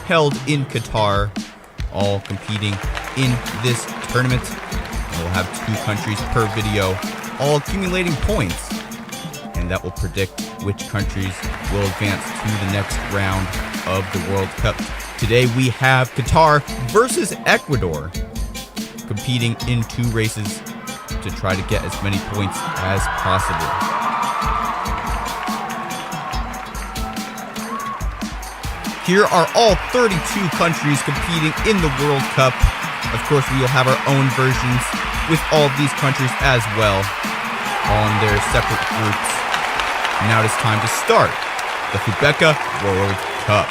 held in Qatar, all competing in this tournament. And we'll have 2 countries per video, all accumulating points, and that will predict which countries will advance to the next round of the World Cup. Today we have Qatar versus Ecuador, competing in 2 races to try to get as many points as possible. Here are all 32 countries competing in the World Cup. Of course, we will have our own versions with all of these countries as well on their separate groups. Now it is time to start the Fubeca World Cup.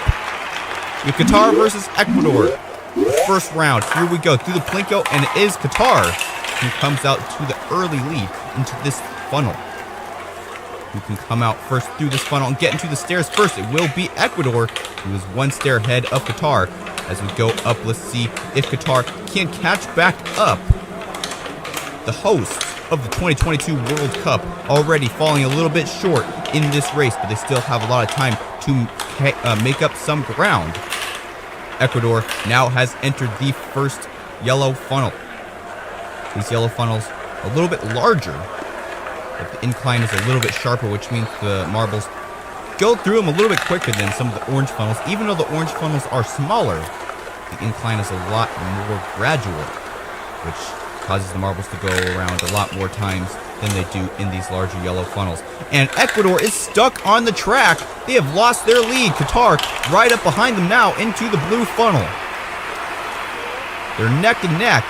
With Qatar versus Ecuador. The first round, here we go through the Plinko, and it is Qatar who comes out to the early lead into this funnel. Who can come out first through this funnel and get into the stairs first? It will be Ecuador, who is 1 stair ahead of Qatar. As we go up, let's see if Qatar can catch back up. The hosts of the 2022 World Cup already falling a little bit short in this race, but they still have a lot of time to make up some ground. Ecuador now has entered the first yellow funnel. These yellow funnels a little bit larger, but the incline is a little bit sharper, which means the marbles go through them a little bit quicker than some of the orange funnels. Even though the orange funnels are smaller, the incline is a lot more gradual, which causes the marbles to go around a lot more times than they do in these larger yellow funnels. And Ecuador is stuck on the track. They have lost their lead. Qatar right up behind them now into the blue funnel. They're neck and neck.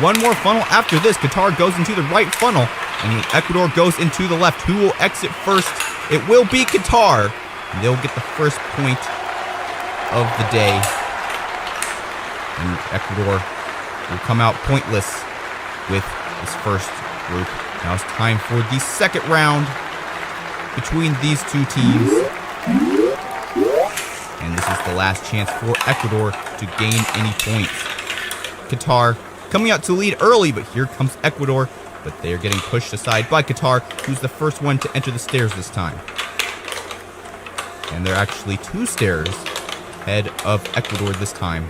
One more funnel after this. Qatar goes into the right funnel, and Ecuador goes into the left. Who will exit first? It will be Qatar. And they'll get the first point of the day. And Ecuador will come out pointless with this first group. Now it's time for the second round between these 2 teams. And this is the last chance for Ecuador to gain any points. Qatar coming out to lead early, but here comes Ecuador. But they are getting pushed aside by Qatar, who's the first one to enter the stairs this time. And they're actually 2 stairs ahead of Ecuador this time,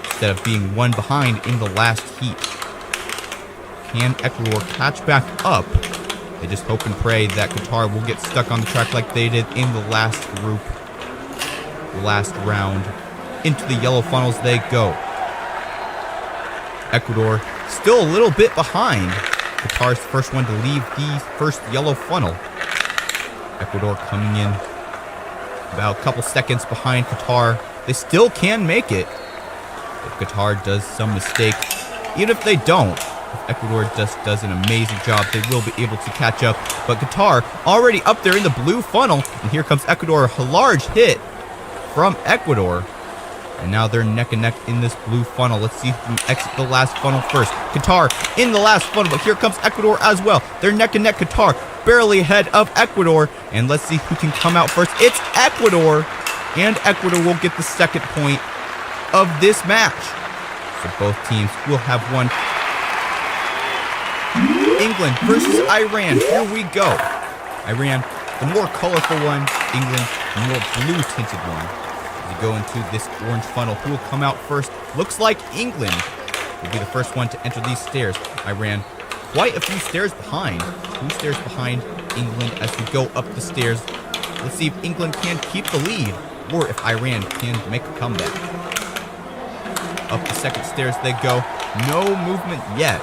instead of being 1 behind in the last heat. Can Ecuador catch back up? They just hope and pray that Qatar will get stuck on the track like they did in the last group, the last round. Into the yellow funnels they go. Ecuador still a little bit behind. Qatar's the first one to leave the first yellow funnel. Ecuador coming in about a couple seconds behind Qatar. They still can make it if Qatar does some mistake. Even if they don't, if Ecuador just does an amazing job, they will be able to catch up. But Qatar already up there in the blue funnel, and here comes Ecuador. A large hit from Ecuador. And now they're neck and neck in this blue funnel. Let's see who exits the last funnel first. Qatar in the last funnel, but here comes Ecuador as well. They're neck and neck. Qatar barely ahead of Ecuador. And let's see who can come out first. It's Ecuador. And Ecuador will get the second point of this match. So both teams will have won. England versus Iran. Here we go. Iran, the more colorful one. England, the more blue-tinted one. As you go into this orange funnel, who will come out first? Looks like England will be the first one to enter these stairs. Iran, quite a few stairs behind. 2 stairs behind England as we go up the stairs. Let's see if England can keep the lead, or if Iran can make a comeback. Up the second stairs they go. No movement yet.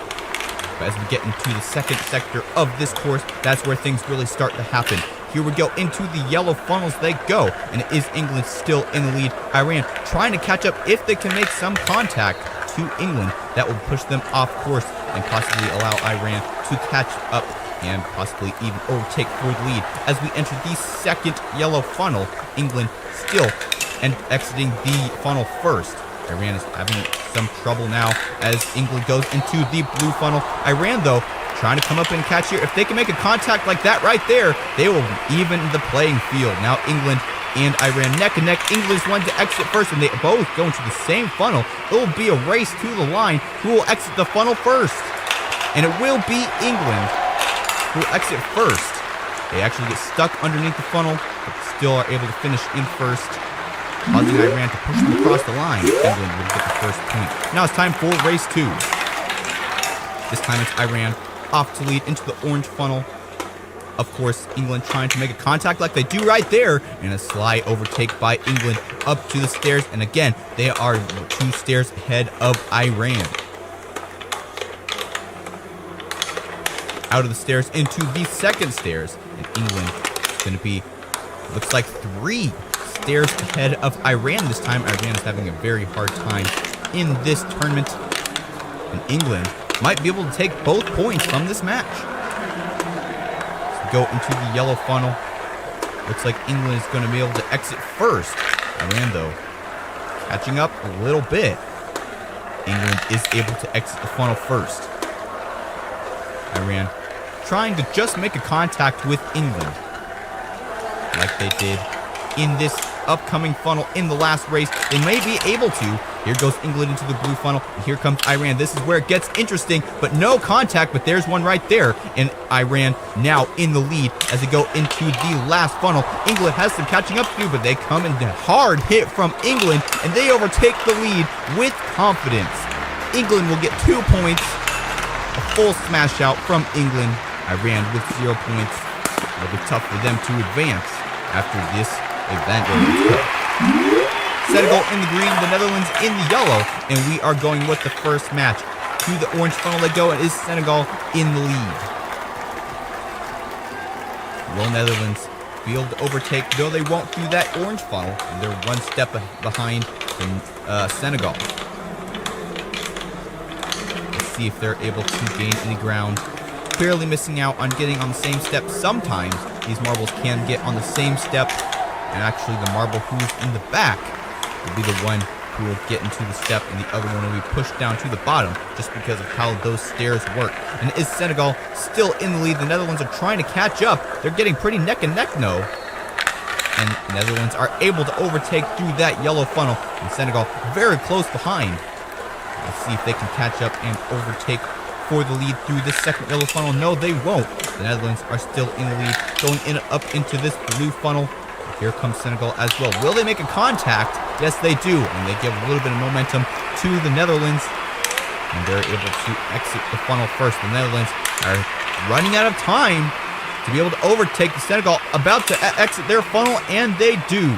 But as we get into the second sector of this course, that's where things really start to happen. Here we go into the yellow funnels they go, and it is England still in the lead. Iran trying to catch up if they can make some contact to England. That will push them off course and possibly allow Iran to catch up and possibly even overtake for the lead. As we enter the second yellow funnel, England still exiting the funnel first. Iran is having some trouble now as England goes into the blue funnel. Iran, though, trying to come up and catch here. If they can make a contact like that right there, they will even the playing field. Now England and Iran neck and neck. England's one to exit first, and they both go into the same funnel. It will be a race to the line. Who will exit the funnel first? And it will be England who will exit first. They actually get stuck underneath the funnel, but still are able to finish in first. causing Iran to push them across the line. England will get the first point. Now it's time for race 2. This time it's Iran off to lead into the orange funnel. Of course, England trying to make a contact like they do right there. And a sly overtake by England up to the stairs. And again, they are 2 stairs ahead of Iran. Out of the stairs into the second stairs. And England is going to be, looks like 3 stairs ahead of Iran this time. Iran is having a very hard time in this tournament. And England might be able to take both points from this match. Go into the yellow funnel. Looks like England is going to be able to exit first. Iran, though, catching up a little bit. England is able to exit the funnel first. Iran trying to just make a contact with England, like they did in this upcoming funnel in the last race. They may be able to. Here goes England into the blue funnel, and here comes Iran. This is where it gets interesting, but no contact, but there's one right there, and Iran now in the lead as they go into the last funnel. England has some catching up to do, but they come in a hard hit from England, and they overtake the lead with confidence. England will get 2 points, a full smash out from England. Iran with 0 points. It'll be tough for them to advance after this event. Senegal in the green, the Netherlands in the yellow, and we are going with the first match. To the orange funnel they go, and is Senegal in the lead. Will Netherlands be able to overtake? No, they won't through that orange funnel, and they're 1 step behind Senegal. Let's see if they're able to gain any ground. Clearly missing out on getting on the same step. Sometimes these marbles can get on the same step, and actually the marble who's in the back will be the one who will get into the step, and the other one will be pushed down to the bottom just because of how those stairs work. And is Senegal still in the lead? The Netherlands are trying to catch up. They're getting pretty neck and neck now. And Netherlands are able to overtake through that yellow funnel, and Senegal very close behind. Let's see if they can catch up and overtake for the lead through this second yellow funnel. No, they won't. The Netherlands are still in the lead, going in up into this blue funnel. Here comes Senegal as well. Will they make a contact? Yes, they do. And they give a little bit of momentum to the Netherlands. And they're able to exit the funnel first. The Netherlands are running out of time to be able to overtake the Senegal, about to exit their funnel, and they do.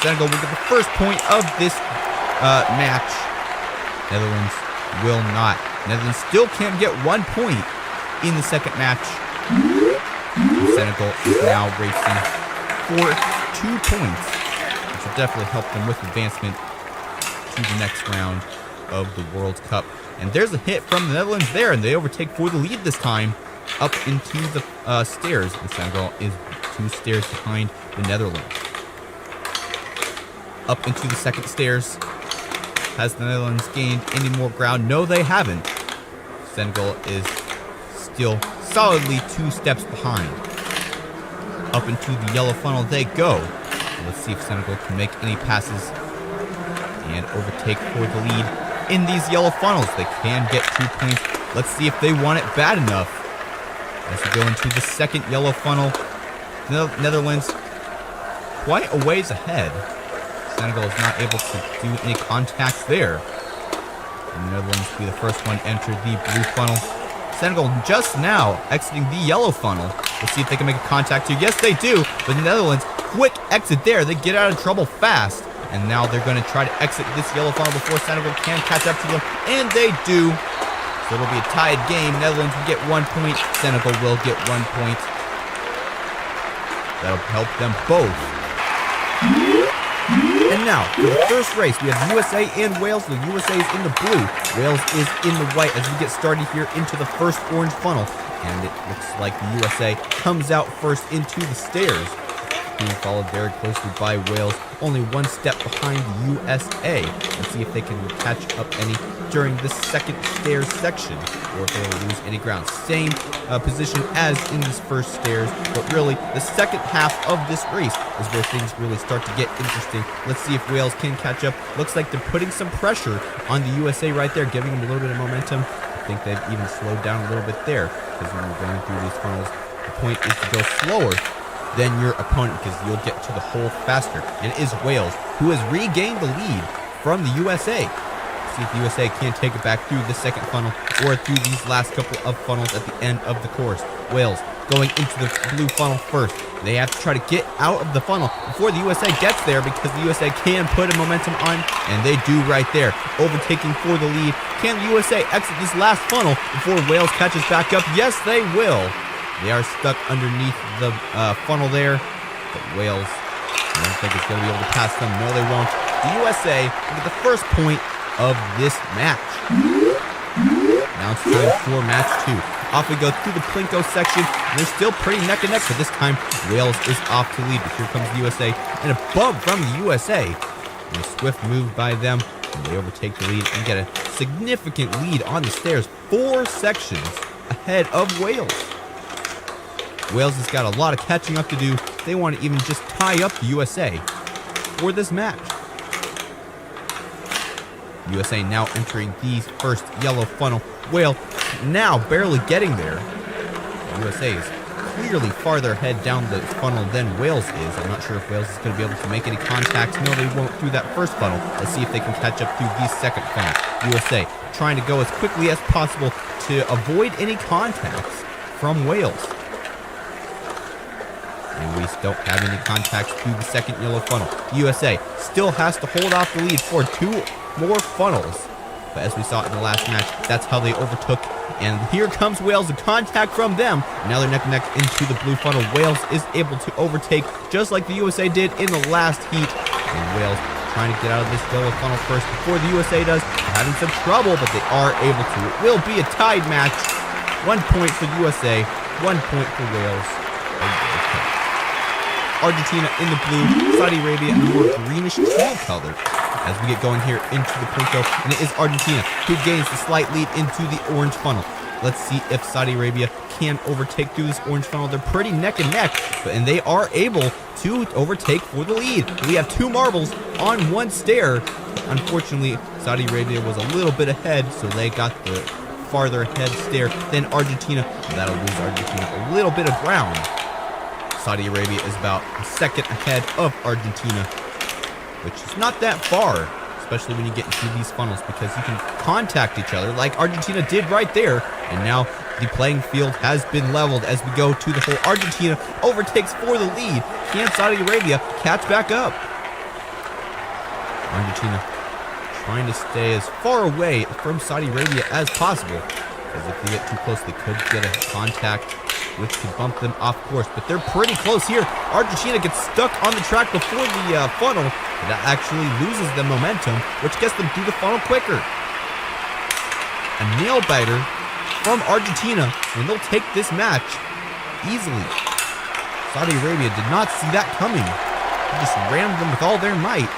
Senegal will get the first point of this match. Netherlands will not. Netherlands still can't get 1 point in the second match. Senegal is now racing for 2 points, which will definitely help them with advancement to the next round of the World Cup. And there's a hit from the Netherlands there, and they overtake for the lead this time up into the stairs. And Senegal is 2 stairs behind the Netherlands. Up into the second stairs. Has the Netherlands gained any more ground? No, they haven't. Senegal is still solidly 2 steps behind. Up into the yellow funnel they go. Let's see if Senegal can make any passes and overtake for the lead in these yellow funnels. They can get 2 points. Let's see if they want it bad enough. As we go into the second yellow funnel, the Netherlands quite a ways ahead. Senegal is not able to do any contacts there. And the Netherlands will be the first one to enter the blue funnel. Senegal just now exiting the yellow funnel. Let's see if they can make a contact too. Yes, they do. But the Netherlands, quick exit there. They get out of trouble fast. And now they're going to try to exit this yellow funnel before Senegal can catch up to them. And they do. So it'll be a tied game. Netherlands will get 1 point. Senegal will get 1 point. That'll help them both. And now, for the first race, we have USA and Wales. The USA is in the blue. Wales is in the white as we get started here into the first orange funnel. And it looks like the USA comes out first into the stairs, being followed very closely by Wales, only 1 step behind the USA. Let's see if they can catch up any during the second stairs section, or if they will lose any ground. Same position as in this first stairs, but really the second half of this race is where things really start to get interesting. Let's see if Wales can catch up. Looks like they're putting some pressure on the USA right there, giving them a little bit of momentum. I think they've even slowed down a little bit there, because when we're going through these funnels, the point is to go slower than your opponent because you'll get to the hole faster. And it is Wales who has regained the lead from the USA. See if the USA can take it back through the second funnel or through these last couple of funnels at the end of the course. Wales going into the blue funnel first. They have to try to get out of the funnel before the USA gets there because the USA can put a momentum on, and they do right there, overtaking for the lead. Can the USA exit this last funnel before Wales catches back up? Yes, they will. They are stuck underneath the funnel there, but Wales, I don't think it's going to be able to pass them. No, they won't. The USA will get the first point of this match. Now it's time for match 2. Off we go through the Plinko section. They're still pretty neck and neck, but this time Wales is off to lead. But here comes the USA, and a bump from the USA. And a swift move by them, and they overtake the lead and get a significant lead on the stairs. 4 sections ahead of Wales. Wales has got a lot of catching up to do. They want to even just tie up the USA for this match. USA now entering the first yellow funnel. Wales now barely getting there. USA is clearly farther ahead down the funnel than Wales is. I'm not sure if Wales is going to be able to make any contact. No, they won't through that first funnel. Let's see if they can catch up through the second funnel. USA trying to go as quickly as possible to avoid any contacts from Wales. And we don't have any contacts through the second yellow funnel. USA still has to hold off the lead for 2 more funnels. But as we saw in the last match, that's how they overtook. And here comes Wales, a contact from them. Now they're neck and neck into the blue funnel. Wales is able to overtake just like the USA did in the last heat. And Wales trying to get out of this yellow funnel first before the USA does. They're having some trouble, but they are able to. It will be a tied match. 1 point for the USA, 1 point for Wales. Argentina in the blue, Saudi Arabia in the more greenish teal color. As we get going here into the Plinko, and it is Argentina who gains the slight lead into the orange funnel. Let's see if Saudi Arabia can overtake through this orange funnel. They're pretty neck and neck, and they are able to overtake for the lead. We have 2 marbles on 1 stair. Unfortunately, Saudi Arabia was a little bit ahead, so they got the farther ahead stair than Argentina. That'll lose Argentina a little bit of ground. Saudi Arabia is about a second ahead of Argentina, which is not that far, especially when you get into these funnels, because you can contact each other like Argentina did right there. And now the playing field has been leveled as we go to the hole. Argentina overtakes for the lead. Can Saudi Arabia catch back up? Argentina trying to stay as far away from Saudi Arabia as possible, because if they get too close, they could get a contact, which could bump them off course. But they're pretty close here. Argentina gets stuck on the track before the funnel. And that actually loses them momentum, which gets them through the funnel quicker. A nail biter from Argentina, and they'll take this match easily. Saudi Arabia did not see that coming. They just rammed them with all their might.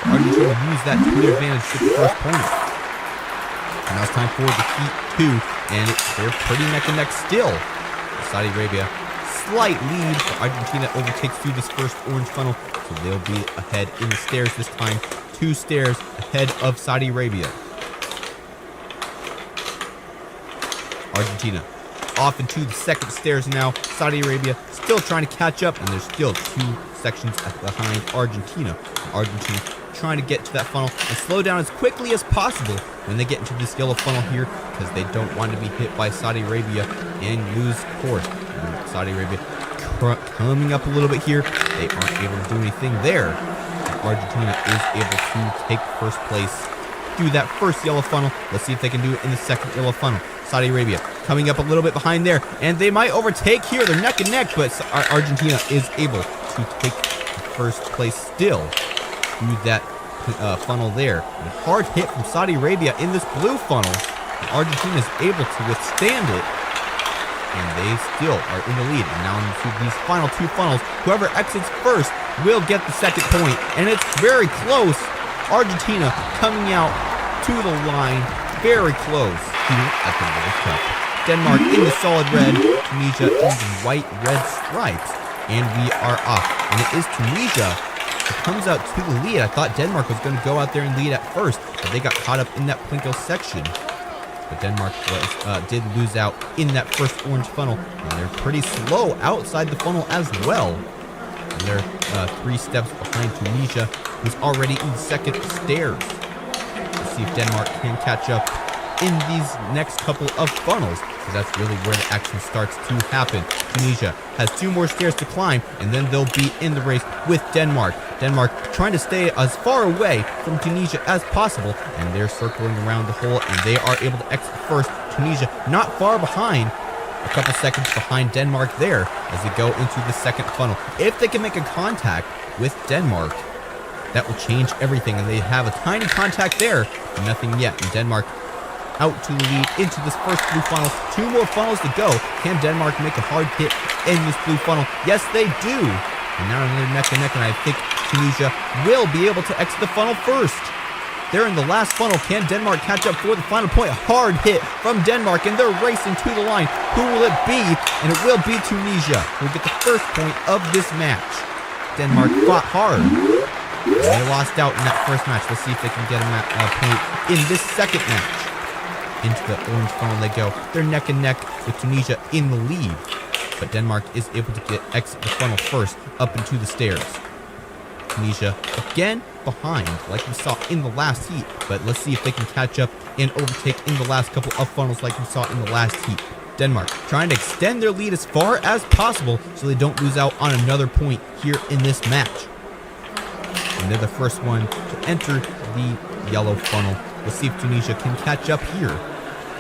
Argentina used that to their advantage to the first point. And now it's time for the heat 2, and they're pretty neck and neck still. Saudi Arabia, slight lead, but Argentina overtakes through this first orange funnel, so they'll be ahead in the stairs this time. 2 stairs ahead of Saudi Arabia. Argentina off into the second stairs now. Saudi Arabia still trying to catch up, and there's still 2 sections behind Argentina. Argentina trying to get to that funnel and slow down as quickly as possible when they get into this yellow funnel here, because they don't want to be hit by Saudi Arabia and lose course. And Saudi Arabia coming up a little bit here. They aren't able to do anything there. And Argentina is able to take first place through that first yellow funnel. Let's see if they can do it in the second yellow funnel. Saudi Arabia coming up a little bit behind there, and they might overtake here. They're neck and neck, but Argentina is able to take first place still through that funnel there. A hard hit from Saudi Arabia in this blue funnel. And Argentina is able to withstand it, and they still are in the lead. And now into these final 2 funnels, whoever exits first will get the second point, and it's very close. Argentina coming out to the line, very close here at the World Cup. Denmark in the solid red, Tunisia in the white red stripes, and we are off. And it is Tunisia who comes out to the lead. I thought Denmark was going to go out there and lead at first, but they got caught up in that Plinko section. But Denmark did lose out in that first orange funnel, and they're pretty slow outside the funnel as well. And they're 3 steps behind Tunisia, who's already in second stairs. Let's see if Denmark can catch up in these next couple of funnels, because that's really where the action starts to happen. Tunisia has 2 more stairs to climb, and then they'll be in the race with Denmark. Denmark trying to stay as far away from Tunisia as possible, and they're circling around the hole, and they are able to exit first. Tunisia not far behind, a couple seconds behind Denmark there as they go into the second funnel. If they can make a contact with Denmark, that will change everything, and they have a tiny contact there, but nothing yet. And Denmark out to the lead into this first blue funnel. 2 more funnels to go. Can Denmark make a hard hit in this blue funnel? Yes, they do. And now they're neck and neck, and I think Tunisia will be able to exit the funnel first. They're in the last funnel. Can Denmark catch up for the final point? A hard hit from Denmark, and they're racing to the line. Who will it be? And it will be Tunisia, who will get the first point of this match. Denmark fought hard. They lost out in that first match. Let's see if they can get a point in this second match. Into the orange funnel they go. They're neck and neck with Tunisia in the lead. But Denmark is able to exit the funnel first up into the stairs. Tunisia again behind, like we saw in the last heat. But let's see if they can catch up and overtake in the last couple of funnels like we saw in the last heat. Denmark trying to extend their lead as far as possible so they don't lose out on another point here in this match. And they're the first one to enter the yellow funnel. Let's see if Tunisia can catch up here,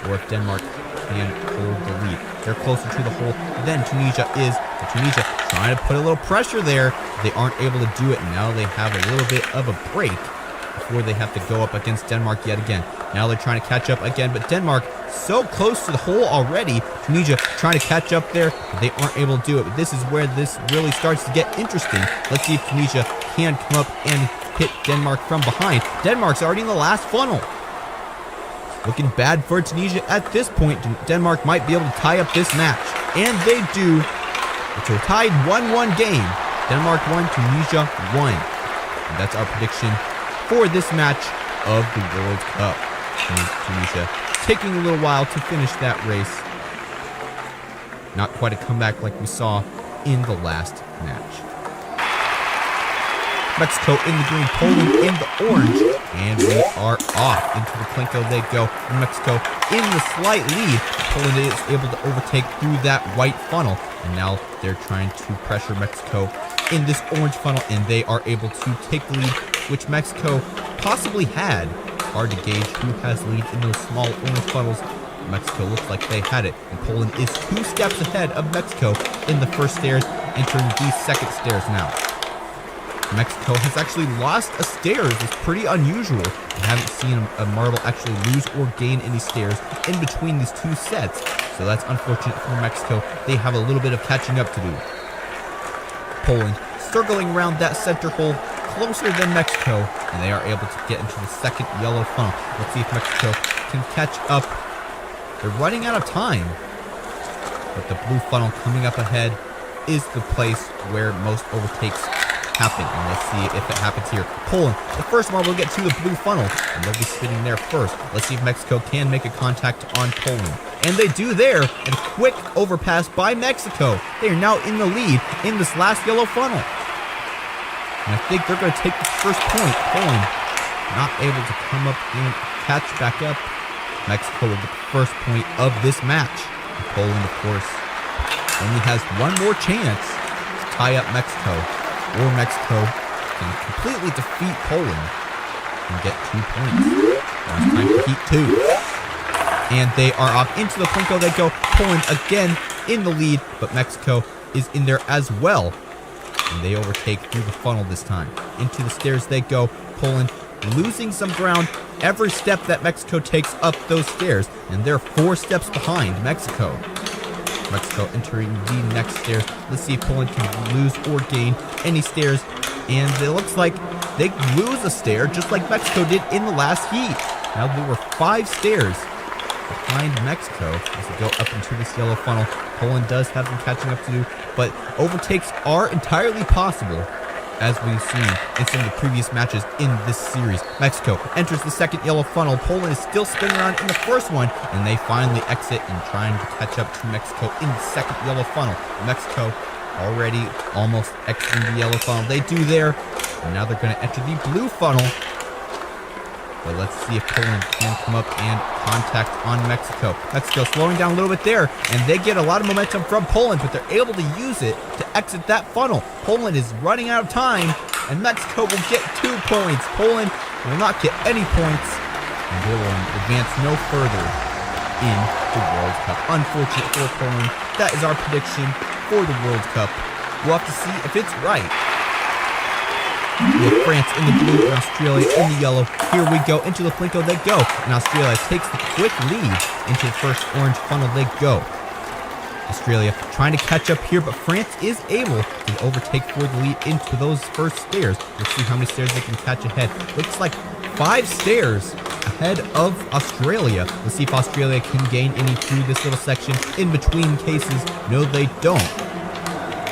or if Denmark can hold the lead. They're closer to the hole than Tunisia is. But Tunisia trying to put a little pressure there. They aren't able to do it, and now they have a little bit of a break before they have to go up against Denmark yet again. Now they're trying to catch up again, but Denmark so close to the hole already. Tunisia trying to catch up there, but they aren't able to do it. But this is where this really starts to get interesting. Let's see if Tunisia can come up and hit Denmark from behind. Denmark's already in the last funnel. Looking bad for Tunisia at this point. Denmark might be able to tie up this match, and they do. It's a tied 1-1 game. Denmark 1, Tunisia 1. And that's our prediction for this match of the World Cup. Tunisia taking a little while to finish that race. Not quite a comeback like we saw in the last match. Mexico in the green, Poland in the orange, and we are off. Into the Plinko they go. Mexico in the slight lead. Poland is able to overtake through that white funnel, and now they're trying to pressure Mexico in this orange funnel, and they are able to take the lead, which Mexico possibly had. Hard to gauge who has lead in those small orange funnels. Mexico looks like they had it, and Poland is 2 steps ahead of Mexico in the first stairs, entering these second stairs now. Mexico has actually lost a stairs. It's pretty unusual. I haven't seen a marble actually lose or gain any stairs in between these 2 sets, so that's unfortunate for Mexico. They have a little bit of catching up to do. Poland circling around that center hole closer than Mexico, and they are able to get into the second yellow funnel. Let's see if Mexico can catch up. They're running out of time, but the blue funnel coming up ahead is the place where most overtakes happen, and let's see if it happens here. Poland, the first one will get to the blue funnel, and they'll be spinning there first. Let's see if Mexico can make a contact on Poland, and they do there, and a quick overpass by Mexico. They are now in the lead in this last yellow funnel, and I think they're going to take the first point. Poland not able to come up and catch back up. Mexico will get the first point of this match. And Poland, of course, only has one more chance to tie up Mexico, or Mexico can completely defeat Poland and get 2 points. Now it's time for Heat 2. And they are off into the Plinko. They go. Poland again in the lead, but Mexico is in there as well. And they overtake through the funnel this time. Into the stairs they go. Poland losing some ground every step that Mexico takes up those stairs. And they're 4 steps behind Mexico. Mexico entering the next stairs. Let's see if Poland can lose or gain any stairs. And it looks like they lose a stair just like Mexico did in the last heat. Now there were 5 stairs behind Mexico as they go up into this yellow funnel. Poland does have some catching up to do, but overtakes are entirely possible, as we've seen in some of the previous matches in this series. Mexico enters the second yellow funnel. Poland is still spinning around in the first one, and they finally exit and trying to catch up to Mexico in the second yellow funnel. Mexico already almost exiting the yellow funnel. They do there. And now they're going to enter the blue funnel. But let's see if Poland can come up and contact on Mexico. Mexico slowing down a little bit there, and they get a lot of momentum from Poland, but they're able to use it to exit that funnel. Poland is running out of time, and Mexico will get 2 points. Poland will not get any points, and they will advance no further in the World Cup. Unfortunate for Poland. That is our prediction for the World Cup. We'll have to see if it's right. We have France in the blue and Australia in the yellow. Here we go. Into the Plinko they go. And Australia takes the quick lead. Into the first orange funnel they go. Australia trying to catch up here, but France is able to overtake for the lead into those first stairs. Let's see how many stairs they can catch ahead. Looks like 5 stairs ahead of Australia. Let's see if Australia can gain any through this little section. In between cases, no they don't.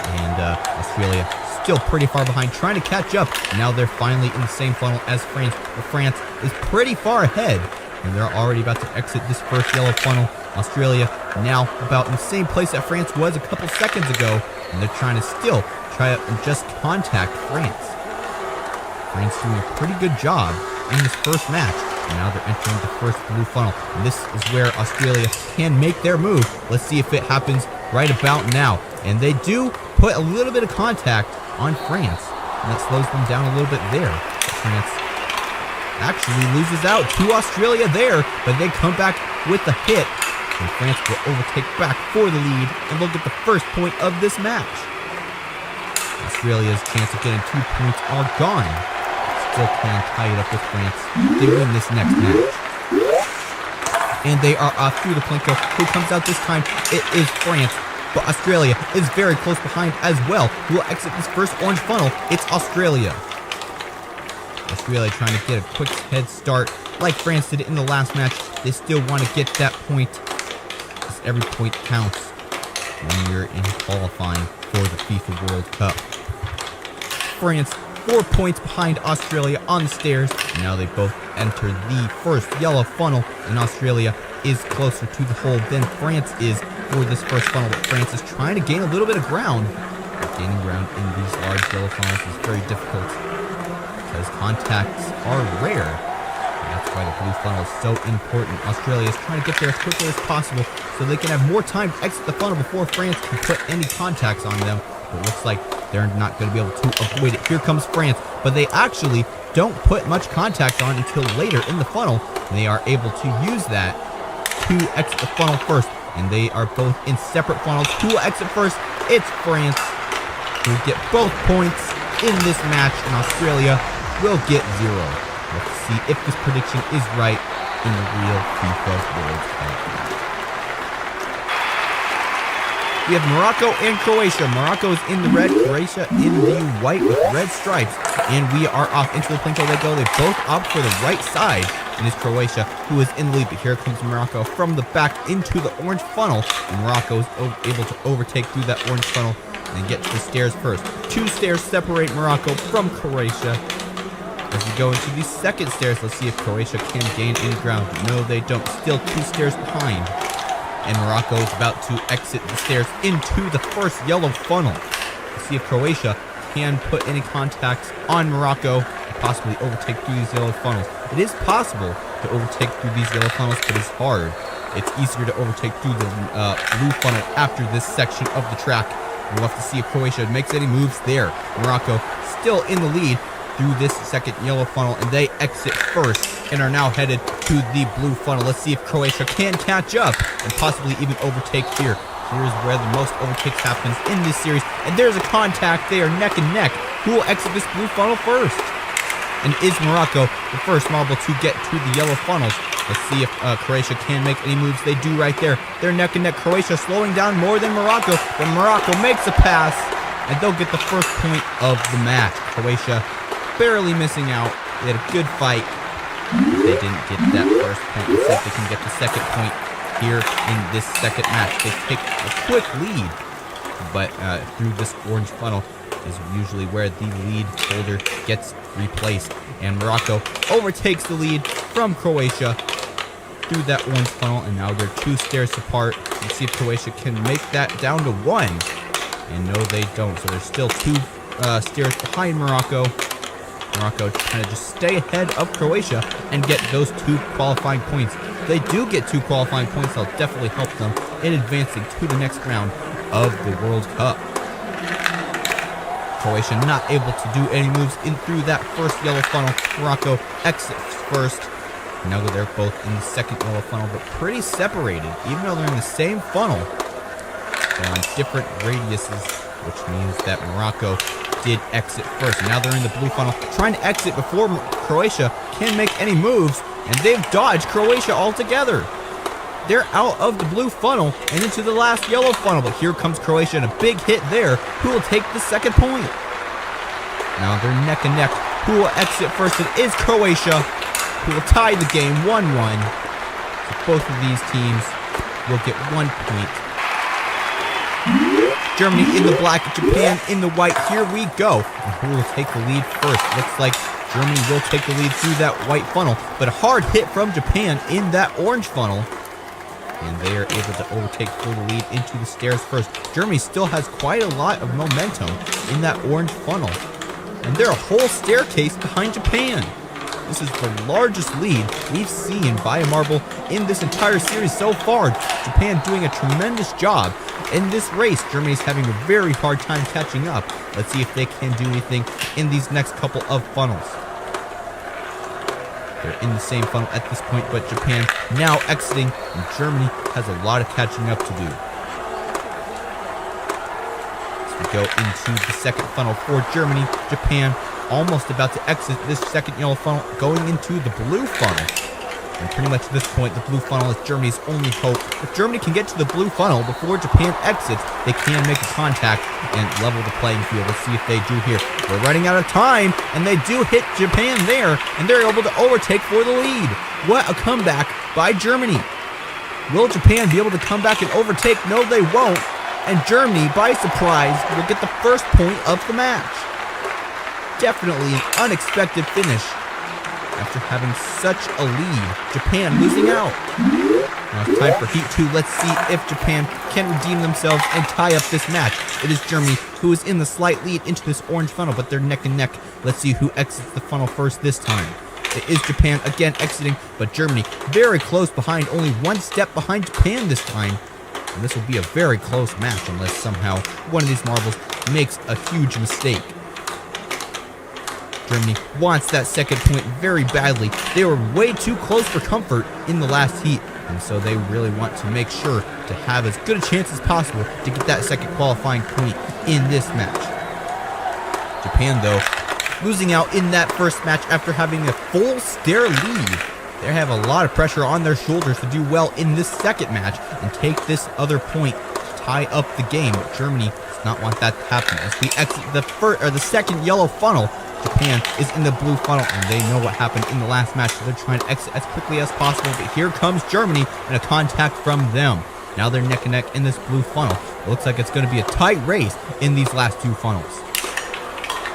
And Australia still pretty far behind, trying to catch up. Now they're finally in the same funnel as France, but France is pretty far ahead, and they're already about to exit this first yellow funnel. Australia now about in the same place that France was a couple seconds ago, and they're trying to still try to just contact France. France doing a pretty good job in this first match, and now they're entering the first blue funnel, and this is where Australia can make their move. Let's see if it happens right about now, and they do put a little bit of contact on France, and that slows them down a little bit there. France actually loses out to Australia there, but they come back with a hit, and France will overtake back for the lead, and they'll get the first point of this match. Australia's chance of getting 2 points are gone. Still can tie it up with France. They win this next match. And they are off through the Plinko. Who comes out this time? It is France. But Australia is very close behind as well. Who will exit this first orange funnel? It's Australia. Australia trying to get a quick head start like France did in the last match. They still want to get that point, because every point counts when you're in qualifying for the FIFA World Cup. France 4 points behind Australia on the stairs. Now they both enter the first yellow funnel, and Australia is closer to the hole than France is for this first funnel, but France is trying to gain a little bit of ground. But gaining ground in these large yellow funnels is very difficult because contacts are rare. And that's why the blue funnel is so important. Australia is trying to get there as quickly as possible so they can have more time to exit the funnel before France can put any contacts on them. But it looks like they're not going to be able to avoid it. Here comes France, but they actually don't put much contact on until later in the funnel, and they are able to use that to exit the funnel first. And they are both in separate funnels. Who will exit first? It's France, who will get both points in this match, and Australia will get 0. Let's see if this prediction is right in the real FIFA World Cup. We have Morocco and Croatia. Morocco is in the red, Croatia in the white with red stripes. And we are off into the Plinko they go. They both opt for the right side. And it's Croatia who is in the lead. But here comes Morocco from the back into the orange funnel. And Morocco is able to overtake through that orange funnel and get to the stairs first. 2 stairs separate Morocco from Croatia. As we go into the second stairs, let's see if Croatia can gain any ground. No, they don't. Still 2 stairs behind. And Morocco is about to exit the stairs into the first yellow funnel. Let's see if Croatia can put any contacts on Morocco and possibly overtake through these yellow funnels. It is possible to overtake through these yellow funnels, but it's hard. It's easier to overtake through the blue funnel after this section of the track. We'll have to see if Croatia makes any moves there. Morocco still in the lead through this second yellow funnel, and they exit first and are now headed to the blue funnel. Let's see if Croatia can catch up and possibly even overtake here. Here's where the most overtakes happens in this series, and there's a contact. They are neck and neck. Who will exit this blue funnel first? And is Morocco the first marble to get to the yellow funnels? Let's see if Croatia can make any moves. They do right there. They're neck and neck. Croatia slowing down more than Morocco, but Morocco makes a pass, and they'll get the first point of the match. Croatia barely missing out. They had a good fight. They didn't get that first point. Let's see if they can get the second point here in this second match. They take a quick lead, but through this orange funnel is usually where the lead holder gets replaced. And Morocco overtakes the lead from Croatia through that orange funnel, and now they're 2 stairs apart. Let's see if Croatia can make that down to 1. And no, they don't. So there's still 2 stairs behind Morocco. Morocco trying to just stay ahead of Croatia and get those 2 qualifying points. If they do get 2 qualifying points, that'll definitely help them in advancing to the next round of the World Cup. Croatia not able to do any moves in through that first yellow funnel. Morocco exits first. Now that they're both in the second yellow funnel, but pretty separated. Even though they're in the same funnel, they're on different radiuses, which means that Morocco did exit first. Now they're in the blue funnel, trying to exit before Croatia can make any moves, and they've dodged Croatia altogether. They're out of the blue funnel and into the last yellow funnel, but here comes Croatia and a big hit there. Who will take the second point? Now they're neck and neck. Who will exit first? It is Croatia, who will tie the game 1-1. So both of these teams will get 1 point. Germany in the black, Japan in the white. Here we go. And who will take the lead first? Looks like Germany will take the lead through that white funnel, but a hard hit from Japan in that orange funnel. And they are able to overtake for the lead into the stairs first. Germany still has quite a lot of momentum in that orange funnel. And they're a whole staircase behind Japan. This is the largest lead we've seen by a marble in this entire series so far. Japan doing a tremendous job in this race. Germany's having a very hard time catching up. Let's see if they can do anything in these next couple of funnels. They're in the same funnel at this point, but Japan now exiting, and Germany has a lot of catching up to do. As we go into the second funnel for Germany, Japan almost about to exit this second yellow funnel, going into the blue funnel. And pretty much at this point, the blue funnel is Germany's only hope. If Germany can get to the blue funnel before Japan exits, they can make a contact and level the playing field. Let's see if they do here. We're running out of time, and they do hit Japan there, and they're able to overtake for the lead. What a comeback by Germany. Will Japan be able to come back and overtake? No, they won't. And Germany, by surprise, will get the first point of the match. Definitely an unexpected finish after having such a lead. Japan losing out. Now it's time for Heat 2. Let's see if Japan can redeem themselves and tie up this match. It is Germany who is in the slight lead into this orange funnel, but they're neck and neck. Let's see who exits the funnel first this time. It is Japan again exiting, but Germany very close behind, only 1 step behind Japan this time. And this will be a very close match unless somehow one of these marbles makes a huge mistake. Germany wants that second point very badly. They were way too close for comfort in the last heat, and so they really want to make sure to have as good a chance as possible to get that second qualifying point in this match. Japan, though, losing out in that first match after having a full stair lead. They have a lot of pressure on their shoulders to do well in this second match and take this other point, tie up the game. But Germany does not want that to happen. As we exit the second yellow funnel, Japan is in the blue funnel, and they know what happened in the last match, so they're trying to exit as quickly as possible. But here comes Germany and a contact from them. Now they're neck and neck in this blue funnel. It looks like it's going to be a tight race in these last 2 funnels.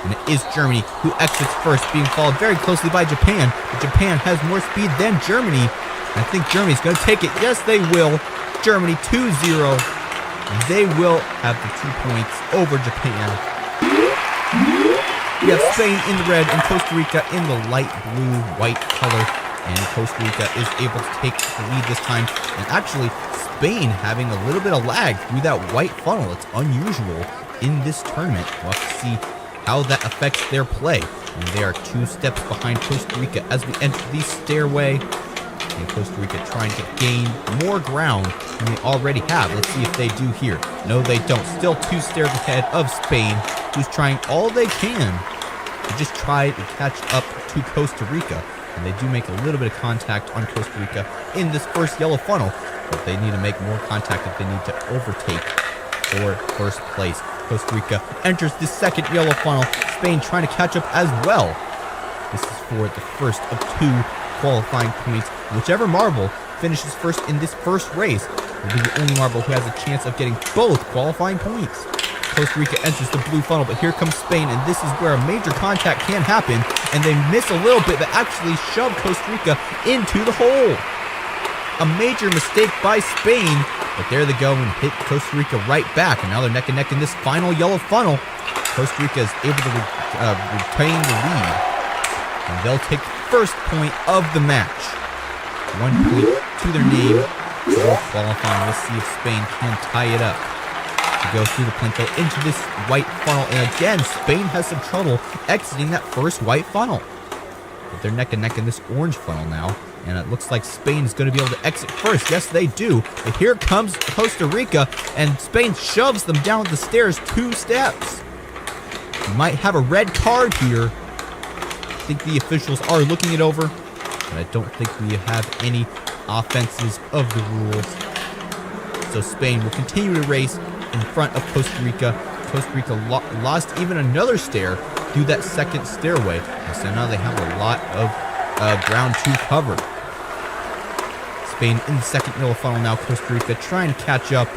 And it is Germany who exits first, being followed very closely by Japan. But Japan has more speed than Germany. And I think Germany's going to take it. Yes, they will. Germany 2-0. They will have the 2 points over Japan. We have Spain in the red and Costa Rica in the light blue-white color. And Costa Rica is able to take the lead this time. And actually, Spain having a little bit of lag through that white funnel. It's unusual in this tournament. We'll have to see how that affects their play. And they are 2 steps behind Costa Rica as we enter the stairway. And Costa Rica trying to gain more ground than they already have. Let's see if they do here. No, they don't. Still 2 stairs ahead of Spain, who's trying all they can to just try to catch up to Costa Rica. And they do make a little bit of contact on Costa Rica in this first yellow funnel, but they need to make more contact if they need to overtake for first place. Costa Rica enters the second yellow funnel. Spain trying to catch up as well. This is for the first of 2 qualifying points. Whichever marble finishes first in this first race will be the only marble who has a chance of getting both qualifying points. Costa Rica enters the blue funnel, but here comes Spain, and this is where a major contact can happen, and they miss a little bit, but actually shove Costa Rica into the hole. A major mistake by Spain But there they go and hit Costa Rica right back. And now they're neck and neck in this final yellow funnel. Costa Rica is able to retain the lead. And they'll take the first point of the match. 1 point to their name. World qualifying. Let's see if Spain can tie it up. To go through the plinko into this white funnel. And again, Spain has some trouble exiting that first white funnel. But they're neck and neck in this orange funnel now. And it looks like Spain is going to be able to exit first. Yes, they do. But here comes Costa Rica. And Spain shoves them down the stairs 2 steps. You might have a red card here. I think the officials are looking it over. But I don't think we have any offenses of the rules. So Spain will continue to race in front of Costa Rica. Costa Rica lost even another stair through that second stairway. And so now they have a lot of ground to cover. Spain in the second yellow funnel now. Costa Rica trying to catch up.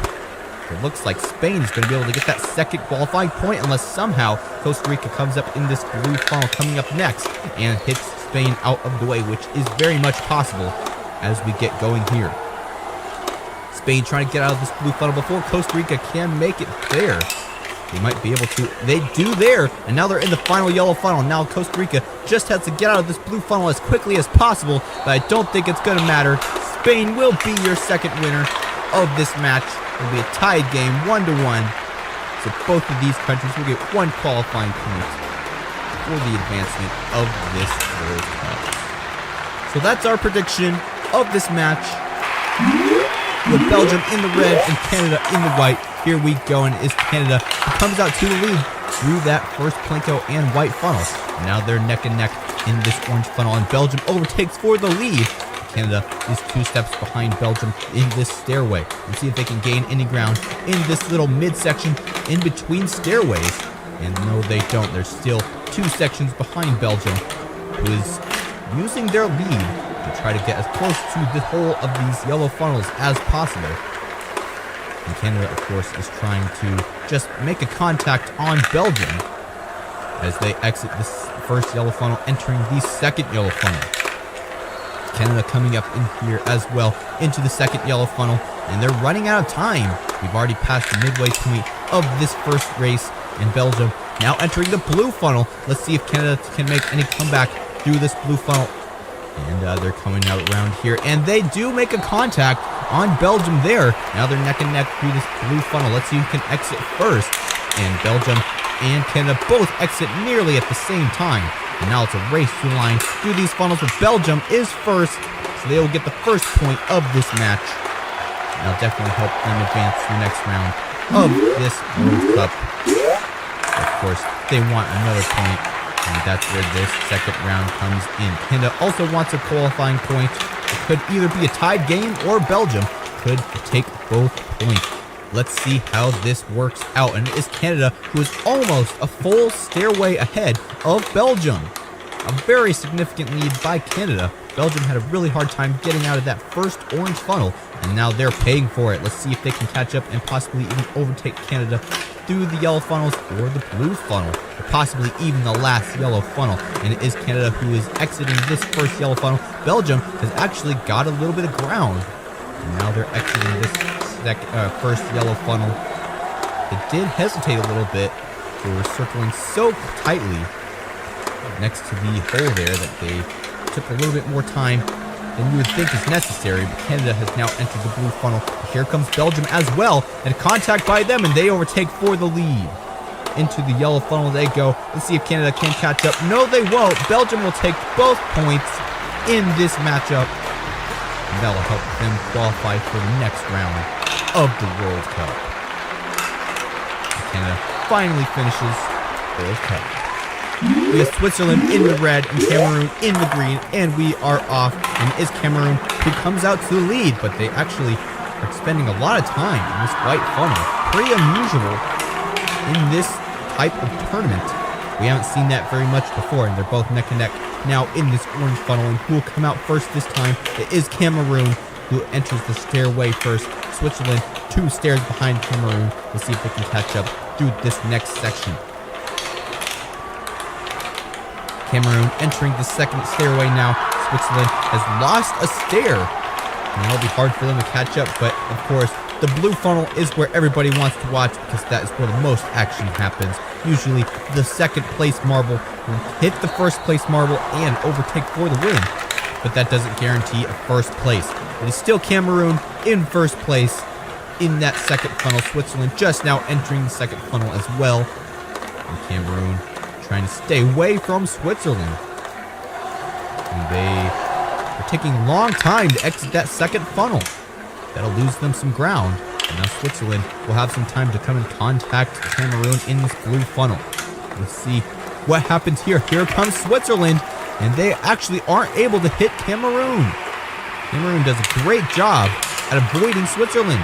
It looks like Spain is going to be able to get that second qualifying point unless somehow Costa Rica comes up in this blue funnel coming up next and hits Spain out of the way, which is very much possible as we get going here. Spain trying to get out of this blue funnel before Costa Rica can make it there. They might be able to. They do there, and now they're in the final yellow funnel. Now Costa Rica just has to get out of this blue funnel as quickly as possible, but I don't think it's going to matter. Spain will be your second winner of this match. It'll be a tied game, 1-1. So both of these countries will get 1 qualifying point for the advancement of this World Cup. So that's our prediction of this match. With Belgium in the red and Canada in the white. Here we go, and is Canada who comes out to the lead through that first plinko and white funnel. And now they're neck and neck in this orange funnel, and Belgium overtakes for the lead. Canada is 2 steps behind Belgium in this stairway. Let's see if they can gain any ground in this little midsection in between stairways. And no, they don't. They're still 2 sections behind Belgium, who is using their lead to try to get as close to the whole of these yellow funnels as possible. And Canada, of course, is trying to just make a contact on Belgium as they exit this first yellow funnel, entering the second yellow funnel. Canada coming up in here as well into the second yellow funnel, and they're running out of time. We've already passed the midway point of this first race, and Belgium now entering the blue funnel. Let's see if Canada can make any comeback through this blue funnel. And they're coming out around here, and they do make a contact on Belgium there. Now they're neck and neck through this blue funnel. Let's see who can exit first. And Belgium and Canada both exit nearly at the same time. And now it's a race to the line through these funnels, but Belgium is first, so they will get the first point of this match. And that'll definitely help them advance to the next round of this World Cup. Of course, they want another point, and that's where this second round comes in. Canada also wants a qualifying point. It could either be a tied game or Belgium could take both points. Let's see how this works out. And it is Canada who is almost a full stairway ahead of Belgium. A very significant lead by Canada. Belgium had a really hard time getting out of that first orange funnel, and now they're paying for it. Let's see if they can catch up and possibly even overtake Canada through the yellow funnels or the blue funnel, or possibly even the last yellow funnel. And it is Canada who is exiting this first yellow funnel. Belgium has actually got a little bit of ground, and now they're exiting this first yellow funnel. They did hesitate a little bit. They were circling so tightly next to the hole there that they took a little bit more time than you would think is necessary. But Canada has now entered the blue funnel. Here comes Belgium as well, and contact by them, and they overtake for the lead. Into the yellow funnel they go. Let's see if Canada can catch up. No, they won't. Belgium will take both points in this matchup, and that will help them qualify for the next round of the World Cup. Canada finally finishes World Cup. We have Switzerland in the red and Cameroon in the green, and we are off. And it is Cameroon who comes out to the lead, but they actually are spending a lot of time in this white funnel. Pretty unusual in this type of tournament. We haven't seen that very much before, and they're both neck and neck now in this orange funnel. And who will come out first this time? It is Cameroon who enters the stairway first. Switzerland 2 stairs behind Cameroon. Let's see if they can catch up through this next section. Cameroon entering the second stairway now. Switzerland has lost a stair, and it'll be hard for them to catch up, but of course The blue funnel is where everybody wants to watch because that is where the most action happens. Usually the second place marble will hit the first place marble and overtake for the win. But that doesn't guarantee a first place. It is still Cameroon in first place in that second funnel. Switzerland just now entering the second funnel as well. And Cameroon trying to stay away from Switzerland. And they are taking a long time to exit that second funnel. That'll lose them some ground. And now Switzerland will have some time to come and contact Cameroon in this blue funnel. Let's see what happens here. Here comes Switzerland. And they actually aren't able to hit Cameroon. Cameroon does a great job at avoiding Switzerland.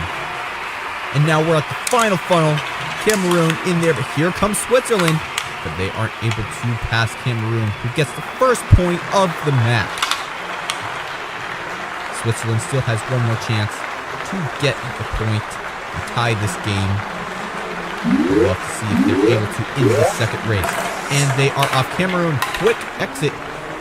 And now we're at the final funnel. Cameroon in there, but here comes Switzerland. But they aren't able to pass Cameroon, who gets the first point of the match. Switzerland still has one more chance to get the point and tie this game. We'll have to see if they're able to end the second race. And they are off. Cameroon, quick exit.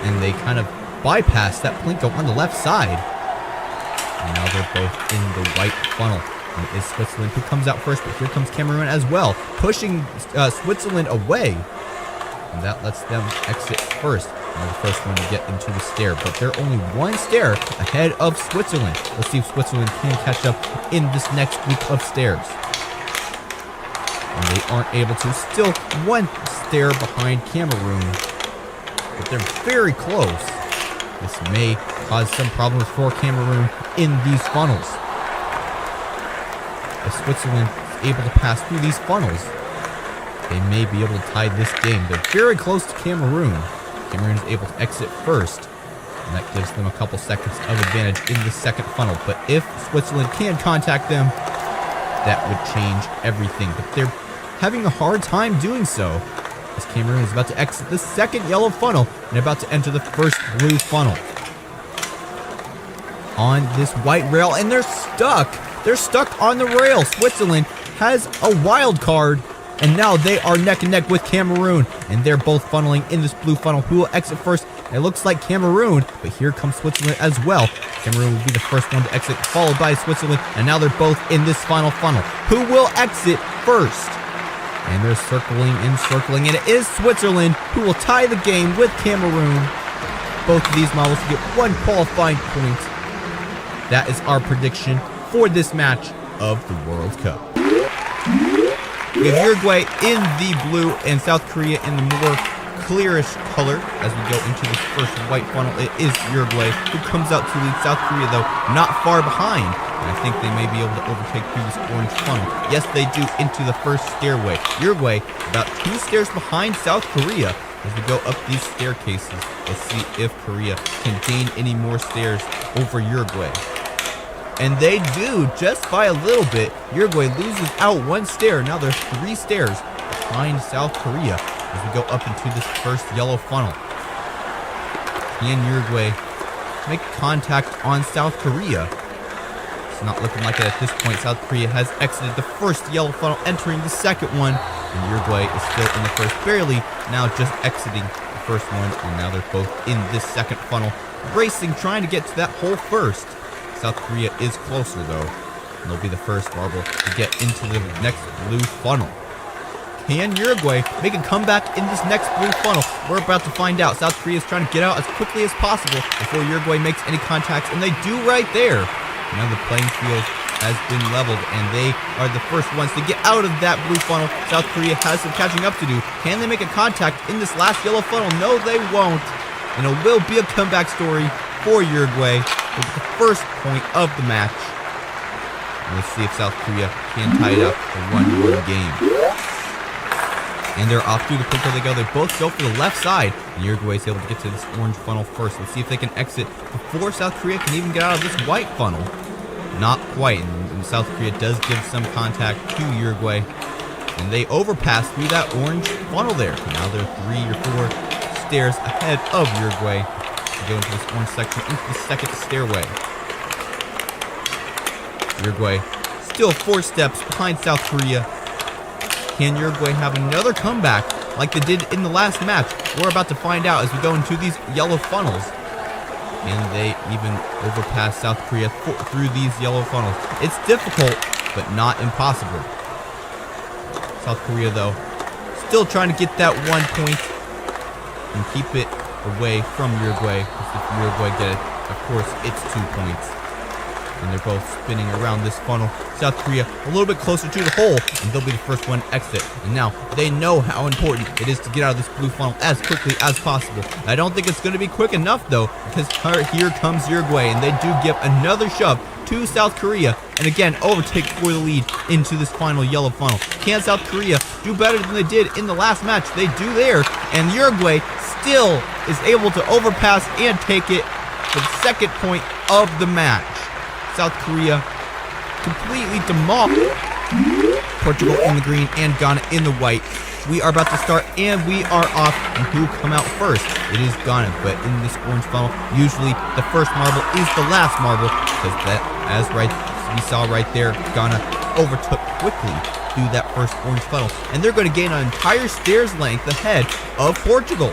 And they kind of bypass that Plinko on the left side. And now they're both in the white funnel. And it is Switzerland who comes out first, but here comes Cameroon as well, pushing Switzerland away. And that lets them exit first. They're the first one to get into the stair, but they're only one stair ahead of Switzerland. Let's see if Switzerland can catch up in this next group of stairs. And they aren't able to. Still one stair behind Cameroon, but they're very close. This may cause some problems for Cameroon in these funnels. If Switzerland is able to pass through these funnels, they may be able to tie this game. They're very close to Cameroon. Cameroon is able to exit first, and that gives them a couple seconds of advantage in the second funnel. But if Switzerland can contact them, that would change everything. But they're having a hard time doing so, as Cameroon is about to exit the second yellow funnel and about to enter the first blue funnel. On this white rail, and they're stuck. They're stuck on the rail. Switzerland has a wild card, and now they are neck and neck with Cameroon, and they're both funneling in this blue funnel. Who will exit first? It looks like Cameroon, but here comes Switzerland as well. Cameroon will be the first one to exit, followed by Switzerland, and now they're both in this final funnel. Who will exit first? And they're circling and circling, and it is Switzerland who will tie the game with Cameroon. Both of these models get one qualifying point. That is our prediction for this match of the World Cup. We have Uruguay in the blue and South Korea in the more clearish color. As we go into this first white funnel, it is Uruguay who comes out to lead. South Korea, though, not far behind. And I think they may be able to overtake through this orange funnel. Yes, they do, into the first stairway. Uruguay about 2 stairs behind South Korea. As we go up these staircases, let's see if Korea can gain any more stairs over Uruguay. And they do, just by a little bit. Uruguay loses out 1 stair. Now there's 3 stairs behind South Korea as we go up into this first yellow funnel. Can Uruguay make contact on South Korea? It's not looking like it at this point. South Korea has exited the first yellow funnel, entering the second one. And Uruguay is still in the first, barely now just exiting the first one. And now they're both in this second funnel, racing, trying to get to that hole first. South Korea is closer, though, and they'll be the first marble to get into the next blue funnel. Can Uruguay make a comeback in this next blue funnel? We're about to find out. South Korea is trying to get out as quickly as possible before Uruguay makes any contacts, and they do right there. Now the playing field has been leveled, and they are the first ones to get out of that blue funnel. South Korea has some catching up to do. Can they make a contact in this last yellow funnel? No, they won't. And it will be a comeback story for Uruguay with the first point of the match. And let's see if South Korea can tie it up a 1-1 game. And they're off through the quick they go. They both go for the left side. And Uruguay is able to get to this orange funnel first. Let's see if they can exit before South Korea can even get out of this white funnel. Not quite. And South Korea does give some contact to Uruguay. And they overpass through that orange funnel there. Now they're 3 or 4 stairs ahead of Uruguay. Go into this orange section, into the second stairway. Uruguay still 4 steps behind South Korea. Can Uruguay have another comeback like they did in the last match? We're about to find out as we go into these yellow funnels. Can they even overpass South Korea through these yellow funnels? It's difficult but not impossible. South Korea, though, still trying to get that 1 point and keep it away from Uruguay. Because if Uruguay get it, of course, it's 2 points. And they're both spinning around this funnel. South Korea a little bit closer to the hole, and they'll be the first one to exit. And now they know how important it is to get out of this blue funnel as quickly as possible. I don't think it's going to be quick enough, though, because here comes Uruguay, and they do give another shove to South Korea, and again overtake for the lead into this final yellow funnel. Can South Korea do better than they did in the last match? They do there, and Uruguay still is able to overpass and take it for the second point of the match. South Korea completely demolished Portugal in the green and Ghana in the white. We are about to start, and we are off. And who come out first? It is Ghana, but in this orange funnel, usually the first marble is the last marble, because that, as we saw right there, Ghana overtook quickly through that first orange funnel, and they're going to gain an entire stairs length ahead of Portugal.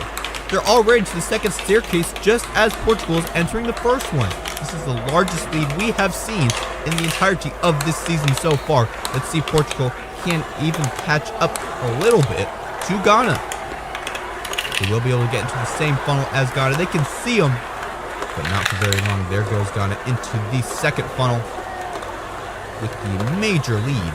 They're already to the second staircase just as Portugal is entering the first one. This is the largest lead we have seen in the entirety of this season so far. Let's see if Portugal can even catch up a little bit to Ghana. They will be able to get into the same funnel as Ghana. They can see them, but not for very long. There goes Ghana into the second funnel with the major lead.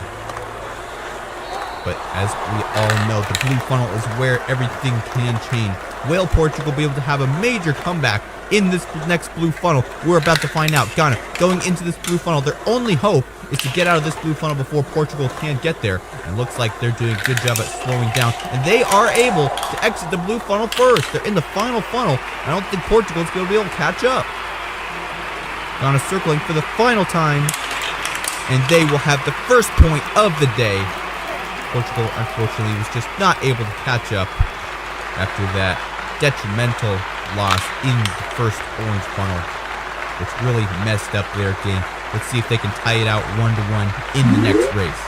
But as we all know, the blue funnel is where everything can change. Will Portugal be able to have a major comeback in this next blue funnel? We're about to find out. Ghana going into this blue funnel. Their only hope is to get out of this blue funnel before Portugal can get there. And looks like they're doing a good job at slowing down. And they are able to exit the blue funnel first. They're in the final funnel. I don't think Portugal's going to be able to catch up. Ghana circling for the final time. And they will have the first point of the day. Portugal, unfortunately, was just not able to catch up after that detrimental loss in the first orange funnel, which really messed up their game. Let's see if they can tie it out 1-1 in the next race.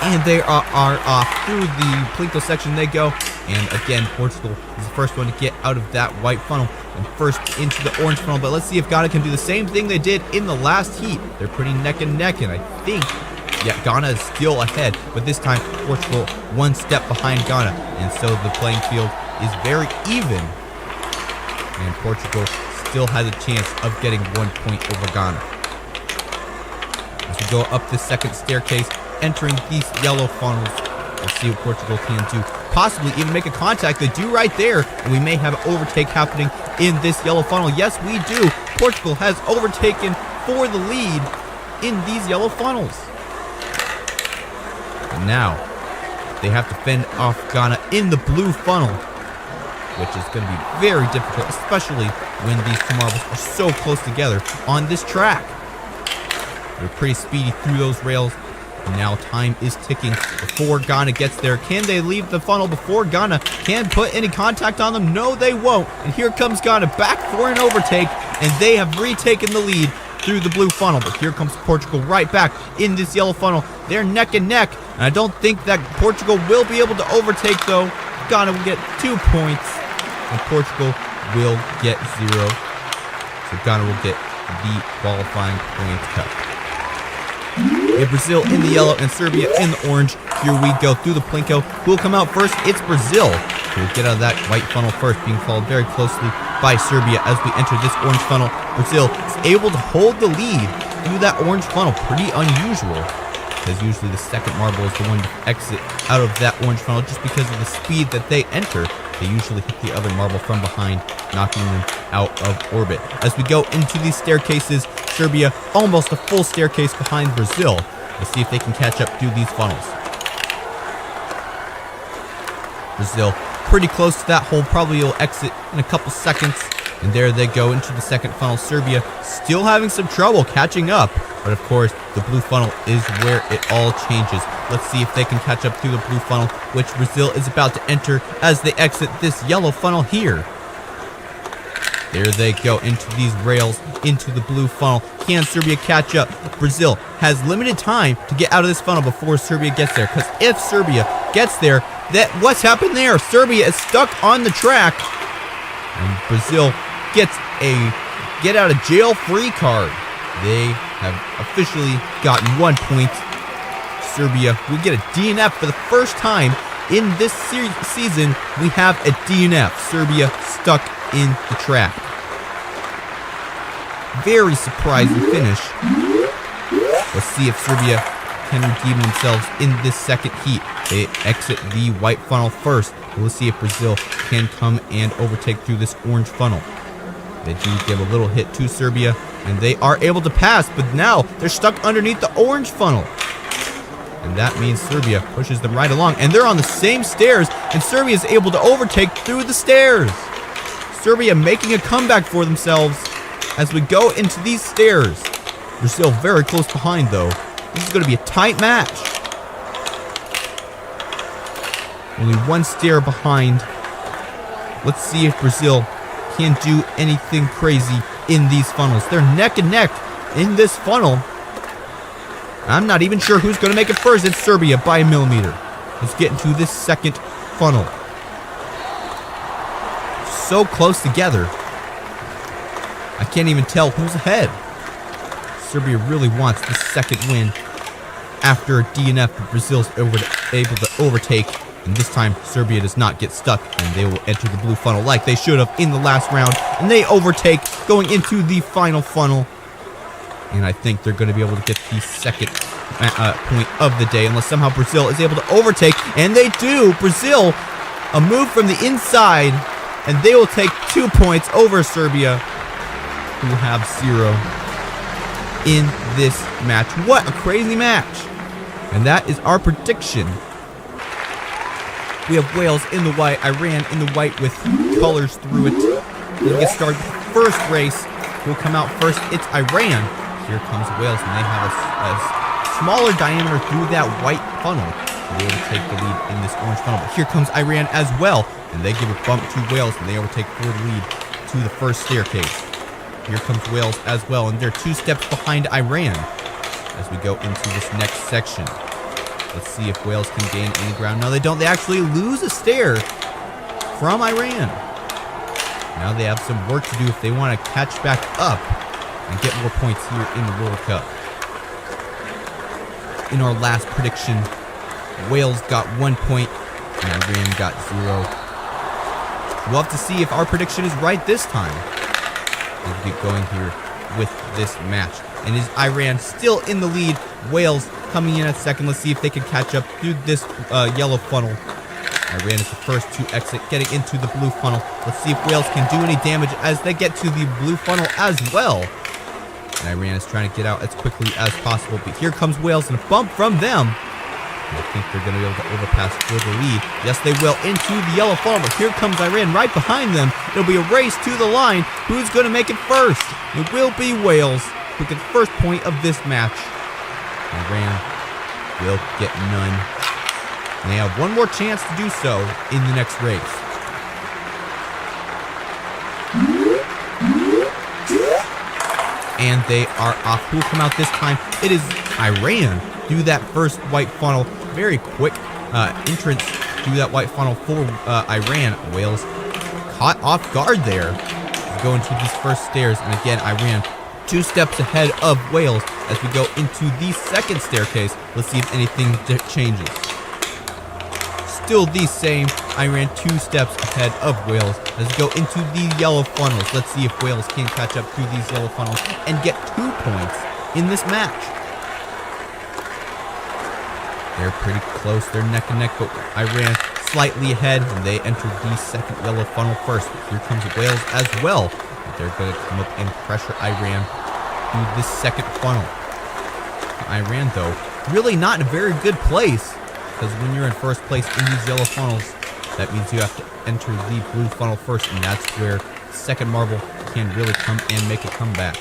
And they are off through the Plinko section they go. And again, Portugal is the first one to get out of that white funnel and first into the orange funnel. But let's see if Ghana can do the same thing they did in the last heat. They're pretty neck and neck, and I think, yeah, Ghana is still ahead, but this time Portugal one step behind Ghana, and so the playing field is very even, and Portugal still has a chance of getting 1 point over Ghana. As we go up the second staircase, entering these yellow funnels, we'll see what Portugal can do. Possibly even make a contact. They do right there, and we may have an overtake happening in this yellow funnel. Yes, we do. Portugal has overtaken for the lead in these yellow funnels. Now, they have to fend off Ghana in the blue funnel, which is going to be very difficult, especially when these two marbles are so close together on this track. They're pretty speedy through those rails, and now time is ticking before Ghana gets there. Can they leave the funnel before Ghana can put any contact on them? No, they won't. And here comes Ghana back for an overtake, and they have retaken the lead through the blue funnel. But here comes Portugal right back in this yellow funnel. They're neck and neck, and I don't think that Portugal will be able to overtake, though. Ghana will get 2 points, and Portugal will get 0. So Ghana will get the qualifying point cup. We have Brazil in the yellow and Serbia in the orange. Here we go through the Plinko. Who will come out first? It's Brazil. So we'll get out of that white funnel first, being followed very closely by Serbia as we enter this orange funnel. Brazil is able to hold the lead through that orange funnel. Pretty unusual, because usually the second marble is the one to exit out of that orange funnel just because of the speed that they enter. They usually hit the other marble from behind, knocking them out of orbit. As we go into these staircases, Serbia almost a full staircase behind Brazil. Let's see if they can catch up through these funnels. Brazil pretty close to that hole, probably will exit in a couple seconds. And there they go into the second funnel. Serbia still having some trouble catching up. But of course, the blue funnel is where it all changes. Let's see if they can catch up through the blue funnel, which Brazil is about to enter as they exit this yellow funnel here. There they go into these rails, into the blue funnel. Can Serbia catch up? Brazil has limited time to get out of this funnel before Serbia gets there. Because if Serbia gets there, what's happened there? Serbia is stuck on the track. And Brazil gets a get out of jail free card. They have officially gotten 1 point. Serbia will get a DNF for the first time in this season. We have a DNF. Serbia stuck in the trap. Very surprising finish. Let's see if Serbia can redeem themselves in this second heat. They exit the white funnel first. We'll see if Brazil can come and overtake through this orange funnel. They do give a little hit to Serbia, and they are able to pass, but now they're stuck underneath the orange funnel. And that means Serbia pushes them right along, and they're on the same stairs, and Serbia is able to overtake through the stairs. Serbia making a comeback for themselves as we go into these stairs. Brazil very close behind, though. This is going to be a tight match. Only one stair behind. Let's see if Brazil can do anything crazy in these funnels. They're neck and neck in this funnel. I'm not even sure who's going to make it first. It's Serbia by a millimeter. Let's get into this second funnel. So close together. I can't even tell who's ahead. Serbia really wants the second win after a DNF that Brazil's able to overtake. And this time, Serbia does not get stuck, and they will enter the blue funnel like they should have in the last round. And they overtake, going into the final funnel. And I think they're going to be able to get the second point of the day, unless somehow Brazil is able to overtake. And they do. Brazil, a move from the inside, and they will take 2 points over Serbia, who have 0 in this match. What a crazy match. And that is our prediction. We have Wales in the white, Iran in the white with colors through it. We'll get started with the first race. Will come out first. It's Iran. Here comes Wales, and they have a smaller diameter through that white funnel. They will take the lead in this orange funnel. But here comes Iran as well, and they give a bump to Wales, and they overtake for the lead to the first staircase. Here comes Wales as well, and they're 2 steps behind Iran as we go into this next section. Let's see if Wales can gain any ground. No, they don't. They actually lose a stair from Iran. Now they have some work to do if they want to catch back up and get more points here in the World Cup. In our last prediction, Wales got 1 point and Iran got 0. We'll have to see if our prediction is right this time as we get going here with this match. And is Iran still in the lead? Wales coming in at second. Let's see if they can catch up through this yellow funnel. Iran is the first to exit, getting into the blue funnel. Let's see if Wales can do any damage as they get to the blue funnel as well. And Iran is trying to get out as quickly as possible. But here comes Wales and a bump from them. And I think they're going to be able to overpass for the lead. Yes, they will into the yellow funnel. But here comes Iran right behind them. It'll be a race to the line. Who's going to make it first? It will be Wales who gets the first point of this match. Iran will get none. And they have one more chance to do so in the next race. And they are off. Who will come out this time? It is Iran through that first white funnel. Very quick entrance through that white funnel for Iran. Wales caught off guard there. Go into these first stairs. And again, Iran 2 steps ahead of Wales as we go into the second staircase. Let's see if anything changes. Still the same. Iran 2 steps ahead of Wales as we go into the yellow funnels. Let's see if Wales can catch up through these yellow funnels and get 2 points in this match. They're pretty close. They're neck and neck, but Iran slightly ahead, and they enter the second yellow funnel first. Here comes Wales as well. They're going to come up and pressure Iran through this second funnel. Iran, though, really not in a very good place, because when you're in first place in these yellow funnels, that means you have to enter the blue funnel first, and that's where second marble can really come and make a comeback.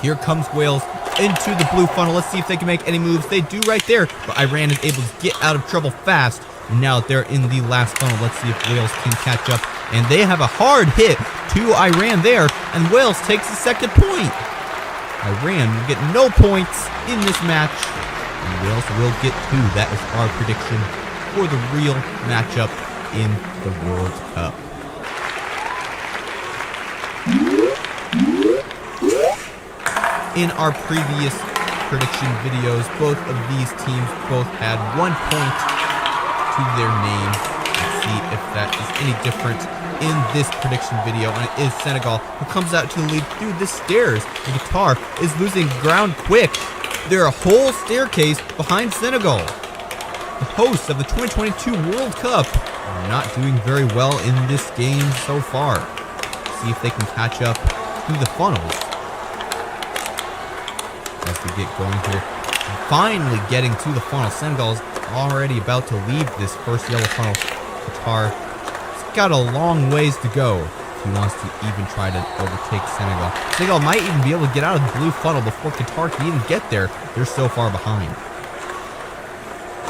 Here comes Wales into the blue funnel. Let's see if they can make any moves. They do right there, but Iran is able to get out of trouble fast. And now they're in the last funnel. Let's see if Wales can catch up. And they have a hard hit to Iran there, and Wales takes the second point. Iran will get no points in this match, and Wales will get 2. That is our prediction for the real matchup in the World Cup. In our previous prediction videos, both of these teams both had 1 point to their name. Let's see if that is any different in this prediction video, and it is Senegal who comes out to the lead through the stairs, and Qatar is losing ground quick. They're a whole staircase behind Senegal. The hosts of the 2022 World Cup are not doing very well in this game so far. See if they can catch up to the funnels as we get going here. Finally getting to the funnel. Senegal is already about to leave this first yellow funnel. Qatar got a long ways to go if he wants to even try to overtake Senegal. Senegal might even be able to get out of the blue funnel before Qatar can even get there. They're so far behind.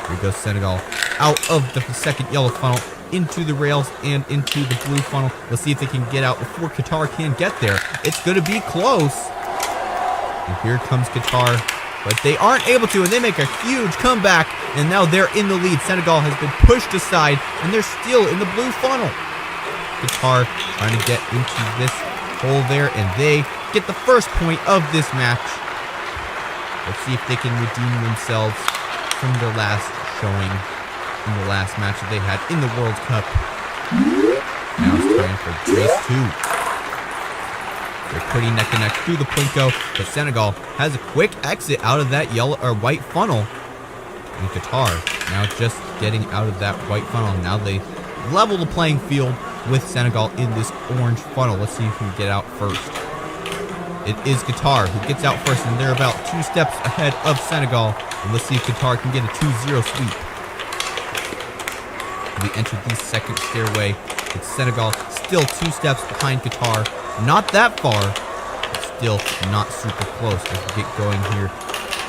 Here goes Senegal out of the second yellow funnel into the rails and into the blue funnel. Let's see if they can get out before Qatar can get there. It's going to be close. And here comes Qatar, but they aren't able to, and they make a huge comeback, and now they're in the lead. Senegal has been pushed aside, and they're still in the blue funnel. Qatar trying to get into this hole there, and they get the first point of this match. Let's see if they can redeem themselves from their last showing in the last match that they had in the World Cup. Now it's time for race 2. They're pretty neck and neck through the Plinko, but Senegal has a quick exit out of that yellow or white funnel. And Qatar now just getting out of that white funnel. Now they level the playing field with Senegal in this orange funnel. Let's see who can get out first. It is Qatar who gets out first, and they're about 2 steps ahead of Senegal. And let's see if Qatar can get a 2-0 sweep. We enter the second stairway. It's Senegal still 2 steps behind Qatar. Not that far, but still not super close as we get going here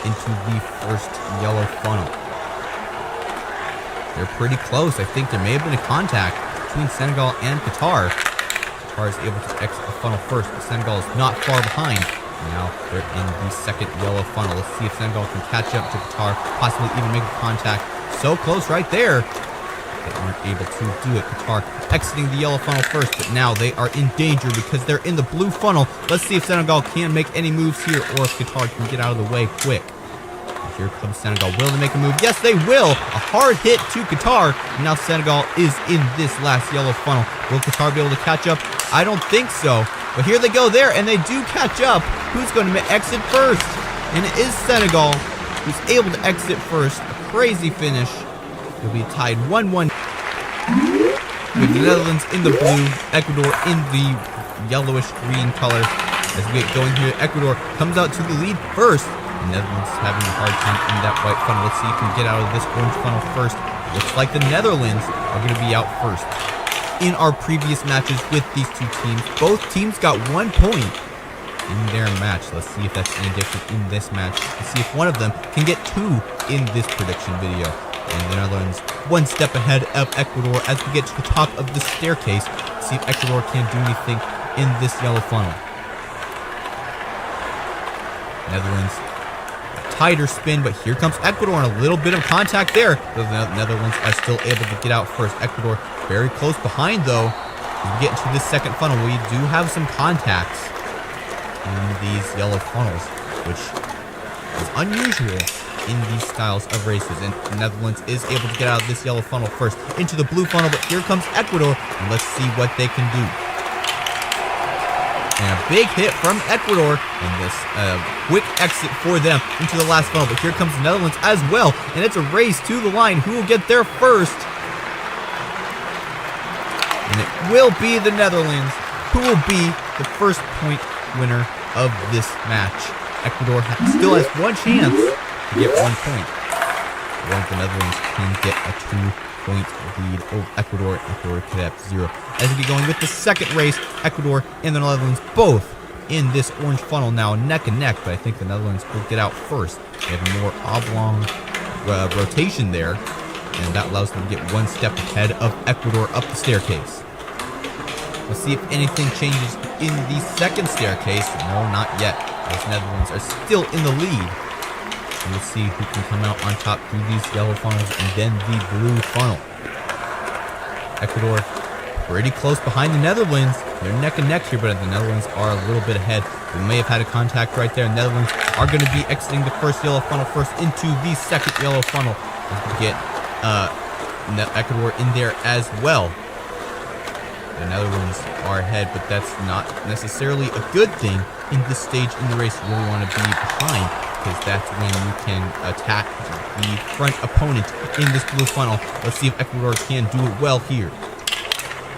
into the first yellow funnel. They're pretty close. I think there may have been a contact between Senegal and Qatar. Qatar is able to exit the funnel first, but Senegal is not far behind. Now they're in the second yellow funnel. Let's see if Senegal can catch up to Qatar, possibly even make a contact. So close right there. They aren't able to do it. Qatar exiting the yellow funnel first, but now they are in danger because they're in the blue funnel. Let's see if Senegal can make any moves here, or if Qatar can get out of the way quick. And here comes Senegal. Will they make a move? Yes, they will. A hard hit to Qatar. And now Senegal is in this last yellow funnel. Will Qatar be able to catch up? I don't think so. But here they go there, and they do catch up. Who's going to exit first? And it is Senegal who's able to exit first. A crazy finish. It'll be tied 1-1 with the Netherlands in the blue, Ecuador in the yellowish-green color. As we get going here, Ecuador comes out to the lead first. The Netherlands having a hard time in that white funnel. Let's see if we can get out of this orange funnel first. Looks like the Netherlands are going to be out first. In our previous matches with these two teams, both teams got 1 point in their match. Let's see if that's any different in this match. Let's see if one of them can get 2 in this prediction video. And the Netherlands 1 step ahead of Ecuador as we get to the top of the staircase. Let's see if Ecuador can do anything in this yellow funnel. Netherlands, a tighter spin, but here comes Ecuador and a little bit of contact there. The Netherlands are still able to get out first. Ecuador very close behind though. As we get into this second funnel, we do have some contacts in these yellow funnels, which is unusual in these styles of races. And the Netherlands is able to get out of this yellow funnel first into the blue funnel, but here comes Ecuador, and let's see what they can do. And a big hit from Ecuador, and this quick exit for them into the last funnel, but here comes the Netherlands as well, and it's a race to the line. Who will get there first? And it will be the Netherlands who will be the first point winner of this match. Ecuador still has 1 chance to get 1 point. Once the Netherlands can get a 2-point lead over Ecuador, Ecuador could have 0. As we get going with the second race, Ecuador and the Netherlands both in this orange funnel now, neck and neck, but I think the Netherlands will get out first. They have a more oblong rotation there, and that allows them to get 1 step ahead of Ecuador up the staircase. Let's see if anything changes in the second staircase. No, not yet. Those Netherlands are still in the lead. And let's see who can come out on top through these yellow funnels and then the blue funnel. Ecuador pretty close behind the Netherlands. They're neck and neck here, but the Netherlands are a little bit ahead. We may have had a contact right there. Netherlands are going to be exiting the first yellow funnel first into the second yellow funnel. Let's get Ecuador in there as well. The Netherlands are ahead, but that's not necessarily a good thing in this stage in the race. You really want to be behind, because that's when you can attack the front opponent in this blue funnel. Let's see if Ecuador can do it well here.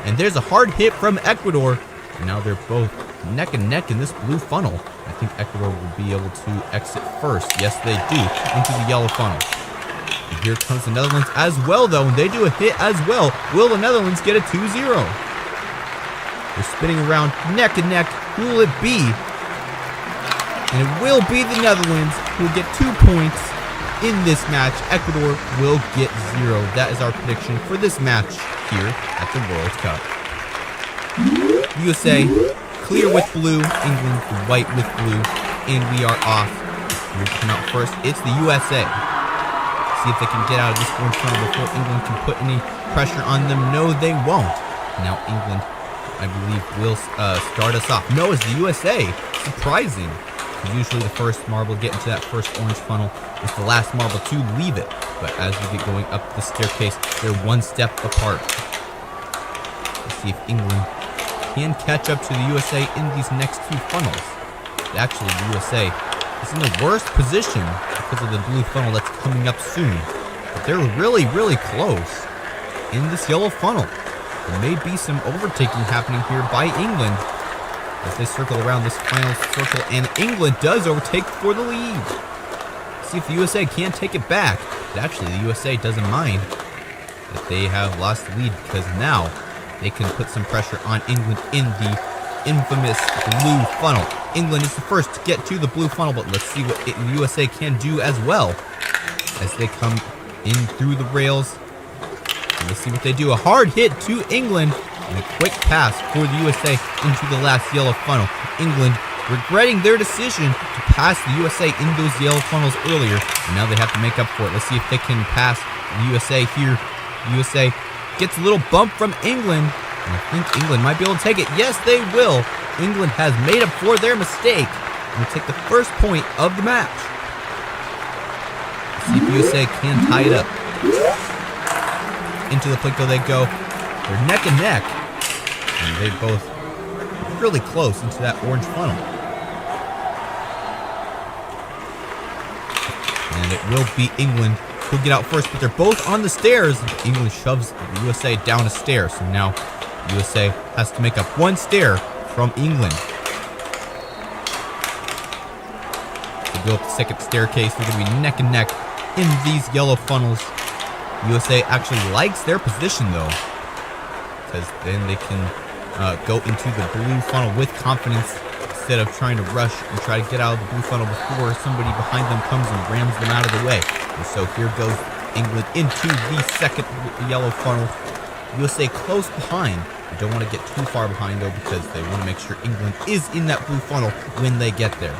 And there's a hard hit from Ecuador. And now they're both neck and neck in this blue funnel. I think Ecuador will be able to exit first. Yes, they do, into the yellow funnel. And here comes the Netherlands as well, though, and they do a hit as well. Will the Netherlands get a 2-0? They're spinning around neck and neck. Who will it be? And it will be the Netherlands who will get 2 points in this match. Ecuador will get 0. That is our prediction for this match here at the World Cup. USA clear with blue, England white with blue, and we are off. Here to come out first, it's the USA. See if they can get out of this orange funnel before England can put any pressure on them. No, they won't. Now England, I believe, will start us off. No, it's the USA. Surprising. Usually the first marble to get into that first orange funnel is the last marble to leave it. But as we get going up the staircase, they're one step apart. Let's see if England can catch up to the USA in these next 2 funnels. Actually, the USA is in the worst position because of the blue funnel that's coming up soon. But they're really, really close in this yellow funnel. There may be some overtaking happening here by England as they circle around this final circle, and England does overtake for the lead. See if the USA can take it back. But actually, the USA doesn't mind that they have lost the lead, because now they can put some pressure on England in the infamous blue funnel. England is the first to get to the blue funnel, but let's see what the USA can do as well as they come in through the rails. And let's see what they do. A hard hit to England and a quick pass for the USA into the last yellow funnel. England regretting their decision to pass the USA in those yellow funnels earlier, and now they have to make up for it. Let's see if they can pass the USA here. The USA gets a little bump from England, and I think England might be able to take it. Yes, they will. England has made up for their mistake and will take the first point of the match. Let's see if USA can tie it up. Into the plinko they go. They're neck and neck, and they both really close into that orange funnel. And it will be England who'll get out first, but they're both on the stairs. England shoves the USA down a stair, so now USA has to make up 1 stair from England. They go up the second staircase. They're going to be neck and neck in these yellow funnels. USA actually likes their position, though, because then they can go into the blue funnel with confidence instead of trying to rush and try to get out of the blue funnel before somebody behind them comes and rams them out of the way. And so here goes England into the second yellow funnel. USA close behind. They don't want to get too far behind, though, because they want to make sure England is in that blue funnel when they get there.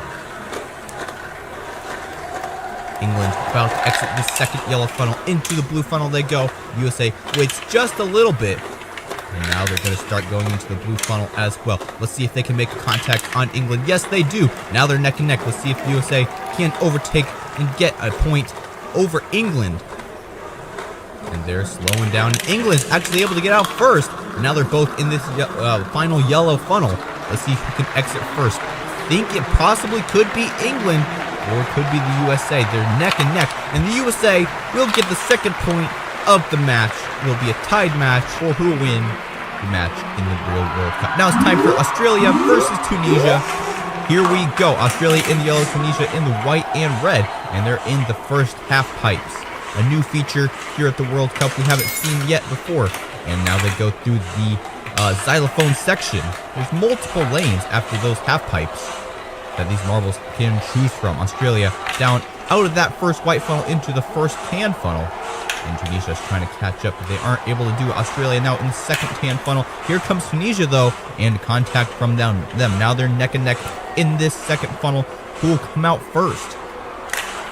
England about to exit the second yellow funnel. Into the blue funnel they go. USA waits just a little bit, and now they're going to start going into the blue funnel as well. Let's see if they can make a contact on England. Yes, they do. Now they're neck and neck. Let's see if the USA can overtake and get a point over England. And they're slowing down. England's actually able to get out first. And now they're both in this final yellow funnel. Let's see who can exit first. Think it possibly could be England, or it could be the USA. They're neck and neck, and the USA will get the second point of the match. It will be a tied match for who will win the match in the real World Cup. Now it's time for Australia versus Tunisia. Here we go. Australia in the yellow, Tunisia in the white and red, and they're in the first half pipes. A new feature here at the World Cup we haven't seen yet before. And now they go through the xylophone section. There's multiple lanes after those half pipes that these marbles can choose from. Australia down out of that first white funnel into the first tan funnel. And Tunisia is trying to catch up, but they aren't able to do it. Australia now in the second tan funnel. Here comes Tunisia, though, and contact from them. Now they're neck and neck in this second funnel. Who will come out first?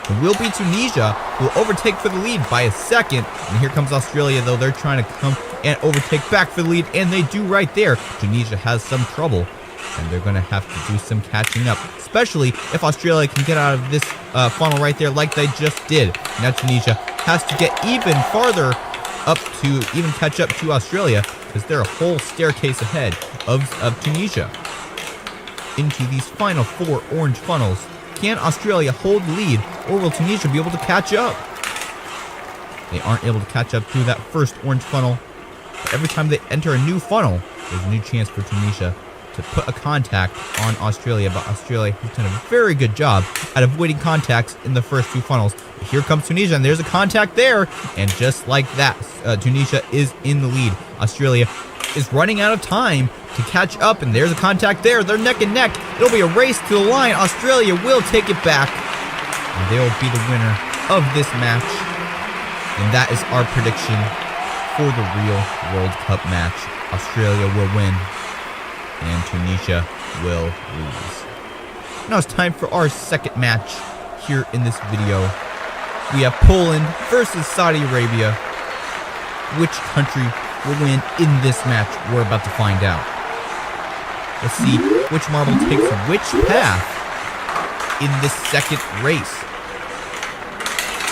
It will be Tunisia who will overtake for the lead by a second. And here comes Australia, though. They're trying to come and overtake back for the lead, and they do right there. Tunisia has some trouble, and they're going to have to do some catching up, especially if Australia can get out of this funnel right there like they just did. Now Tunisia has to get even farther up to even catch up to Australia, because they're a whole staircase ahead of Tunisia. Into these final 4 orange funnels. Can Australia hold the lead, or will Tunisia be able to catch up? They aren't able to catch up to that first orange funnel. But every time they enter a new funnel, there's a new chance for Tunisia to put a contact on Australia. But Australia has done a very good job at avoiding contacts in the first 2 funnels. But here comes Tunisia, and there's a contact there. And just like that, Tunisia is in the lead. Australia is running out of time to catch up, and there's a contact there. They're neck and neck. It'll be a race to the line. Australia will take it back, and they will be the winner of this match. And that is our prediction for the real World Cup match. Australia will win, and Tunisia will lose. Now it's time for our second match here in this video. We have Poland versus Saudi Arabia. Which country will win in this match? We're about to find out. Let's see which marble takes which path in this second race.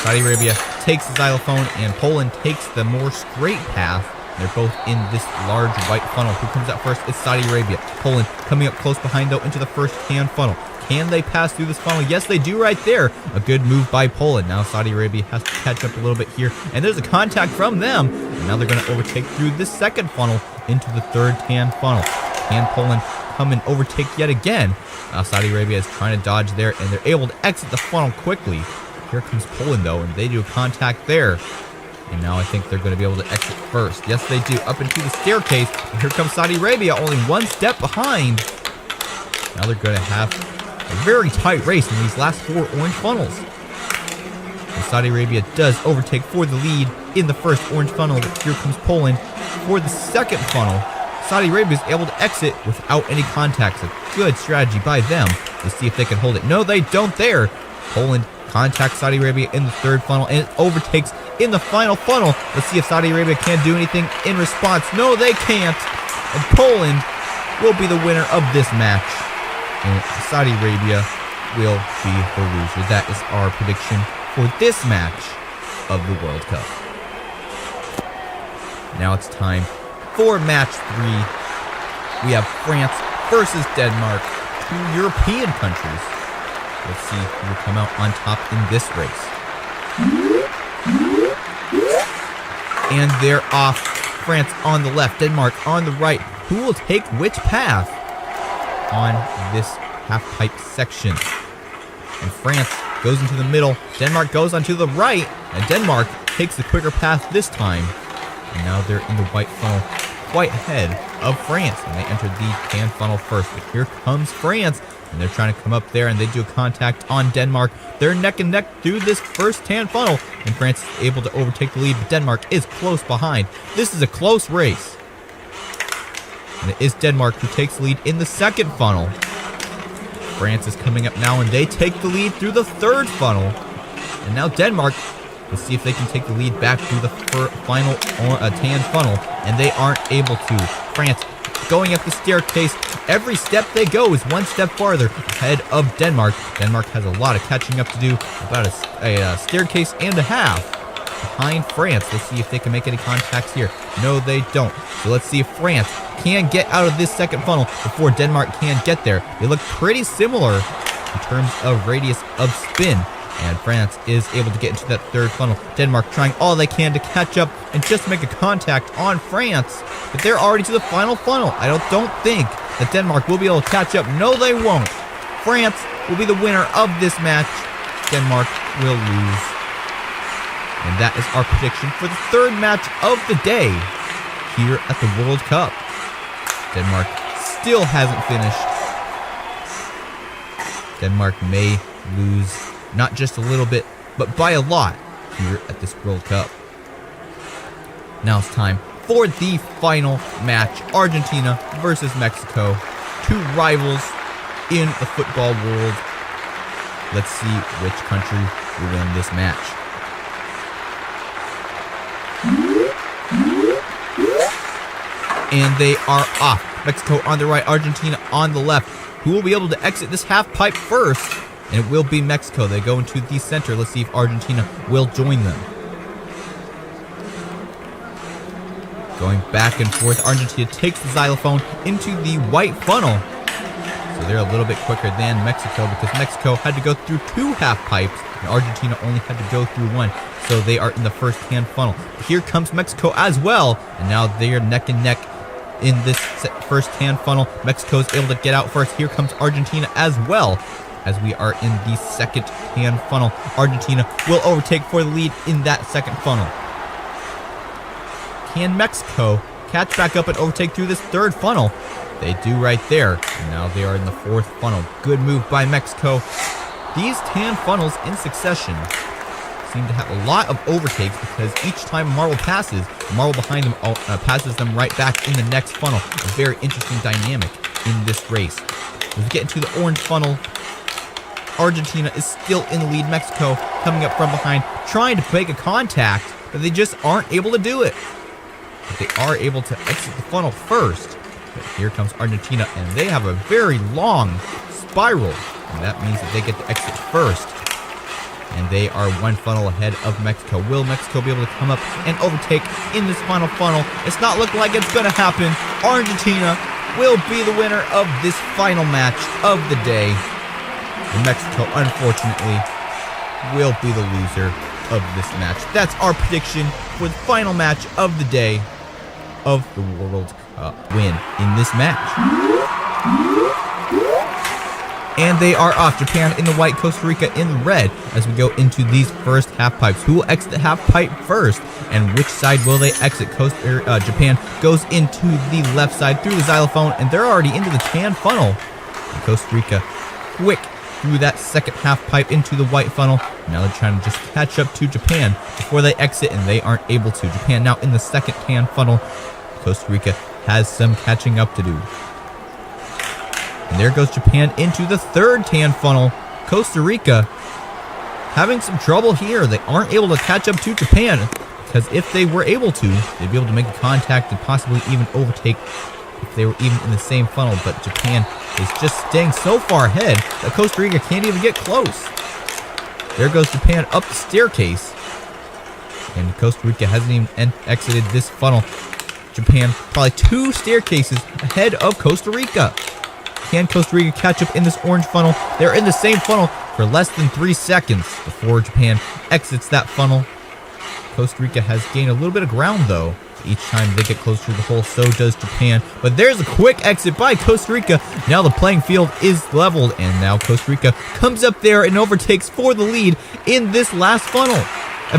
Saudi Arabia takes the xylophone, and Poland takes the more straight path. They're both in this large white funnel. Who comes out first? It's Saudi Arabia. Poland coming up close behind, though, into the first tan funnel. Can they pass through this funnel? Yes, they do right there. A good move by Poland. Now Saudi Arabia has to catch up a little bit here, and there's a contact from them. And now they're going to overtake through this second funnel into the third tan funnel. Can Poland come and overtake yet again? Saudi Arabia is trying to dodge there, and they're able to exit the funnel quickly. Here comes Poland, though, and they do a contact there. And now I think they're going to be able to exit first. Yes, they do. Up into the staircase. And here comes Saudi Arabia, only 1 step behind. Now they're going to have a very tight race in these last 4 orange funnels. And Saudi Arabia does overtake for the lead in the first orange funnel. But here comes Poland for the second funnel. Saudi Arabia is able to exit without any contacts. A good strategy by them. Let's see if they can hold it. No, they don't there. Poland contacts Saudi Arabia in the third funnel, and it overtakes in the final funnel. Let's see if Saudi Arabia can do anything in response. No, they can't. And Poland will be the winner of this match. And Saudi Arabia will be the loser. That is our prediction for this match of the World Cup. Now it's time for match 3. We have France versus Denmark, 2 European countries. Let's see who will come out on top in this race. And they're off. France on the left, Denmark on the right. Who will take which path on this half-pipe section? And France goes into the middle. Denmark goes onto the right. And Denmark takes the quicker path this time. And now they're in the white funnel, quite ahead of France. And they entered the tan funnel first. But here comes France. And they're trying to come up there, and they do a contact on Denmark. They're neck and neck through this first tan funnel, and France is able to overtake the lead, but Denmark is close behind. This is a close race. And it is Denmark who takes the lead in the second funnel. France is coming up now, and they take the lead through the third funnel. And now Denmark, let's see if they can take the lead back through the final tan funnel, and they aren't able to. France going up the staircase. Every step they go is 1 step farther ahead of Denmark. Denmark has a lot of catching up to do, about a staircase and a half behind France. Let's see if they can make any contacts here. No, they don't. So let's see if France can get out of this second funnel before Denmark can get there. They look pretty similar in terms of radius of spin. And France is able to get into that third funnel. Denmark trying all they can to catch up and just make a contact on France. But they're already to the final funnel. I don't think that Denmark will be able to catch up. No, they won't. France will be the winner of this match. Denmark will lose. And that is our prediction for the third match of the day here at the World Cup. Denmark still hasn't finished. Denmark may lose not just a little bit, but by a lot here at this World Cup. Now it's time for the final match. Argentina versus Mexico. 2 rivals in the football world. Let's see which country will win this match. And they are off. Mexico on the right, Argentina on the left. Who will be able to exit this half pipe first? And it will be Mexico. They go into the center. Let's see if Argentina will join them. Going back and forth, Argentina takes the xylophone into the white funnel. So they're a little bit quicker than Mexico because Mexico had to go through 2 half pipes and Argentina only had to go through 1. So they are in the first hand funnel. Here comes Mexico as well. And now they are neck and neck in this first hand funnel. Mexico is able to get out first. Here comes Argentina as well. As we are in the second hand funnel, Argentina will overtake for the lead in that second funnel. Can Mexico catch back up and overtake through this third funnel? They do right there. And now they are in the fourth funnel. Good move by Mexico. These tan funnels in succession seem to have a lot of overtakes because each time a marble passes, the marble behind them passes them right back in the next funnel. A very interesting dynamic in this race. As we get into the orange funnel, Argentina is still in the lead. Mexico coming up from behind, trying to make a contact, but they just aren't able to do it. But they are able to exit the funnel first. But here comes Argentina, and they have a very long spiral. And that means that they get to exit first. And they are 1 funnel ahead of Mexico. Will Mexico be able to come up and overtake in this final funnel? It's not looking like it's going to happen. Argentina will be the winner of this final match of the day. And Mexico, unfortunately, will be the loser of this match. That's our prediction for the final match of the day of the World Cup win in this match. And they are off. Japan in the white, Costa Rica in the red as we go into these first half pipes. Who will exit the half pipe first? And which side will they exit? Japan goes into the left side through the xylophone, and they're already into the tan funnel. And Costa Rica quick through that second half pipe into the white funnel. Now they're trying to just catch up to Japan before they exit, and they aren't able to. Japan now in the second tan funnel. Costa Rica has some catching up to do. And there goes Japan into the third tan funnel. Costa Rica having some trouble here. They aren't able to catch up to Japan because if they were able to, they'd be able to make a contact and possibly even overtake if they were even in the same funnel. But Japan is just staying so far ahead that Costa Rica can't even get close. There goes Japan up the staircase. And Costa Rica hasn't even exited this funnel. Japan probably 2 staircases ahead of Costa Rica. Can Costa Rica catch up in this orange funnel? They're in the same funnel for less than 3 seconds before Japan exits that funnel. Costa Rica has gained a little bit of ground though. Each time they get closer to the hole, so does Japan. But there's a quick exit by Costa Rica. Now the playing field is leveled, and now Costa Rica comes up there and overtakes for the lead in this last funnel.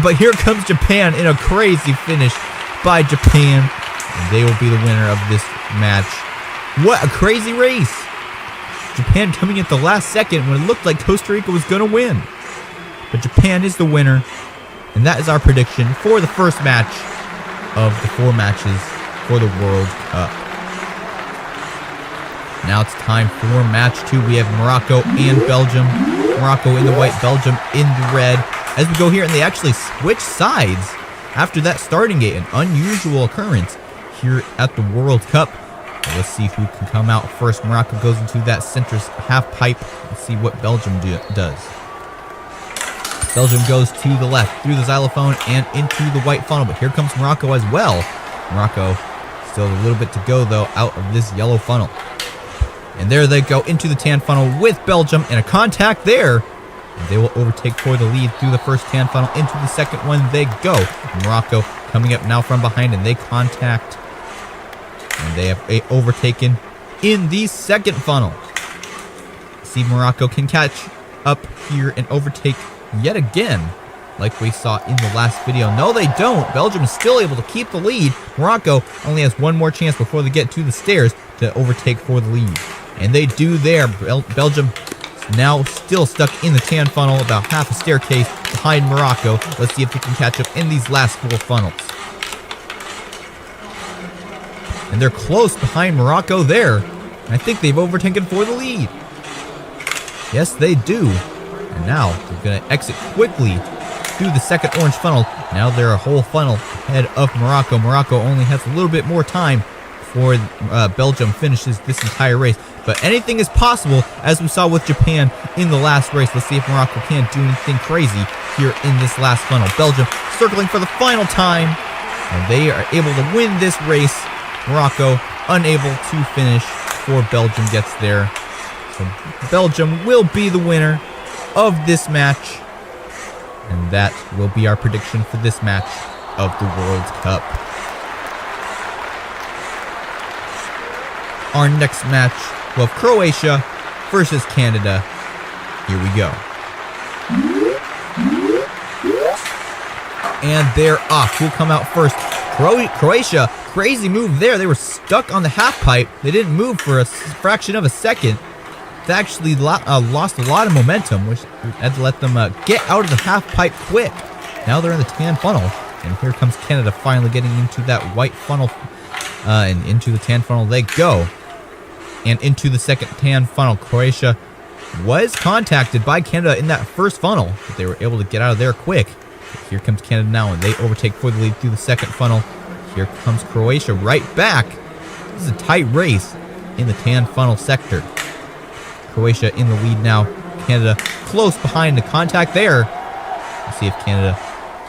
But here comes Japan in a crazy finish by Japan. And they will be the winner of this match. What a crazy race. Japan coming at the last second when it looked like Costa Rica was going to win. But Japan is the winner. And that is our prediction for the first match of the 4 matches for the World Cup. Now it's time for match 2. We have Morocco and Belgium. Morocco in the white, Belgium in the red. As we go here, and they actually switch sides after that starting gate. An unusual occurrence here at the World Cup. Let's see who can come out first. Morocco goes into that center half pipe. Let's see what Belgium does. Belgium goes to the left through the xylophone and into the white funnel. But here comes Morocco as well. Morocco still a little bit to go though out of this yellow funnel. And there they go into the tan funnel with Belgium and a contact there. And they will overtake for the lead through the first tan funnel. Into the second one they go. Morocco coming up now from behind, and they contact. And they have overtaken in the second funnel. See, Morocco can catch up here and overtake yet again, like we saw in the last video. No, they don't. Belgium is still able to keep the lead. Morocco only has 1 more chance before they get to the stairs to overtake for the lead. And they do there. Belgium is now still stuck in the tan funnel, about half a staircase behind Morocco. Let's see if they can catch up in these last 4 funnels. And they're close behind Morocco there. I think they've overtaken for the lead. Yes, they do. And now they're going to exit quickly through the second orange funnel. Now they're a whole funnel ahead of Morocco. Morocco only has a little bit more time before Belgium finishes this entire race. But anything is possible, as we saw with Japan in the last race. Let's see if Morocco can do anything crazy here in this last funnel. Belgium circling for the final time, and they are able to win this race. Morocco unable to finish before Belgium gets there. So Belgium will be the winner of this match, and that will be our prediction for this match of the World Cup. Our next match, well, Croatia versus Canada. Here we go. And they're off. Who'll come out first? Croatia, crazy move there. They were stuck on the half pipe. They didn't move for a fraction of a second. They actually lost a lot of momentum, which had to let them get out of the half pipe quick. Now they're in the tan funnel, and here comes Canada finally getting into that white funnel, and into the tan funnel they go. And into the second tan funnel. Croatia was contacted by Canada in that first funnel, but they were able to get out of there quick. Here comes Canada now, and they overtake for the lead through the second funnel. Here comes Croatia right back. This is a tight race in the tan funnel sector. Croatia in the lead now. Canada close behind the contact there. Let's see if Canada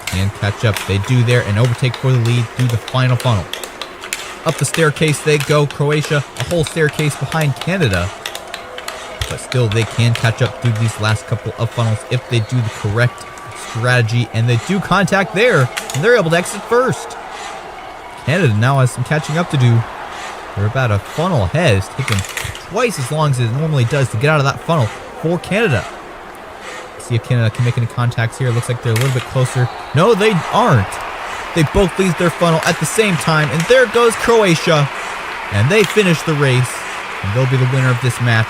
can catch up. They do there and overtake for the lead through the final funnel. Up the staircase they go. Croatia, a whole staircase behind Canada. But still, they can catch up through these last couple of funnels if they do the correct strategy. And they do contact there, and they're able to exit first. Canada now has some catching up to do. They're about a funnel ahead. It's taken twice as long as it normally does to get out of that funnel for Canada. Let's see if Canada can make any contacts here. Looks like they're a little bit closer. No, they aren't. They both leave their funnel at the same time, and there goes Croatia. And they finish the race, and they'll be the winner of this match.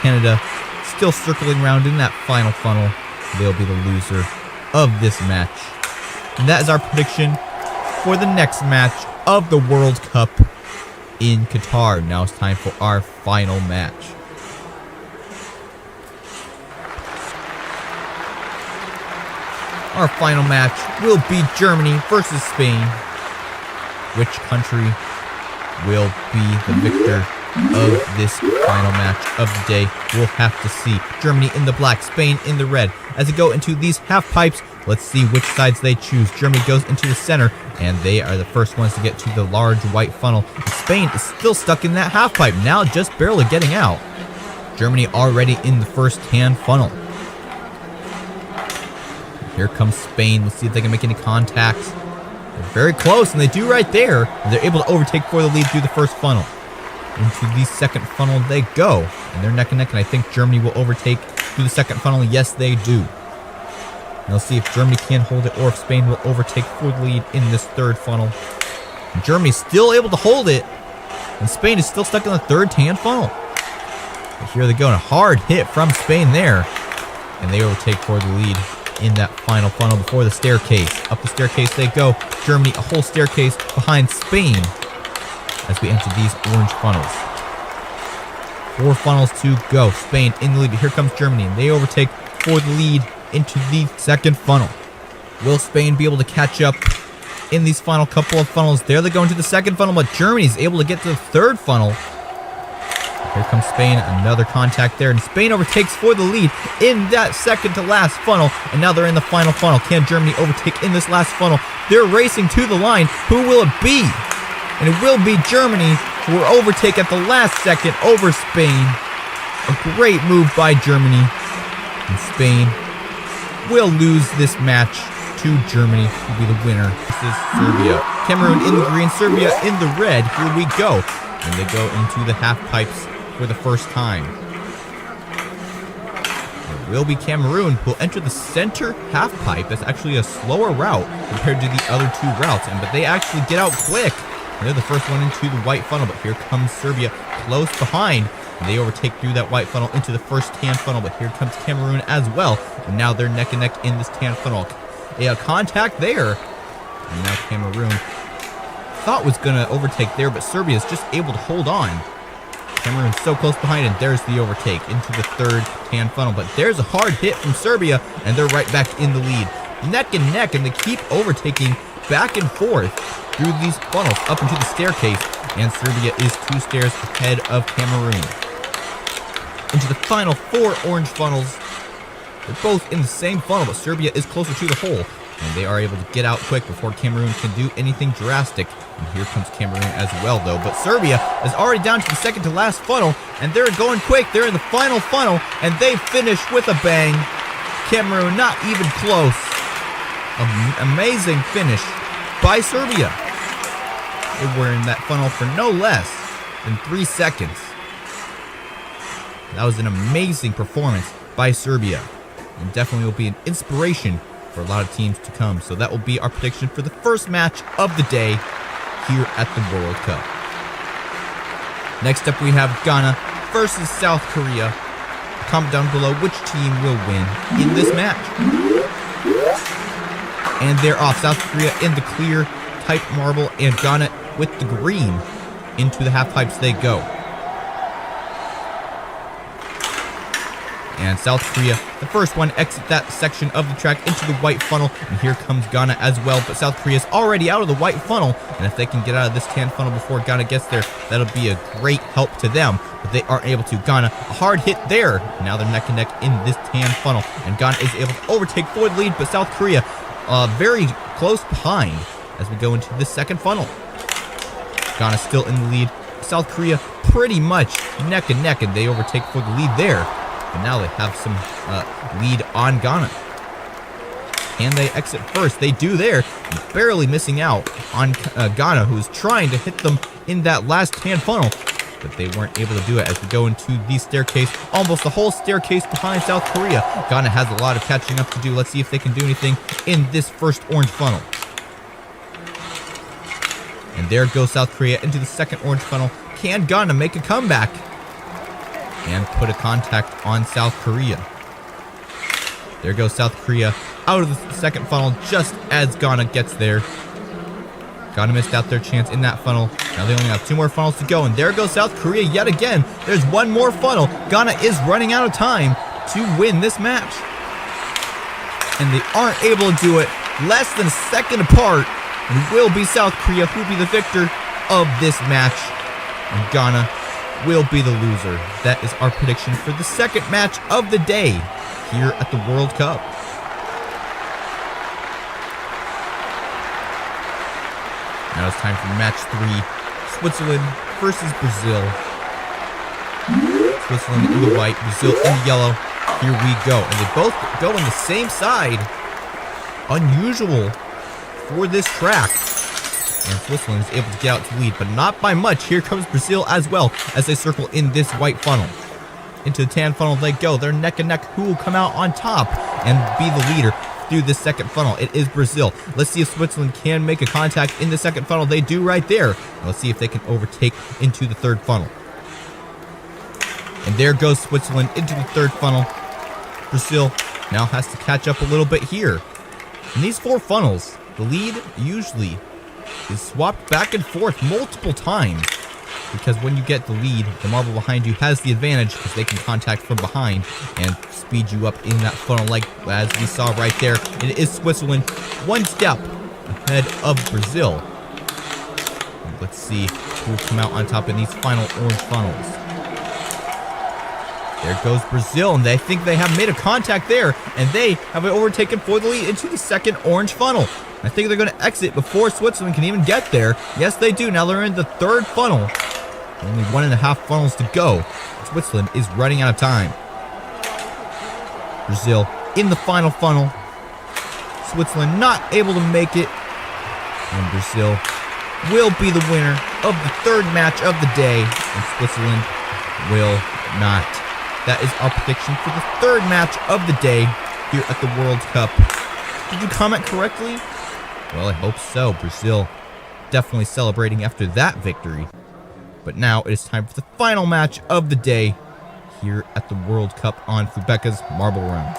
Canada still circling around in that final funnel. They'll be the loser of this match. And that is our prediction for the next match of the World Cup in Qatar. Now it's time for our final match. Our final match will be Germany versus Spain. Which country will be the victor of this final match of the day? We'll have to see. Germany in the black, Spain in the red. As they go into these half pipes, let's see which sides they choose. Germany goes into the center, and they are the first ones to get to the large white funnel. Spain is still stuck in that half pipe, now just barely getting out. Germany already in the first tan funnel. Here comes Spain. Let's see if they can make any contacts. They're very close, and they do right there. And they're able to overtake for the lead through the first funnel. Into the second funnel they go. And they're neck and neck, and I think Germany will overtake through the second funnel. Yes, they do. And let's see if Germany can hold it or if Spain will overtake for the lead in this third funnel. And Germany's still able to hold it. And Spain is still stuck in the third tan funnel. But here they go, and a hard hit from Spain there. And they overtake for the lead in that final funnel before the staircase. Up the staircase they go. Germany, a whole staircase behind Spain as we enter these orange funnels. 4 funnels to go. Spain in the lead. Here comes Germany, and they overtake for the lead into the second funnel. Will Spain be able to catch up in these final couple of funnels? There they go into the second funnel, but Germany's able to get to the third funnel. Here comes Spain, another contact there, and Spain overtakes for the lead in that second to last funnel, and now they're in the final funnel. Can Germany overtake in this last funnel? They're racing to the line. Who will it be? And it will be Germany, who will overtake at the last second over Spain. A great move by Germany. And Spain will lose this match to Germany, who will be the winner. This is Serbia. Cameroon in the green, Serbia in the red. Here we go. And they go into the half pipes for the first time. It will be Cameroon who will enter the center half pipe. That's actually a slower route compared to the other 2 routes, but they actually get out quick. They're the first one into the white funnel, but here comes Serbia close behind. And they overtake through that white funnel into the first tan funnel, but here comes Cameroon as well. And now they're neck and neck in this tan funnel. They have contact there. And now Cameroon thought was going to overtake there, but Serbia is just able to hold on. Cameroon's so close behind, and there's the overtake into the third tan funnel. But there's a hard hit from Serbia, and they're right back in the lead. Neck and neck, and they keep overtaking back and forth through these funnels up into the staircase, and Serbia is 2 stairs ahead of Cameroon. Into the final 4 orange funnels. They're both in the same funnel, but Serbia is closer to the hole, and they are able to get out quick before Cameroon can do anything drastic. And here comes Cameroon as well, though. But Serbia is already down to the second to last funnel, and they're going quick. They're in the final funnel, and they finish with a bang. Cameroon not even close. Amazing finish by Serbia. They were in that funnel for no less than 3 seconds. That was an amazing performance by Serbia, and definitely will be an inspiration for a lot of teams to come. So that will be our prediction for the first match of the day here at the World Cup. Next up, we have Ghana versus South Korea. Comment down below which team will win in this match. And they're off. South Korea in the clear type marble, and Ghana with the green. Into the half pipes they go. And South Korea, the first one, exit that section of the track into the white funnel. And here comes Ghana as well. But South Korea is already out of the white funnel. And if they can get out of this tan funnel before Ghana gets there, that'll be a great help to them. But they aren't able to. Ghana, a hard hit there. Now they're neck and neck in this tan funnel. And Ghana is able to overtake for the lead. But South Korea, very close behind as we go into the second funnel. Ghana still in the lead. South Korea pretty much neck and neck, and they overtake for the lead there. But now they have some lead on Ghana. Can they exit first? They do there, barely missing out on Ghana, who's trying to hit them in that last tan funnel. But they weren't able to do it as we go into the staircase. Almost the whole staircase behind South Korea. Ghana has a lot of catching up to do. Let's see if they can do anything in this first orange funnel. And there goes South Korea into the second orange funnel. Can Ghana make a comeback and put a contact on South Korea? There goes South Korea out of the second funnel just as Ghana gets there. Ghana missed out their chance in that funnel. Now they only have 2 more funnels to go, and there goes South Korea yet again. There's 1 more funnel. Ghana is running out of time to win this match, and they aren't able to do it. Less than a second apart. It will be South Korea who will be the victor of this match, and Ghana will be the loser. That is our prediction for the second match of the day here at the World Cup. Now it's time for match 3, Switzerland versus Brazil. Switzerland in the white, Brazil in the yellow. Here we go, and they both go on the same side. Unusual for this track. And Switzerland is able to get out to lead, but not by much. Here comes Brazil as well as they circle in this white funnel. Into the tan funnel they go. They're neck and neck. Who will come out on top and be the leader through this second funnel? It is Brazil. Let's see if Switzerland can make a contact in the second funnel. They do right there. Let's see if they can overtake into the third funnel. And there goes Switzerland into the third funnel. Brazil now has to catch up a little bit here. In these 4 funnels, the lead usually is swapped back and forth multiple times, because when you get the lead, the marble behind you has the advantage because they can contact from behind and speed you up in that funnel, like as we saw right there. It is Switzerland 1 step ahead of Brazil. And let's see who will come out on top in these final orange funnels. There goes Brazil, and they think they have made a contact there, and they have overtaken for the lead into the second orange funnel. I think they're going to exit before Switzerland can even get there. Yes, they do. Now they're in the third funnel. Only 1.5 funnels to go. Switzerland is running out of time. Brazil in the final funnel. Switzerland not able to make it. And Brazil will be the winner of the third match of the day. And Switzerland will not. That is our prediction for the third match of the day here at the World Cup. Did you comment correctly? Well, I hope so. Brazil definitely celebrating after that victory. But now it is time for the final match of the day here at the World Cup on Fubeca's Marble Runs.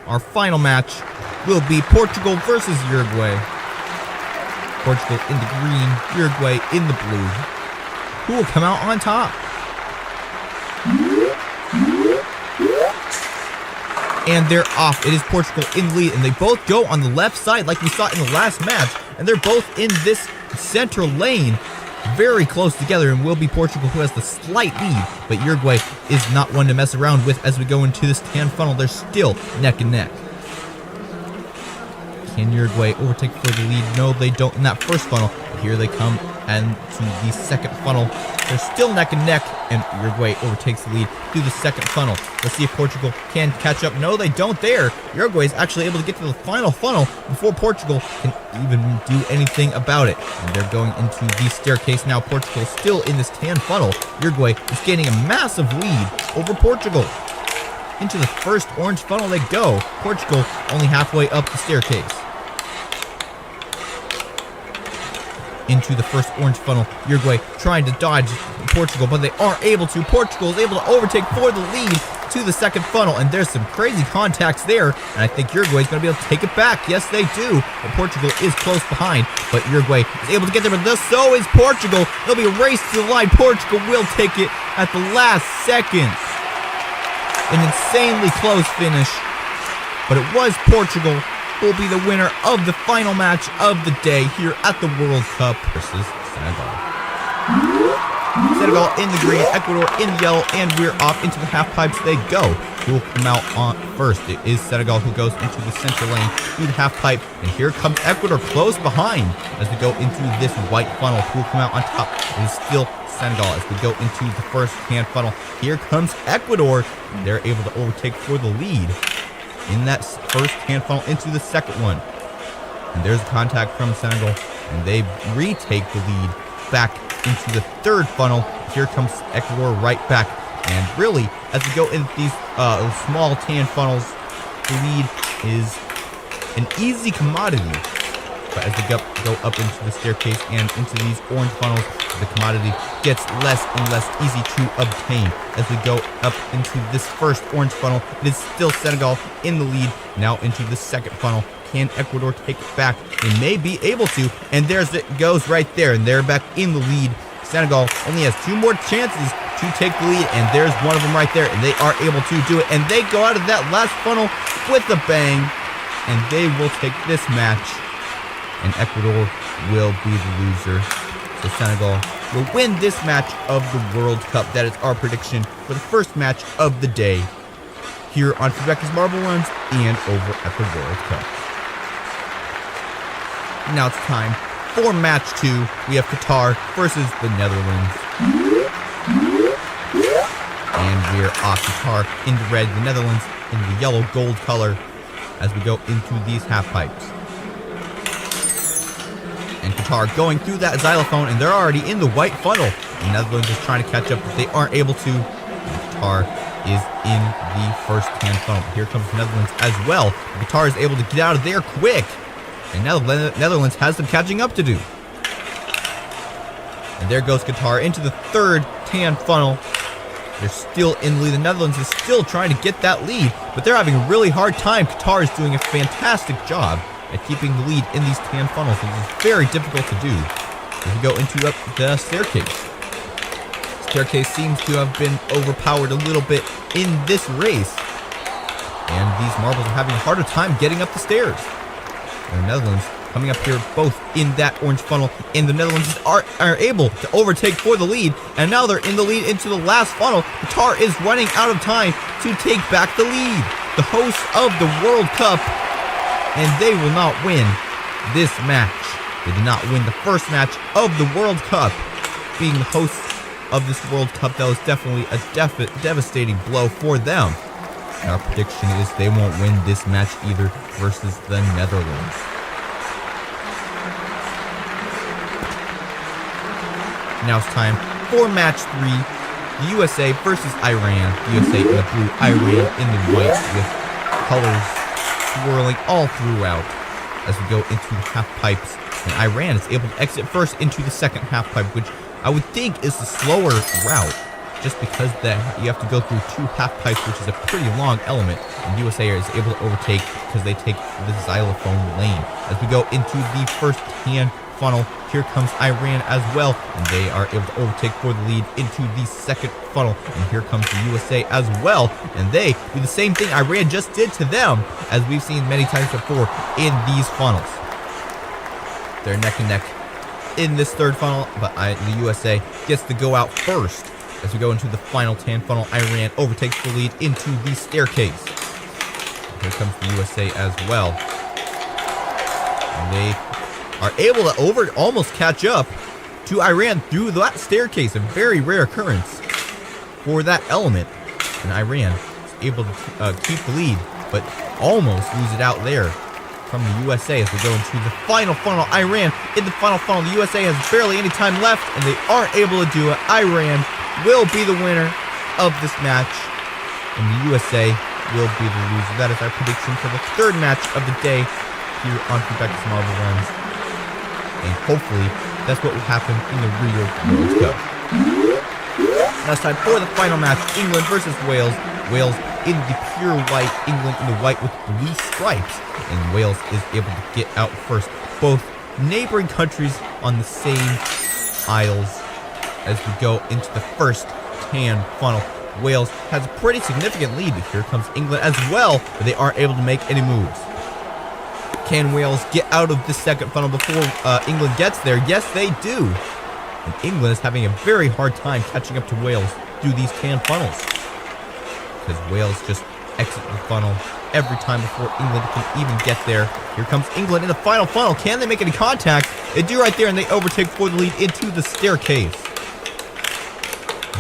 Our final match will be Portugal versus Uruguay. Portugal in the green, Uruguay in the blue. Who will come out on top? And they're off. It is Portugal in the lead, and they both go on the left side like we saw in the last match, and they're both in this center lane, very close together, and will be Portugal who has the slight lead, but Uruguay is not one to mess around with as we go into this tan funnel. They're still neck and neck. Can Uruguay overtake for the lead? No, they don't in that first funnel. But here they come, and to the second funnel, they're still neck and neck, and Uruguay overtakes the lead through the second funnel. Let's see if Portugal can catch up. No, they don't there. Uruguay is actually able to get to the final funnel before Portugal can even do anything about it. And they're going into the staircase now. Portugal still in this tan funnel. Uruguay is gaining a massive lead over Portugal. Into the first orange funnel they go. Portugal only halfway up the staircase. Into the first orange funnel, Uruguay trying to dodge Portugal, but they aren't able to. Portugal is able to overtake for the lead to the second funnel, and there's some crazy contacts there, and I think Uruguay is going to be able to take it back. Yes, they do, but Portugal is close behind, but Uruguay is able to get there, but so is Portugal. There'll be a race to the line. Portugal will take it at the last second. An insanely close finish, but it was Portugal will be the winner of the final match of the day here at the World Cup versus Senegal. Senegal in the green, Ecuador in the yellow, and we're off into the half pipes they go. Who will come out on first? It is Senegal who goes into the center lane through the half pipe, and here comes Ecuador close behind as we go into this white funnel. Who will come out on top? It is still Senegal as we go into the first hand funnel. Here comes Ecuador. They're able to overtake for the lead in that first hand funnel into the second one. And there's a contact from Senegal, and they retake the lead back into the third funnel. Here comes Ecuador right back. And really, as we go into these small tan funnels, the lead is an easy commodity. But as we go up into the staircase and into these orange funnels, the commodity gets less and less easy to obtain. As we go up into this first orange funnel, it is still Senegal in the lead. Now into the second funnel. Can Ecuador take it back? They may be able to, and there's it goes right there, and they're back in the lead. Senegal only has 2 more chances to take the lead, and there's one of them right there, and they are able to do it, and they go out of that last funnel with a bang, and they will take this match. And Ecuador will be the loser. So Senegal will win this match of the World Cup. That is our prediction for the first match of the day here on Fubeca's Marble Runs and over at the World Cup. Now it's time for match 2. We have Qatar versus the Netherlands. And we're off. Qatar in the red, the Netherlands in the yellow gold color as we go into these half pipes. And Qatar going through that xylophone, and they're already in the white funnel. The Netherlands is trying to catch up, but they aren't able to. And Qatar is in the first hand funnel. Here comes the Netherlands as well. Qatar is able to get out of there quick. And now the Netherlands has some catching up to do. And there goes Qatar into the third tan funnel. They're still in the lead. The Netherlands is still trying to get that lead, but they're having a really hard time. Qatar is doing a fantastic job at keeping the lead in these tan funnels, which is very difficult to do. As we go into the staircase. Staircase seems to have been overpowered a little bit in this race. And these marbles are having a harder time getting up the stairs. And the Netherlands coming up here both in that orange funnel, and the Netherlands are able to overtake for the lead, and now they're in the lead into the last funnel. Qatar is running out of time to take back the lead. The hosts of the World Cup, and they will not win this match. They did not win the first match of the World Cup. Being the hosts of this World Cup, that was definitely a devastating blow for them. And our prediction is they won't win this match either versus the Netherlands. Now it's time for match 3. The USA versus Iran. The USA in the blue, Iran in the white, with colors swirling all throughout as we go into the half pipes. And Iran is able to exit first into the second half pipe, which I would think is the slower route. just because you have to go through 2 half pipes, which is a pretty long element, and USA is able to overtake because they take the xylophone lane. As we go into the first tan funnel, here comes Iran as well, and they are able to overtake for the lead into the second funnel. And here comes the USA as well, and they do the same thing Iran just did to them, as we've seen many times before in these funnels. They're neck and neck in this third funnel, but the USA gets to go out first. As we go into the final tan funnel, Iran overtakes the lead into the staircase. Here comes the USA as well. And they are able to almost catch up to Iran through that staircase, a very rare occurrence for that element. And Iran is able to keep the lead, but almost lose it out there from the USA as we go into the final funnel. Iran in the final funnel. The USA has barely any time left, and they aren't able to do it. Iran will be the winner of this match, and the USA will be the loser. That is our prediction for the third match of the day here on Fubeca's Marble Runs. And hopefully, that's what will happen in the Rio World Cup. Now it's time for the final match, England versus Wales. Wales in the pure white, England in the white with blue stripes. And Wales is able to get out first. Both neighboring countries on the same aisles as we go into the first tan funnel. Wales has a pretty significant lead, but here comes England as well, but they aren't able to make any moves. Can Wales get out of this second funnel before England gets there? Yes, they do. And England is having a very hard time catching up to Wales through these tan funnels, because Wales just exit the funnel every time before England can even get there. Here comes England in the final funnel. Can they make any contact? They do right there, and they overtake for the lead into the staircase.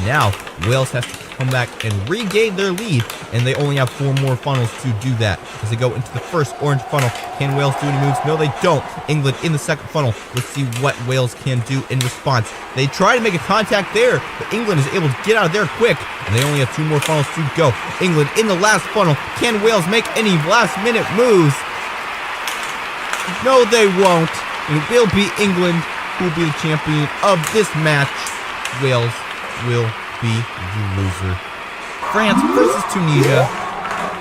Now, Wales has to come back and regain their lead, and they only have 4 more funnels to do that. As they go into the first orange funnel, can Wales do any moves? No, they don't. England in the second funnel. Let's see what Wales can do in response. They try to make a contact there, but England is able to get out of there quick, and they only have 2 more funnels to go. England in the last funnel. Can Wales make any last-minute moves? No, they won't. It will be England who will be the champion of this match. Wales will be the loser. France versus Tunisia,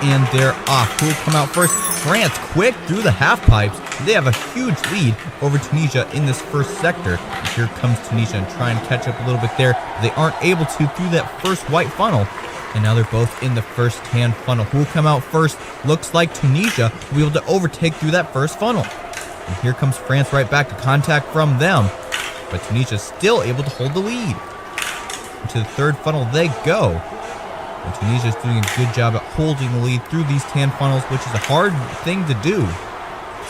and they're off. Who will come out first? France, quick through the half pipes. They have a huge lead over Tunisia in this first sector. And here comes Tunisia and try and catch up a little bit there. They aren't able to through that first white funnel. And now they're both in the first tan funnel. Who will come out first? Looks like Tunisia will be able to overtake through that first funnel. And here comes France right back to contact from them. But Tunisia is still able to hold the lead. To the third funnel they go. And Tunisia is doing a good job at holding the lead through these tan funnels, which is a hard thing to do.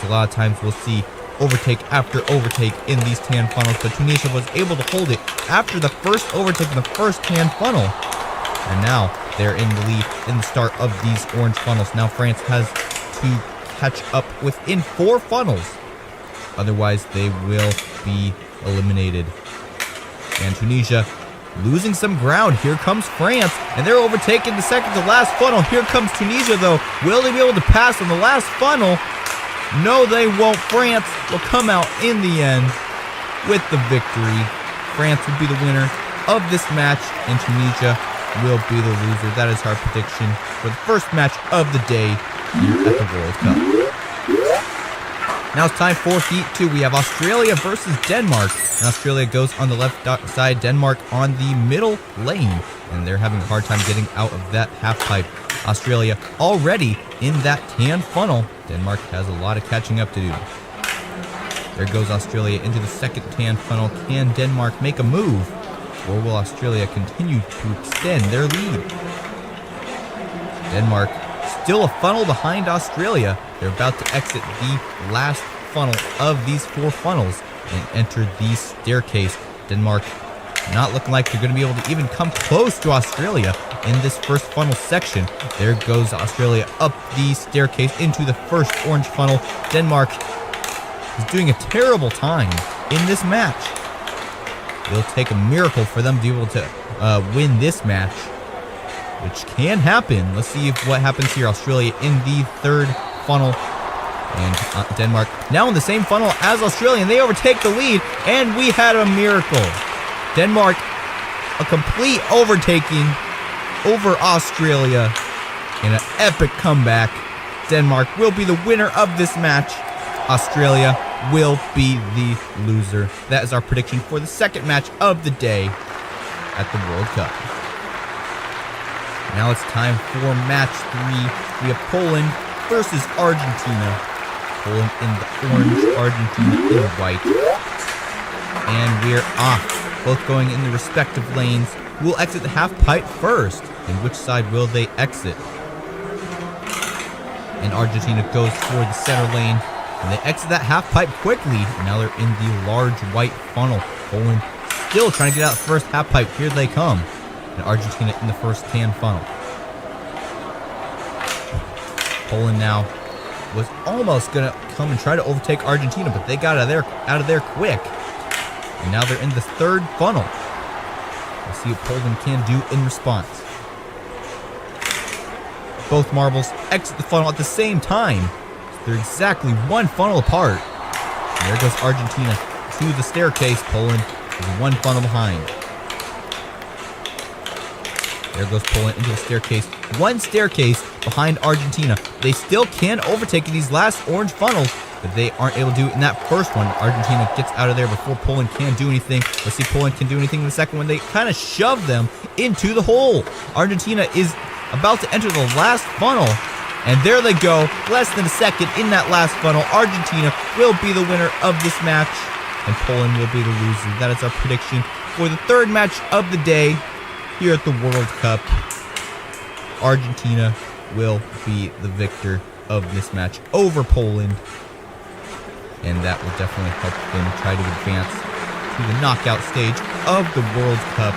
So a lot of times we'll see overtake after overtake in these tan funnels, but Tunisia was able to hold it after the first overtake in the first tan funnel. And now they're in the lead in the start of these orange funnels. Now France has to catch up within 4 funnels. Otherwise they will be eliminated. And Tunisia losing some ground. Here comes France, and they're overtaking the second to last funnel. Here comes Tunisia, though. Will they be able to pass on the last funnel? No, they won't. France will come out in the end with the victory. France will be the winner of this match, and Tunisia will be the loser. That is our prediction for the first match of the day here at the World Cup. Now it's time for Heat 2. We have Australia versus Denmark. And Australia goes on the left side, Denmark on the middle lane. And they're having a hard time getting out of that half pipe. Australia already in that tan funnel. Denmark has a lot of catching up to do. There goes Australia into the second tan funnel. Can Denmark make a move? Or will Australia continue to extend their lead? Denmark still a funnel behind Australia. They're about to exit the last funnel of these 4 funnels and enter the staircase. Denmark not looking like they're going to be able to even come close to Australia in this first funnel section. There goes Australia up the staircase into the first orange funnel. Denmark is doing a terrible time in this match. It'll take a miracle for them to be able to win this match, which can happen. Let's see what happens here. Australia in the third funnel, and Denmark now in the same funnel as Australia, and they overtake the lead, and we had a miracle. Denmark a complete overtaking over Australia in an epic comeback. Denmark will be the winner of this match. Australia will be the loser. That is our prediction for the second match of the day at the World Cup. Now it's time for match 3. We have Poland versus Argentina. Poland in the orange, Argentina in the white. And we're off, both going in the respective lanes. Who will exit the half pipe first? And which side will they exit? And Argentina goes for the center lane. And they exit that half pipe quickly. And now they're in the large white funnel. Poland still trying to get out the first half pipe. Here they come. And Argentina in the first tan funnel. Poland now was almost going to come and try to overtake Argentina, but they got out of there quick. And now they're in the third funnel. We'll see what Poland can do in response. Both marbles exit the funnel at the same time. They're exactly one funnel apart. And there goes Argentina to the staircase. Poland is one funnel behind. There goes Poland into the staircase. One staircase behind Argentina. They still can overtake these last orange funnels, but they aren't able to do it in that first one. Argentina gets out of there before Poland can do anything. Let's see if Poland can do anything in the second one. They kind of shove them into the hole. Argentina is about to enter the last funnel. And there they go. Less than a second in that last funnel. Argentina will be the winner of this match. And Poland will be the loser. That is our prediction for the third match of the day here at the World Cup. Argentina will be the victor of this match over Poland. And that will definitely help them try to advance to the knockout stage of the World Cup.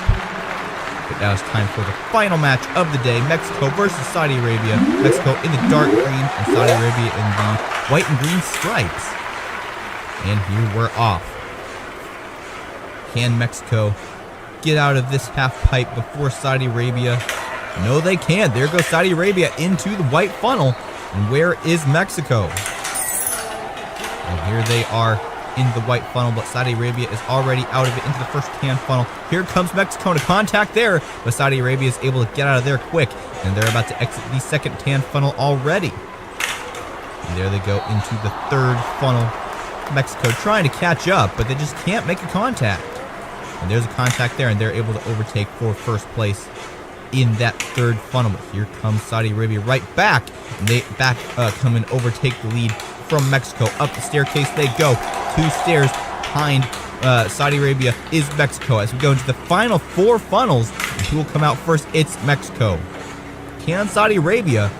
But now it's time for the final match of the day. Mexico versus Saudi Arabia. Mexico in the dark green and Saudi Arabia in the white and green stripes. And here we're off. Can Mexico get out of this half pipe before Saudi Arabia? No, they can't. There goes Saudi Arabia into the white funnel. And where is Mexico? And here they are in the white funnel, but Saudi Arabia is already out of it into the first tan funnel. Here comes Mexico to contact there, but Saudi Arabia is able to get out of there quick, and they're about to exit the second tan funnel already. And there they go into the third funnel. Mexico trying to catch up, but they just can't make a contact. And there's a contact there, and they're able to overtake for first place in that third funnel. But here comes Saudi Arabia right back, and they come and overtake the lead from Mexico. Up the staircase they go. 2 stairs behind Saudi Arabia is Mexico. As we go into the final 4 funnels, who will come out first? It's Mexico. Can Saudi Arabia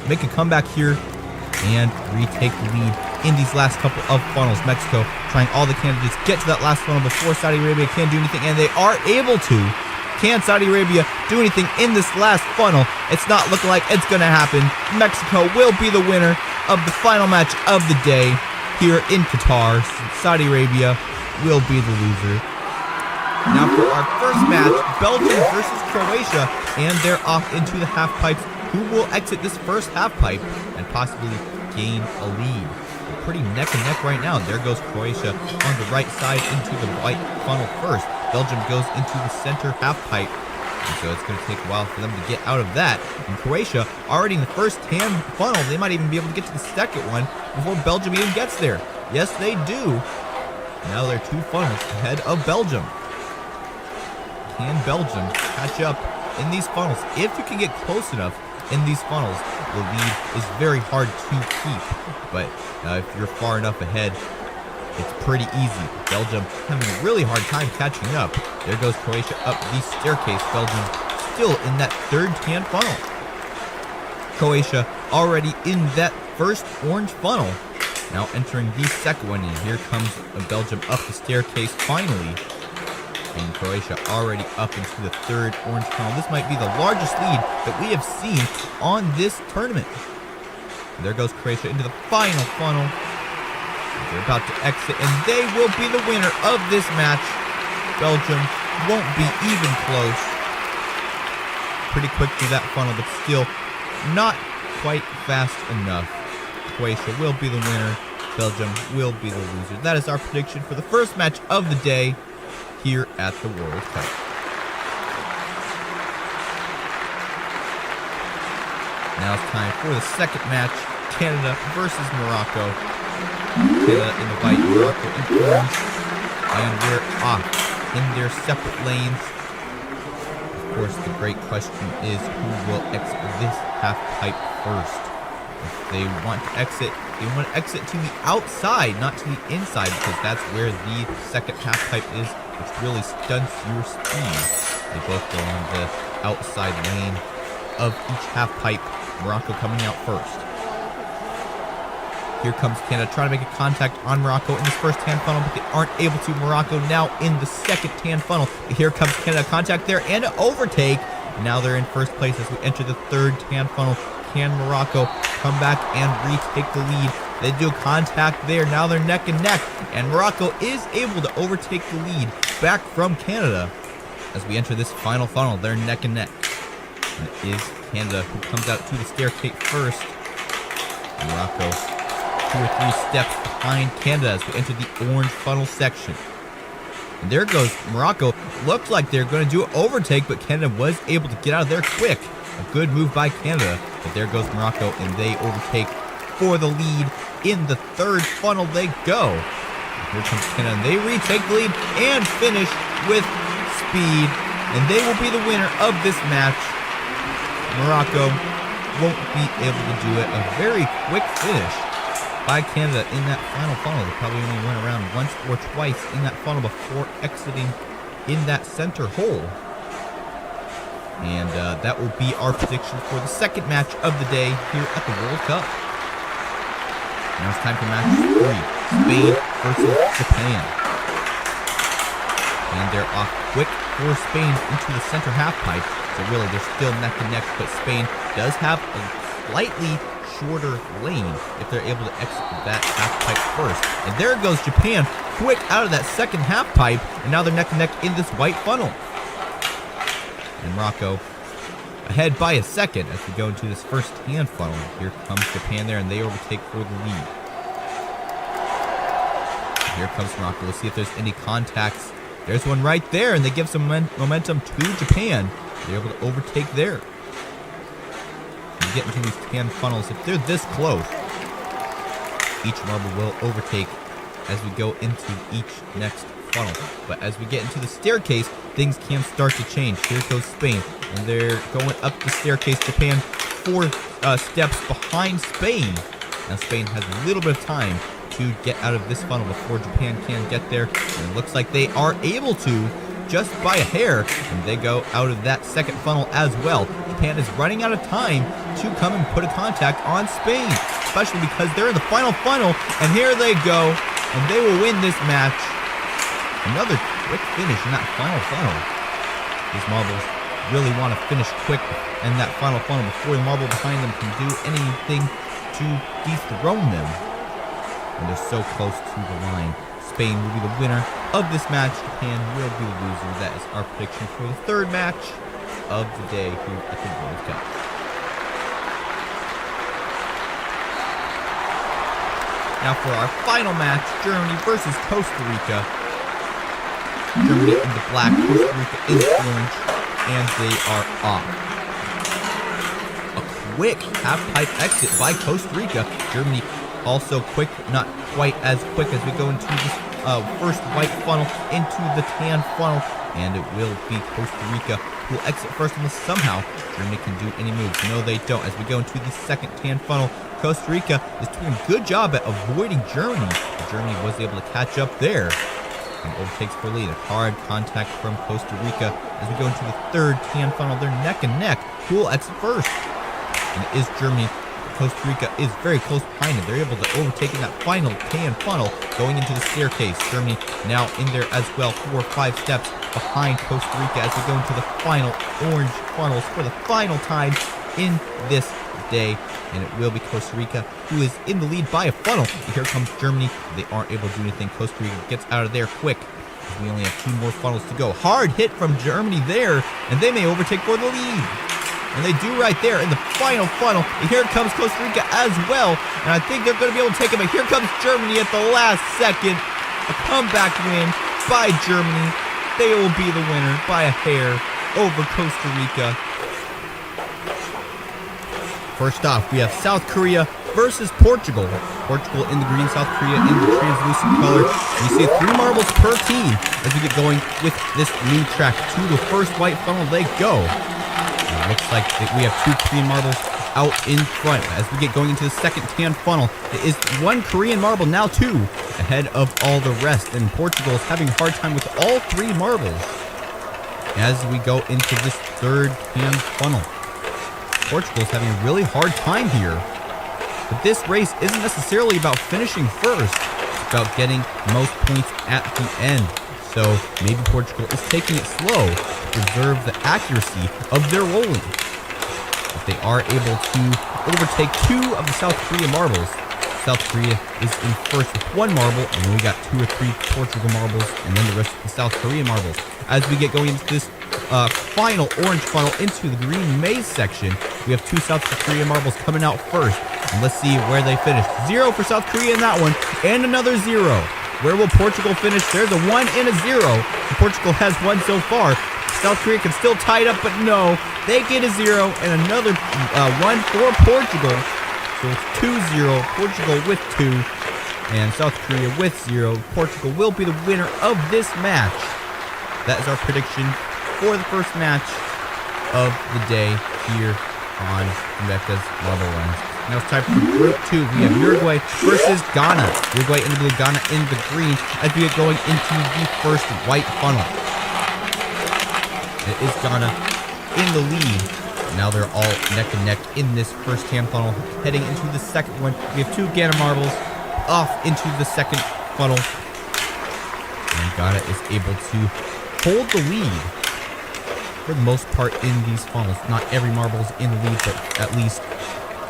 make a comeback here and retake the lead in these last couple of funnels? Mexico trying all the candidates get to that last funnel before Saudi Arabia can do anything, and they are able to. Can Saudi Arabia do anything in this last funnel? It's not looking like it's going to happen. Mexico will be the winner of the final match of the day here in Qatar. Saudi Arabia will be the loser. Now for our first match, Belgium versus Croatia, and they're off into the half pipes. Who will exit this first half pipe and possibly gain a lead? They're pretty neck and neck right now. There goes Croatia on the right side into the white funnel first. Belgium goes into the center half pipe. And so it's going to take a while for them to get out of that. And Croatia already in the first tan funnel. They might even be able to get to the second one before Belgium even gets there. Yes, they do. Now they're 2 funnels ahead of Belgium. Can Belgium catch up in these funnels? If you can get close enough in these funnels, the lead is very hard to keep. But if you're far enough ahead, it's pretty easy. Belgium having a really hard time catching up. There goes Croatia up the staircase. Belgium still in that third tan funnel. Croatia already in that first orange funnel. Now entering the second one, and here comes Belgium up the staircase finally. And Croatia already up into the third orange funnel. This might be the largest lead that we have seen on this tournament. And there goes Croatia into the final funnel. They're about to exit, and they will be the winner of this match. Belgium won't be even close. Pretty quick through that funnel, but still not quite fast enough. Croatia will be the winner. Belgium will be the loser. That is our prediction for the first match of the day here at the World Cup. Now it's time for the second match, Canada versus Morocco. Canada in the white, Morocco in orange, and we're off in their separate lanes. Of course, the great question is who will exit this half pipe first. If they want to exit, they want to exit to the outside, not to the inside, because that's where the second half pipe is, which really stunts your speed. They both go on the outside lane of each half pipe. Morocco coming out first. Here comes Canada trying to make a contact on Morocco in this first tan funnel, but they aren't able to. Morocco now in the second tan funnel. Here comes Canada, contact there and an overtake. Now they're in first place as we enter the third tan funnel. Can Morocco come back and retake the lead? They do contact there. Now they're neck and neck, and Morocco is able to overtake the lead back from Canada. As we enter this final funnel, they're neck and neck. And it is Canada who comes out to the staircase first. And Morocco 2 or 3 steps behind Canada as we enter the orange funnel section. And there goes Morocco. Looks like they're going to do an overtake, but Canada was able to get out of there quick. A good move by Canada. But there goes Morocco, and they overtake for the lead. In the third funnel they go. And here comes Canada, and they retake the lead and finish with speed. And they will be the winner of this match. Morocco won't be able to do it. A very quick finish by Canada in that final funnel. They probably only went around once or twice in that funnel before exiting in that center hole. And that will be our prediction for the second match of the day here at the World Cup. Now it's time for match 3, Spain versus Japan. And they're off quick for Spain into the center half pipe. So really, they're still neck and neck, but Spain does have a slightly shorter lane if they're able to exit that half pipe first. And there goes Japan, quick out of that second half pipe, and now they're neck and neck in this white funnel. And Morocco ahead by a second as we go into this first tan funnel. Here comes Japan there, and they overtake for the lead. Here comes Morocco. Let's see if there's any contacts. There's one right there, and they give some momentum to Japan. They're able to overtake there. And get into these tan funnels. If they're this close, each marble will overtake as we go into each next funnel. But as we get into the staircase, things can start to change. Here goes Spain, and they're going up the staircase. Japan 4 steps behind Spain. Now Spain has a little bit of time to get out of this funnel before Japan can get there. And it looks like they are able to, just by a hair, and they go out of that second funnel as well. Japan is running out of time to come and put a contact on Spain, especially because they're in the final funnel, and here they go, and they will win this match. Another quick finish in that final funnel. These marbles really want to finish quick in that final funnel before the marble behind them can do anything to dethrone them. And they're so close to the line. Spain will be the winner of this match. Japan will be the loser. That is our prediction for the third match of the day here at the World Cup. Now for our final match, Germany versus Costa Rica. Germany in the black, Costa Rica in the orange, and they are off. A quick half-pipe exit by Costa Rica. Germany also quick, not quite as quick as we go into this first white funnel into the tan funnel, and it will be Costa Rica who will exit first unless somehow Germany can do any moves. No, they don't. As we go into the second tan funnel, Costa Rica is doing a good job at avoiding Germany. Germany was able to catch up there and overtakes for lead. A hard contact from Costa Rica as we go into the third tan funnel. They're neck and neck. Who will exit first? And it is Germany. Costa Rica is very close behind them. They're able to overtake in that final tan funnel going into the staircase. Germany now in there as well, 4 or 5 steps behind Costa Rica as we go into the final orange funnels for the final time in this day. And it will be Costa Rica who is in the lead by a funnel. Here comes Germany. They aren't able to do anything. Costa Rica gets out of there quick. We only have 2 more funnels to go. Hard hit from Germany there, and they may overtake for the lead. And they do right there in the final funnel. And here comes Costa Rica as well. And I think they're going to be able to take it. But here comes Germany at the last second. A comeback win by Germany. They will be the winner by a hair over Costa Rica. First off, we have South Korea versus Portugal. Portugal in the green, South Korea in the translucent color. You see 3 marbles per team as we get going with this new track. To the first white funnel they go. And it looks like we have 2 Korean marbles out in front. As we get going into the second tan funnel, it is 1 Korean marble, now 2, ahead of all the rest. And Portugal is having a hard time with all 3 marbles as we go into this third tan funnel. Portugal's having a really hard time here. But this race isn't necessarily about finishing first. It's about getting most points at the end. So maybe Portugal is taking it slow to preserve the accuracy of their rolling. But they are able to overtake 2 of the South Korea marbles. South Korea is in first with 1 marble, and then we got 2 or 3 Portugal marbles, and then the rest of the South Korea marbles. As we get going into this final orange funnel into the green maze section, we have 2 South Korea marbles coming out first. And let's see where they finish. 0 for South Korea in that one, and another 0. Where will Portugal finish? There's a 1 and a 0. Portugal has 1 so far. South Korea can still tie it up, but no. They get a 0 and another 1 for Portugal. So it's 2-0. Portugal with 2 and South Korea with 0. Portugal will be the winner of this match. That is our prediction for the first match of the day here on Fubeca's Marble Runs. Now it's time for Group 2. We have Uruguay versus Ghana. Uruguay in the blue, Ghana in the green as we get going into the first white funnel. It is Ghana in the lead. Now they're all neck and neck in this first tan funnel. Heading into the second one, we have 2 Ghana marbles off into the second funnel. And Ghana is able to hold the lead for the most part in these funnels. Not every marble is in the lead, but at least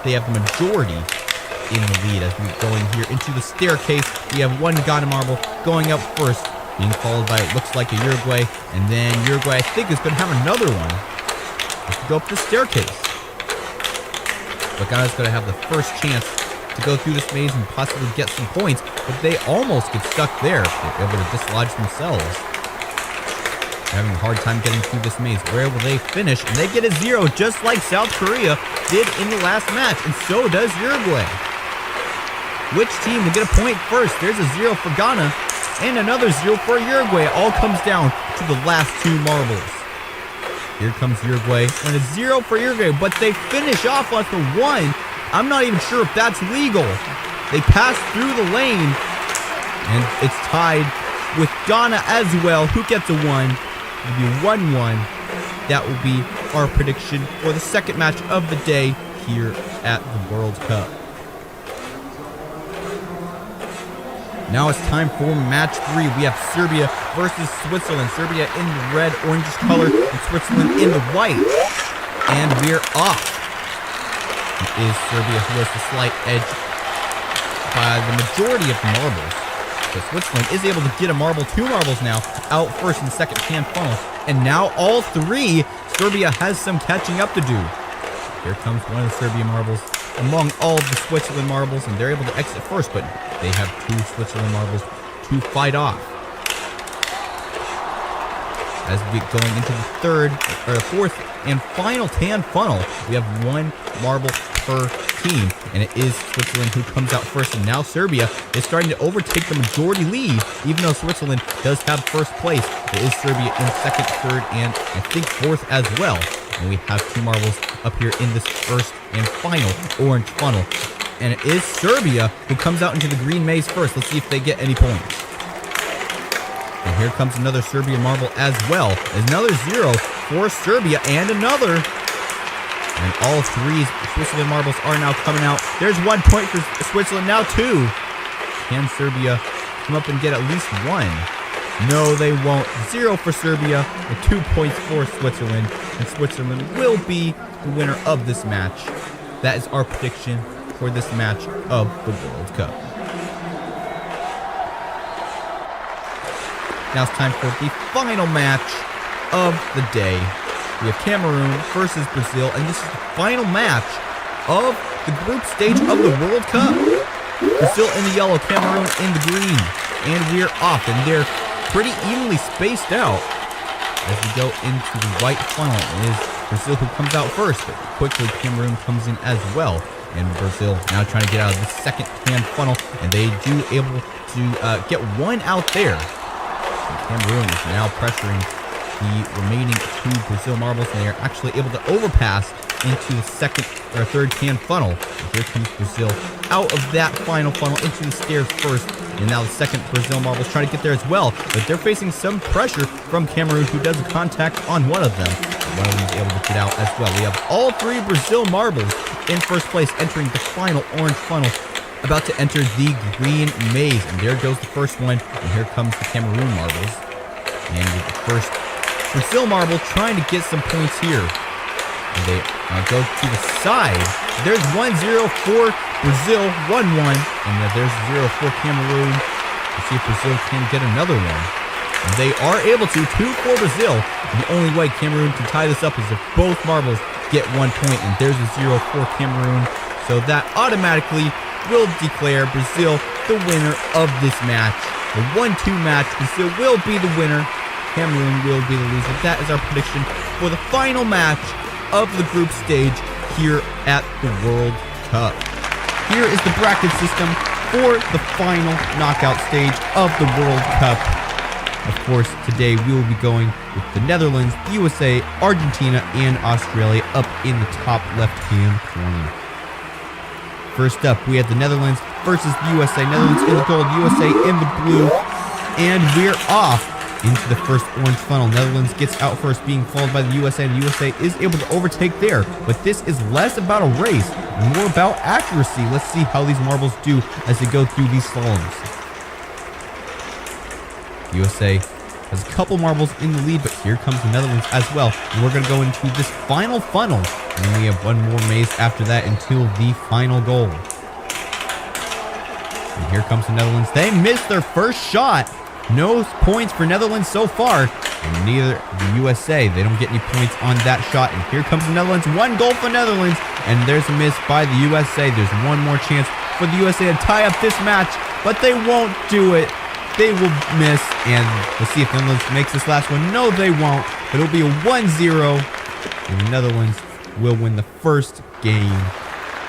they have the majority in the lead. As we're going here into the staircase, we have 1 Ghana marble going up first, being followed by it looks like a Uruguay, and then Uruguay I think is going to have another one as we go up the staircase. But Ghana's going to have the first chance to go through this maze and possibly get some points, but they almost get stuck there. They're able to dislodge themselves. They're having a hard time getting through this maze. Where will they finish? And they get a 0 just like South Korea did in the last match, and so does Uruguay. Which team will get a point first? There's a 0 for Ghana and another 0 for Uruguay. It all comes down to the last 2 marbles. Here comes Uruguay and a 0 for Uruguay, but they finish off with a 1. I'm not even sure if that's legal. They pass through the lane, and it's tied with Ghana as well. Who gets a 1? It'll be 1-1. That will be our prediction for the second match of the day here at the World Cup. Now it's time for match 3. We have Serbia versus Switzerland. Serbia in the red, orangish color, and Switzerland in the white. And we're off. It is Serbia who has the slight edge by the majority of the marbles. So Switzerland is able to get a marble, 2 marbles now, out first in the second tan funnel. And now all 3, Serbia has some catching up to do. Here comes one of the Serbia marbles among all of the Switzerland marbles, and they're able to exit first, but they have 2 Switzerland marbles to fight off. As we get going into the fourth and final tan funnel, we have 1 marble per team, and it is Switzerland who comes out first, and now Serbia is starting to overtake the majority lead, even though Switzerland does have first place. It is Serbia in second, third, and I think 4th as well. And we have 2 marbles up here in this first and final orange funnel. And it is Serbia who comes out into the green maze first. Let's see if they get any points. And here comes another Serbia marble as well. There's another 0 for Serbia and another. And all 3 Switzerland marbles are now coming out. There's 1 point for Switzerland, now 2. Can Serbia come up and get at least 1? No, they won't. 0 for Serbia and 2 points for Switzerland. And Switzerland will be the winner of this match. That is our prediction for this match of the World Cup. Now it's time for the final match of the day. We have Cameroon versus Brazil, and this is the final match of the group stage of the World Cup. Brazil in the yellow, Cameroon in the green. And we're off, and they're pretty evenly spaced out. as we go into the white funnel. It is Brazil who comes out first, but quickly Cameroon comes in as well. And Brazil now trying to get out of the second hand funnel, and they do able to get one out there. And Cameroon is now pressuring the remaining 2 Brazil marbles, and they are actually able to overpass into the second or third can funnel. And here comes Brazil out of that final funnel into the stairs first, and now the second Brazil marble is trying to get there as well, but they're facing some pressure from Cameroon, who does a contact on one of them. And one of them is able to get out as well. We have all 3 Brazil marbles in first place, entering the final orange funnel, about to enter the green maze. And there goes the first one, and here comes the Cameroon marbles. And with the first Brazil marble trying to get some points here. And they go to the side. There's 1-0 for Brazil, 1-1. And there's 0 for Cameroon. Let's see if Brazil can get another one. And they are able to, 2 for Brazil. And the only way Cameroon can tie this up is if both marbles get 1 point. And there's a 0 for Cameroon. So that automatically will declare Brazil the winner of this match. The 1-2 match, Brazil will be the winner. Cameroon will be the loser. That is our prediction for the final match of the group stage here at the World Cup. Here is the bracket system for the final knockout stage of the World Cup. Of course, today we will be going with the Netherlands, the USA, Argentina, and Australia up in the top left-hand corner. First up, we have the Netherlands versus the USA. Netherlands in the gold, USA in the blue, and we're off into the first orange funnel. Netherlands gets out first, being followed by the USA, and the USA is able to overtake there. But this is less about a race and more about accuracy. Let's see how these marbles do as they go through these slaloms. USA has a couple marbles in the lead, but here comes the Netherlands as well. And we're going to go into this final funnel, and then we have one more maze after that until the final goal. And here comes the Netherlands. They missed their first shot. No points for Netherlands so far, and neither the USA. They don't get any points on that shot. And here comes the Netherlands. 1 goal for Netherlands, and there's a miss by the USA. There's one more chance for the USA to tie up this match, but they won't do it. They will miss, and we'll see if the Netherlands makes this last one. No, they won't, but it'll be a 1-0, and the Netherlands will win the first game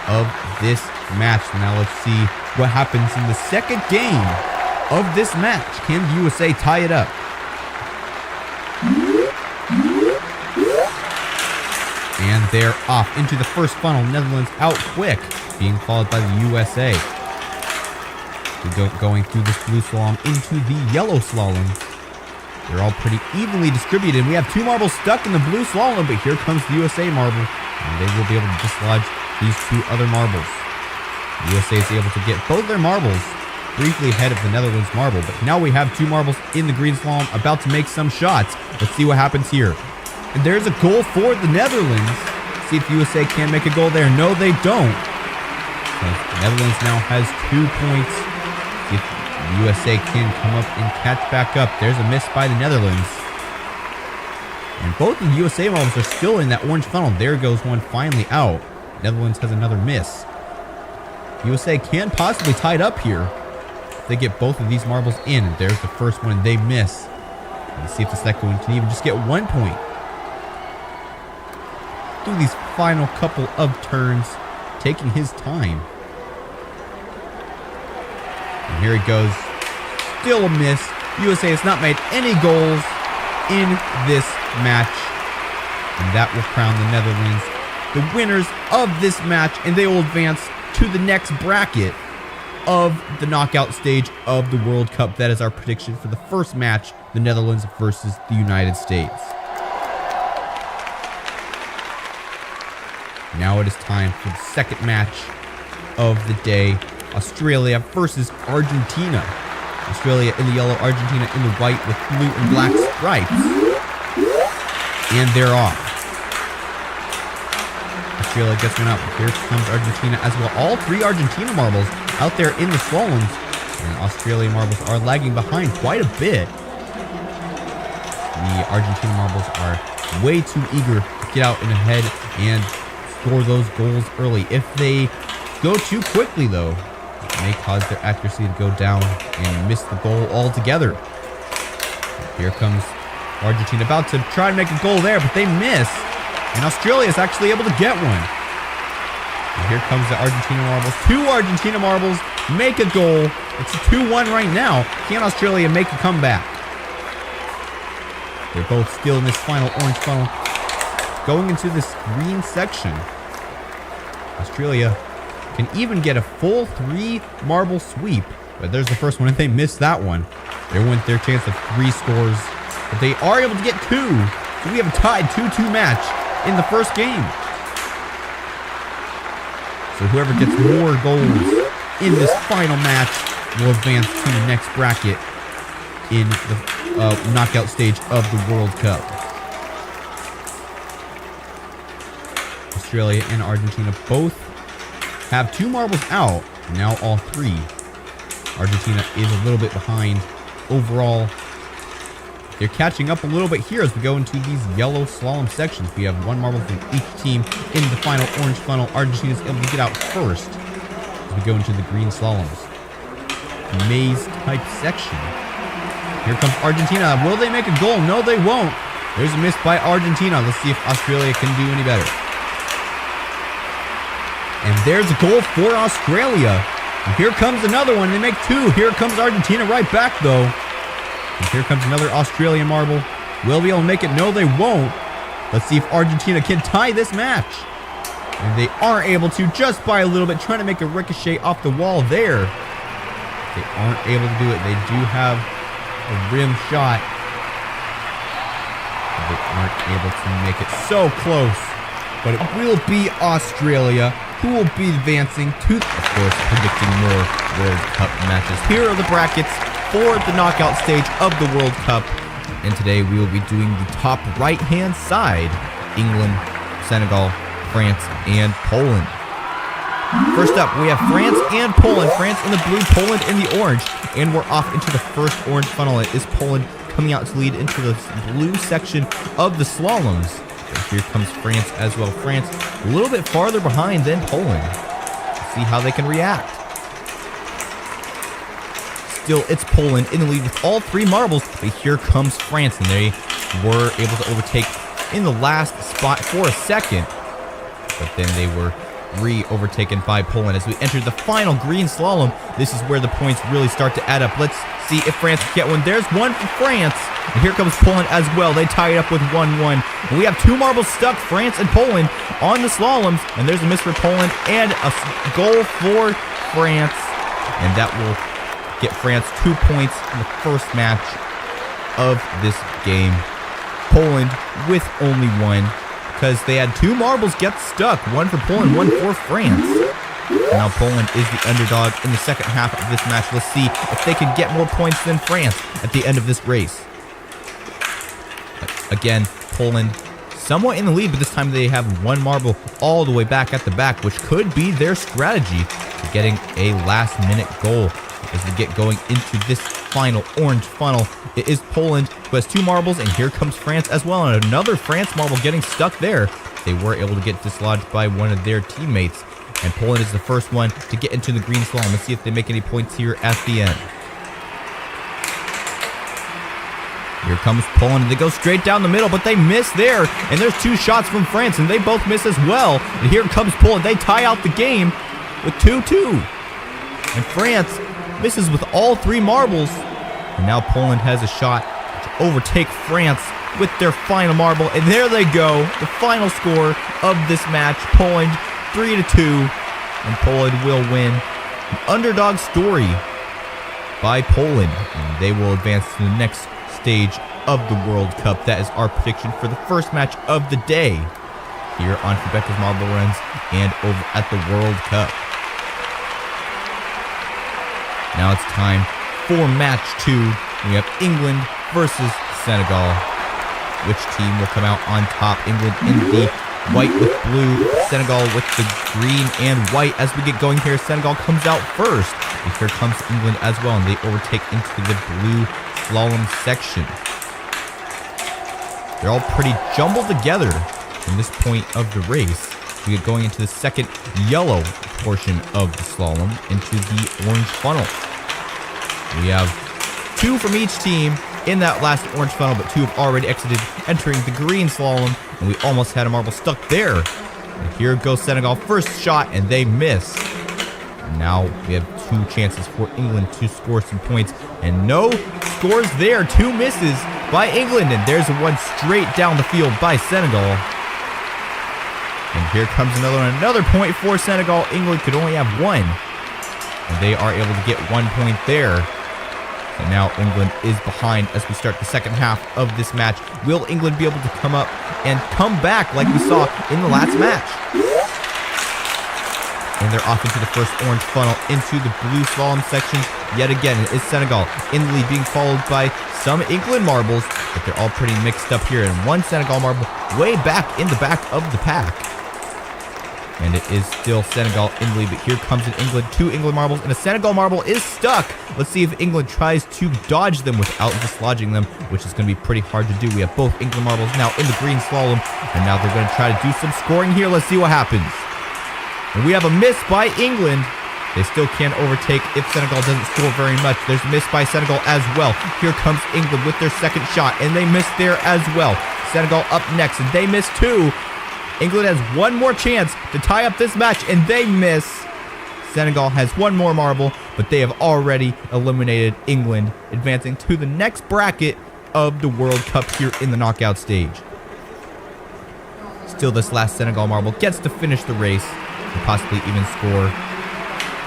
of this match. Now let's see what happens in the second game of this match. Can the USA tie it up? And they're off into the first funnel. Netherlands out quick, being followed by the USA. Going through this blue slalom into the yellow slalom. They're all pretty evenly distributed. We have 2 marbles stuck in the blue slalom, but here comes the USA marble, and they will be able to dislodge these 2 other marbles. The USA is able to get both their marbles briefly ahead of the Netherlands marble, but now we have 2 marbles in the green slalom about to make some shots. Let's see what happens here. And there's a goal for the Netherlands. See if USA can make a goal there. No, they don't. So the Netherlands now has 2 points. See if the USA can come up and catch back up. There's a miss by the Netherlands. And both of the USA marbles are still in that orange funnel. There goes one finally out. Netherlands has another miss. USA can possibly tie it up here. They get both of these marbles in. There's the first one they miss. Let's see if the second one can even just get 1 point. Do these final couple of turns, taking his time. And here he goes. Still a miss. USA has not made any goals in this match. And that will crown the Netherlands the winners of this match, and they will advance to the next bracket of the knockout stage of the World Cup. That is our prediction for the first match, the Netherlands versus the United States. Now it is time for the second match of the day, Australia versus Argentina. Australia in the yellow, Argentina in the white with blue and black stripes. And they're off. Australia gets one out. Here comes Argentina as well. All 3 Argentina marbles out there in the slaloms. And Australia marbles are lagging behind quite a bit. The Argentina marbles are way too eager to get out and ahead and score those goals early. If they go too quickly, though, it may cause their accuracy to go down and miss the goal altogether. Here comes Argentina about to try to make a goal there, but they miss. And Australia is actually able to get one. And here comes the Argentina marbles. 2 Argentina marbles make a goal. It's a 2-1 right now. Can Australia make a comeback? They're both still in this final orange funnel. Going into this green section. Australia can even get a full 3 marble sweep. But there's the first one, and they missed that one. There went their chance of 3 scores. But they are able to get 2. So we have a tied 2-2 match in the first game. So whoever gets more goals in this final match will advance to the next bracket in the knockout stage of the World Cup. Australia and Argentina both have 2 marbles out. Now all 3. Argentina is a little bit behind overall. They're catching up a little bit here as we go into these yellow slalom sections. We have 1 marble from each team in the final orange funnel. Argentina is able to get out first as we go into the green slaloms. Maze type section. Here comes Argentina. Will they make a goal? No, they won't. There's a miss by Argentina. Let's see if Australia can do any better. And there's a goal for Australia. And here comes another one. They make 2. Here comes Argentina right back, though. And here comes another Australian marble. Will they be able to make it? No, they won't. Let's see if Argentina can tie this match. And they are able to, just by a little bit, trying to make a ricochet off the wall there. They aren't able to do it. They do have a rim shot. They aren't able to make it. So close. But it will be Australia who will be advancing to, of course, predicting more World Cup matches. Here are the brackets for the knockout stage of the World Cup. And today we will be doing the top right-hand side. England, Senegal, France, and Poland. First up, we have France and Poland. France in the blue, Poland in the orange. And we're off into the first orange funnel. It is Poland coming out to lead into the blue section of the slaloms. But here comes France as well. France a little bit farther behind than Poland. Let's see how they can react. Still, it's Poland in the lead with all 3 marbles. But here comes France, and they were able to overtake in the last spot for a second. But then they were overtaken by Poland as we enter the final green slalom. This is where the points really start to add up. Let's see if France can get one. There's one for France. And here comes Poland as well. They tie it up with 1-1. And we have 2 marbles stuck, France and Poland, on the slaloms. And there's a miss for Poland and a goal for France. And that will get France 2 points in the first match of this game. Poland with only 1. Because they had 2 marbles get stuck. 1 for Poland, 1 for France. Now Poland is the underdog in the second half of this match. Let's see if they can get more points than France at the end of this race. Again, Poland somewhat in the lead, but this time they have 1 marble all the way back at the back, which could be their strategy for getting a last-minute goal. As we get going into this final orange funnel, it is Poland who has 2 marbles, and here comes France as well, and another France marble getting stuck there. They were able to get dislodged by one of their teammates, and Poland is the first one to get into the green slalom. Let's see if they make any points here at the end. Here comes Poland, and they go straight down the middle, but they miss there, and there's 2 shots from France, and they both miss as well. And here comes Poland. They tie out the game with 2-2, and France misses with all 3 marbles. And now Poland has a shot to overtake France with their final marble. And there they go. The final score of this match. Poland 3-2. And Poland will win. An underdog story by Poland. And they will advance to the next stage of the World Cup. That is our prediction for the first match of the day here on Fubeca's Marble Runs and over at the World Cup. Now it's time for match 2. We have England versus Senegal. Which team will come out on top? England in the white with blue, Senegal with the green and white. As we get going here, Senegal comes out first. And here comes England as well, and they overtake into the blue slalom section. They're all pretty jumbled together from this point of the race. We get going into the second yellow portion of the slalom, into the orange funnel. We have 2 from each team, in that last orange funnel, but 2 have already exited, entering the green slalom, and we almost had a marble stuck there. And here goes Senegal, first shot, and they miss. And now we have 2 chances for England to score some points, and no scores there. 2 misses by England, and there's one straight down the field by Senegal. And here comes another point for Senegal. England could only have 1, and they are able to get 1 point there. And now England is behind as we start the second half of this match. Will England be able to come up and come back like we saw in the last match? And they're off into the first orange funnel into the blue slalom section. Yet again, it is Senegal in the lead, being followed by some England marbles, but they're all pretty mixed up here. And 1 Senegal marble way back in the back of the pack. And it is still Senegal in the lead, but here comes an England, 2 England marbles, and a Senegal marble is stuck. Let's see if England tries to dodge them without dislodging them, which is going to be pretty hard to do. We have both England marbles now in the green slalom, and now they're going to try to do some scoring here. Let's see what happens. And we have a miss by England. They still can't overtake if Senegal doesn't score very much. There's a miss by Senegal as well. Here comes England with their second shot, and they miss there as well. Senegal up next, and they miss too. England has 1 more chance to tie up this match, and they miss. Senegal has 1 more marble, but they have already eliminated England, advancing to the next bracket of the World Cup here in the knockout stage. Still, this last Senegal marble gets to finish the race and possibly even score.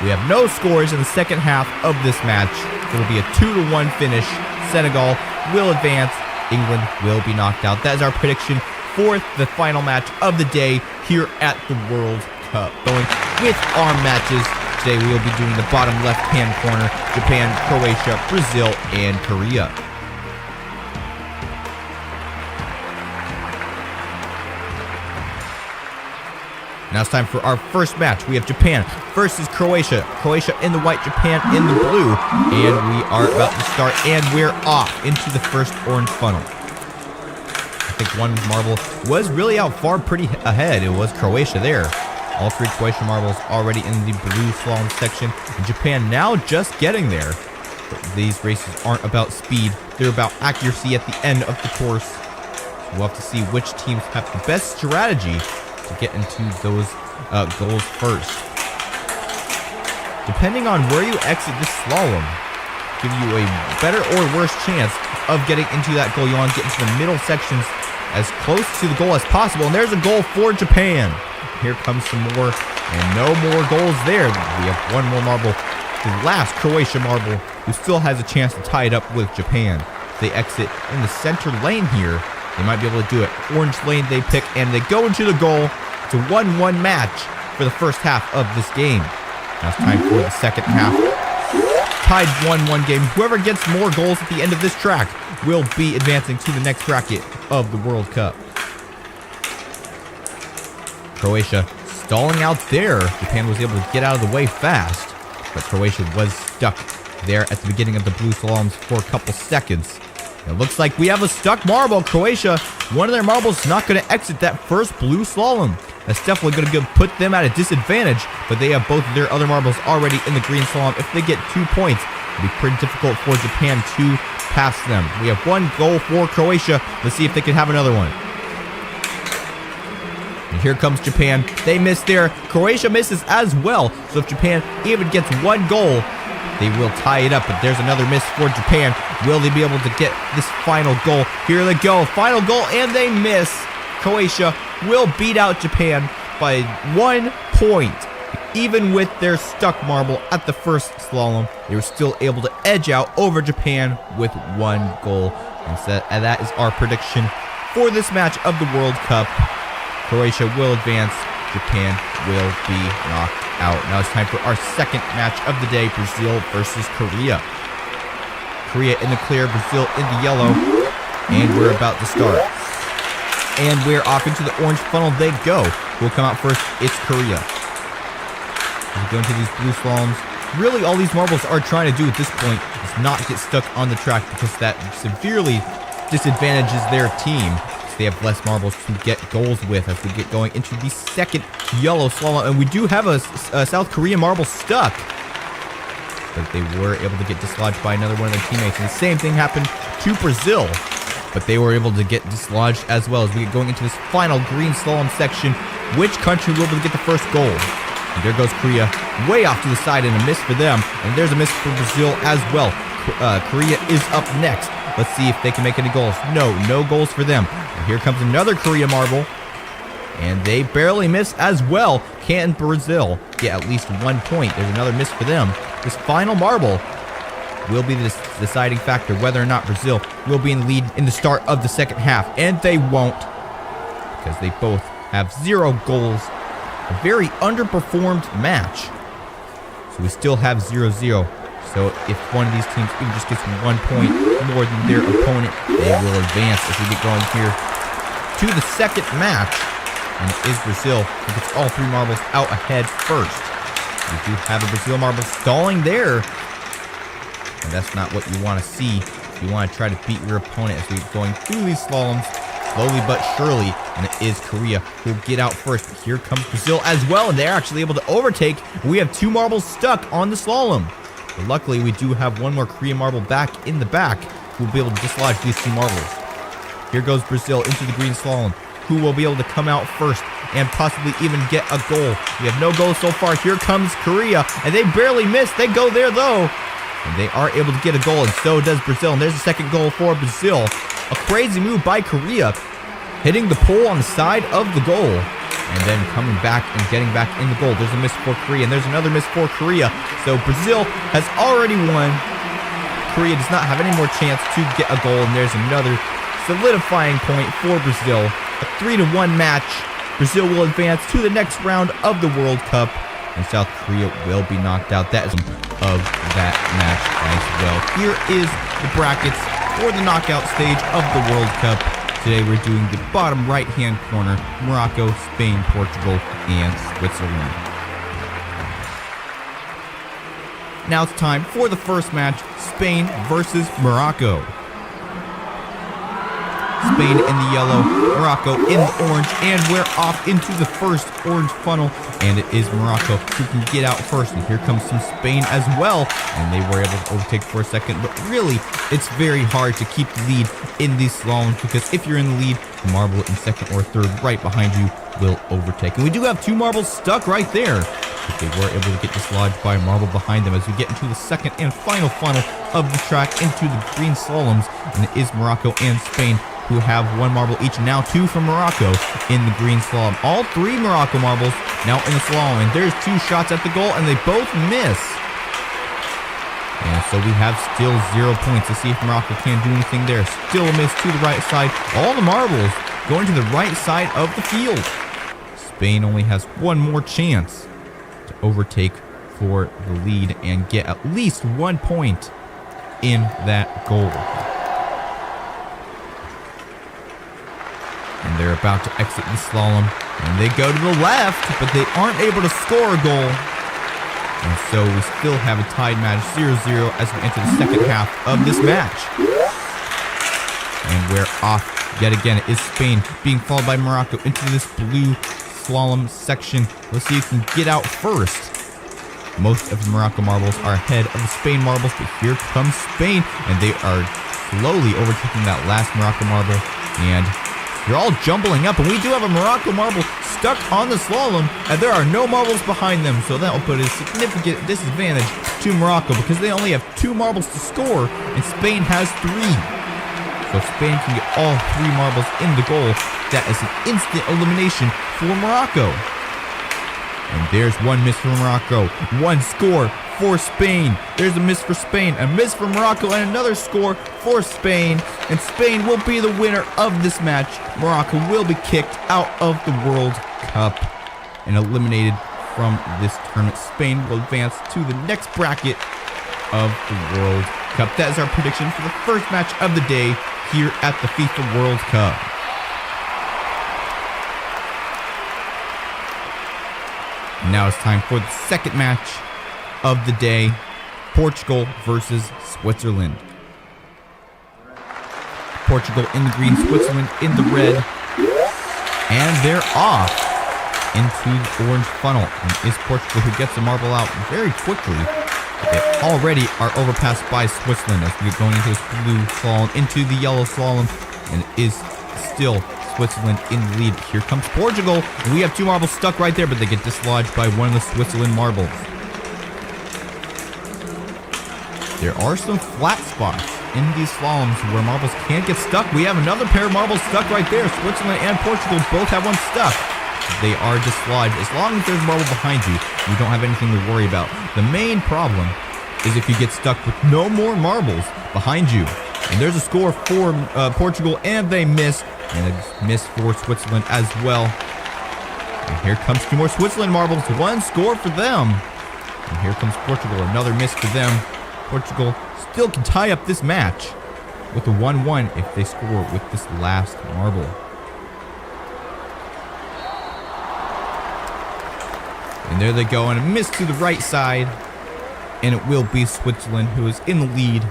We have no scores in the second half of this match. It'll be a 2-1 finish. Senegal will advance. England will be knocked out. That is our prediction for the final match of the day here at the World Cup. Going with our matches today, we will be doing the bottom left-hand corner: Japan, Croatia, Brazil, and Korea. Now it's time for our first match. We have Japan versus Croatia. Croatia in the white, Japan in the blue. And we are about to start, and we're off into the first orange funnel. I think 1 marble was really out far pretty ahead. It was Croatia there. All 3 Croatian marbles already in the blue slalom section. And Japan now just getting there. But these races aren't about speed. They're about accuracy at the end of the course. So we'll have to see which teams have the best strategy to get into those goals first. Depending on where you exit this slalom, give you a better or worse chance of getting into that goal. You want to get into the middle sections as close to the goal as possible. And there's a goal for Japan. Here comes some more, and no more goals there. We have 1 more marble. The last Croatia marble, who still has a chance to tie it up with Japan. If they exit in the center lane here, they might be able to do it. Orange lane they pick, and they go into the goal. It's a 1-1 match for the first half of this game. Now it's time for the second half. Tied 1-1 game. Whoever gets more goals at the end of this track will be advancing to the next bracket of the World Cup. Croatia stalling out there. Japan was able to get out of the way fast, but Croatia was stuck there at the beginning of the blue slaloms for a couple seconds. It looks like we have a stuck marble. Croatia, 1 of their marbles is not going to exit that first blue slalom. That's definitely going to put them at a disadvantage, but they have both of their other marbles already in the green slalom. If they get 2 points, it'll be pretty difficult for Japan to pass them. We have 1 goal for Croatia. Let's see if they can have another one. And here comes Japan. They miss there. Croatia misses as well. So if Japan even gets 1 goal, they will tie it up. But there's another miss for Japan. Will they be able to get this final goal? Here they go. Final goal, and they miss. Croatia will beat out Japan by 1 point. Even with their stuck marble at the first slalom, they were still able to edge out over Japan with 1 goal. And that is our prediction for this match of the World Cup. Croatia will advance. Japan will be knocked out. Now it's time for our second match of the day, Brazil versus Korea. Korea in the clear, Brazil in the yellow, and we're about to start. And we're off into the orange funnel they go. Who will come out first? It's Korea. As we go into these blue slaloms, really all these marbles are trying to do at this point is not get stuck on the track, because that severely disadvantages their team. They have less marbles to get goals with as we get going into the second yellow slalom. And we do have a South Korean marble stuck. but they were able to get dislodged by another one of their teammates. And the same thing happened to Brazil, but they were able to get dislodged as well. As we get going into this final green slalom section, which country will be able to get the first goal? And there goes Korea, way off to the side, and a miss for them. And there's a miss for Brazil as well. Korea is up next. Let's see if they can make any goals. No goals for them. And here comes another Korea marble, and they barely miss as well. Can Brazil get at least 1 point? There's another miss for them. This final marble will be the deciding factor whether or not Brazil will be in the lead in the start of the second half. And they won't, because they both have 0 goals. A very underperformed match. So we still have 0-0. So if one of these teams even just gets 1 point more than their opponent, they will advance as we get going here to the second match. And it is Brazil who gets all 3 marbles out ahead first. We do have a Brazil marble stalling there. And that's not what you want to see. You want to try to beat your opponent as we're going through these slaloms, slowly but surely. And it is Korea who will get out first. But here comes Brazil as well, and they're actually able to overtake. We have 2 marbles stuck on the slalom. But luckily, we do have 1 more Korean marble back in the back who will be able to dislodge these 2 marbles. Here goes Brazil into the green slalom. Who will be able to come out first and possibly even get a goal? We have no goals so far. Here comes Korea, and they barely miss. They go there, though. And they are able to get a goal, and so does Brazil. And there's a second goal for Brazil. A crazy move by Korea, hitting the pole on the side of the goal, and then coming back and getting back in the goal. There's a miss for Korea, and there's another miss for Korea. So Brazil has already won. Korea does not have any more chance to get a goal, and there's another solidifying point for Brazil. A 3-1 match. Brazil will advance to the next round of the World Cup, and South Korea will be knocked out. That is of that match as well. Here is the brackets for the knockout stage of the World Cup. Today we're doing the bottom right-hand corner: Morocco, Spain, Portugal, and Switzerland. Now it's time for the first match: Spain versus Morocco. Spain in the yellow, Morocco in the orange, and we're off into the first orange funnel, and it is Morocco who can get out first. And here comes some Spain as well, and they were able to overtake for a second, but really it's very hard to keep the lead in these slaloms, because if you're in the lead, the marble in second or third right behind you will overtake. And we do have 2 marbles stuck right there, but they were able to get dislodged by a marble behind them as we get into the second and final funnel of the track into the green slaloms. And it is Morocco and Spain who have 1 marble each, and now 2 from Morocco in the green slalom. All 3 Morocco marbles now in the slalom, and there's 2 shots at the goal, and they both miss. And so we have still 0 points. Let's see if Morocco can do anything there. Still a miss to the right side. All the marbles going to the right side of the field. Spain only has 1 more chance to overtake for the lead and get at least 1 point in that goal. And they're about to exit the slalom, and they go to the left, but they aren't able to score a goal. And so we still have a tied match, 0-0, as we enter the second half of this match. And we're off yet again. It is Spain being followed by Morocco into this blue slalom section. Let's see who can get out first. Most of the Morocco marbles are ahead of the Spain marbles, but here comes Spain, and they are slowly overtaking that last Morocco marble, and they're all jumbling up, and we do have a Morocco marble stuck on the slalom, and there are no marbles behind them, so that will put a significant disadvantage to Morocco, because they only have 2 marbles to score, and Spain has 3. So if Spain can get all 3 marbles in the goal, that is an instant elimination for Morocco. And there's 1 miss for Morocco, 1 score for Spain. There's a miss for Spain, a miss for Morocco, and another score for Spain. And Spain will be the winner of this match. Morocco will be kicked out of the World Cup and eliminated from this tournament. Spain will advance to the next bracket of the World Cup. That is our prediction for the first match of the day here at the FIFA World Cup. And now it's time for the second match of the day: Portugal versus Switzerland. Portugal in the green, Switzerland in the red, and they're off into the orange funnel. And it's Portugal who gets the marble out very quickly. They already are overpassed by Switzerland as we get going into this blue slalom, into the yellow slalom, and it is still Switzerland in the lead. Here comes Portugal, and we have 2 marbles stuck right there, but they get dislodged by one of the Switzerland marbles. There are some flat spots in these slaloms where marbles can't get stuck. We have another pair of marbles stuck right there. Switzerland and Portugal both have one stuck. They are dislodged. As long as there's a marble behind you, you don't have anything to worry about. The main problem is if you get stuck with no more marbles behind you. And there's a score for Portugal, and they miss. And a miss for Switzerland as well. And here comes 2 more Switzerland marbles. 1 score for them. And here comes Portugal. Another miss for them. Portugal still can tie up this match with a 1-1 if they score with this last marble. And there they go, and a miss to the right side. And it will be Switzerland who is in the lead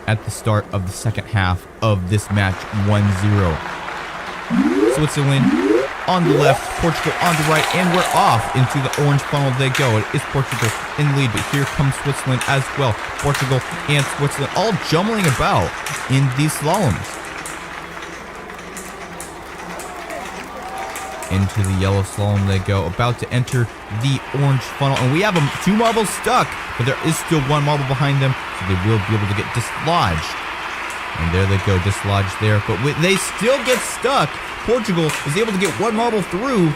at the start of the second half of this match, 1-0. Switzerland on the left, Portugal on the right, and we're off into the orange funnel they go. It is Portugal in the lead, but here comes Switzerland as well. Portugal and Switzerland all jumbling about in these slaloms. Into the yellow slalom they go, about to enter the orange funnel, and we have 2 marbles stuck, but there is still 1 marble behind them, so they will be able to get dislodged. And there they go, dislodged there, but they still get stuck. Portugal is able to get 1 marble through,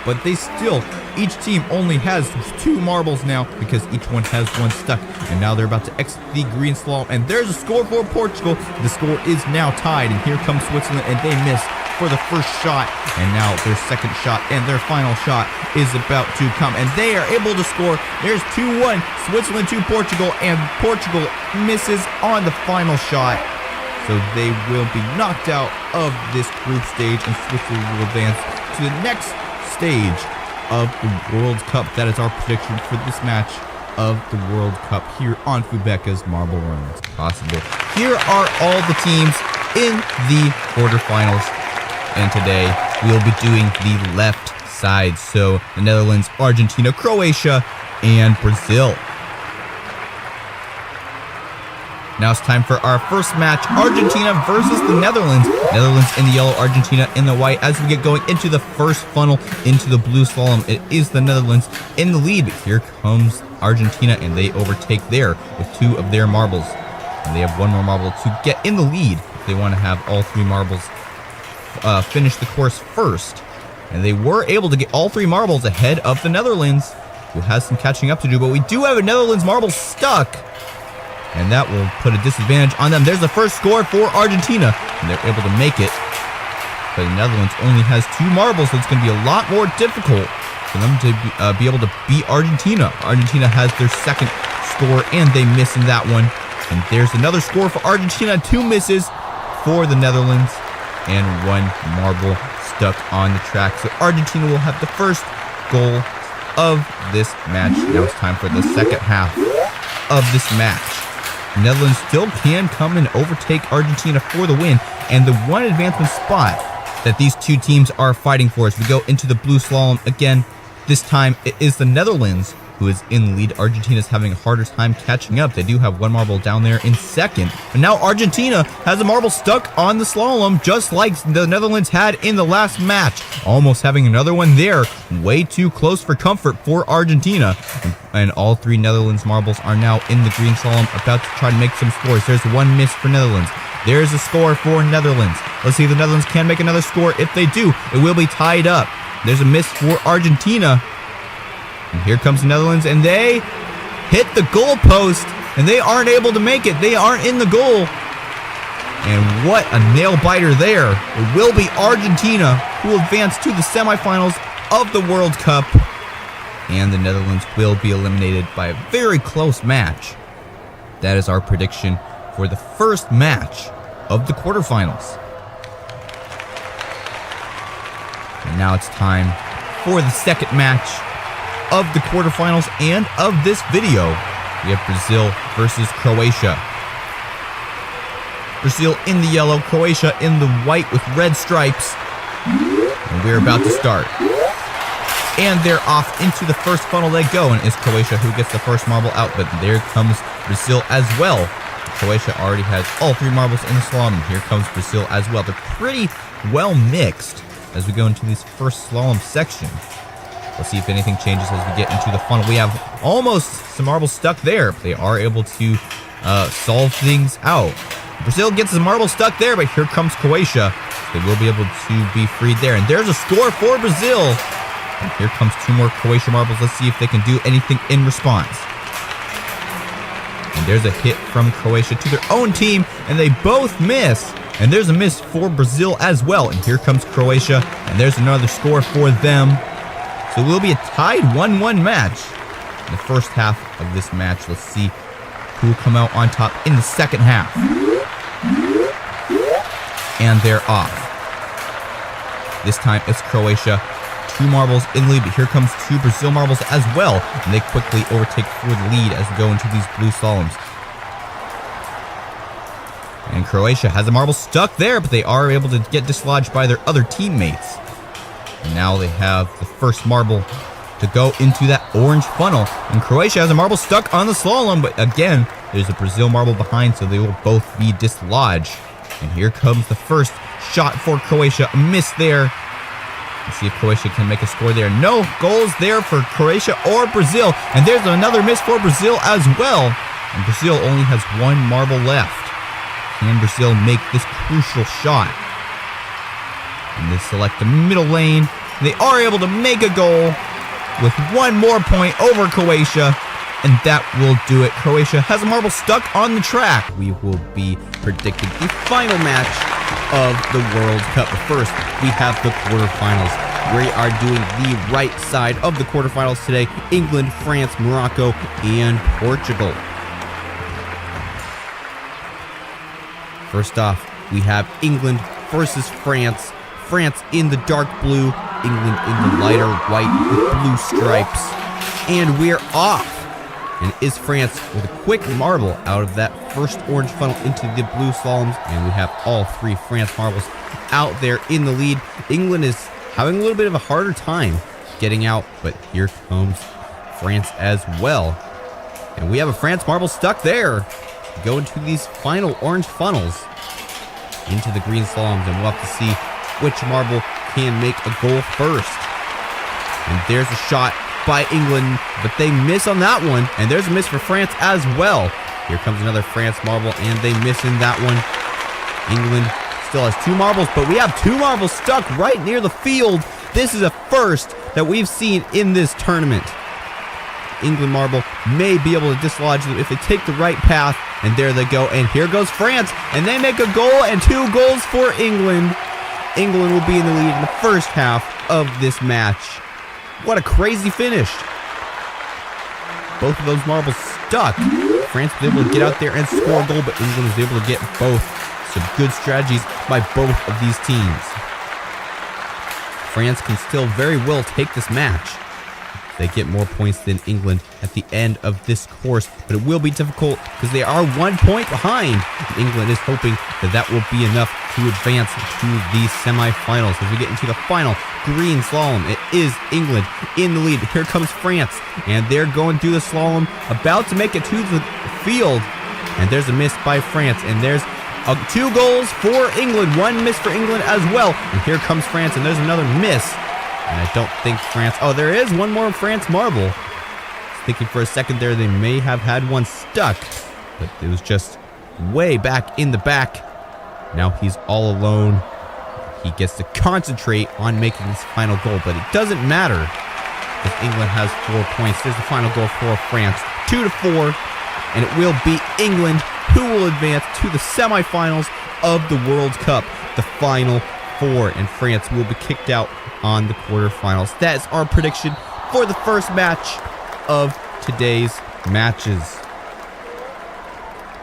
but they still, each team only has 2 marbles now because each one has 1 stuck. And now they're about to exit the green slalom, and there's a score for Portugal. The score is now tied, and here comes Switzerland, and they miss for the first shot, and now their second shot and their final shot is about to come, and they are able to score. There's 2-1, Switzerland to Portugal, and Portugal misses on the final shot. So they will be knocked out of this group stage, and Switzerland will advance to the next stage of the World Cup. That is our prediction for this match of the World Cup here on Fubeca's Marble Runs Possible. Here are all the teams in the quarterfinals, and today we'll be doing the left side. So the Netherlands, Argentina, Croatia, and Brazil. Now it's time for our first match, Argentina versus the Netherlands. Netherlands in the yellow, Argentina in the white. As we get going into the first funnel, into the blue slalom, it is the Netherlands in the lead. But here comes Argentina, and they overtake there with 2 of their marbles. And they have 1 more marble to get in the lead if they want to have all 3 marbles finish the course first. And they were able to get all 3 marbles ahead of the Netherlands, who has some catching up to do. But we do have a Netherlands marble stuck, and that will put a disadvantage on them. There's the first score for Argentina, and they're able to make it. But the Netherlands only has 2 marbles, so it's going to be a lot more difficult for them to be able to beat Argentina. Argentina has their second score, and they miss in that one. And there's another score for Argentina, 2 misses for the Netherlands, and 1 marble stuck on the track. So Argentina will have the first goal of this match. Now it's time for the second half of this match. The Netherlands still can come and overtake Argentina for the win, and the 1 advancement spot that these 2 teams are fighting for as we go into the blue slalom again. This time it is the Netherlands who is in the lead. Argentina is having a harder time catching up. They do have 1 marble down there in second, but now Argentina has a marble stuck on the slalom, just like the Netherlands had in the last match. Almost having another one there, way too close for comfort for Argentina. And all 3 Netherlands marbles are now in the green slalom, about to try to make some scores. There's 1 miss for Netherlands. There's a score for Netherlands. Let's see if the Netherlands can make another score. If they do, it will be tied up. There's a miss for Argentina. And here comes the Netherlands, and they hit the goalpost, and they aren't able to make it. They aren't in the goal. And what a nail-biter there. It will be Argentina who will advance to the semifinals of the World Cup. And the Netherlands will be eliminated by a very close match. That is our prediction for the first match of the quarterfinals. And now it's time for the second match of the quarterfinals and of this video. We have Brazil versus Croatia. Brazil in the yellow, Croatia in the white with red stripes. And we're about to start. And they're off into the first funnel they go. And it's Croatia who gets the first marble out. But there comes Brazil as well. Croatia already has all 3 marbles in the slalom. And here comes Brazil as well. They're pretty well mixed as we go into this first slalom section. Let's see if anything changes as we get into the funnel. We have almost some marbles stuck there. They are able to solve things out. Brazil gets the marble stuck there, but here comes Croatia. They will be able to be freed there. And there's a score for Brazil. And here comes 2 more Croatia marbles. Let's see if they can do anything in response. And there's a hit from Croatia to their own team, and they both miss. And there's a miss for Brazil as well. And here comes Croatia, and there's another score for them. So it will be a tied 1-1 match in the first half of this match. Let's see who will come out on top in the second half. And they're off. This time it's Croatia. 2 marbles in lead, but here comes 2 Brazil marbles as well. And they quickly overtake for the lead as we go into these blue slaloms. And Croatia has a marble stuck there, but they are able to get dislodged by their other teammates. And now they have the first marble to go into that orange funnel. And Croatia has a marble stuck on the slalom, but again, there's a Brazil marble behind, so they will both be dislodged. And here comes the first shot for Croatia. A miss there. Let's see if Croatia can make a score there. No goals there for Croatia or Brazil. And there's another miss for Brazil as well. And Brazil only has 1 marble left. Can Brazil make this crucial shot? And they select the middle lane. They are able to make a goal with 1 more point over Croatia. And that will do it. Croatia has a marble stuck on the track. We will be predicting the final match of the World Cup. But first, we have the quarterfinals. We are doing the right side of the quarterfinals today. England, France, Morocco, and Portugal. First off, we have England versus France. France in the dark blue, England in the lighter white with blue stripes. And we're off. And is France with a quick marble out of that first orange funnel into the blue slaloms. And we have all 3 France marbles out there in the lead. England is having a little bit of a harder time getting out, but here comes France as well. And we have a France marble stuck there. Go into these final orange funnels into the green slaloms, and we'll have to see which marble can make a goal first. And there's a shot by England, but they miss on that one. And there's a miss for France as well. Here comes another France marble, and they miss in that one. England still has 2 marbles, but we have 2 marbles stuck right near the field. This is a first that we've seen in this tournament. England marble may be able to dislodge them if they take the right path. And there they go. And here goes France, and they make a goal, and 2 goals for England. England will be in the lead in the first half of this match. What a crazy finish. Both of those marbles stuck. France was able to get out there and score a goal, but England was able to get both. Some good strategies by both of these teams. France can still very well take this match. They get more points than England at the end of this course, but it will be difficult because they are 1 point behind. England is hoping that that will be enough to advance to the semifinals. As we get into the final green slalom, it is England in the lead. Here comes France, and they're going through the slalom, about to make it to the field. And there's a miss by France, and there's 2 goals for England, 1 miss for England as well. And here comes France, and there's another miss. And I don't think France... Oh, there is 1 more France marble. Thinking for a second there, they may have had 1 stuck. But it was just way back in the back. Now he's all alone. He gets to concentrate on making this final goal. But it doesn't matter, because England has 4 points. There's the final goal for France. 2-4. And it will be England who will advance to the semifinals of the World Cup. The final 4. And France will be kicked out on the quarterfinals. That is our prediction for the first match of today's matches.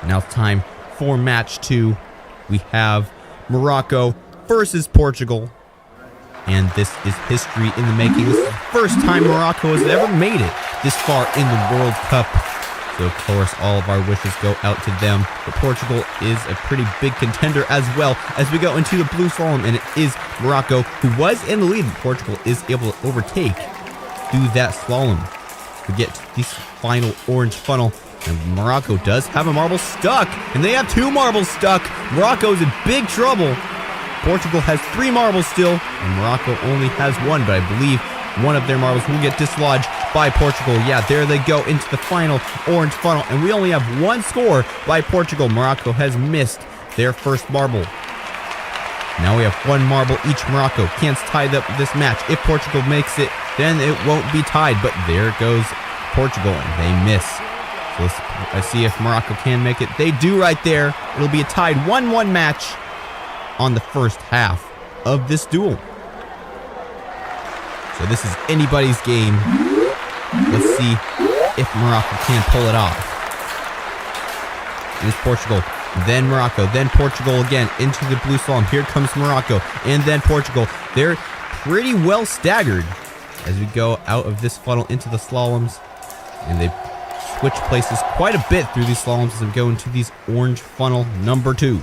Now it's time for match 2. We have Morocco versus Portugal. And this is history in the making. This is the first time Morocco has ever made it this far in the World Cup. So, of course, all of our wishes go out to them. But Portugal is a pretty big contender as well as we go into the blue slalom. And it is Morocco who was in the lead. Portugal is able to overtake do that slalom. We get to this final orange funnel. And Morocco does have a marble stuck. And they have 2 marbles stuck. Morocco's in big trouble. Portugal has 3 marbles still. And Morocco only has 1. But I believe one of their marbles will get dislodged by Portugal. Yeah, there they go into the final orange funnel. And we only have 1 score by Portugal. Morocco has missed their first marble. Now we have 1 marble each. Morocco can't tie up this match. If Portugal makes it, then it won't be tied. But there goes Portugal, and they miss. So let's see if Morocco can make it. They do right there. It'll be a tied 1-1 match on the first half of this duel. So this is anybody's game. Let's see if Morocco can pull it off. It's Portugal, then Morocco, then Portugal again into the blue slalom. Here comes Morocco, and then Portugal. They're pretty well staggered as we go out of this funnel into the slaloms. And they switch places quite a bit through these slaloms as we go into these orange funnel number 2.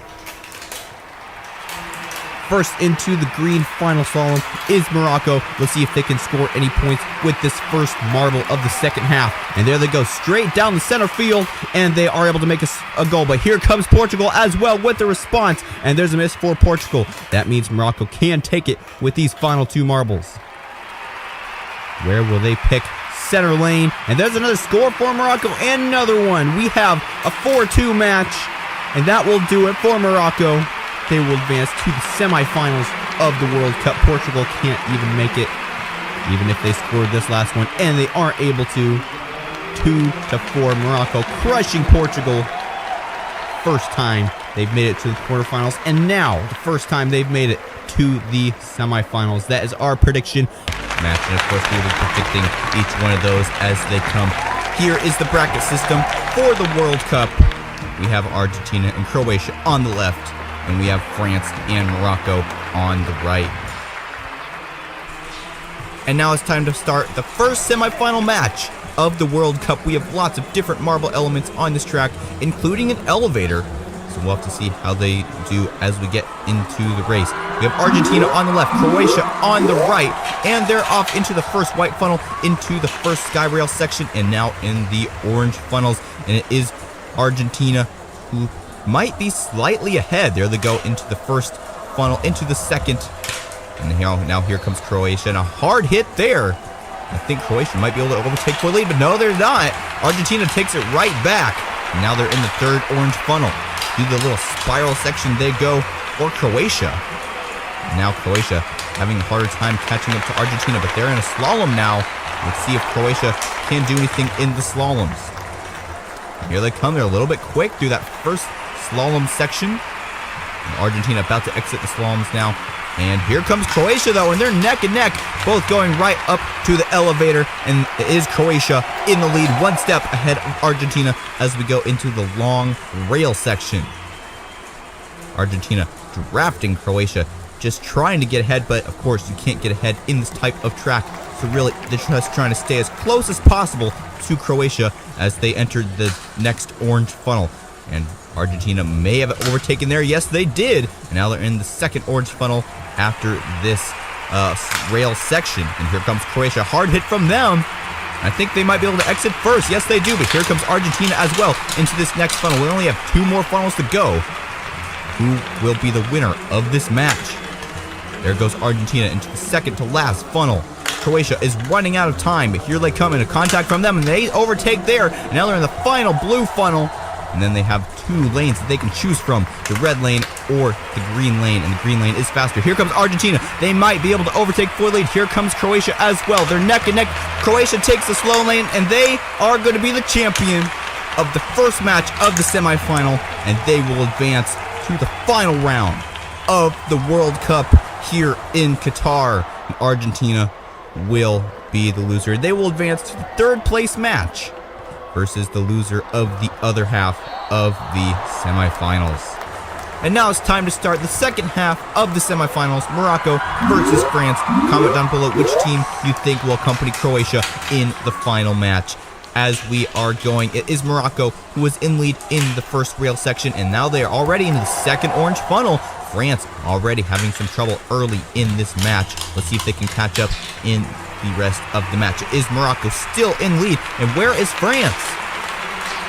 First into the green final slalom is Morocco. Let's see if they can score any points with this first marble of the second half. And there they go, straight down the center field, and they are able to make a goal. But here comes Portugal as well with the response, and there's a miss for Portugal. That means Morocco can take it with these final 2 marbles. Where will they pick? Center lane, and there's another score for Morocco, and another one. We have a 4-2 match, and that will do it for Morocco. They will advance to the semifinals of the World Cup. Portugal can't even make it, even if they scored this last one, and they aren't able to. 2-4, Morocco crushing Portugal. First time they've made it to the quarterfinals, and now the first time they've made it to the semifinals. That is our prediction match, and of course we will be predicting each one of those as they come. Here is the bracket system for the World Cup. We have Argentina and Croatia on the left, and we have France and Morocco on the right. And now it's time to start the first semifinal match of the World Cup. We have lots of different marble elements on this track, including an elevator. So we'll have to see how they do as we get into the race. We have Argentina on the left, Croatia on the right, and they're off into the first white funnel, into the first sky rail section, and now in the orange funnels. And it is Argentina who might be slightly ahead. There they go into the first funnel, into the second. And now here comes Croatia, and a hard hit there. I think Croatia might be able to overtake for lead, but no, they're not. Argentina takes it right back. And now they're in the third orange funnel. Through the little spiral section they go for Croatia. Now Croatia having a harder time catching up to Argentina, but they're in a slalom now. Let's see if Croatia can do anything in the slaloms. Here they come. They're a little bit quick through that first slalom section. And Argentina about to exit the slaloms now. And here comes Croatia, though, and they're neck and neck, both going right up to the elevator. And it is Croatia in the lead, 1 step ahead of Argentina as we go into the long rail section. Argentina drafting Croatia, just trying to get ahead, but of course you can't get ahead in this type of track. So really, they're just trying to stay as close as possible to Croatia as they entered the next orange funnel. And Argentina may have overtaken there. Yes, they did. And now they're in the second orange funnel after this rail section. And here comes Croatia. Hard hit from them. I think they might be able to exit first. Yes, they do. But here comes Argentina as well into this next funnel. We only have 2 more funnels to go. Who will be the winner of this match? There goes Argentina into the second to last funnel. Croatia is running out of time. But here they come into contact from them, and they overtake there. And now they're in the final blue funnel. And then they have 2 lanes that they can choose from, the red lane or the green lane, and the green lane is faster. Here comes Argentina. They might be able to overtake for lead. Here comes Croatia as well. They're neck and neck. Croatia takes the slow lane, and they are going to be the champion of the first match of the semifinal, and they will advance to the final round of the World Cup here in Qatar. And Argentina will be the loser. They will advance to the 3rd place match versus the loser of the other half of the semifinals. And now it's time to start the second half of the semifinals, Morocco versus France. Comment down below which team you think will accompany Croatia in the final match. As we are going, it is Morocco who was in lead in the first rail section, and now they are already in the second orange funnel. France already having some trouble early in this match. Let's see if they can catch up in the rest of the match. Is Morocco still in lead? And where is France?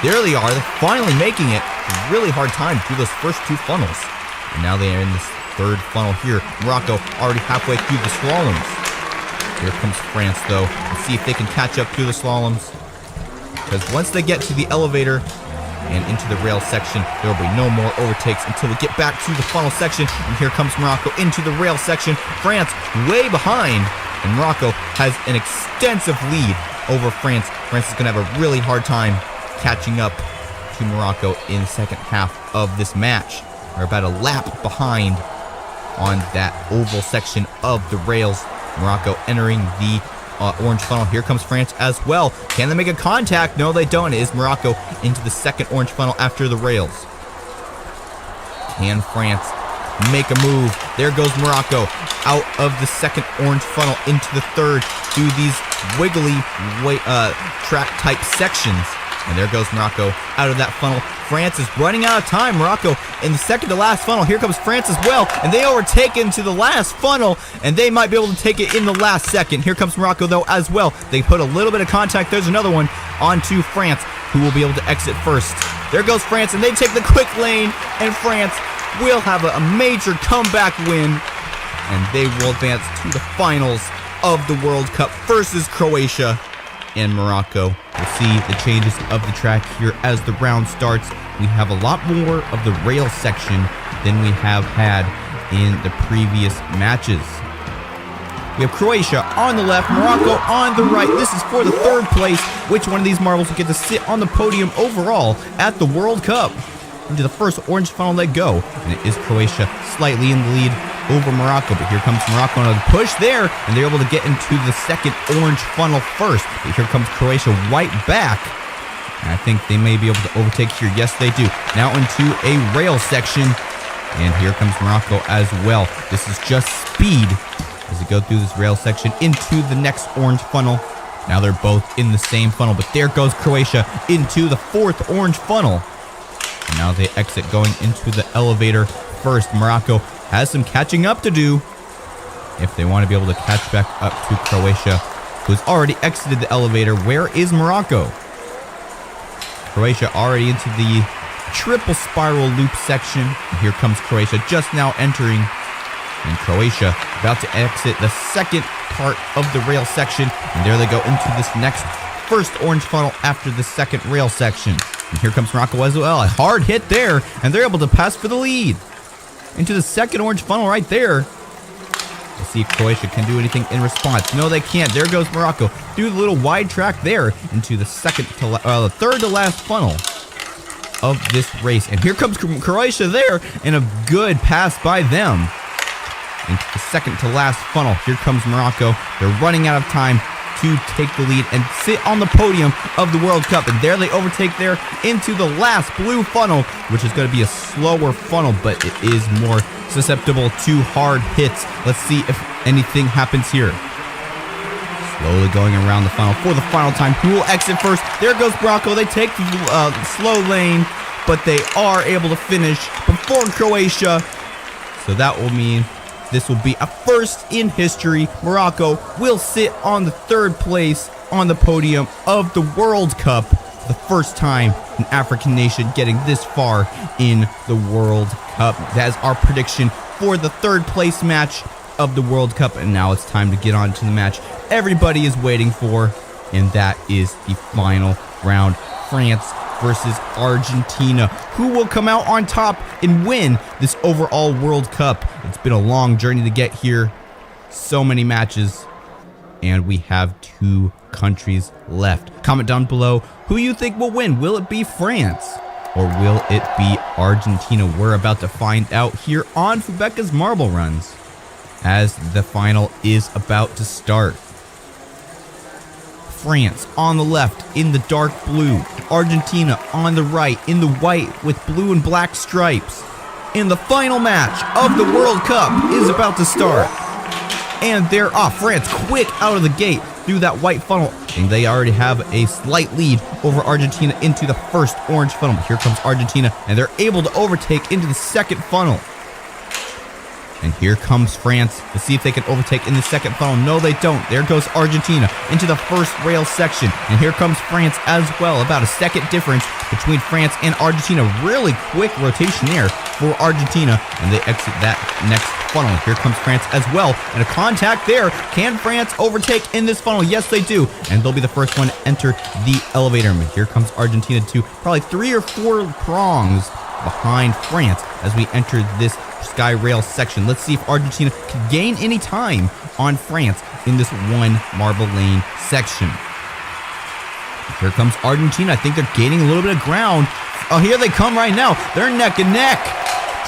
There they are. They're finally making it. A really hard time through those first two funnels. And now they are in this third funnel here. Morocco already halfway through the slaloms. Here comes France, though. Let's see if they can catch up through the slaloms. Because once they get to the elevator and into the rail section, there will be no more overtakes until we get back to the funnel section. And here comes Morocco into the rail section. France way behind. And Morocco has an extensive lead over France. France is going to have a really hard time catching up to Morocco in the second half of this match. They're about a lap behind on that oval section of the rails. Morocco entering the orange funnel. Here comes France as well. Can they make a contact? No, they don't. It is Morocco into the second orange funnel after the rails. Can France make a move? There goes Morocco out of the second orange funnel into the third through these wiggly track type sections. And there goes Morocco out of that funnel. France is running out of time. Morocco in the second to last funnel. Here comes France as well. And they overtake into the last funnel. And they might be able to take it in the last second. Here comes Morocco, though, as well. They put a little bit of contact. There's another one onto France, who will be able to exit first. There goes France, and they take the quick lane. And France will have a major comeback win. And they will advance to the finals of the World Cup versus Croatia and Morocco. We'll see the changes of the track here as the round starts. We have a lot more of the rail section than we have had in the previous matches. We have Croatia on the left, Morocco on the right. This is for the third place. Which one of these marbles will get to sit on the podium overall at the World Cup? Into the first orange funnel they go. And it is Croatia slightly in the lead over Morocco, but here comes Morocco on a push there, and they're able to get into the second orange funnel first. But here comes Croatia right back, and I think they may be able to overtake here. Yes, they do. Now into a rail section, and here comes Morocco as well. This is just speed as they go through this rail section into the next orange funnel. Now they're both in the same funnel, but there goes Croatia into the fourth orange funnel. And now they exit going into the elevator first. Morocco has some catching up to do if they want to be able to catch back up to Croatia, who's already exited the elevator. Where is Morocco? Croatia already into the triple spiral loop section. And here comes Croatia just now entering. And Croatia about to exit the second part of the rail section. And there they go into this next first orange funnel after the second rail section. And here comes Morocco as well. A hard hit there, and they're able to pass for the lead into the second orange funnel right there. Let's see if Croatia can do anything in response. No, they can't. There goes Morocco through the little wide track there into the the third to last funnel of this race. And here comes Croatia there, and a good pass by them into the second to last funnel. Here comes Morocco. They're running out of time to take the lead and sit on the podium of the World Cup. And there they overtake there into the last blue funnel, which is going to be a slower funnel, but it is more susceptible to hard hits. Let's see if anything happens here. Slowly going around the funnel for the final time. Who will exit first? There goes Morocco. They take the slow lane, but they are able to finish before Croatia. So that will mean this will be a first in history. Morocco will sit on the third place on the podium of the World Cup. The first time an African nation getting this far in the World Cup. That is our prediction for the third place match of the World Cup. And now it's time to get on to the match everybody is waiting for. And that is the final round. France versus Argentina. Who will come out on top and win this overall World Cup? It's been a long journey to get here. So many matches. And we have two countries left. Comment down below who you think will win. Will it be France or will it be Argentina? We're about to find out here on Fubeca's Marble Runs as the final is about to start. France on the left in the dark blue. Argentina on the right in the white with blue and black stripes. And the final match of the World Cup is about to start. And they're off. France quick out of the gate through that white funnel. And they already have a slight lead over Argentina into the first orange funnel. But here comes Argentina, and they're able to overtake into the second funnel. And here comes France. Let's see if they can overtake in the second funnel. No, they don't. There goes Argentina into the first rail section. And here comes France as well. About a second difference between France and Argentina. Really quick rotation there for Argentina. And they exit that next funnel. Here comes France as well. And a contact there. Can France overtake in this funnel? Yes, they do. And they'll be the first one to enter the elevator. And here comes Argentina too. Probably 3 or 4 prongs behind France as we enter this sky rail section. Let's see if Argentina can gain any time on France in this one marble lane section. Here comes Argentina. I think they're gaining a little bit of ground. Oh, here they come right now. They're neck and neck.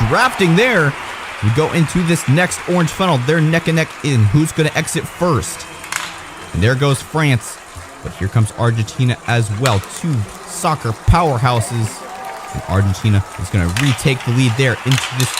Drafting there. We go into this next orange funnel. They're neck and neck in. Who's going to exit first? And there goes France. But here comes Argentina as well. 2 soccer powerhouses. And Argentina is going to retake the lead there into this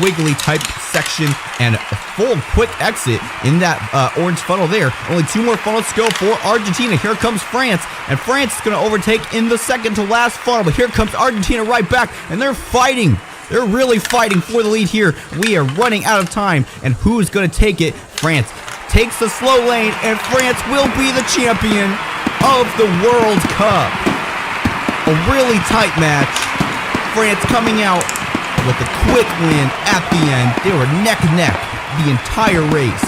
wiggly type section and a full quick exit in that orange funnel there. Only 2 more funnels to go for Argentina. Here comes France, and France is going to overtake in the second to last funnel. But here comes Argentina right back, and they're fighting. They're really fighting for the lead here. We are running out of time, and who's going to take it? France takes the slow lane, and France will be the champion of the World Cup. A really tight match. France coming out with a quick win at the end. They were neck and neck the entire race.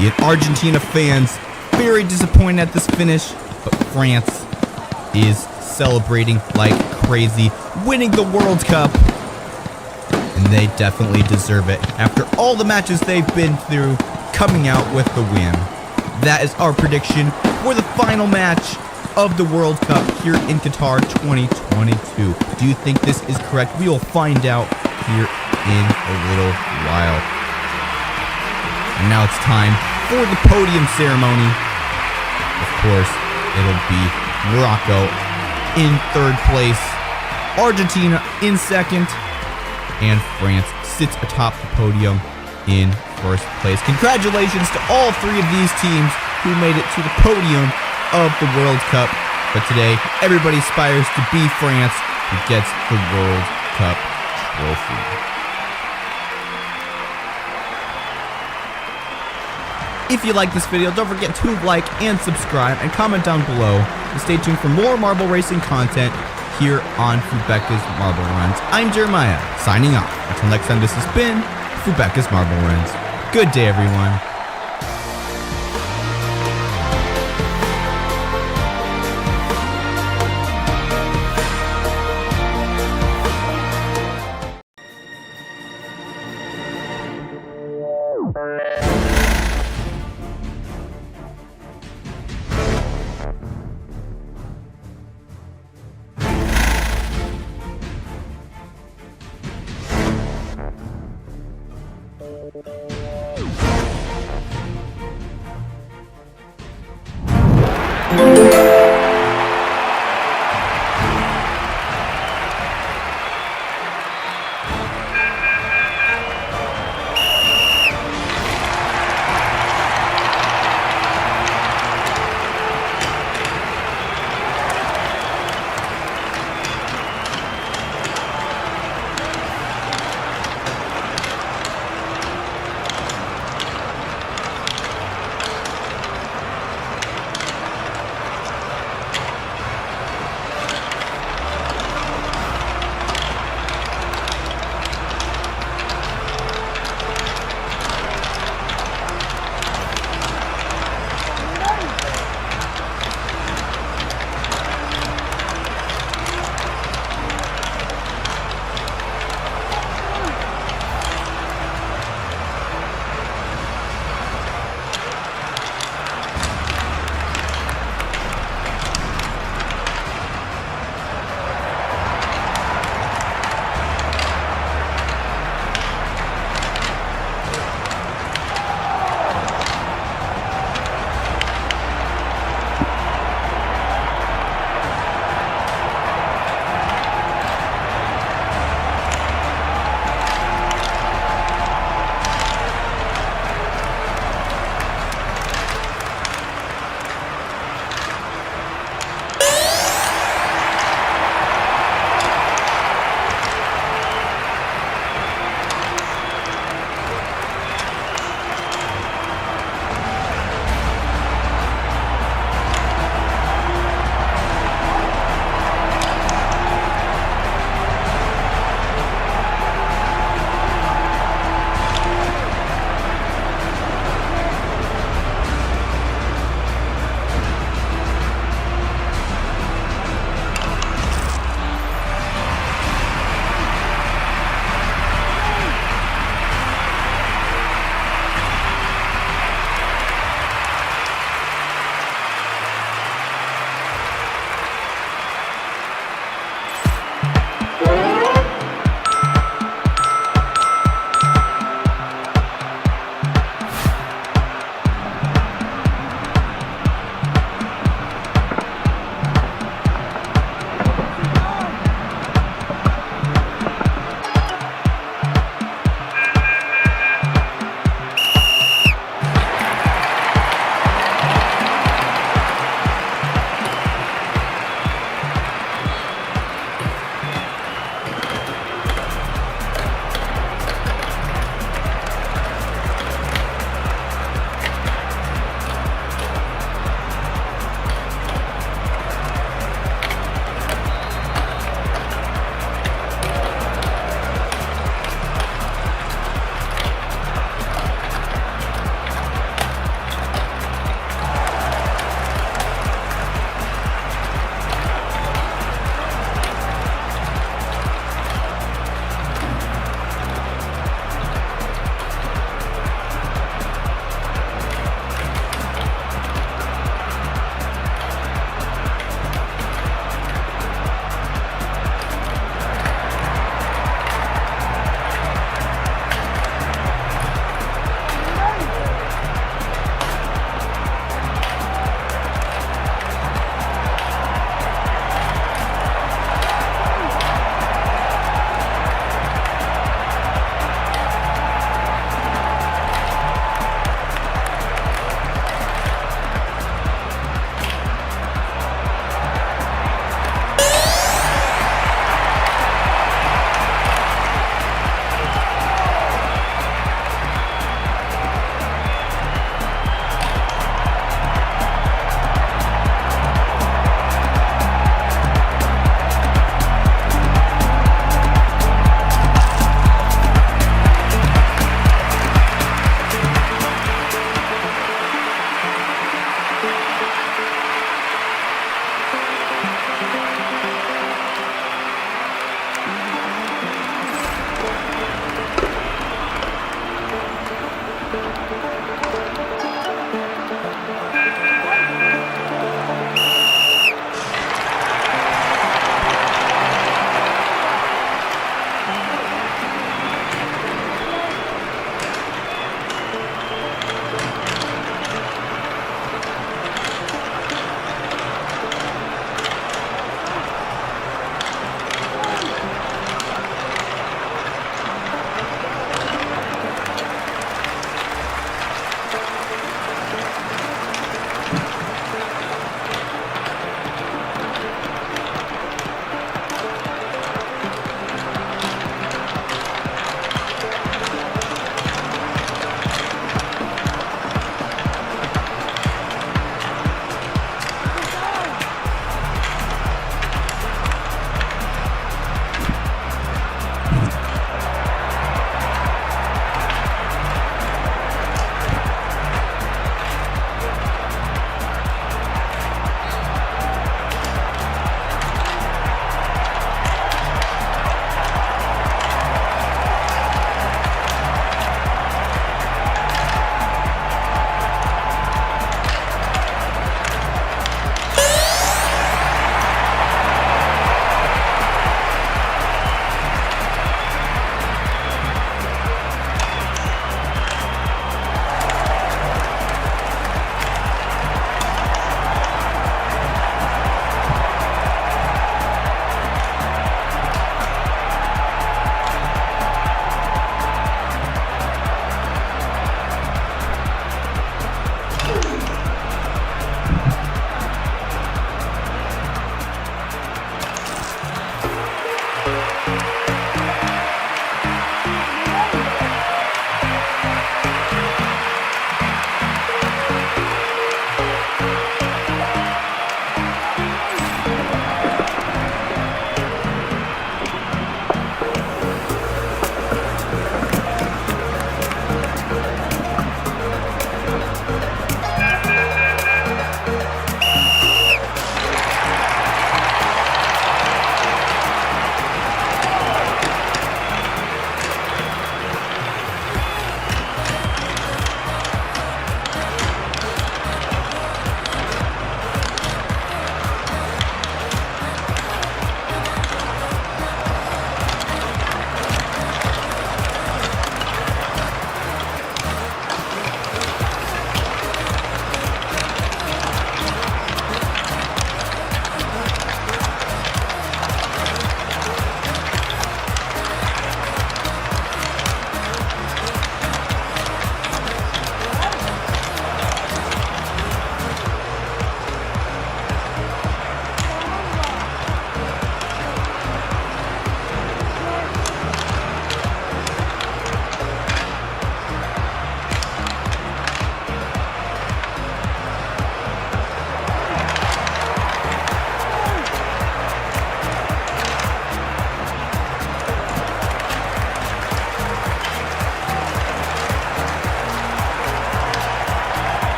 The Argentina fans very disappointed at this finish, but France is celebrating like crazy, winning the World Cup, and they definitely deserve it. After all the matches they've been through, coming out with the win. That is our prediction for the final match of the World Cup here in Qatar 2022. Do you think this is correct? We will find out here in a little while. And now it's time for the podium ceremony. Of course, it'll be Morocco in 3rd place, Argentina in 2nd, and France sits atop the podium in 1st place. Congratulations to all 3 of these teams who made it to the podium of the World Cup. But today, everybody aspires to be France who gets the World Cup trophy. If you like this video, don't forget to like and subscribe and comment down below. And stay tuned for more marble racing content here on Fubeca's Marble Runs. I'm Jeremiah, signing off. Until next time, this has been Fubeca's Marble Runs. Good day, everyone.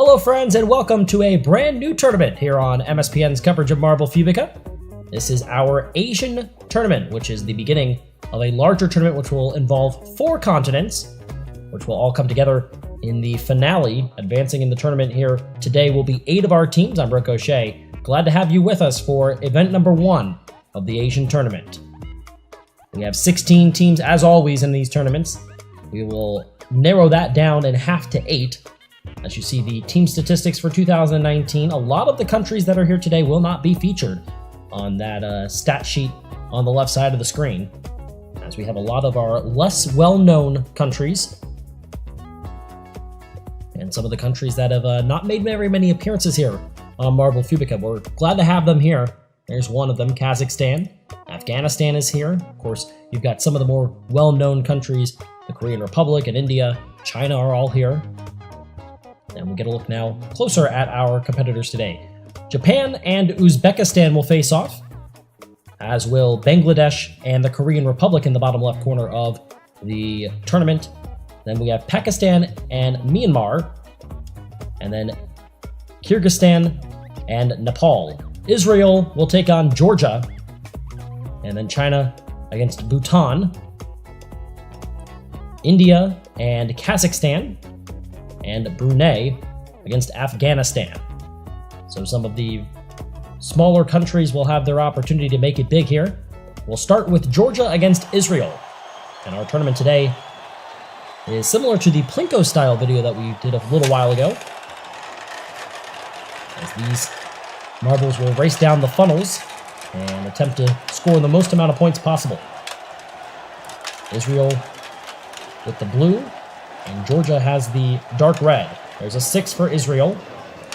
Hello friends and welcome to a brand new tournament here on MSPN's coverage of Marble Fubeca. This is our Asian tournament, which is the beginning of a larger tournament which will involve 4 continents, which will all come together in the finale. Advancing in the tournament here today will be 8 of our teams. I'm Ricochet. Glad to have you with us for event number 1 of the Asian tournament. We have 16 teams as always in these tournaments. We will narrow that down in half to 8. As you see the team statistics for 2019, a lot of the countries that are here today will not be featured on that stat sheet on the left side of the screen, as we have a lot of our less well-known countries and some of the countries that have not made very many appearances here on Marble Fubeca. We're glad to have them here. There's one of them, Kazakhstan. Afghanistan is here. Of course, you've got some of the more well-known countries, the Korean Republic and India, China are all here. And we'll get a look now closer at our competitors today. Japan and Uzbekistan will face off, as will Bangladesh and the Korean Republic in the bottom left corner of the tournament. Then we have Pakistan and Myanmar, and then Kyrgyzstan and Nepal. Israel will take on Georgia, and then China against Bhutan. India and Kazakhstan, and Brunei against Afghanistan. So some of the smaller countries will have their opportunity to make it big here. We'll start with Georgia against Israel. And our tournament today is similar to the Plinko style video that we did a little while ago, as these marbles will race down the funnels and attempt to score the most amount of points possible. Israel with the blue, and Georgia has the dark red. There's a 6 for Israel,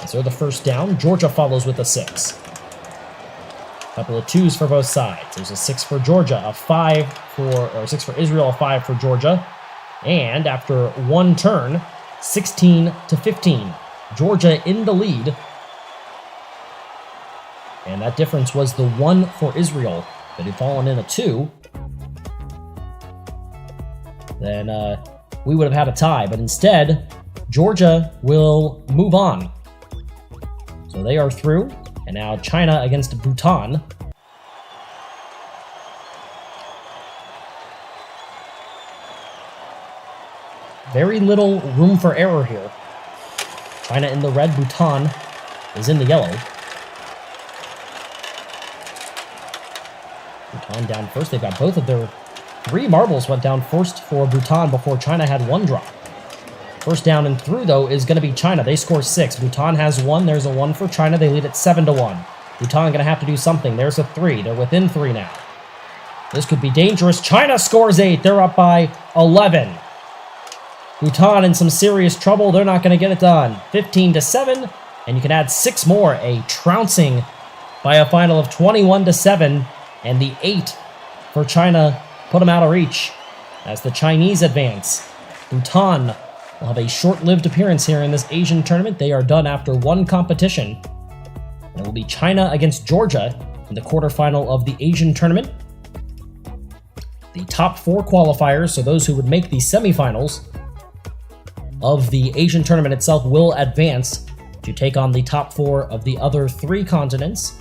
as they're the first down. Georgia follows with a 6. Couple of 2s for both sides. There's a 6 for Georgia, a 6 for Israel, a 5 for Georgia. And after one turn, 16-15. Georgia in the lead. And that difference was the 1 for Israel, that had fallen in a 2. Then we would have had a tie, but instead, Georgia will move on. So they are through, and now China against Bhutan. Very little room for error here. China in the red, Bhutan is in the yellow. Bhutan down first. They've got both of their 3 marbles went down first for Bhutan before China had 1 drop. First down and through, though, is going to be China. They score 6. Bhutan has 1. There's a 1 for China. They lead at 7-1. Bhutan going to have to do something. There's a 3. They're within 3 now. This could be dangerous. China scores 8. They're up by 11. Bhutan in some serious trouble. They're not going to get it done. 15-7, and you can add 6 more. A trouncing by a final of 21-7, and the 8 for China put them out of reach as the Chinese advance. Bhutan will have a short-lived appearance here in this Asian tournament. They are done after 1 competition. And it will be China against Georgia in the quarterfinal of the Asian tournament. The top 4 qualifiers, so those who would make the semifinals of the Asian tournament itself, will advance to take on the top 4 of the other 3 continents.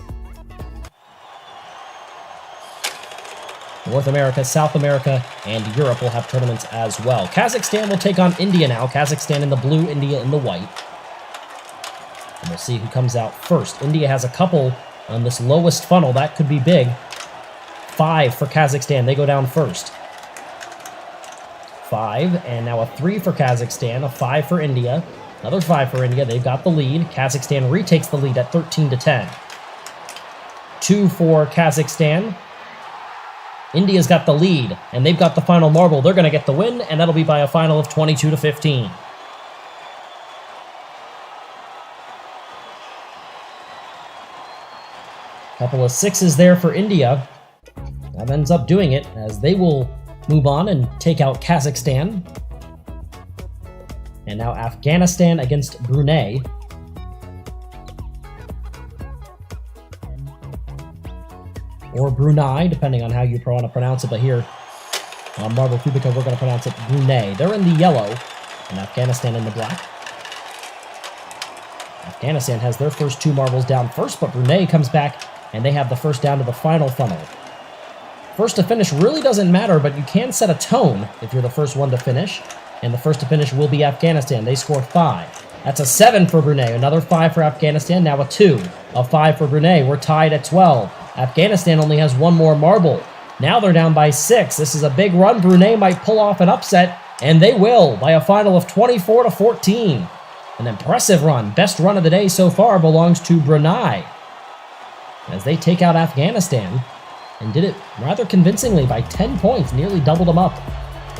North America, South America, and Europe will have tournaments as well. Kazakhstan will take on India now. Kazakhstan in the blue, India in the white. And we'll see who comes out first. India has a couple on this lowest funnel. That could be big. 5 for Kazakhstan. They go down first. 5, and now a 3 for Kazakhstan, a 5 for India. Another 5 for India. They've got the lead. Kazakhstan retakes the lead at 13-10. 2 for Kazakhstan. India's got the lead, and they've got the final marble. They're going to get the win, and that'll be by a final of 22-15. Couple of 6s there for India. That ends up doing it, as they will move on and take out Kazakhstan. And now Afghanistan against Brunei. Or Brunei, depending on how you want to pronounce it, but here on Marble Fubeca, we're going to pronounce it Brunei. They're in the yellow, and Afghanistan in the black. Afghanistan has their first 2 marbles down first, but Brunei comes back, and they have the first down to the final funnel. First to finish really doesn't matter, but you can set a tone if you're the first one to finish, and the first to finish will be Afghanistan. They score 5. That's a 7 for Brunei, another 5 for Afghanistan, now a 2, a 5 for Brunei. We're tied at 12. Afghanistan only has 1 more marble. Now they're down by 6. This is a big run. Brunei might pull off an upset, and they will by a final of 24-14. An impressive run. Best run of the day so far belongs to Brunei, as they take out Afghanistan, and did it rather convincingly by 10 points, nearly doubled them up.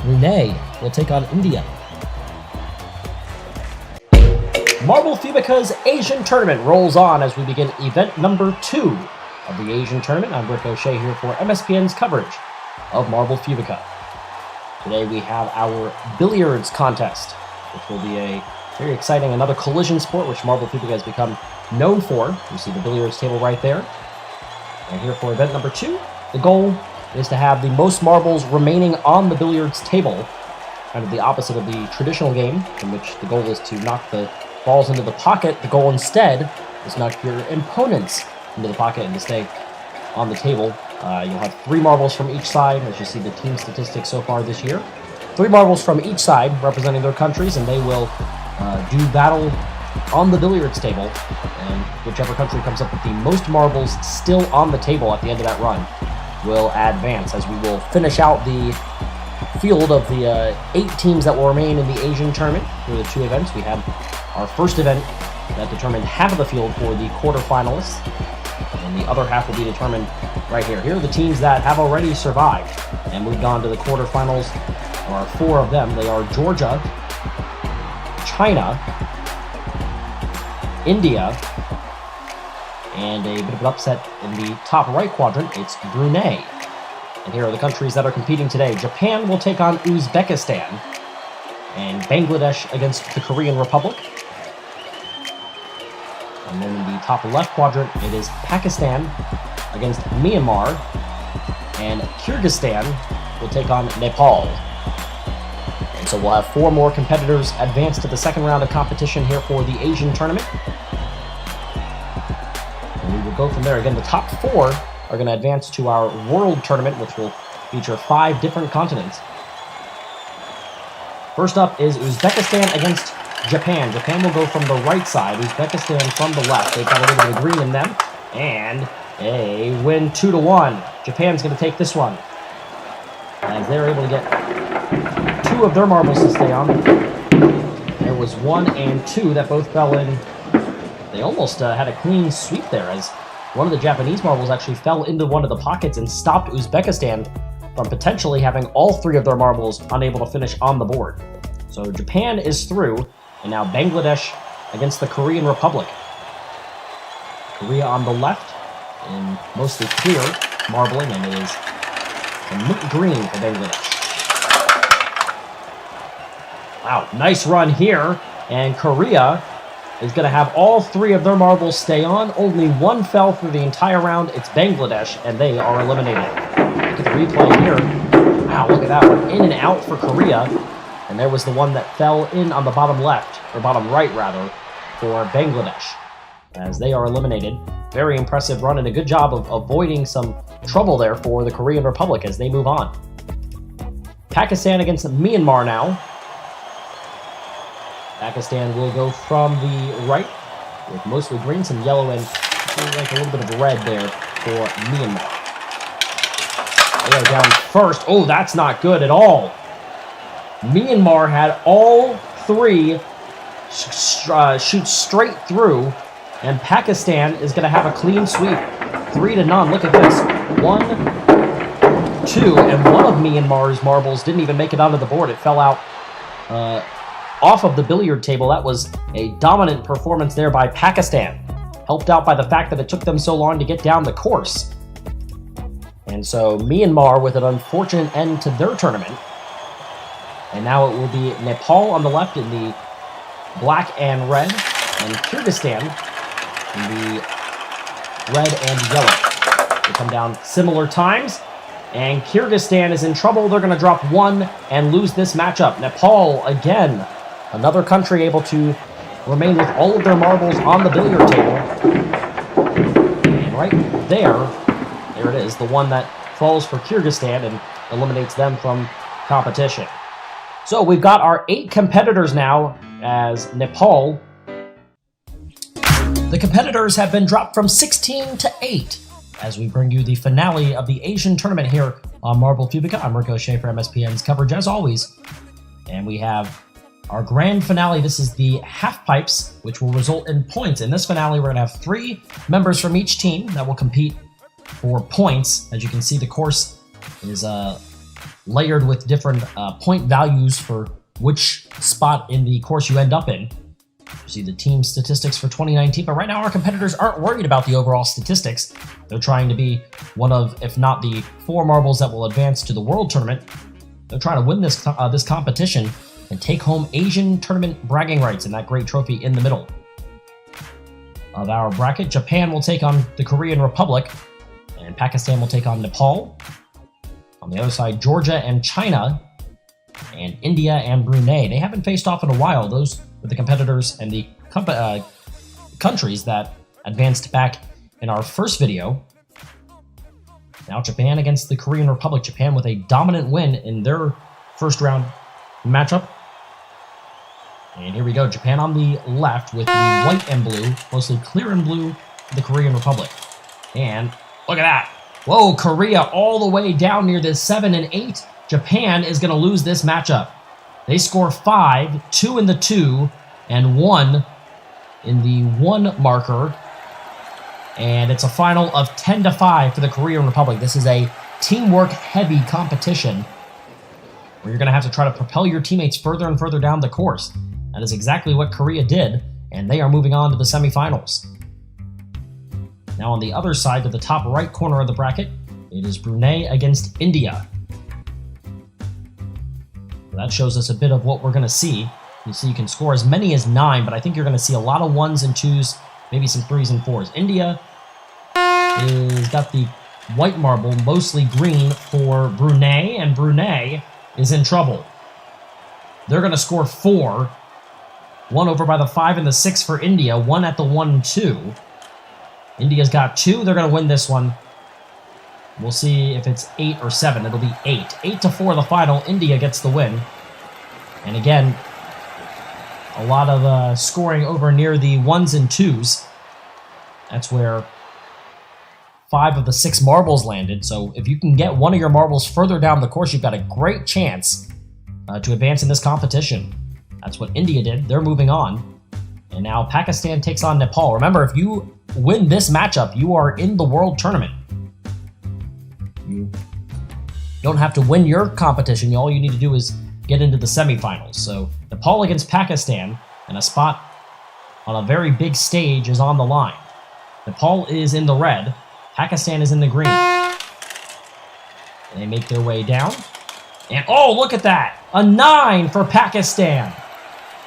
Brunei will take on India. Marble Fubeca's Asian Tournament rolls on as we begin event number 2 of the Asian Tournament. I'm Rick O'Shea here for MSPN's coverage of Marble Fubeca. Today we have our billiards contest, which will be a very exciting, another collision sport, which Marble Fubeca has become known for. You see the billiards table right there. And here for event number 2, the goal is to have the most marbles remaining on the billiards table, kind of the opposite of the traditional game, in which the goal is to knock the balls into the pocket. The goal instead is to knock your opponents into the pocket and to stay on the table. You'll have 3 marbles from each side, as you see the team statistics so far this year. 3 marbles from each side representing their countries, and they will do battle on the billiards table, and whichever country comes up with the most marbles still on the table at the end of that run will advance, as we will finish out the field of the 8 teams that will remain in the Asian tournament for the 2 events. We had our first event that determined half of the field for the quarterfinalists, and the other half will be determined right here. Here are the teams that have already survived and moved on to the quarterfinals. There are 4 of them. They are Georgia, China, India, and a bit of an upset in the top right quadrant, it's Brunei. And here are the countries that are competing today. Japan will take on Uzbekistan, and Bangladesh against the Korean Republic. And then in the top left quadrant, it is Pakistan against Myanmar, and Kyrgyzstan will take on Nepal. And so we'll have 4 more competitors advance to the second round of competition here for the Asian tournament. And we will go from there. Again, the top 4 are going to advance to our world tournament, which will feature 5 different continents. First up is Uzbekistan against Japan. Japan will go from the right side, Uzbekistan from the left. They've got a little bit of green in them, and they win 2-1. Japan's going to take this one, as they're able to get 2 of their marbles to stay on. There was 1 and 2 that both fell in. They almost had a clean sweep there, as one of the Japanese marbles actually fell into one of the pockets and stopped Uzbekistan from potentially having all 3 of their marbles unable to finish on the board. So Japan is through, and now Bangladesh against the Korean Republic. Korea on the left, in mostly clear marbling, and it is a mint green for Bangladesh. Wow, nice run here, and Korea is going to have all 3 of their marbles stay on. Only 1 fell through the entire round. It's Bangladesh, and they are eliminated. Look at the replay here. Wow, look at that one. In and out for Korea. And there was the one that fell in on the bottom left, or bottom right, rather, for Bangladesh, as they are eliminated. Very impressive run, and a good job of avoiding some trouble there for the Korean Republic as they move on. Pakistan against Myanmar now. Pakistan will go from the right with mostly green, some yellow, and like a little bit of red there for Myanmar. They are down first. Oh, that's not good at all. Myanmar had all 3 shoot straight through, and Pakistan is going to have a clean sweep. 3-0. Look at this. 1, 2, and one of Myanmar's marbles didn't even make it onto the board. It fell out off of the billiard table. That was a dominant performance there by Pakistan, helped out by the fact that it took them so long to get down the course. And so Myanmar with an unfortunate end to their tournament. And now it will be Nepal on the left in the black and red, and Kyrgyzstan in the red and yellow. They come down similar times, and Kyrgyzstan is in trouble. They're going to drop 1 and lose this matchup. Nepal, again, another country able to remain with all of their marbles on the billiard table. And right there it is, the one that falls for Kyrgyzstan and eliminates them from competition. So we've got our 8 competitors now as Nepal. The competitors have been dropped from 16 to 8 as we bring you the finale of the Asian tournament here on Marble Fubeca. I'm Rico Shea for MSPN's coverage as always. And we have our grand finale. This is the half pipes, which will result in points. In this finale, we're going to have 3 members from each team that will compete for points. As you can see, the course is layered with different point values for which spot in the course you end up in. You see the team statistics for 2019, but right now our competitors aren't worried about the overall statistics. They're trying to be one of, if not the 4 marbles that will advance to the World Tournament. They're trying to win this competition and take home Asian tournament bragging rights in that great trophy in the middle of our bracket. Japan will take on the Korean Republic, and Pakistan will take on Nepal. On the other side, Georgia and China, and India and Brunei. They haven't faced off in a while. Those were the competitors and the countries that advanced back in our first video. Now Japan against the Korean Republic. Japan with a dominant win in their first round matchup. And here we go. Japan on the left with the white and blue, mostly clear and blue for the Korean Republic. And look at that. Whoa, Korea all the way down near the 7 and 8. Japan is going to lose this matchup. They score 5, 2 in the 2, and 1 in the 1 marker. And it's a final of 10-5 for the Korean Republic. This is a teamwork-heavy competition where you're going to have to try to propel your teammates further and further down the course. That is exactly what Korea did, and they are moving on to the semifinals. Now on the other side, to the top right corner of the bracket, it is Brunei against India. That shows us a bit of what we're going to see. You see you can score as many as 9, but I think you're going to see a lot of 1s and 2s, maybe some 3s and 4s. India is got the white marble, mostly green for Brunei, and Brunei is in trouble. They're going to score 4. 1 over by the 5 and the 6 for India, 1 at the 1 and 2. India's got 2. They're going to win this one. We'll see if it's 8 or 7. It'll be 8. 8-4 the final. India gets the win. And again, a lot of scoring over near the 1s and 2s. That's where 5 of the 6 marbles landed. So if you can get one of your marbles further down the course, you've got a great chance to advance in this competition. That's what India did. They're moving on. And now Pakistan takes on Nepal. Remember, if you win this matchup, you are in the World Tournament. You don't have to win your competition. All you need to do is get into the semifinals. So Nepal against Pakistan, and a spot on a very big stage is on the line. Nepal is in the red. Pakistan is in the green. And they make their way down. And oh, look at that! A 9 for Pakistan.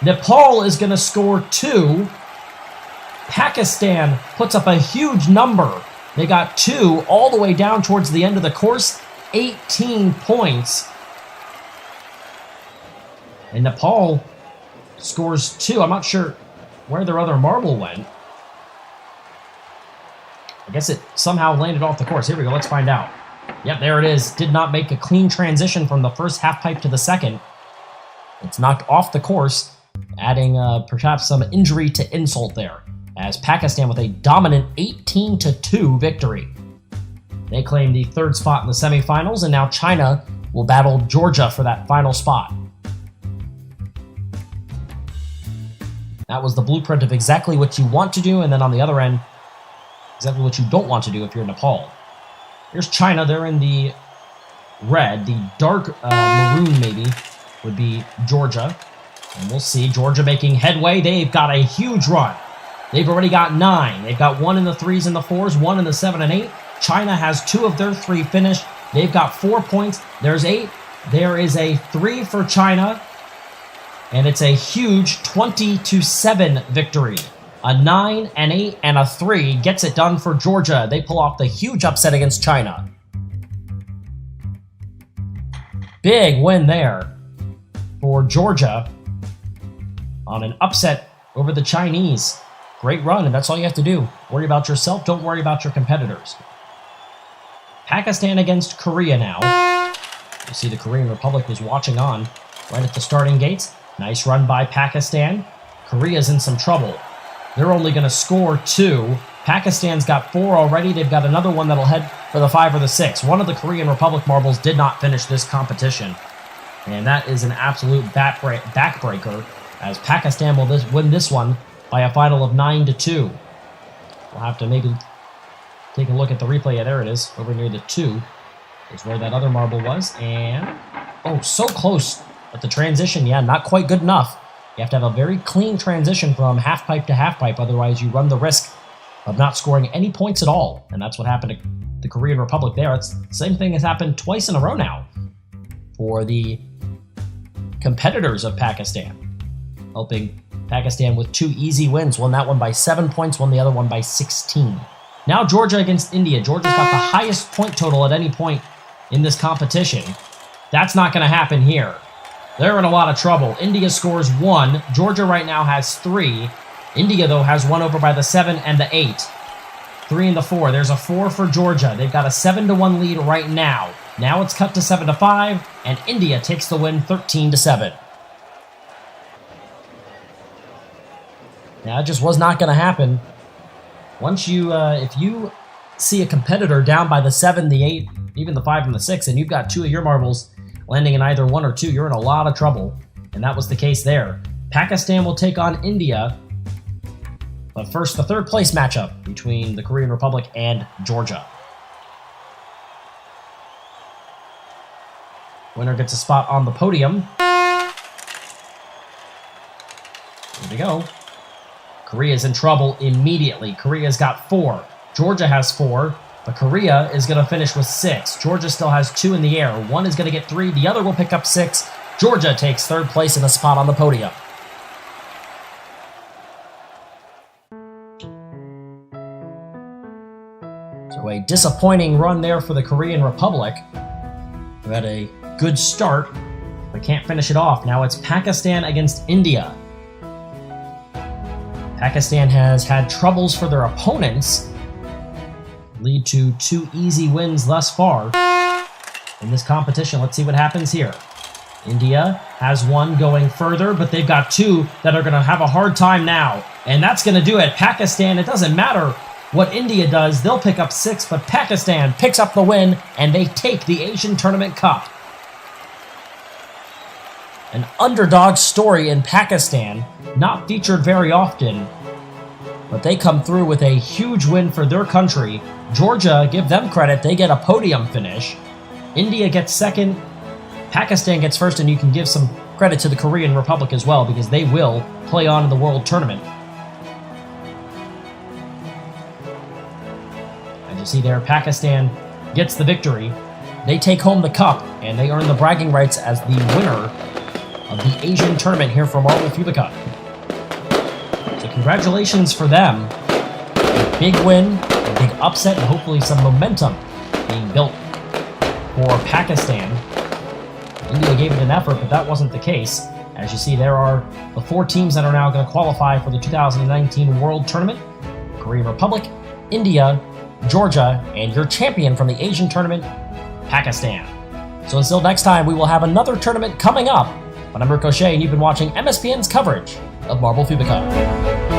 Nepal is going to score 2. Pakistan puts up a huge number. They got 2 all the way down towards the end of the course. 18 points. And Nepal scores 2. I'm not sure where their other marble went. I guess it somehow landed off the course. Here we go. Let's find out. Yep, there it is. Did not make a clean transition from the first half pipe to the second. It's knocked off the course, adding perhaps some injury to insult there, as Pakistan with a dominant 18-2 victory. They claim the 3rd spot in the semifinals, and now China will battle Georgia for that final spot. That was the blueprint of exactly what you want to do, and then on the other end, exactly what you don't want to do if you're Nepal. Here's China. They're in the red. The dark maroon, maybe, would be Georgia. And we'll see. Georgia making headway. They've got a huge run. They've already got 9. They've got 1 in the 3s and the 4s, 1 in the 7 and 8. China has 2 of their 3 finished. They've got 4 points. There's 8. There is a 3 for China. And it's a huge 20-7 victory. A 9, an 8, and a 3 gets it done for Georgia. They pull off the huge upset against China. Big win there for Georgia on an upset over the Chinese. Great run, and that's all you have to do. Worry about yourself, don't worry about your competitors. Pakistan against Korea now. You see the Korean Republic was watching on right at the starting gates. Nice run by Pakistan. Korea's in some trouble. They're only going to score 2. Pakistan's got 4 already. They've got another one that'll head for the 5 or the 6. One of the Korean Republic marbles did not finish this competition. And that is an absolute backbreaker, as Pakistan will win this one by a final of 9-2. We'll have to maybe take a look at the replay. Yeah, there it is. Over near the 2 is where that other marble was. And, oh, so close. But the transition, yeah, not quite good enough. You have to have a very clean transition from half pipe to half pipe. Otherwise, you run the risk of not scoring any points at all. And that's what happened to the Korean Republic there. It's the same thing has happened twice in a row now for the competitors of Pakistan. Helping Pakistan with 2 easy wins. Won that one by 7 points, won the other one by 16. Now Georgia against India. Georgia's got the highest point total at any point in this competition. That's not going to happen here. They're in a lot of trouble. India scores 1. Georgia right now has 3. India, though, has 1 over by the 7 and the 8. 3 and the 4. There's a 4 for Georgia. They've got a 7-1 lead right now. Now it's cut to 7-5, and India takes the win 13-7. Now, it just was not going to happen. Once you, if you see a competitor down by the 7, the 8, even the 5 and the 6, and you've got 2 of your marbles landing in either 1 or 2, you're in a lot of trouble. And that was the case there. Pakistan will take on India. But first, the 3rd place matchup between the Korean Republic and Georgia. Winner gets a spot on the podium. Here we go. Korea's in trouble immediately. Korea's got 4. Georgia has 4. But Korea is going to finish with 6. Georgia still has 2 in the air. One is going to get 3. The other will pick up 6. Georgia takes 3rd place in a spot on the podium. So a disappointing run there for the Korean Republic, who had a good start, but can't finish it off. Now it's Pakistan against India. Pakistan has had troubles for their opponents, lead to 2 easy wins thus far in this competition. Let's see what happens here. India has 1 going further, but they've got 2 that are going to have a hard time now. And that's going to do it. Pakistan, it doesn't matter what India does, they'll pick up 6, but Pakistan picks up the win, and they take the Asian Tournament Cup. An underdog story in Pakistan, not featured very often, but they come through with a huge win for their country. Georgia, give them credit, they get a podium finish. India gets 2nd, Pakistan gets 1st, and you can give some credit to the Korean Republic as well, because they will play on in the World Tournament. As you see there, Pakistan gets the victory. They take home the cup, and they earn the bragging rights as the winner of the Asian Tournament here for Marble Fubeca. So congratulations for them. A big win, a big upset, and hopefully some momentum being built for Pakistan. India gave it an effort, but that wasn't the case. As you see, there are the 4 teams that are now going to qualify for the 2019 World Tournament. Korean Republic, India, Georgia, and your champion from the Asian Tournament, Pakistan. So until next time, we will have another tournament coming up. But I'm Ricochet, and you've been watching MSPN's coverage of Marble Fubeca.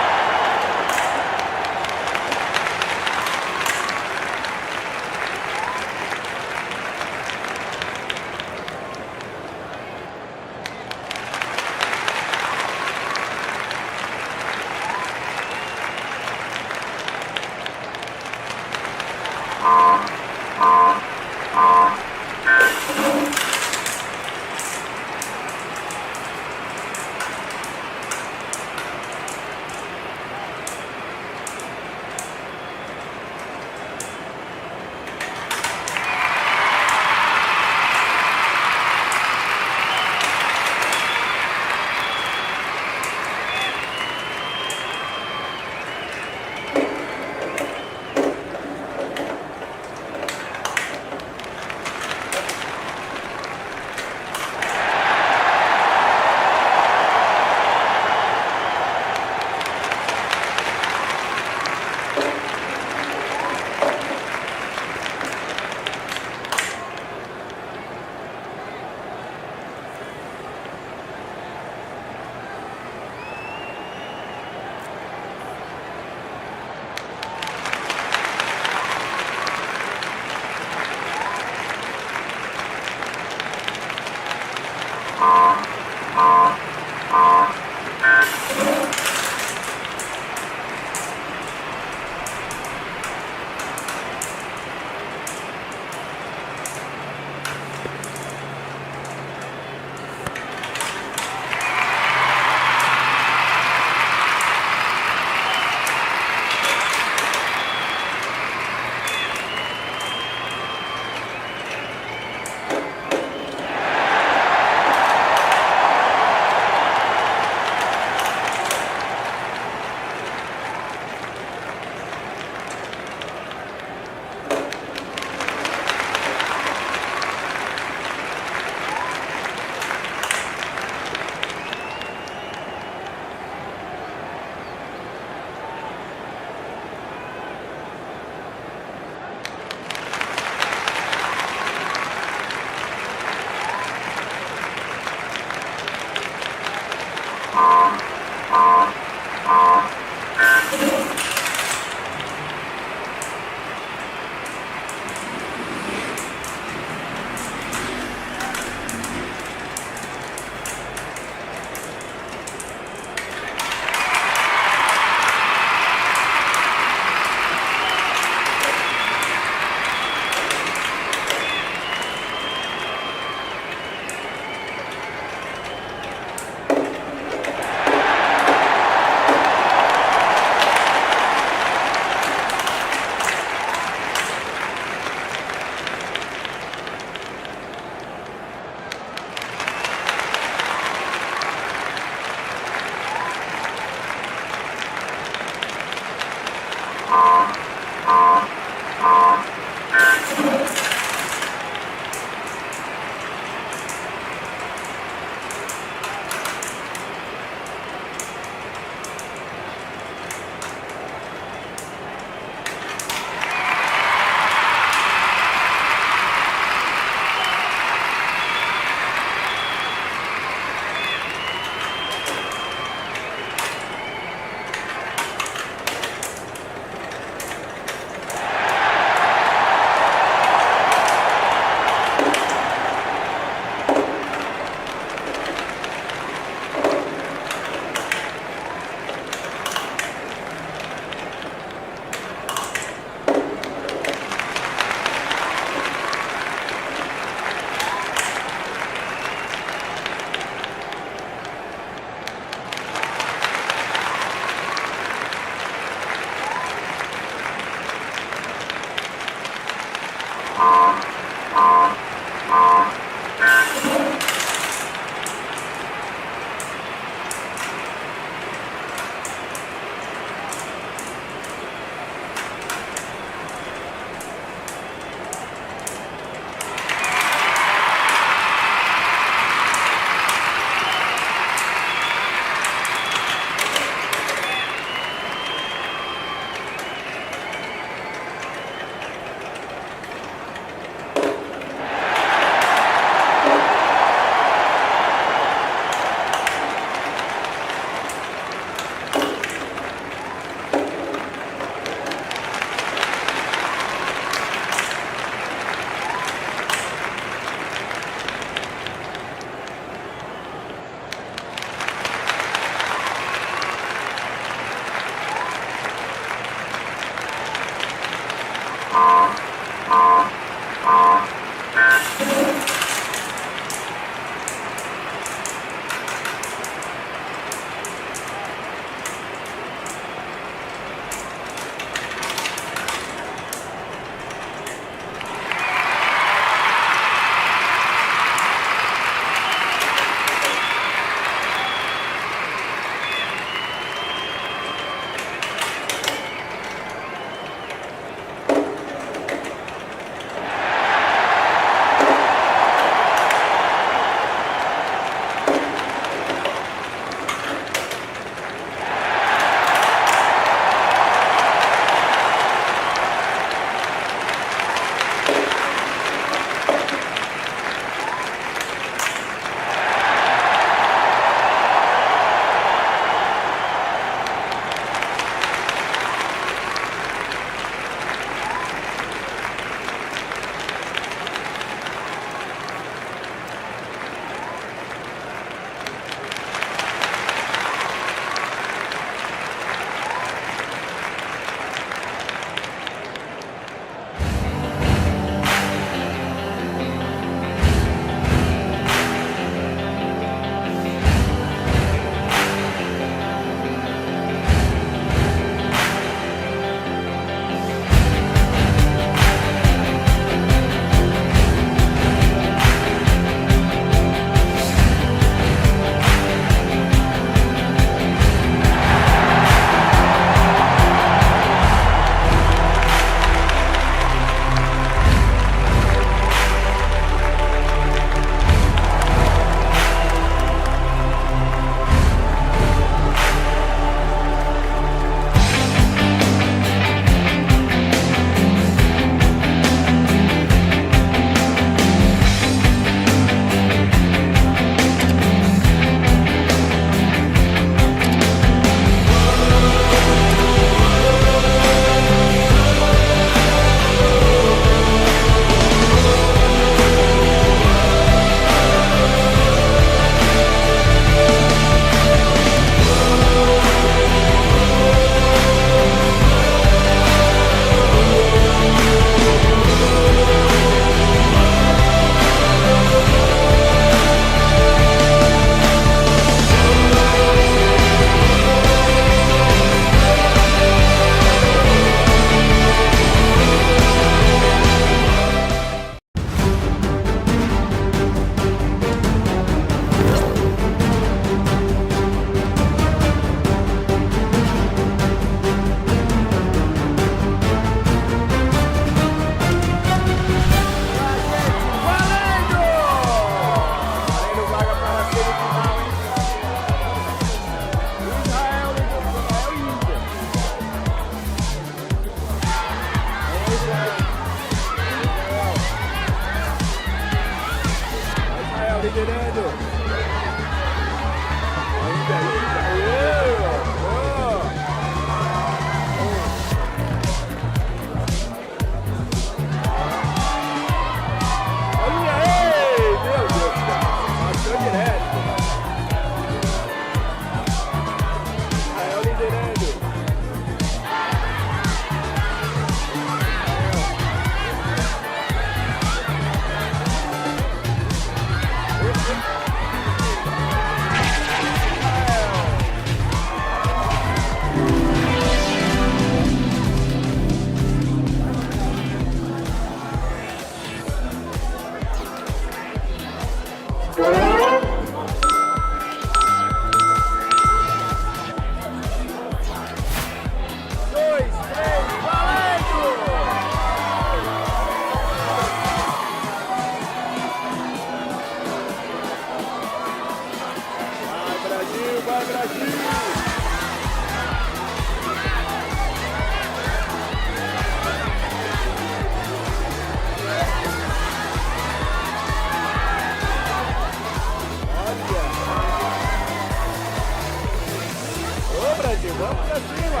Brasil. Vamos pra cima.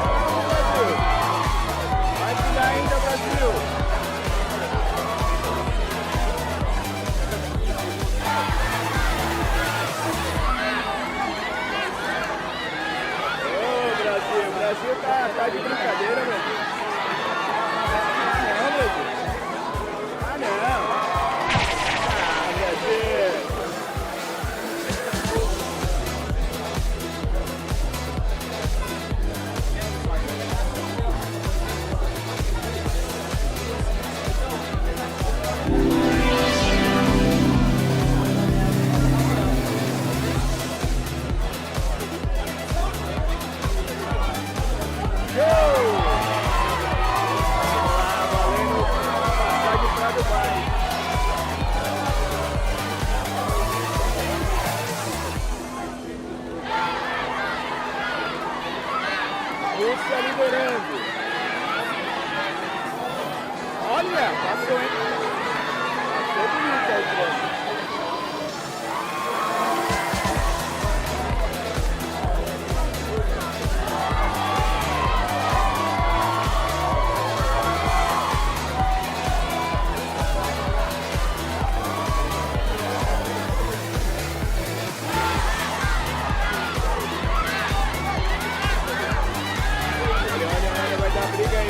Vamos, Brasil. Vai tirar ainda, Brasil. Ô, Brasil. Brasil tá de brincadeira, meu Deus. Não, Brasil. Ah, não. Ah, Brasil. Rússia liderando. Olha, passou, hein? Passou bonito aí, Brasil.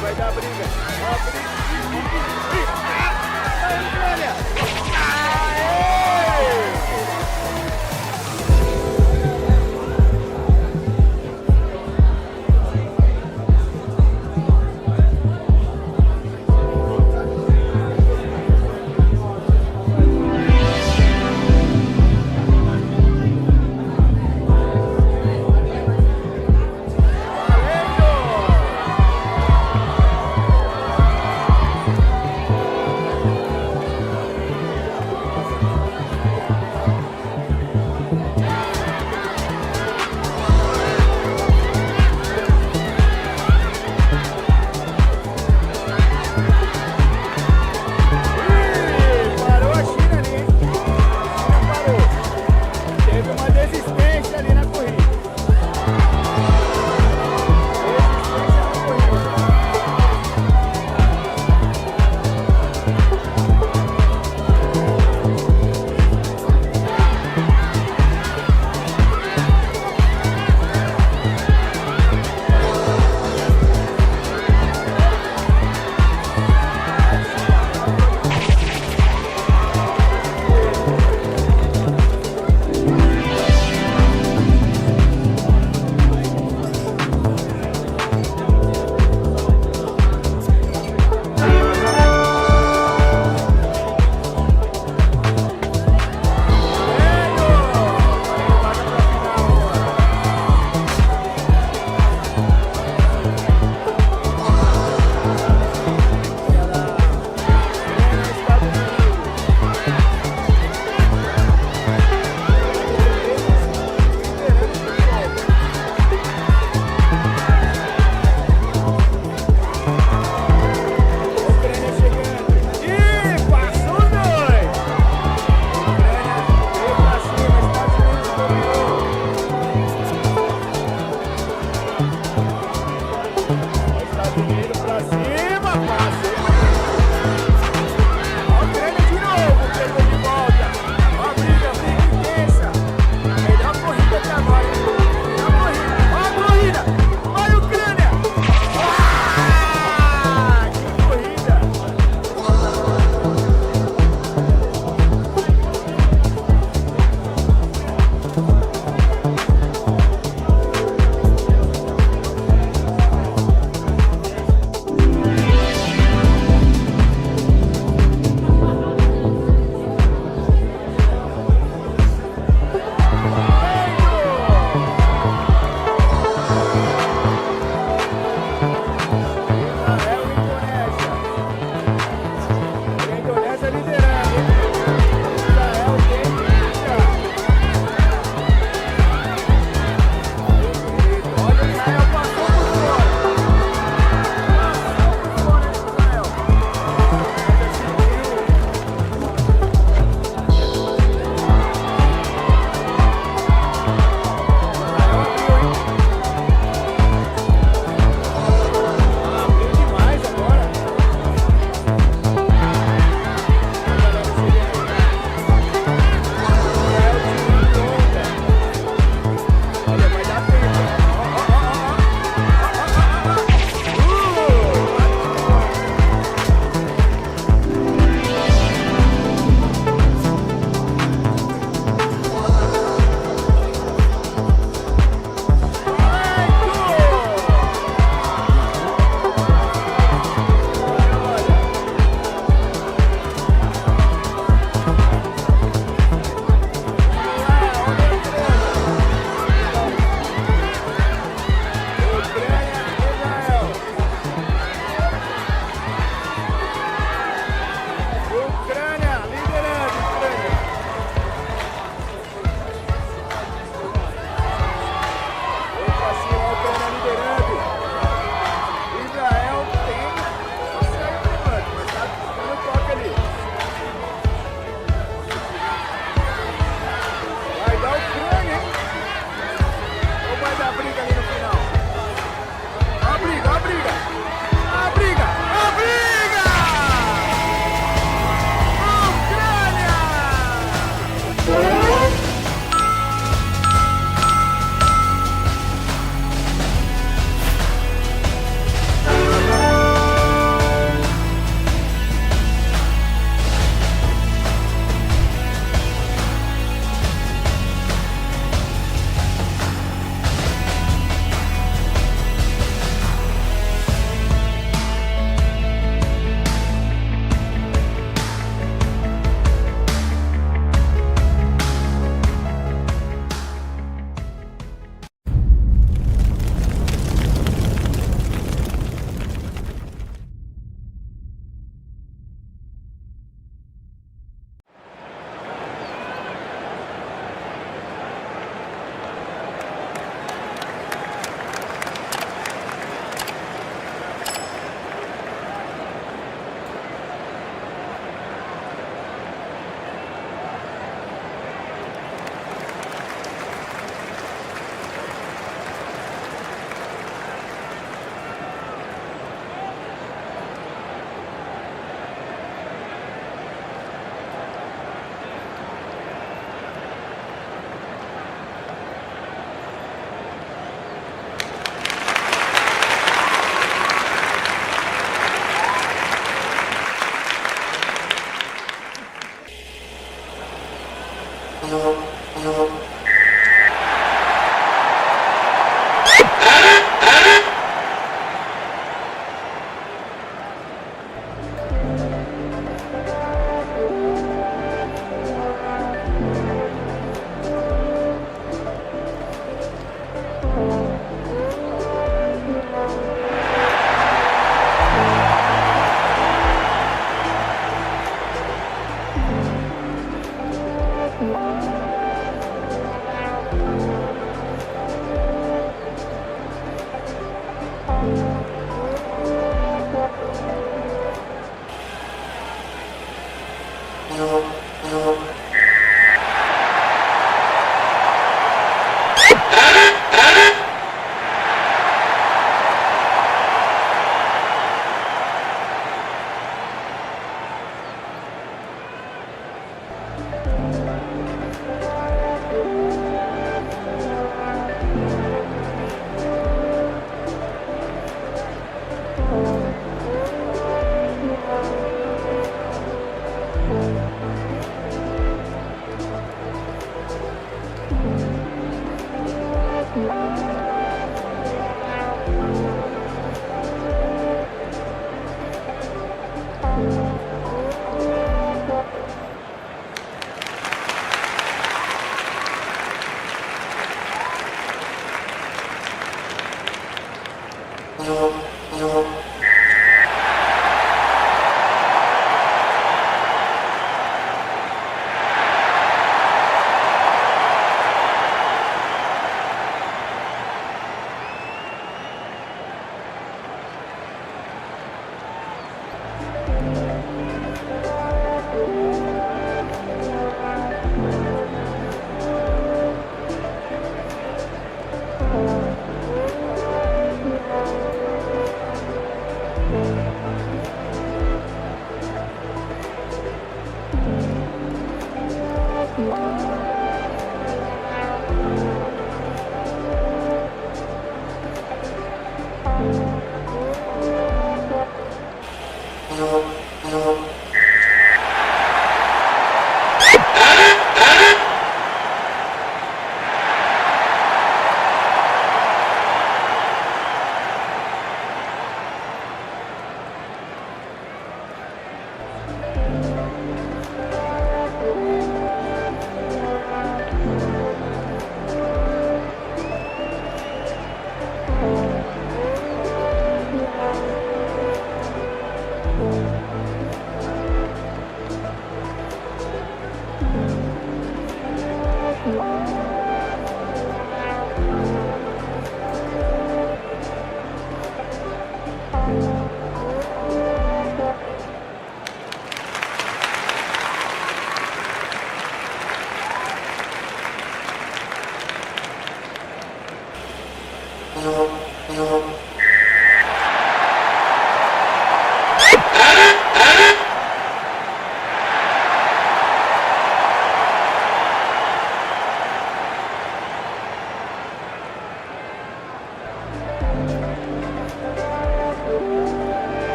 Vai dar briga. Olha! Aê!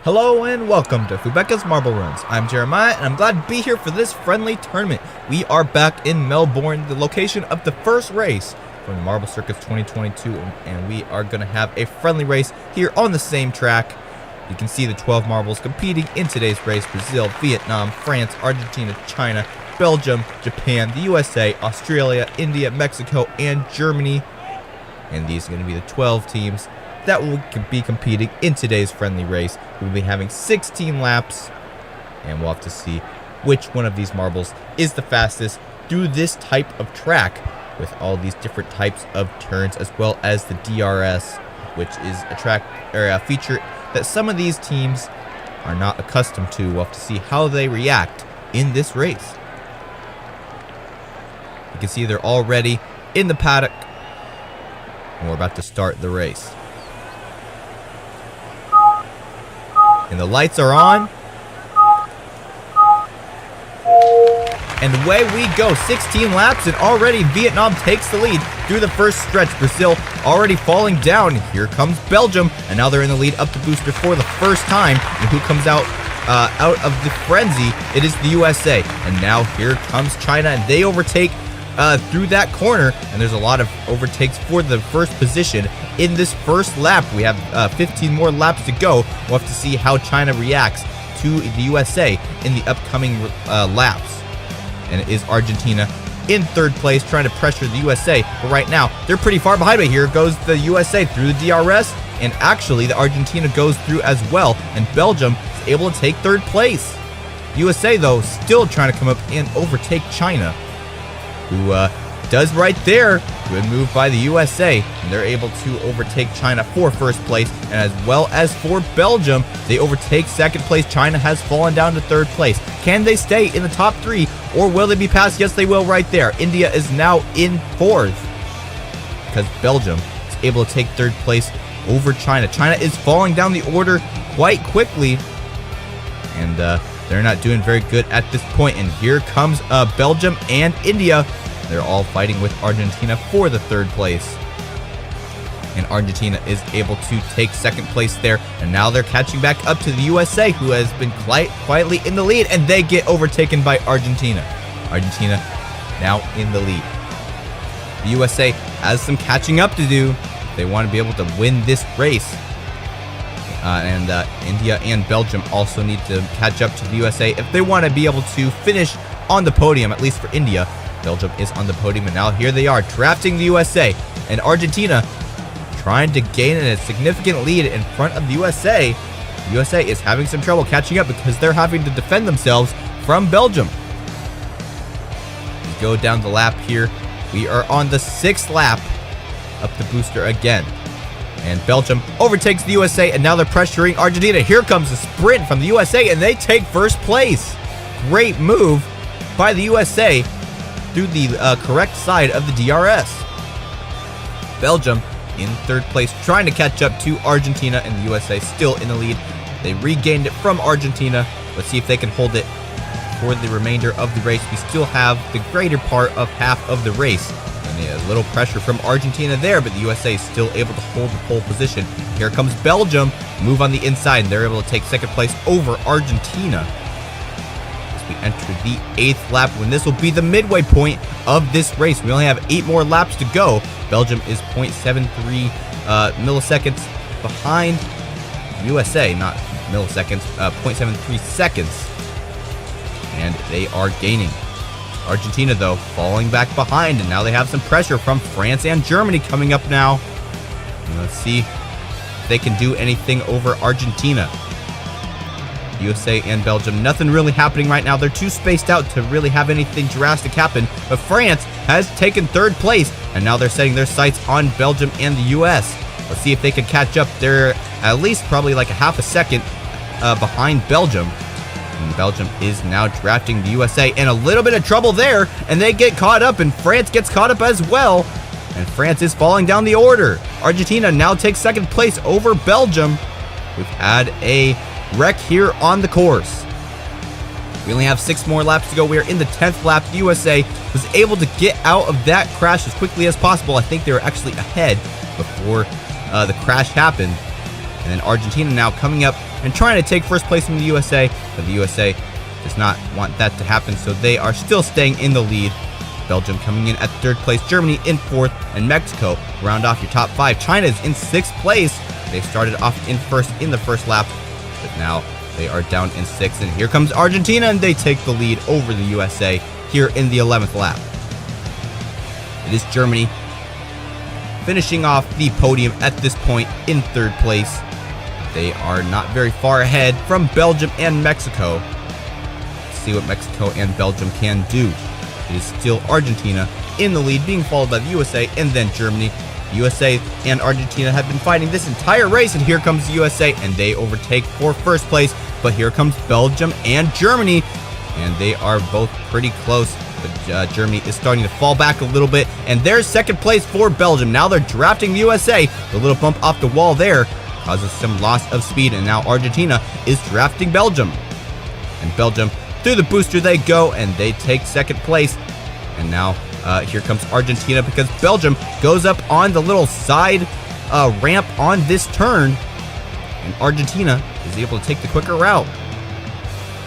Hello and welcome to Fubeca's Marble Runs. I'm Jeremiah and I'm glad to be here for this friendly tournament. We are back in Melbourne, the location of the first race from the Marble Circus 2022, and we are going to have a friendly race here on the same track. You can see the 12 marbles competing in today's race: Brazil, Vietnam, France, Argentina, China, Belgium, Japan, the USA, Australia, India, Mexico, and Germany. And these are going to be the 12 teams that will be competing in today's friendly race. We'll be having 16 laps, and we'll have to see which one of these marbles is the fastest through this type of track with all these different types of turns, as well as the DRS, which is a track or a feature that some of these teams are not accustomed to. We'll have to see how they react in this race. You can see they're already in the paddock, and we're about to start the race. And the lights are on. And away we go. 16 laps, and already Vietnam takes the lead through the first stretch. Brazil already falling down. Here comes Belgium, and now they're in the lead up the booster for the first time. And who comes out of the frenzy? It is the USA. And now here comes China, and they overtake through that corner, and there's a lot of overtakes for the first position in this first lap. We have 15 more laps to go. We'll have to see how China reacts to the USA in the upcoming laps. And it is Argentina in third place, trying to pressure the USA, but right now they're pretty far behind. But here goes the USA through the DRS, and actually the Argentina goes through as well, and Belgium is able to take third place. USA though still trying to come up and overtake China, who does right there. Good move by the USA, and they're able to overtake China for first place, and as well as for Belgium, they overtake second place. China has fallen down to third place. Can they stay in the top three, or will they be passed? Yes, they will right there. India is now in fourth because Belgium is able to take third place over China. China is falling down the order quite quickly, and they're not doing very good at this point. And here comes Belgium and India. They're all fighting with Argentina for the third place. And Argentina is able to take second place there. And now they're catching back up to the USA, who has been quietly in the lead. And they get overtaken by Argentina. Argentina now in the lead. The USA has some catching up to do. They want to be able to win this race. India and Belgium also need to catch up to the USA if they want to be able to finish on the podium, at least for India. Belgium is on the podium, and now here they are, drafting the USA. And Argentina trying to gain a significant lead in front of the USA. The USA is having some trouble catching up because they're having to defend themselves from Belgium. We go down the lap here. We are on the 6th lap up the booster again. And Belgium overtakes the USA, and now they're pressuring Argentina. Here comes a sprint from the USA, and they take first place. Great move by the USA through the correct side of the DRS. Belgium in third place, trying to catch up to Argentina, and the USA still in the lead. They regained it from Argentina. Let's see if they can hold it for the remainder of the race. We still have the greater part of half of the race, and a little pressure from Argentina there, but the USA is still able to hold the pole position. Here comes Belgium, move on the inside, and they're able to take second place over Argentina. We enter the 8th lap, when this will be the midway point of this race. We only have 8 more laps to go. Belgium is 0.73 milliseconds behind USA, not milliseconds, 0.73 seconds. And they are gaining. Argentina, though, falling back behind, and now they have some pressure from France and Germany coming up now. And let's see if they can do anything over Argentina. USA and Belgium, nothing really happening right now. They're too spaced out to really have anything drastic happen. But France has taken third place, and now they're setting their sights on Belgium and the US. Let's see if they can catch up. They're at least probably like a half a second behind Belgium. And Belgium is now drafting the USA, in a little bit of trouble there, and they get caught up, and France gets caught up as well. And France is falling down the order. Argentina now takes second place over Belgium. We've had a wreck here on the course. We only have 6 more laps to go. We are in the 10th lap. The USA was able to get out of that crash as quickly as possible. I think they were actually ahead before the crash happened. And then Argentina now coming up and trying to take first place from the USA, but the USA does not want that to happen, so they are still staying in the lead. Belgium coming in at third place, Germany in fourth, and Mexico round off your top 5. China is in 6th place. They started off in first in the first lap, but now they are down in 6th. And here comes Argentina, and they take the lead over the USA here in the 11th lap. It is Germany finishing off the podium at this point in 3rd place. They are not very far ahead from Belgium and Mexico. Let's see what Mexico and Belgium can do. It is still Argentina in the lead, being followed by the USA and then Germany. USA and Argentina have been fighting this entire race, and here comes the USA, and they overtake for first place. But here comes Belgium and Germany, and they are both pretty close. But Germany is starting to fall back a little bit, and there's second place for Belgium. Now they're drafting the USA. The little bump off the wall there causes some loss of speed, and now Argentina is drafting Belgium. And Belgium, through the booster they go, and they take second place. And now here comes Argentina, because Belgium goes up on the little side ramp on this turn, and Argentina is able to take the quicker route.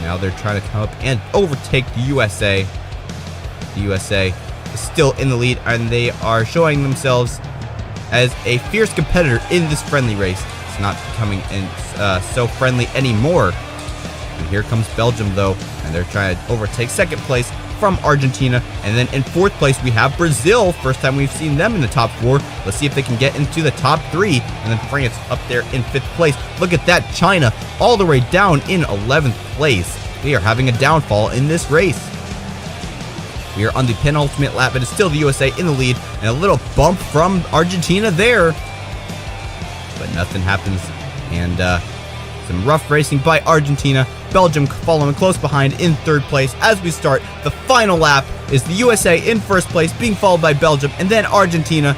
Now they're trying to come up and overtake the USA. The USA is still in the lead, and they are showing themselves as a fierce competitor in this friendly race. It's not becoming so friendly anymore. And here comes Belgium, though, and they're trying to overtake second place from Argentina. And then in 4th place, we have Brazil. First time we've seen them in the top 4. Let's see if they can get into the top 3. And then France up there in 5th place. Look at that, China all the way down in 11th place. They are having a downfall in this race. We are on the penultimate lap, but it's still the USA in the lead, and a little bump from Argentina there. But nothing happens, and some rough racing by Argentina. Belgium following close behind in 3rd place. As we start the final lap, is the USA in 1st place, being followed by Belgium, and then Argentina.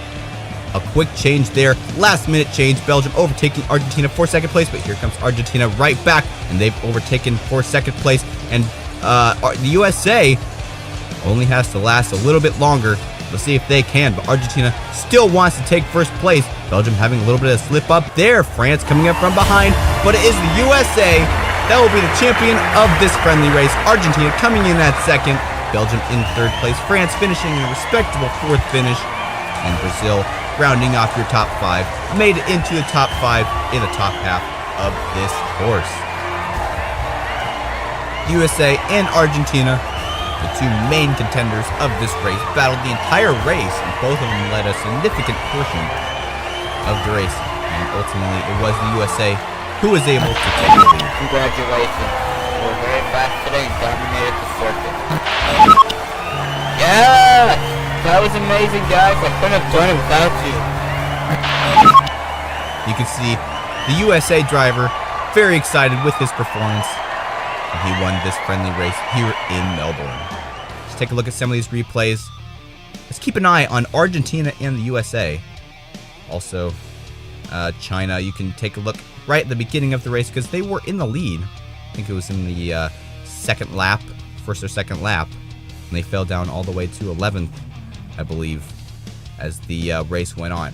A quick change there, last minute change. Belgium overtaking Argentina for 2nd place, but here comes Argentina right back, and they've overtaken for 2nd place. And the USA only has to last a little bit longer. Let's see if they can, but Argentina still wants to take first place. Belgium having a little bit of slip up there. France coming up from behind, but it is the USA that will be the champion of this friendly race. Argentina coming in at 2nd, Belgium in 3rd place, France finishing a respectable 4th finish, and Brazil rounding off your top 5, made it into the top 5 in the top half of this course. USA and Argentina, the two main contenders of this race, battled the entire race, and both of them led a significant portion of the race. And ultimately, it was the USA who was able to take the lead. Congratulations. You were very fast today and dominated the circuit. Yeah! That was amazing, guys. I couldn't have done it without you. You can see the USA driver very excited with his performance. He won this friendly race here in Melbourne. Let's take a look at some of these replays. Let's keep an eye on Argentina and the USA. Also, China, you can take a look right at the beginning of the race, because they were in the lead. I think it was in the second lap, first or second lap, and they fell down all the way to 11th, I believe, as the race went on.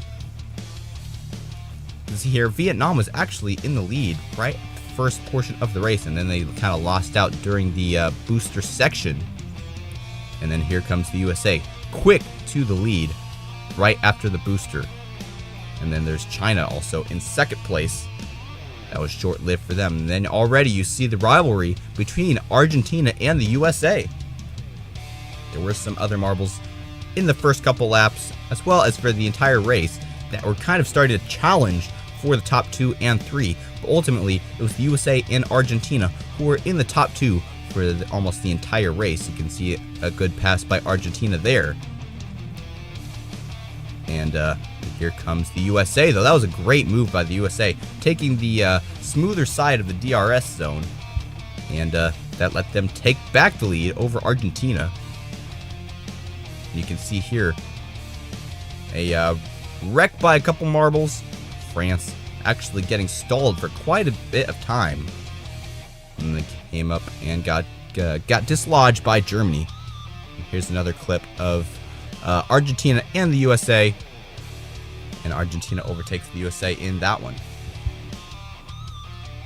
You see here, Vietnam was actually in the lead right at the first portion of the race, and then they kind of lost out during the booster section. And then here comes the USA, quick to the lead right after the booster. And then there's China also in 2nd place. That was short-lived for them. And then already you see the rivalry between Argentina and the USA. There were some other marbles in the first couple laps, as well as for the entire race, that were kind of starting to challenge for the top 2 and 3. But ultimately, it was the USA and Argentina who were in the top 2 for almost the entire race. You can see a good pass by Argentina there. And here comes the USA, though. That was a great move by the USA, taking the smoother side of the DRS zone. And that let them take back the lead over Argentina. You can see here a wreck by a couple marbles. France actually getting stalled for quite a bit of time. And they came up and got dislodged by Germany. And here's another clip of Argentina and the USA. And Argentina overtakes the USA in that one.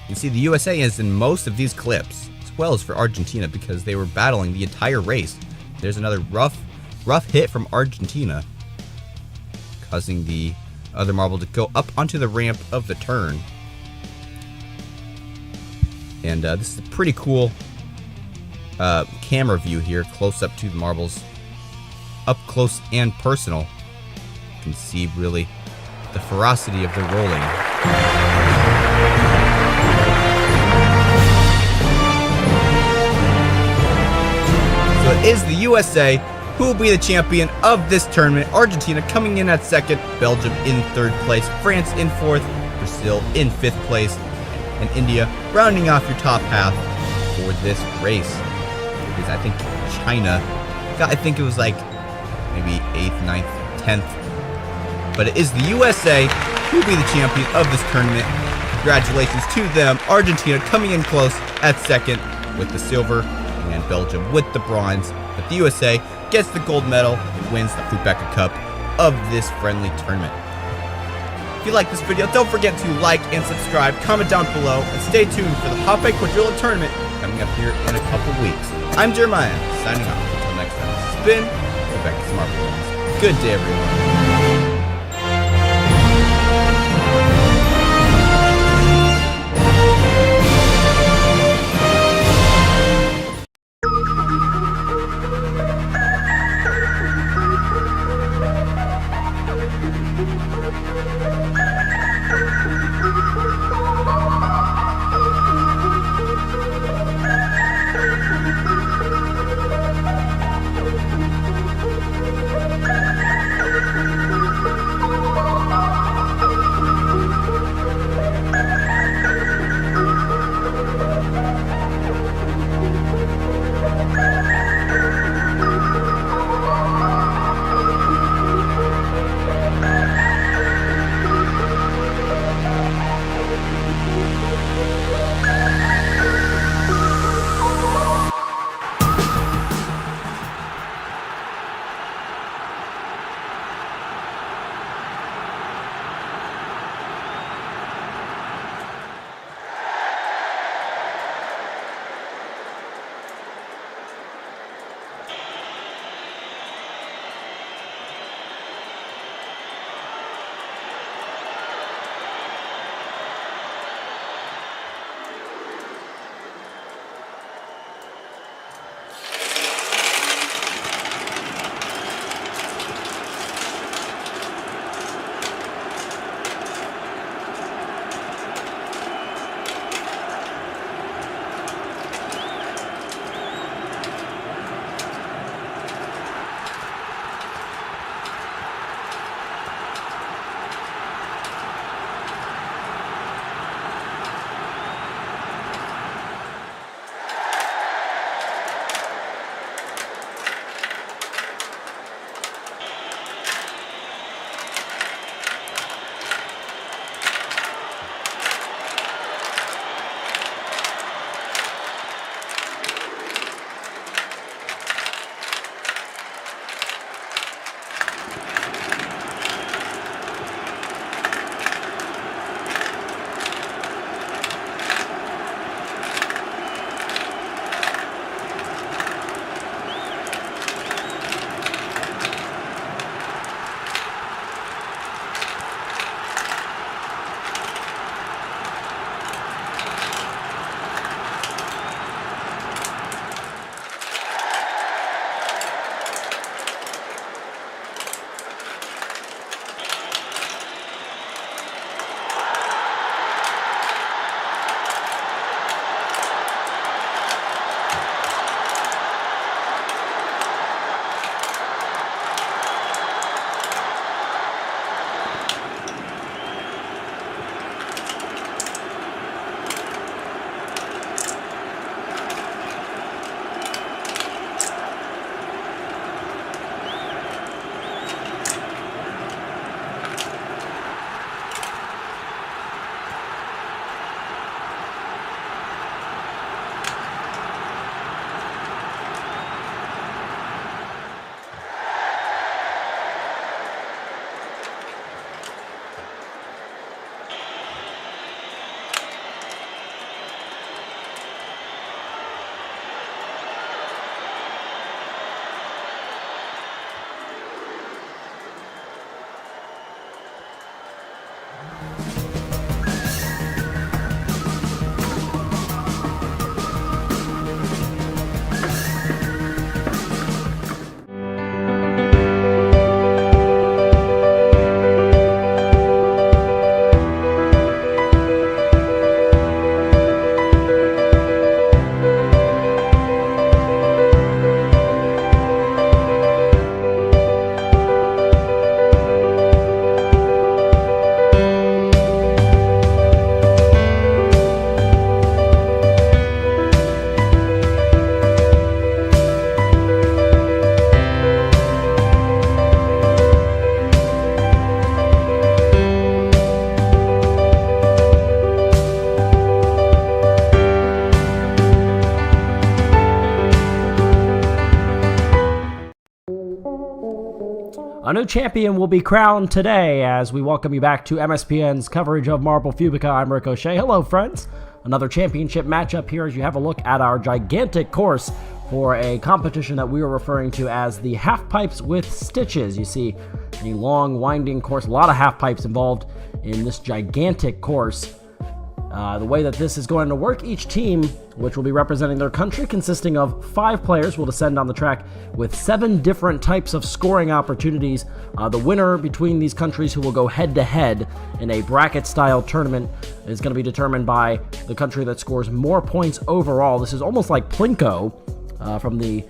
You see the USA is in most of these clips, as well as for Argentina, because they were battling the entire race. There's another rough hit from Argentina, causing the other marble to go up onto the ramp of the turn. And this is a pretty cool camera view here, close up to the marbles, up close and personal. You can see really the ferocity of the rolling. So it is the USA who will be the champion of this tournament. Argentina coming in at second, Belgium in third place, France in fourth, Brazil in fifth place, and India rounding off your top half for this race. Because I think China, I think it was like maybe 8th, 9th, 10th. But it is the USA who will be the champion of this tournament. Congratulations to them. Argentina coming in close at second with the silver, and Belgium with the bronze. But the USA gets the gold medal and wins the Fubeca Cup of this friendly tournament. If you like this video, don't forget to like and subscribe, comment down below, and stay tuned for the Hop Quadrilla tournament coming up here in a couple weeks. I'm Jeremiah, signing off. Until next time, this has been Fubeca Smart Balloons. Good day, everyone. A new champion will be crowned today as we welcome you back to MSPN's coverage of Marble Fubeca. I'm Ricochet. Hello, friends. Another championship matchup here as you have a look at our gigantic course for a competition that we are referring to as the half pipes with stitches. You see a long, winding course, a lot of half pipes involved in this gigantic course. The way that this is going to work, each team, which will be representing their country, consisting of 5 players, will descend on the track with 7 different types of scoring opportunities. The winner between these countries, who will go head-to-head in a bracket-style tournament, is going to be determined by the country that scores more points overall. This is almost like Plinko from the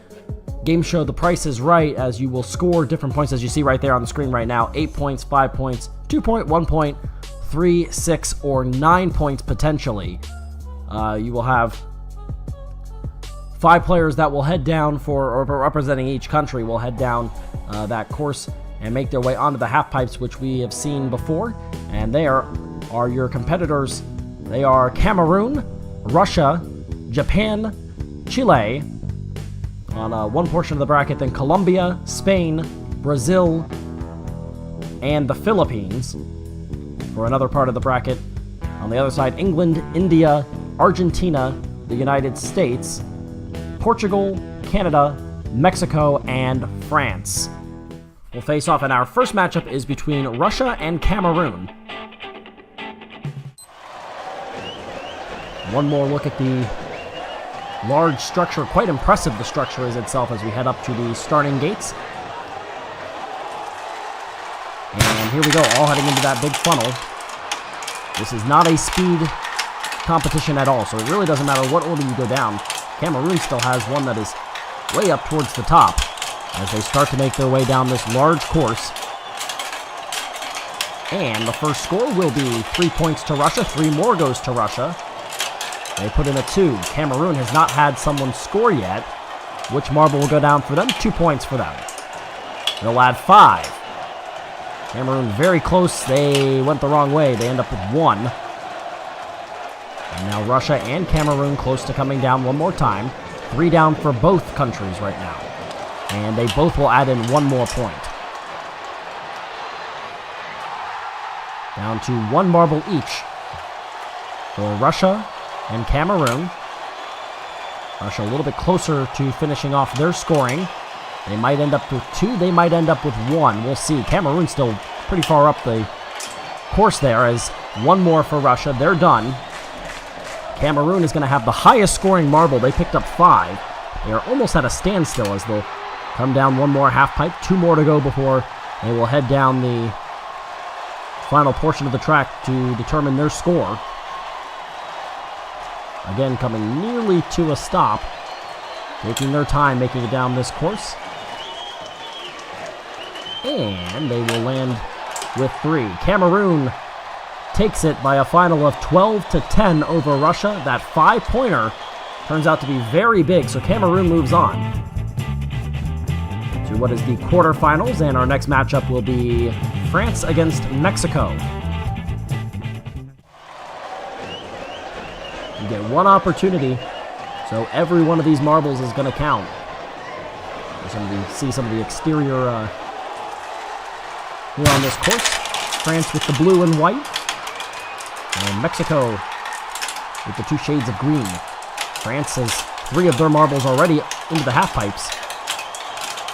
game show The Price is Right, as you will score different points, as you see right there on the screen right now. 8 points, 5 points, 2 point, 1 point, 3, 6, or 9 points potentially. You will have 5 players that will head down or representing each country will head down that course and make their way onto the half pipes, which we have seen before. And there are your competitors. They are Cameroon, Russia, Japan, Chile on one portion of the bracket, then Colombia, Spain, Brazil, and the Philippines. For another part of the bracket, on the other side, England, India, Argentina, the United States, Portugal, Canada, Mexico, and France will face off, and our first matchup is between Russia and Cameroon. One more look at the large structure. Quite impressive the structure is itself as we head up to the starting gates. And here we go, all heading into that big funnel. This is not a speed competition at all, so it really doesn't matter what order you go down. Cameroon still has one that is way up towards the top as they start to make their way down this large course. And the first score will be 3 points to Russia. 3 more goes to Russia. They put in a 2. Cameroon has not had someone score yet. Which marble will go down for them? 2 points for them. They'll add 5. Cameroon very close. They went the wrong way. They end up with 1. And now Russia and Cameroon close to coming down one more time. 3 down for both countries right now. And they both will add in 1 more point. Down to 1 marble each for Russia and Cameroon. Russia a little bit closer to finishing off their scoring. They might end up with 2, they might end up with 1. We'll see. Cameroon still pretty far up the course there, as 1 more for Russia. They're done. Cameroon is going to have the highest scoring marble. They picked up 5. They are almost at a standstill as they'll come down 1 more half pipe. 2 more to go before they will head down the final portion of the track to determine their score. Again, coming nearly to a stop. Taking their time making it down this course. And they will land with 3. Cameroon takes it by a final of 12-10 over Russia. That 5-pointer turns out to be very big, so Cameroon moves on to what is the quarterfinals, and our next matchup will be France against Mexico. You get 1 opportunity, so every one of these marbles is going to count. See some of the exterior here on this course. France with the blue and white, and Mexico with the 2 shades of green. France has 3 of their marbles already into the half pipes.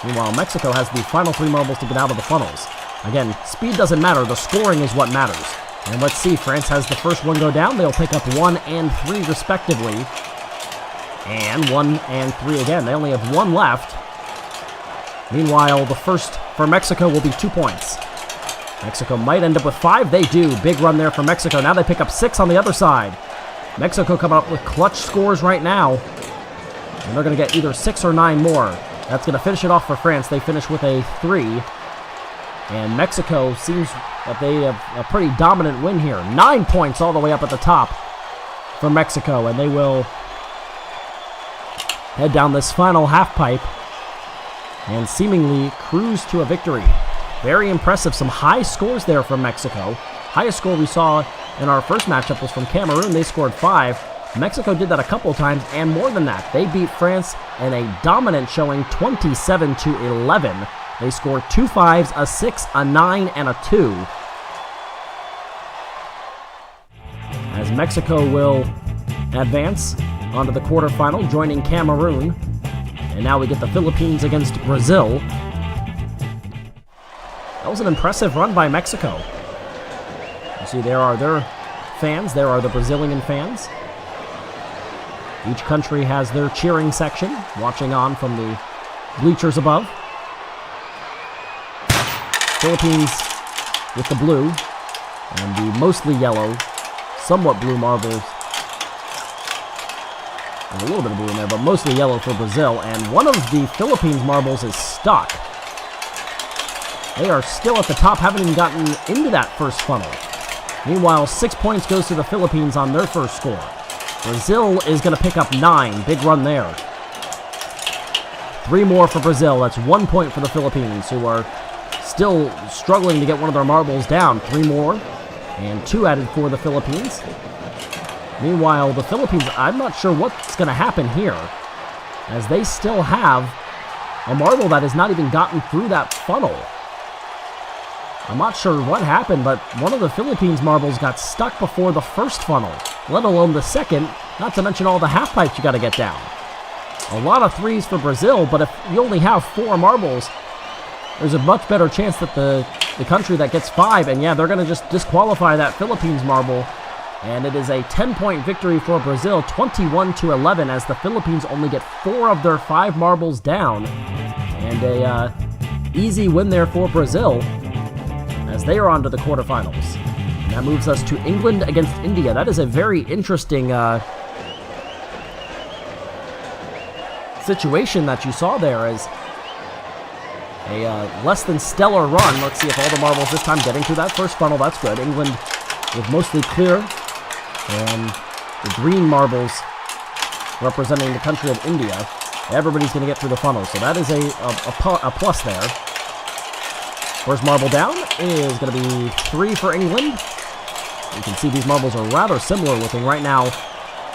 Meanwhile, Mexico has the final 3 marbles to get out of the funnels. Again, speed doesn't matter, the scoring is what matters. And let's see, France has the first one go down. They'll pick up 1 and 3 respectively. And 1 and 3 again. They only have 1 left. Meanwhile, the first for Mexico will be 2 points. Mexico might end up with 5. They do. Big run there for Mexico. Now they pick up 6 on the other side. Mexico coming up with clutch scores right now. And they're going to get either 6 or 9 more. That's going to finish it off for France. They finish with a 3. And Mexico seems that they have a pretty dominant win here. 9 points all the way up at the top for Mexico. And they will head down this final half pipe and seemingly cruise to a victory. Very impressive. Some high scores there from Mexico. Highest score we saw in our first matchup was from Cameroon. They scored 5. Mexico did that a couple times, and more than that. They beat France in a dominant showing, 27-11. They score 2 5s, a 6, a 9, and a 2. As Mexico will advance onto the quarterfinal, joining Cameroon. And now we get the Philippines against Brazil. That was an impressive run by Mexico. You see, there are their fans. There are the Brazilian fans. Each country has their cheering section, watching on from the bleachers above. Philippines with the blue and the mostly yellow, somewhat blue marbles. There's a little bit of blue in there, but mostly yellow for Brazil. And one of the Philippines marbles is stuck. They are still at the top, haven't even gotten into that first funnel. Meanwhile, 6 points goes to the Philippines on their first score. Brazil is going to pick up 9. Big run there. 3 more for Brazil. That's 1 point for the Philippines, who are still struggling to get one of their marbles down. 3 more, and 2 added for the Philippines. Meanwhile, the Philippines, I'm not sure what's going to happen here, as they still have a marble that has not even gotten through that funnel. I'm not sure what happened, but one of the Philippines marbles got stuck before the first funnel, let alone the second, not to mention all the half pipes you got to get down. A lot of 3s for Brazil, but if you only have 4 marbles, there's a much better chance that the country that gets 5, and yeah, they're going to just disqualify that Philippines marble. And it is a 10-point victory for Brazil, 21-11, as the Philippines only get 4 of their 5 marbles down. And a easy win there for Brazil, as they are on to the quarterfinals. And that moves us to England against India. That is a very interesting situation that you saw there, as a less than stellar run. Let's see if all the marbles this time getting through that first funnel. That's good. England with mostly clear, and the green marbles representing the country of India. Everybody's going to get through the funnel, so that is a plus there. First marble down is going to be 3 for England. You can see these marbles are rather similar looking. Right now,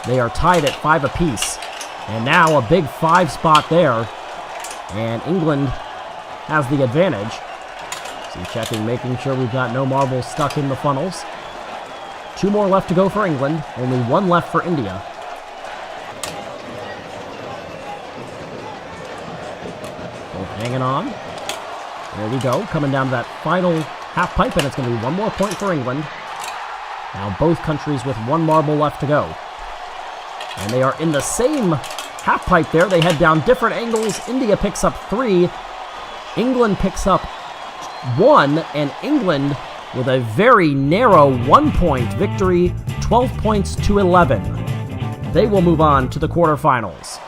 they are tied at 5 apiece. And now a big 5 spot there, and England has the advantage. So checking, making sure we've got no marbles stuck in the funnels. 2 more left to go for England, only 1 left for India. Both hanging on. There we go, coming down to that final half pipe, and it's going to be 1 more point for England. Now both countries with 1 marble left to go. And they are in the same half pipe there. They head down different angles. India picks up 3. England picks up 1, and England with a very narrow 1-point victory, 12 points to 11. They will move on to the quarterfinals.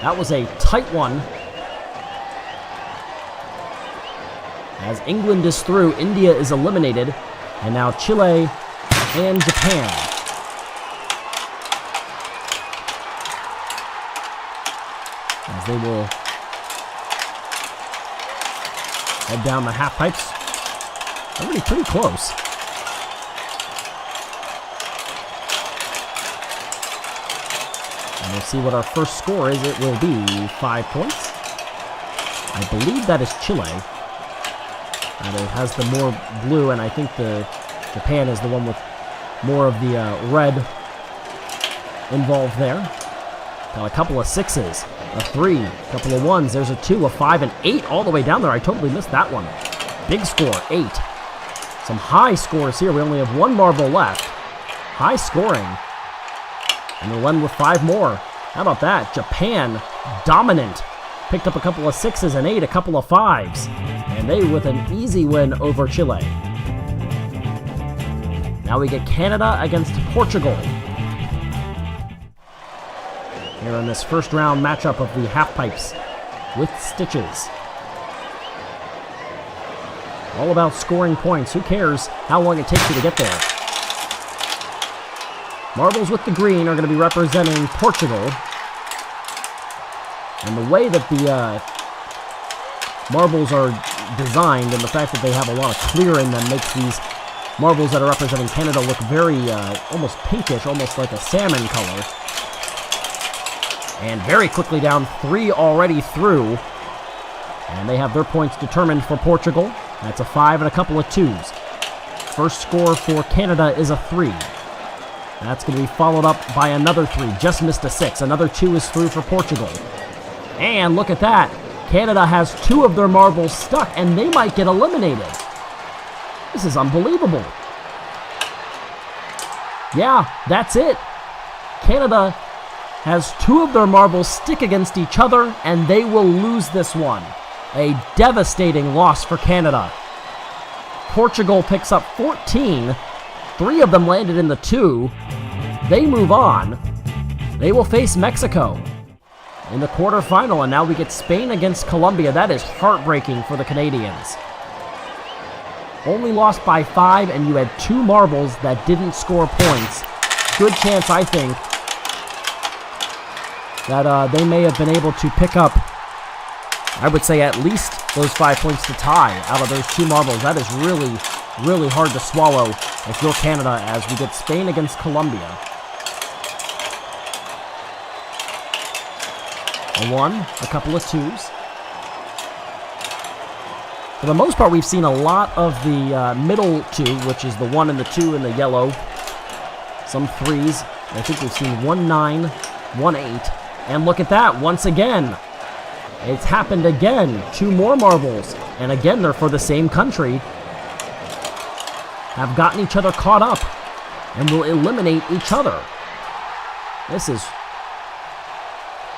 That was a tight one. As England is through, India is eliminated, and now Chile and Japan. As they will head down the half pipes. Already pretty close. And we'll see what our first score is. It will be 5 points. I believe that is Chile. And it has the more blue, and I think the Japan is the one with more of the red involved there. Got a couple of 6s, a 3, a couple of 1s. There's a 2, a 5, and 8 all the way down there. I totally missed that one. Big score, 8. Some high scores here. We only have 1 marble left. High scoring. And we'll end with 5 more. How about that? Japan, dominant. Picked up a couple of 6s and 8, a couple of 5s. And they with an easy win over Chile. Now we get Canada against Portugal. Here in this first round matchup of the half pipes with stitches. All about scoring points. Who cares how long it takes you to get there? Marbles with the green are going to be representing Portugal. And the way that the marbles are designed, and the fact that they have a lot of clear in them, makes these marbles that are representing Canada look very almost pinkish, almost like a salmon color. And very quickly down, 3 already through. And they have their points determined for Portugal. That's a 5 and a couple of 2s. First score for Canada is a 3. That's going to be followed up by another 3. Just missed a 6. Another 2 is through for Portugal. And look at that. Canada has 2 of their marbles stuck, and they might get eliminated. This is unbelievable. Yeah, that's it. Canada has 2 of their marbles stick against each other, and they will lose this one. A devastating loss for Canada. Portugal picks up 14. 3 of them landed in the 2. They move on. They will face Mexico in the quarterfinal, and now we get Spain against Colombia. That is heartbreaking for the Canadians. Only lost by 5, and you had 2 marbles that didn't score points. Good chance, I think, that they may have been able to pick up, I would say, at least those 5 points to tie out of those 2 marbles. That is really, really hard to swallow if you're Canada, as we get Spain against Colombia. A 1, a couple of 2s. For the most part, we've seen a lot of the middle 2, which is the 1 and the 2 in the yellow. Some 3s. I think we've seen 1 9, 1 8. And look at that, once again. It's happened again. 2 more marbles. And again, they're for the same country. Have gotten each other caught up and will eliminate each other. This is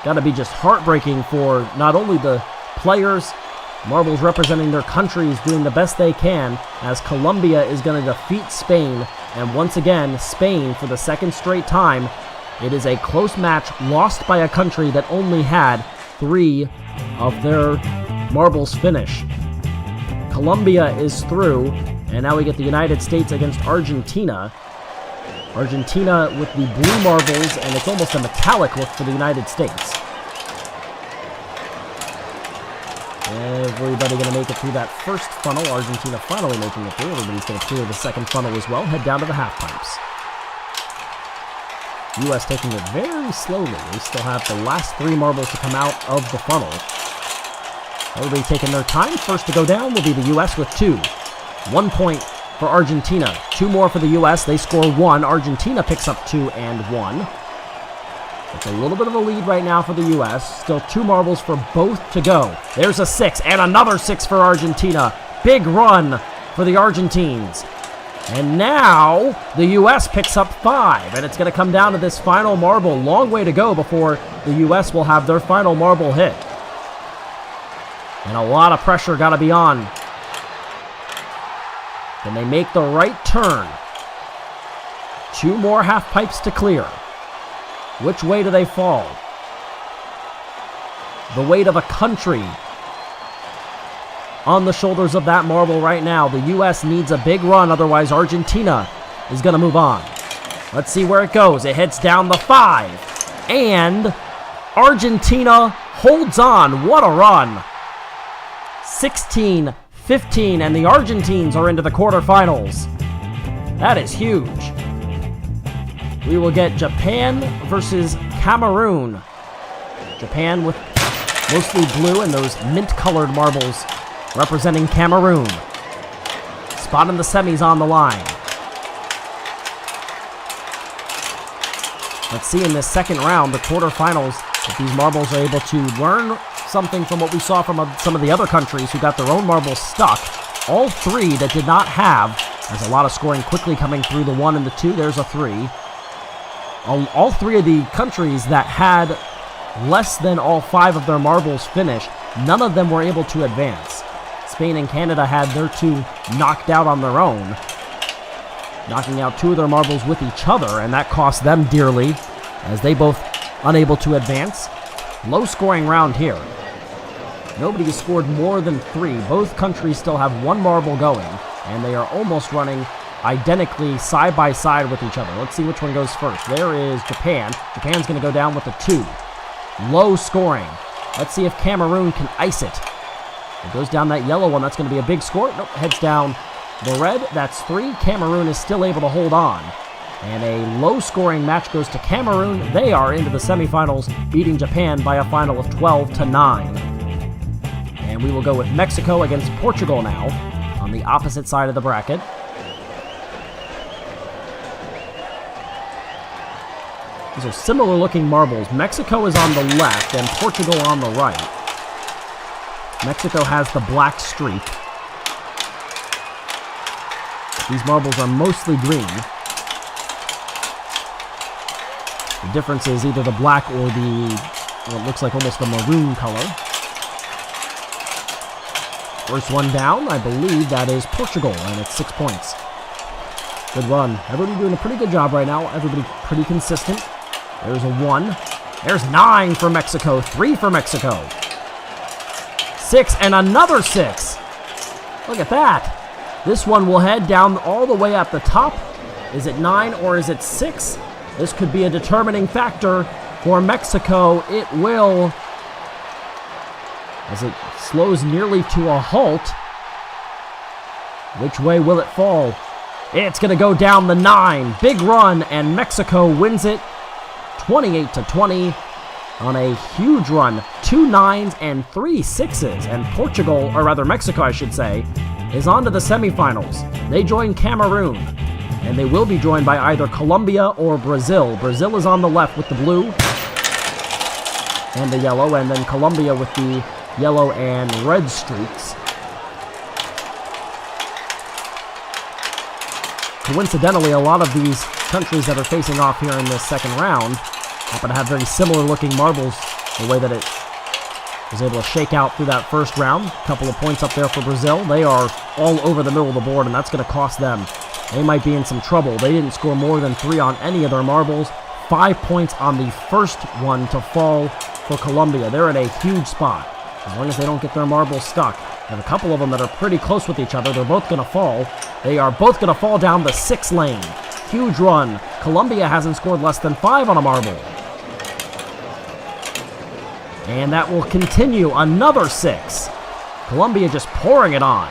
got to be just heartbreaking for not only the players, marbles representing their countries doing the best they can, as Colombia is going to defeat Spain. And once again, Spain, for the second straight time, it is a close match lost by a country that only had 3 of their marbles finish. Colombia is through, and now we get the United States against Argentina. Argentina with the blue marbles, and it's almost a metallic look for the United States. Everybody going to make it through that first funnel. Argentina finally making it through. Everybody's going to clear the second funnel as well. Head down to the half pipes. U.S. taking it very slowly. They still have the last 3 marbles to come out of the funnel. Everybody taking their time. First to go down will be the U.S. with 2. 1 point for Argentina. 2 more for the U.S. They score 1. Argentina picks up 2 and 1. It's a little bit of a lead right now for the U.S. Still 2 marbles for both to go. There's a 6 and another 6 for Argentina. Big run for the Argentines. And now the U.S. picks up 5, and it's going to come down to this final marble. Long way to go before the U.S. will have their final marble hit. And a lot of pressure got to be on. Can they make the right turn? 2 more half pipes to clear. Which way do they fall? The weight of a country on the shoulders of that marble right now. The U.S. needs a big run, otherwise Argentina is going to move on. Let's see where it goes. It hits down the 5, and Argentina holds on. What a run. 16-15, and the Argentines are into the quarterfinals. That is huge. We will get Japan versus Cameroon. Japan with mostly blue and those mint-colored marbles representing Cameroon. Spot in the semis on the line. Let's see in this second round, the quarterfinals, if these marbles are able to learn something from what we saw from some of the other countries who got their own marbles stuck. All 3 that did not have. There's a lot of scoring quickly coming through the 1 and the 2. There's a 3. All 3 of the countries that had less than all 5 of their marbles finish, none of them were able to advance. Spain and Canada had their 2 knocked out on their own, knocking out 2 of their marbles with each other, and that cost them dearly, as they both unable to advance. Low scoring round here. Nobody has scored more than 3. Both countries still have 1 marble going, and they are almost running identically side by side with each other. Let's see which one goes first. There is Japan. Japan's going to go down with a 2. Low scoring. Let's see if Cameroon can ice it. It goes down that yellow one. That's going to be a big score. Nope, heads down the red. That's 3. Cameroon is still able to hold on. And a low-scoring match goes to Cameroon. They are into the semifinals, beating Japan by a final of 12-9. And we will go with Mexico against Portugal now on the opposite side of the bracket. These are similar looking marbles. Mexico is on the left and Portugal on the right. Mexico has the black streak. These marbles are mostly green. The difference is either the black or what looks like almost a maroon color. First one down, I believe that is Portugal, and it's 6 points. Good run. Everybody doing a pretty good job right now. Everybody pretty consistent. There's a 1. There's 9 for Mexico. 3 for Mexico. 6 and another 6. Look at that. This one will head down all the way at the top. Is it 9 or is it 6? This could be a determining factor for Mexico. It will, as it slows nearly to a halt. Which way will it fall? It's going to go down the 9. Big run, and Mexico wins it 28-20 on a huge run. 2 9s and 3 6s. And Portugal, or rather Mexico I should say, is on to the semifinals. They join Cameroon, and they will be joined by either Colombia or Brazil. Brazil is on the left with the blue and the yellow, and then Colombia with the yellow and red streaks. Coincidentally, a lot of these countries that are facing off here in this second round happen to have very similar looking marbles, the way that it was able to shake out through that first round. A couple of points up there for Brazil. They are all over the middle of the board, and that's going to cost them. They might be in some trouble. They didn't score more than 3 on any of their marbles. 5 points on the first one to fall for Colombia. They're in a huge spot. As long as they don't get their marbles stuck. And a couple of them that are pretty close with each other. They're both going to fall. They are both going to fall down the 6 lane. Huge run. Colombia hasn't scored less than 5 on a marble. And that will continue. Another 6. Colombia just pouring it on.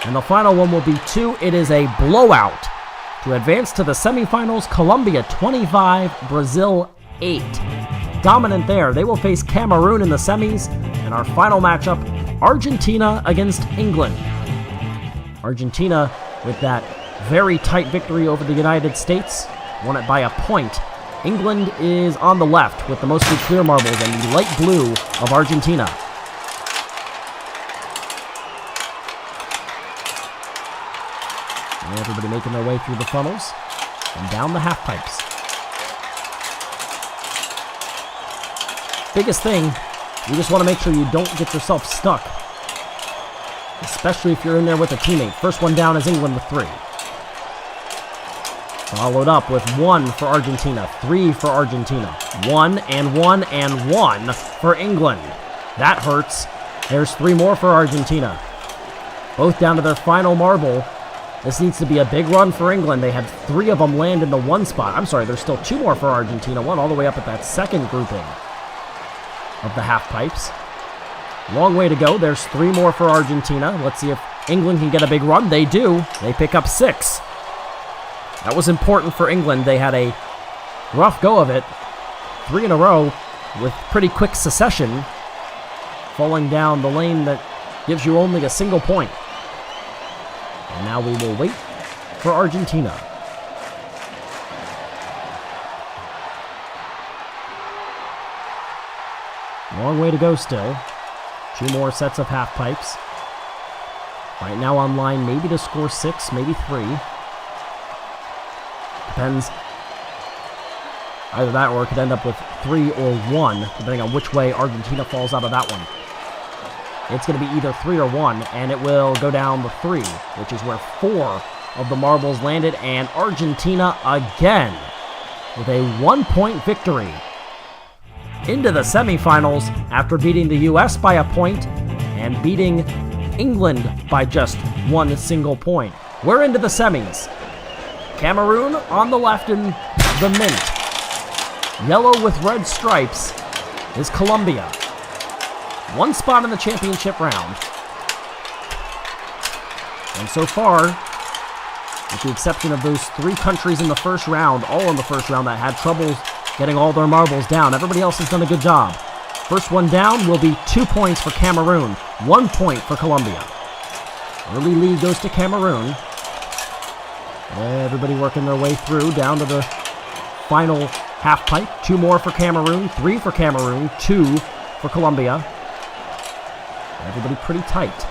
And the final one will be 2. It is a blowout. To advance to the semifinals, Colombia 25, Brazil 8. Dominant there. They will face Cameroon in the semis. And our final matchup, Argentina against England. Argentina with that very tight victory over the United States. Won it by a point. England is on the left with the mostly clear marbles and the light blue of Argentina. And everybody making their way through the funnels and down the half pipes. Biggest thing, you just want to make sure you don't get yourself stuck. Especially if you're in there with a teammate. First one down is England with 3. Followed up with 1 for Argentina, 3 for Argentina, 1 and 1 and 1 for England. That hurts. There's 3 more for Argentina. Both down to their final marble. This needs to be a big run for England. They had 3 of them land in the 1 spot. I'm sorry, there's still 2 more for Argentina. 1 all the way up at that second grouping of the half pipes. Long way to go. There's 3 more for Argentina. Let's see if England can get a big run. They do. They pick up 6. That was important for England. They had a rough go of it. 3 in a row with pretty quick succession. Falling down the lane that gives you only a single point. And now we will wait for Argentina. Long way to go still. 2 more sets of half pipes. Right now on line maybe to score 6, maybe 3. Depends. Either that or it could end up with 3 or 1, depending on which way Argentina falls out of that one. It's going to be either 3 or 1, and it will go down the 3, which is where 4 of the marbles landed, and Argentina again with a 1-point victory into the semifinals after beating the U.S. by a point and beating England by just 1 single point. We're into the semis. Cameroon on the left in the mint. Yellow with red stripes is Colombia. 1 spot in the championship round. And so far, with the exception of those 3 countries in the first round, all in the first round that had trouble getting all their marbles down, everybody else has done a good job. First one down will be 2 points for Cameroon. 1 point for Colombia. Early lead goes to Cameroon. Everybody working their way through down to the final half pipe. 2 more for Cameroon, 3 for Cameroon, 2 for Colombia. Everybody pretty tight.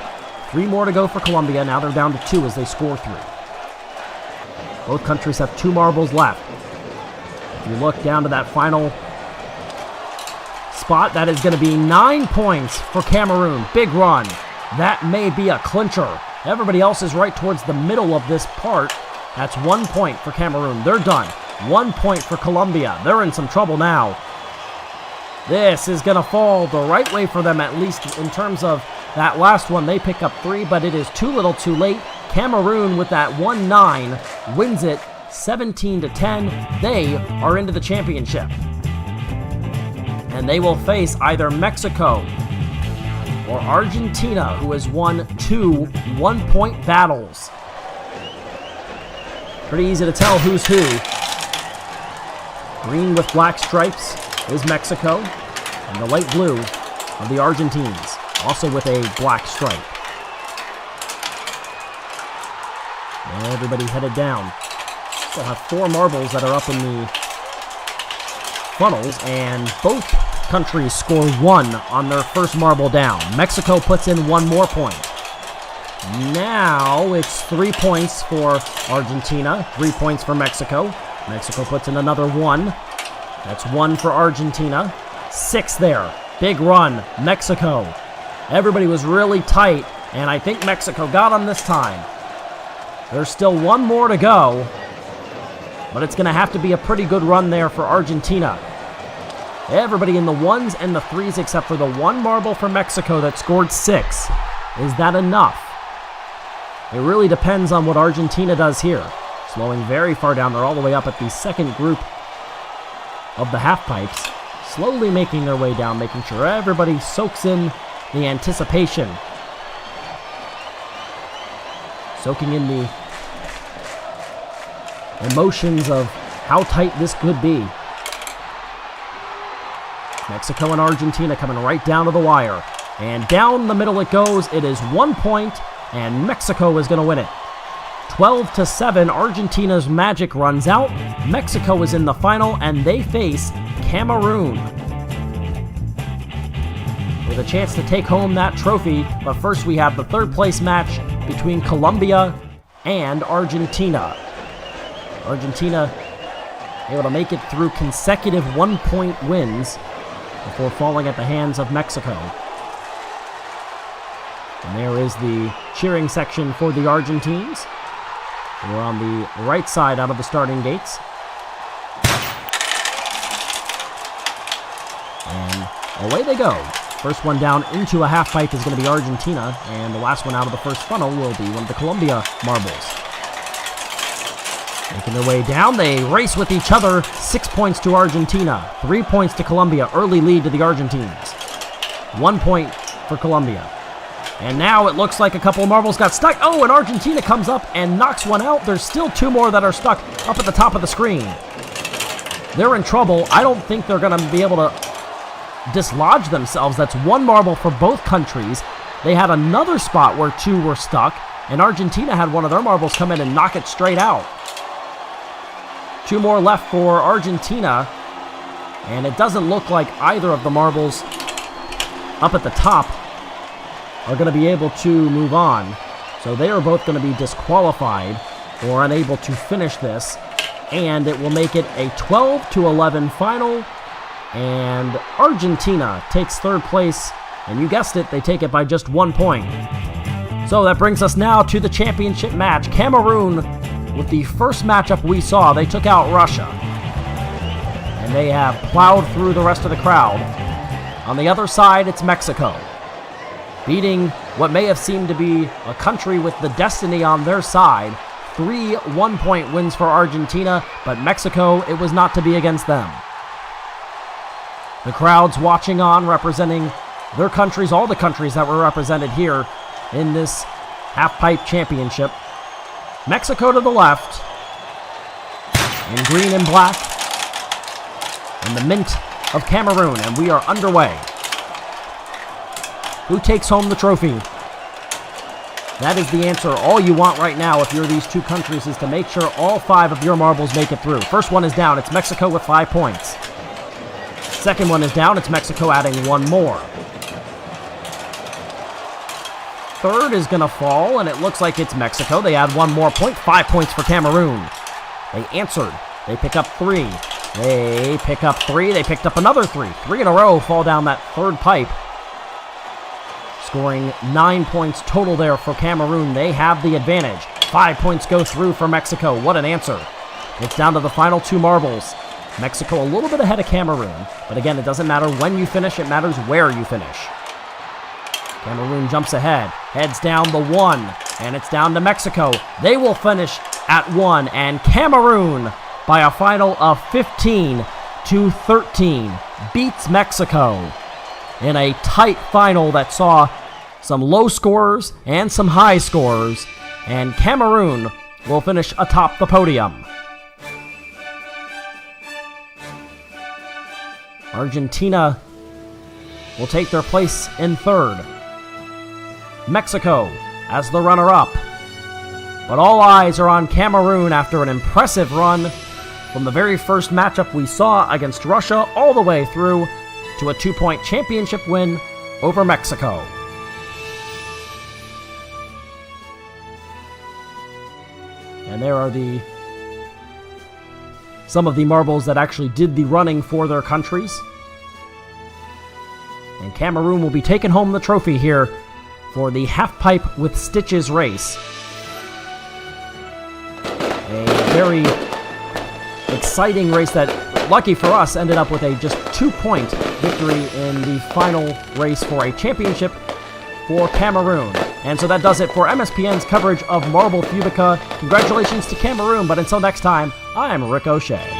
3 more to go for Colombia. Now they're down to 2 as they score 3. Both countries have 2 marbles left. If you look down to that final spot, that is going to be 9 points for Cameroon. Big run. That may be a clincher. Everybody else is right towards the middle of this part. That's 1 point for Cameroon. They're done. 1 point for Colombia. They're in some trouble now. This is going to fall the right way for them, at least in terms of that last one. They pick up 3, but it is too little too late. Cameroon with that 1-9 wins it 17-10. They are into the championship. And they will face either Mexico or Argentina, who has won 2 one-point battles. Pretty easy to tell who's who. Green with black stripes is Mexico, and the light blue of the Argentines, also with a black stripe. Everybody headed down. Still have 4 marbles that are up in the funnels, and both countries score 1 on their first marble down. Mexico puts in 1 more point. Now it's 3 points for Argentina, 3 points for Mexico. Mexico puts in another 1. That's 1 for Argentina. 6 there. Big run, Mexico. Everybody was really tight, and I think Mexico got them this time. There's still 1 more to go, but it's going to have to be a pretty good run there for Argentina. Everybody in the 1s and the 3s except for the 1 marble for Mexico that scored 6. Is that enough? It really depends on what Argentina does here. Slowing very far down. They're all the way up at the second group of the half pipes. Slowly making their way down, making sure everybody soaks in the anticipation. Soaking in the emotions of how tight this could be. Mexico and Argentina coming right down to the wire. And down the middle it goes. It is 1 point, and Mexico is going to win it. 12-7, Argentina's magic runs out. Mexico is in the final, and they face Cameroon with a chance to take home that trophy. But first we have the 3rd place match between Colombia and Argentina. Argentina able to make it through consecutive 1-point wins before falling at the hands of Mexico. And there is the cheering section for the Argentines. We're on the right side out of the starting gates. And away they go. First one down into a half pipe is going to be Argentina, and the last one out of the first funnel will be one of the Colombia marbles. Making their way down, they race with each other. 6 points to Argentina, 3 points to Colombia. Early lead to the Argentines. 1 point for Colombia. And now it looks like a couple of marbles got stuck. Oh, and Argentina comes up and knocks one out. There's still 2 more that are stuck up at the top of the screen. They're in trouble. I don't think they're going to be able to dislodge themselves. That's 1 marble for both countries. They had another spot where 2 were stuck, and Argentina had one of their marbles come in and knock it straight out. 2 more left for Argentina, and it doesn't look like either of the marbles up at the top are going to be able to move on. So they are both going to be disqualified or unable to finish this, and it will make it a 12-11 final. And Argentina takes 3rd place, and you guessed it, they take it by just 1 point. So that brings us now to the championship match. Cameroon, with the first matchup we saw, they took out Russia, and they have plowed through the rest of the crowd. On the other side, it's Mexico, beating what may have seemed to be a country with the destiny on their side. 3 one-point wins for Argentina, but Mexico, it was not to be against them. The crowds watching on, representing their countries, all the countries that were represented here in this half-pipe championship. Mexico to the left, in green and black, and the mint of Cameroon, and we are underway. Who takes home the trophy? That is the answer. All you want right now if you're these two countries is to make sure all 5 of your marbles make it through. First one is down. It's Mexico with 5 points. Second one is down. It's Mexico adding 1 more. Third is going to fall, and it looks like it's Mexico. They add 1 more point. 5 points for Cameroon. They answered. They pick up 3. They pick up 3. They picked up another 3. 3 in a row fall down that third pipe. Scoring 9 points total there for Cameroon. They have the advantage. 5 points go through for Mexico. What an answer. It's down to the final 2 marbles. Mexico a little bit ahead of Cameroon. But again, it doesn't matter when you finish. It matters where you finish. Cameroon jumps ahead. Heads down the 1. And it's down to Mexico. They will finish at 1. And Cameroon, by a final of 15-13, beats Mexico in a tight final that saw some low scorers and some high scorers, and Cameroon will finish atop the podium. Argentina will take their place in 3rd. Mexico as the runner-up. But all eyes are on Cameroon after an impressive run from the very first matchup we saw against Russia all the way through to a 2-point championship win over Mexico. And there are some of the marbles that actually did the running for their countries. And Cameroon will be taking home the trophy here for the half-pipe with stitches race. A very exciting race that, lucky for us, ended up with a just 2-point victory in the final race for a championship for Cameroon. And so that does it for MSPN's coverage of Marble Fubeca. Congratulations to Cameroon, but until next time, I'm Rick O'Shea.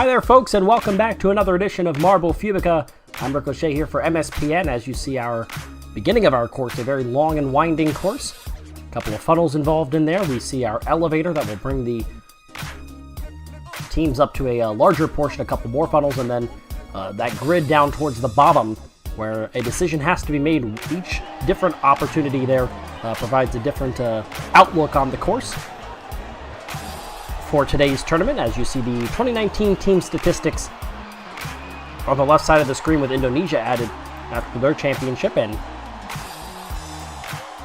Hi there, folks, and welcome back to another edition of Marble Fubeca. I'm Ricochet here for MSPN. As you see, our beginning of our course, a very long and winding course. A couple of funnels involved in there. We see our elevator that will bring the teams up to a larger portion, a couple more funnels, and then that grid down towards the bottom where a decision has to be made. Each different opportunity there provides a different outlook on the course. For today's tournament, as you see the 2019 team statistics on the left side of the screen with Indonesia added after their championship, and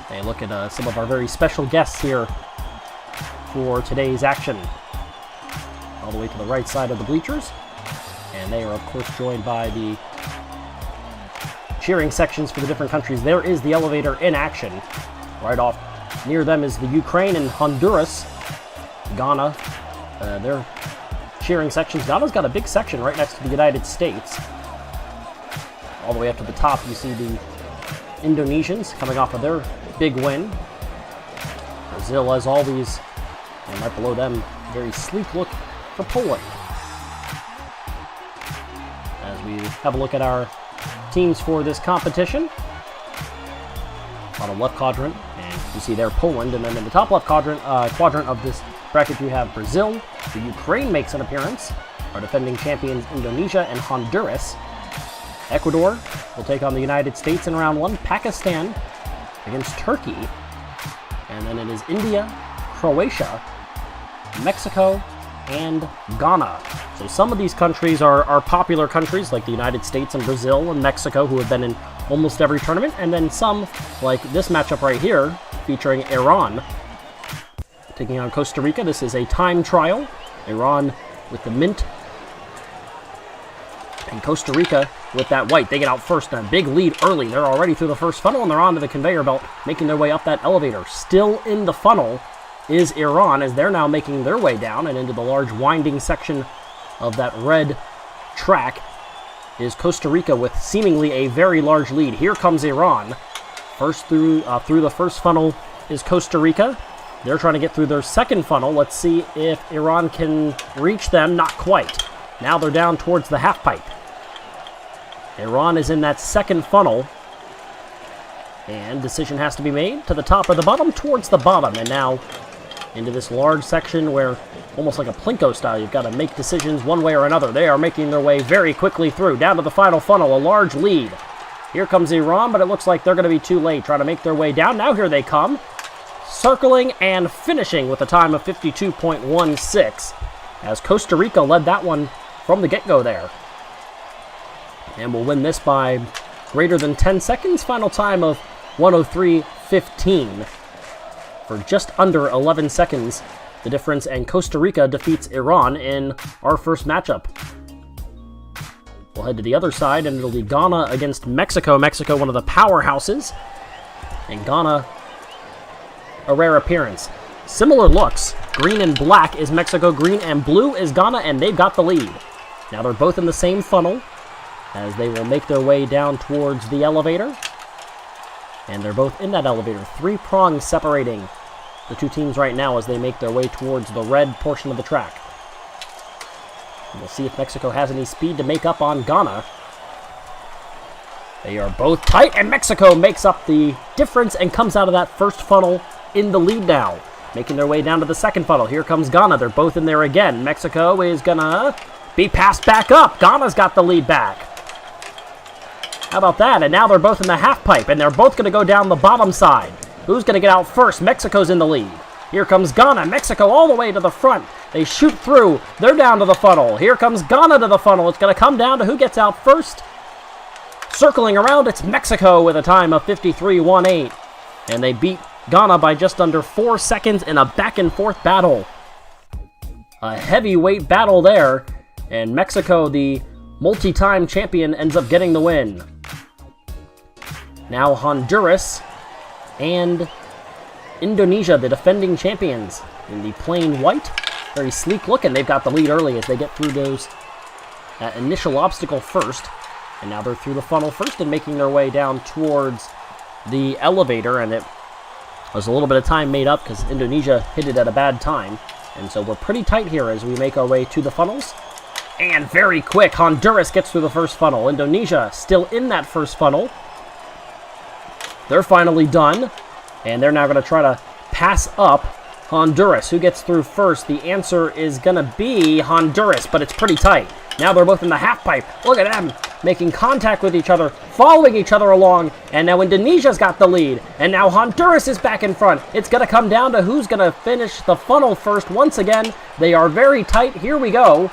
they look at some of our very special guests here for today's action. All the way to the right side of the bleachers, and they are of course joined by the cheering sections for the different countries. There is the elevator in action. Right off near them is the Ukraine and Honduras. Ghana, their cheering sections. Ghana's got a big section right next to the United States. All the way up to the top, you see the Indonesians coming off of their big win. Brazil, as always, and right below them, very sleek look for Poland. As we have a look at our teams for this competition, bottom left quadrant, and you see there Poland, and then in the top left quadrant of this bracket you have Brazil. The Ukraine makes an appearance. Our defending champions Indonesia and Honduras. Ecuador will take on the United States in round one. Pakistan against Turkey. And then it is India, Croatia, Mexico, and Ghana. So some of these countries are popular countries, like the United States and Brazil and Mexico, who have been in almost every tournament. And then some, like this matchup right here, featuring Iran taking on Costa Rica. This is a time trial. Iran with the mint, and Costa Rica with that white. They get out first, and a big lead early. They're already through the first funnel, and they're onto the conveyor belt, making their way up that elevator. Still in the funnel is Iran, as they're now making their way down and into the large winding section of that red track is Costa Rica with seemingly a very large lead. Here comes Iran. First through the first funnel is Costa Rica. They're trying to get through their second funnel. Let's see if Iran can reach them. Not quite. Now they're down towards the half pipe. Iran is in that second funnel, and decision has to be made to the top or the bottom, towards the bottom, and now into this large section where, almost like a Plinko style, you've got to make decisions one way or another. They are making their way very quickly through, down to the final funnel, a large lead. Here comes Iran, but it looks like they're going to be too late, trying to make their way down. Now here they come, circling and finishing with a time of 52.16, as Costa Rica led that one from the get-go there. And will win this by greater than 10 seconds. Final time of 1:03.15 for just under 11 seconds. The difference, and Costa Rica defeats Iran in our first matchup. We'll head to the other side, and it'll be Ghana against Mexico. Mexico, one of the powerhouses, and Ghana, a rare appearance. Similar looks. Green and black is Mexico, green and blue is Ghana, and they've got the lead. Now they're both in the same funnel, as they will make their way down towards the elevator. And they're both in that elevator. 3 prongs separating the two teams right now as they make their way towards the red portion of the track. And we'll see if Mexico has any speed to make up on Ghana. They are both tight, and Mexico makes up the difference and comes out of that first funnel in the lead now. Making their way down to the second funnel. Here comes Ghana. They're both in there again. Mexico is gonna be passed back up. Ghana's got the lead back. How about that? And now they're both in the half pipe, and they're both going to go down the bottom side. Who's going to get out first? Mexico's in the lead. Here comes Ghana. Mexico all the way to the front. They shoot through. They're down to the funnel. Here comes Ghana to the funnel. It's going to come down to who gets out first. Circling around, it's Mexico with a time of 53.18. And they beat Ghana by just under 4 seconds in a back-and-forth battle. A heavyweight battle there. And Mexico, the multi-time champion, ends up getting the win. Now Honduras and Indonesia, the defending champions, in the plain white. Very sleek looking. They've got the lead early as they get through that initial obstacle first. And now they're through the funnel first and making their way down towards the elevator. And it was a little bit of time made up because Indonesia hit it at a bad time. And so we're pretty tight here as we make our way to the funnels. And very quick, Honduras gets through the first funnel. Indonesia still in that first funnel. They're finally done. And they're now going to try to pass up Honduras. Who gets through first? The answer is going to be Honduras, but it's pretty tight. Now they're both in the half pipe. Look at them making contact with each other, following each other along. And now Indonesia's got the lead. And now Honduras is back in front. It's going to come down to who's going to finish the funnel first once again. They are very tight. Here we go.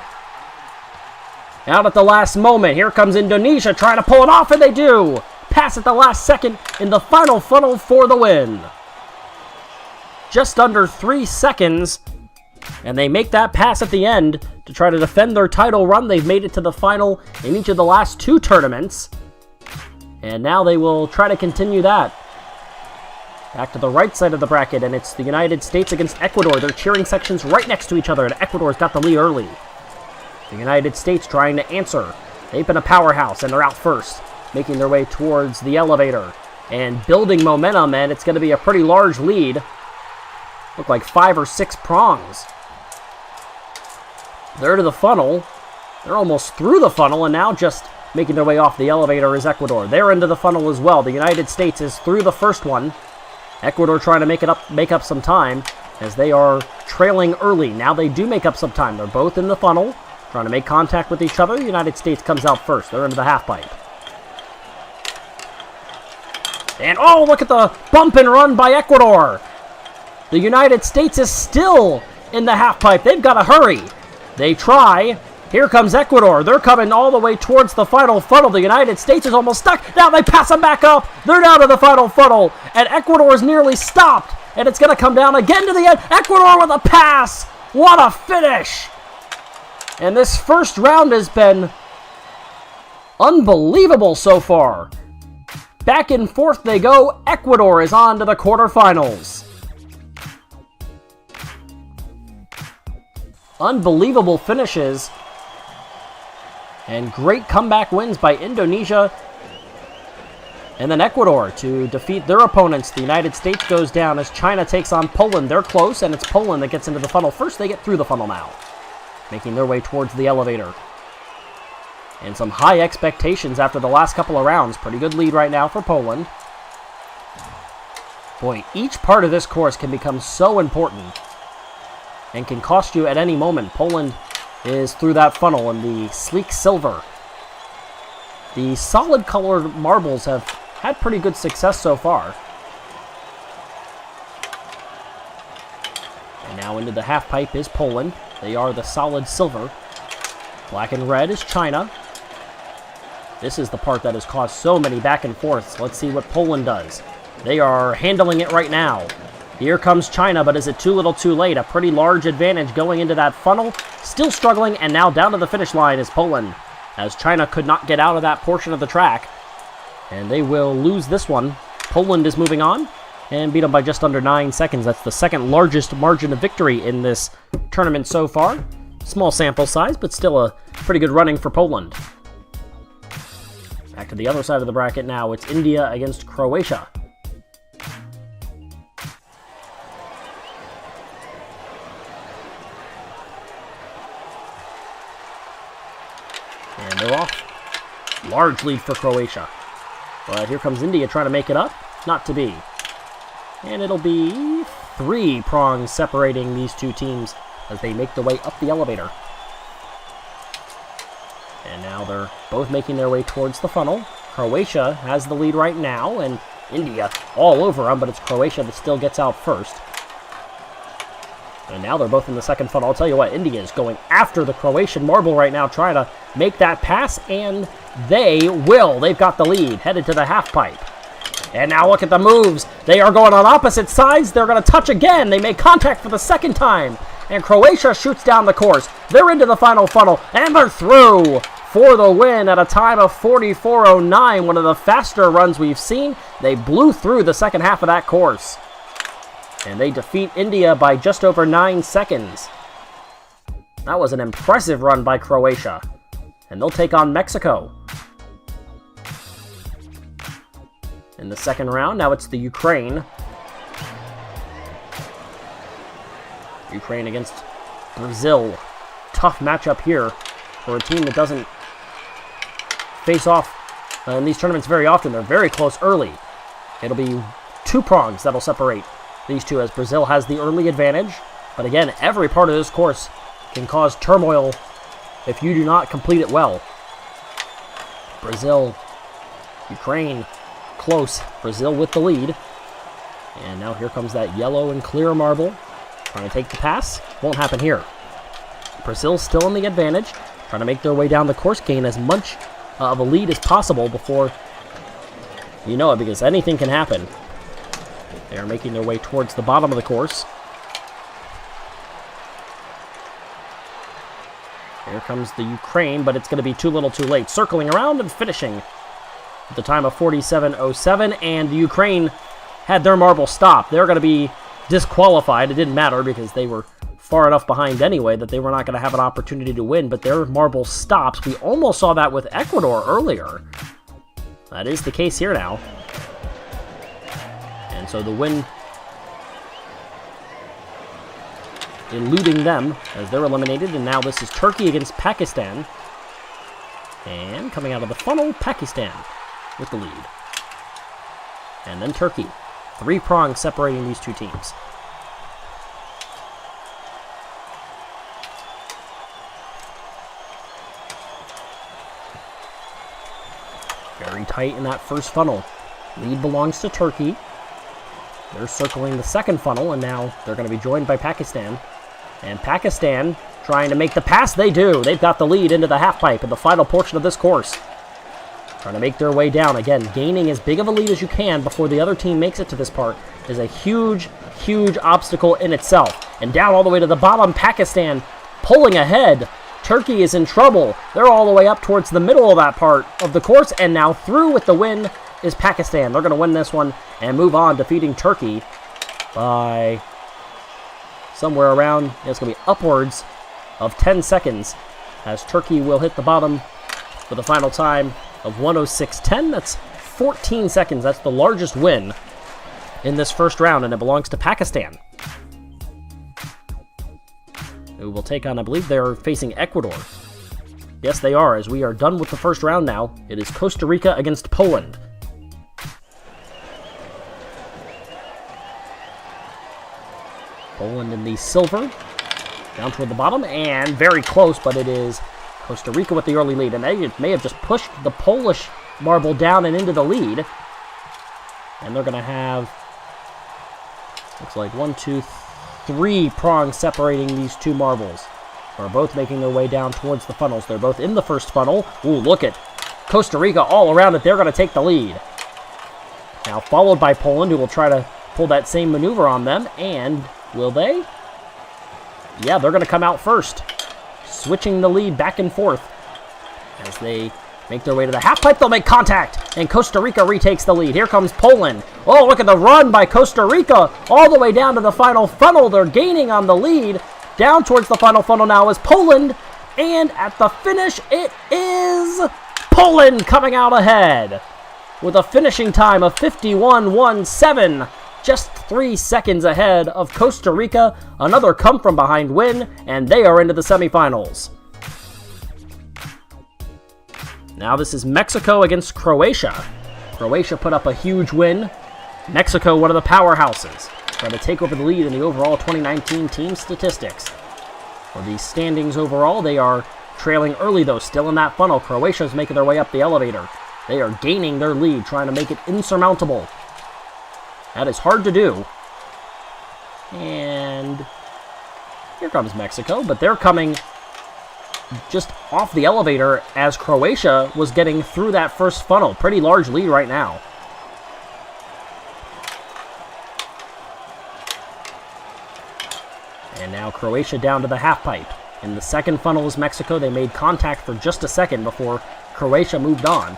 Out at the last moment. Here comes Indonesia trying to pull it off, and they do. Pass at the last second in the final funnel for the win. Just under 3 seconds. And they make that pass at the end to try to defend their title run. They've made it to the final in each of the last 2 tournaments. And now they will try to continue that. Back to the right side of the bracket, and it's the United States against Ecuador. They're cheering sections right next to each other, and Ecuador's got the lead early. The United States trying to answer. They've been a powerhouse, and they're out first, making their way towards the elevator and building momentum, and it's going to be a pretty large lead. Look like 5 or 6 prongs. They're to the funnel. They're almost through the funnel, and now just making their way off the elevator is Ecuador. They're into the funnel as well. The United States is through the first one. Ecuador trying to make up some time as they are trailing early. Now they do make up some time. They're both in the funnel, trying to make contact with each other. The United States comes out first. They're into the half pipe. And oh, look at the bump and run by Ecuador. The United States is still in the half pipe. They've got to hurry. They try. Here comes Ecuador. They're coming all the way towards the final funnel. The United States is almost stuck. Now they pass them back up. They're down to the final funnel. And Ecuador is nearly stopped. And it's going to come down again to the end. Ecuador with a pass. What a finish. And this first round has been unbelievable so far. Back and forth they go. Ecuador is on to the quarterfinals. Unbelievable finishes. And great comeback wins by Indonesia and then Ecuador to defeat their opponents. The United States goes down as China takes on Poland. They're close, and it's Poland that gets into the funnel first. They get through the funnel now, making their way towards the elevator. And some high expectations after the last couple of rounds. Pretty good lead right now for Poland. Boy, each part of this course can become so important and can cost you at any moment. Poland is through that funnel in the sleek silver. The solid colored marbles have had pretty good success so far. And now into the half pipe is Poland. They are the solid silver. Black and red is China. This is the part that has caused so many back and forths. Let's see what Poland does. They are handling it right now. Here comes China, but is it too little too late? A pretty large advantage going into that funnel. Still struggling, and now down to the finish line is Poland, as China could not get out of that portion of the track. And they will lose this one. Poland is moving on and beat them by just under 9 seconds. That's the second largest margin of victory in this tournament so far. Small sample size, but still a pretty good running for Poland. Back to the other side of the bracket now. It's India against Croatia. And they're off. Large lead for Croatia. But here comes India trying to make it up. Not to be. And it'll be 3 prongs separating these two teams as they make their way up the elevator. And now they're both making their way towards the funnel. Croatia has the lead right now, and India all over them, but it's Croatia that still gets out first. And now they're both in the second funnel. I'll tell you what, India is going after the Croatian marble right now, trying to make that pass, and they will. They've got the lead, headed to the half pipe. And now look at the moves. They are going on opposite sides. They're going to touch again. They make contact for the second time. And Croatia shoots down the course. They're into the final funnel, and they're through for the win at a time of 44.09, one of the faster runs we've seen. They blew through the second half of that course. And they defeat India by just over 9 seconds. That was an impressive run by Croatia. And they'll take on Mexico in the second round. Now it's the Ukraine. Ukraine against Brazil. Tough matchup here. for a team that doesn't face off in these tournaments very often. They're very close early. It'll be 2 prongs that'll separate these two as Brazil has the early advantage. But again, every part of this course can cause turmoil if you do not complete it well. Brazil, Ukraine, close. Brazil with the lead. And now here comes that yellow and clear marble. Trying to take the pass. Won't happen here. Brazil still in the advantage. Trying to make their way down the course, gain as much of a lead as possible before you know it, because anything can happen. They are making their way towards the bottom of the course. Here comes the Ukraine, but it's going to be too little too late. Circling around and finishing at the time of 47.07, and the Ukraine had their marble stopped. They're going to be disqualified. It didn't matter because they were far enough behind anyway that they were not going to have an opportunity to win, but their marble stops. We almost saw that with Ecuador earlier. That is the case here now. And so the win eluding them as they're eliminated, and now this is Turkey against Pakistan. And coming out of the funnel, Pakistan with the lead. And then Turkey. 3 prongs separating these two teams. Very tight in that first funnel. Lead belongs to Turkey. They're circling the second funnel, and now they're going to be joined by Pakistan. And Pakistan trying to make the pass. They do. They've got the lead into the half pipe in the final portion of this course. Trying to make their way down. Again, gaining as big of a lead as you can before the other team makes it to this part is a huge, huge obstacle in itself. And down all the way to the bottom, Pakistan pulling ahead. Turkey is in trouble. They're all the way up towards the middle of that part of the course, and now through with the win is Pakistan. They're going to win this one and move on, defeating Turkey by somewhere around, it's going to be upwards of 10 seconds, as Turkey will hit the bottom with a final time of 1:06.10. That's 14 seconds. That's the largest win in this first round, and it belongs to Pakistan, who will take on, I believe they're facing Ecuador. Yes, they are, as we are done with the first round now. It is Costa Rica against Poland. Poland in the silver, down toward the bottom, and very close, but it is Costa Rica with the early lead, and they may have just pushed the Polish marble down and into the lead. And they're going to have, looks like 1, 2, 3 prongs separating these two marbles. Are both making their way down towards the funnels. They're both in the first funnel. Ooh, look at Costa Rica all around it. They're going to take the lead. Now followed by Poland, who will try to pull that same maneuver on them, and will they? Yeah, they're going to come out first, switching the lead back and forth. As they make their way to the half pipe, they'll make contact, and Costa Rica retakes the lead. Here comes Poland. Oh, look at the run by Costa Rica all the way down to the final funnel. They're gaining on the lead. Down towards the final funnel now is Poland, and at the finish, it is Poland coming out ahead with a finishing time of 51.17. Just 3 seconds ahead of Costa Rica. Another come-from-behind win, and they are into the semifinals. Now this is Mexico against Croatia. Croatia put up a huge win. Mexico, one of the powerhouses, trying to take over the lead in the overall 2019 team statistics. For the standings overall, they are trailing early, though, still in that funnel. Croatia is making their way up the elevator. They are gaining their lead, trying to make it insurmountable. That is hard to do. And here comes Mexico, but they're coming just off the elevator as Croatia was getting through that first funnel. Pretty large lead right now. And now Croatia down to the half pipe. In the second funnel is Mexico. They made contact for just a second before Croatia moved on.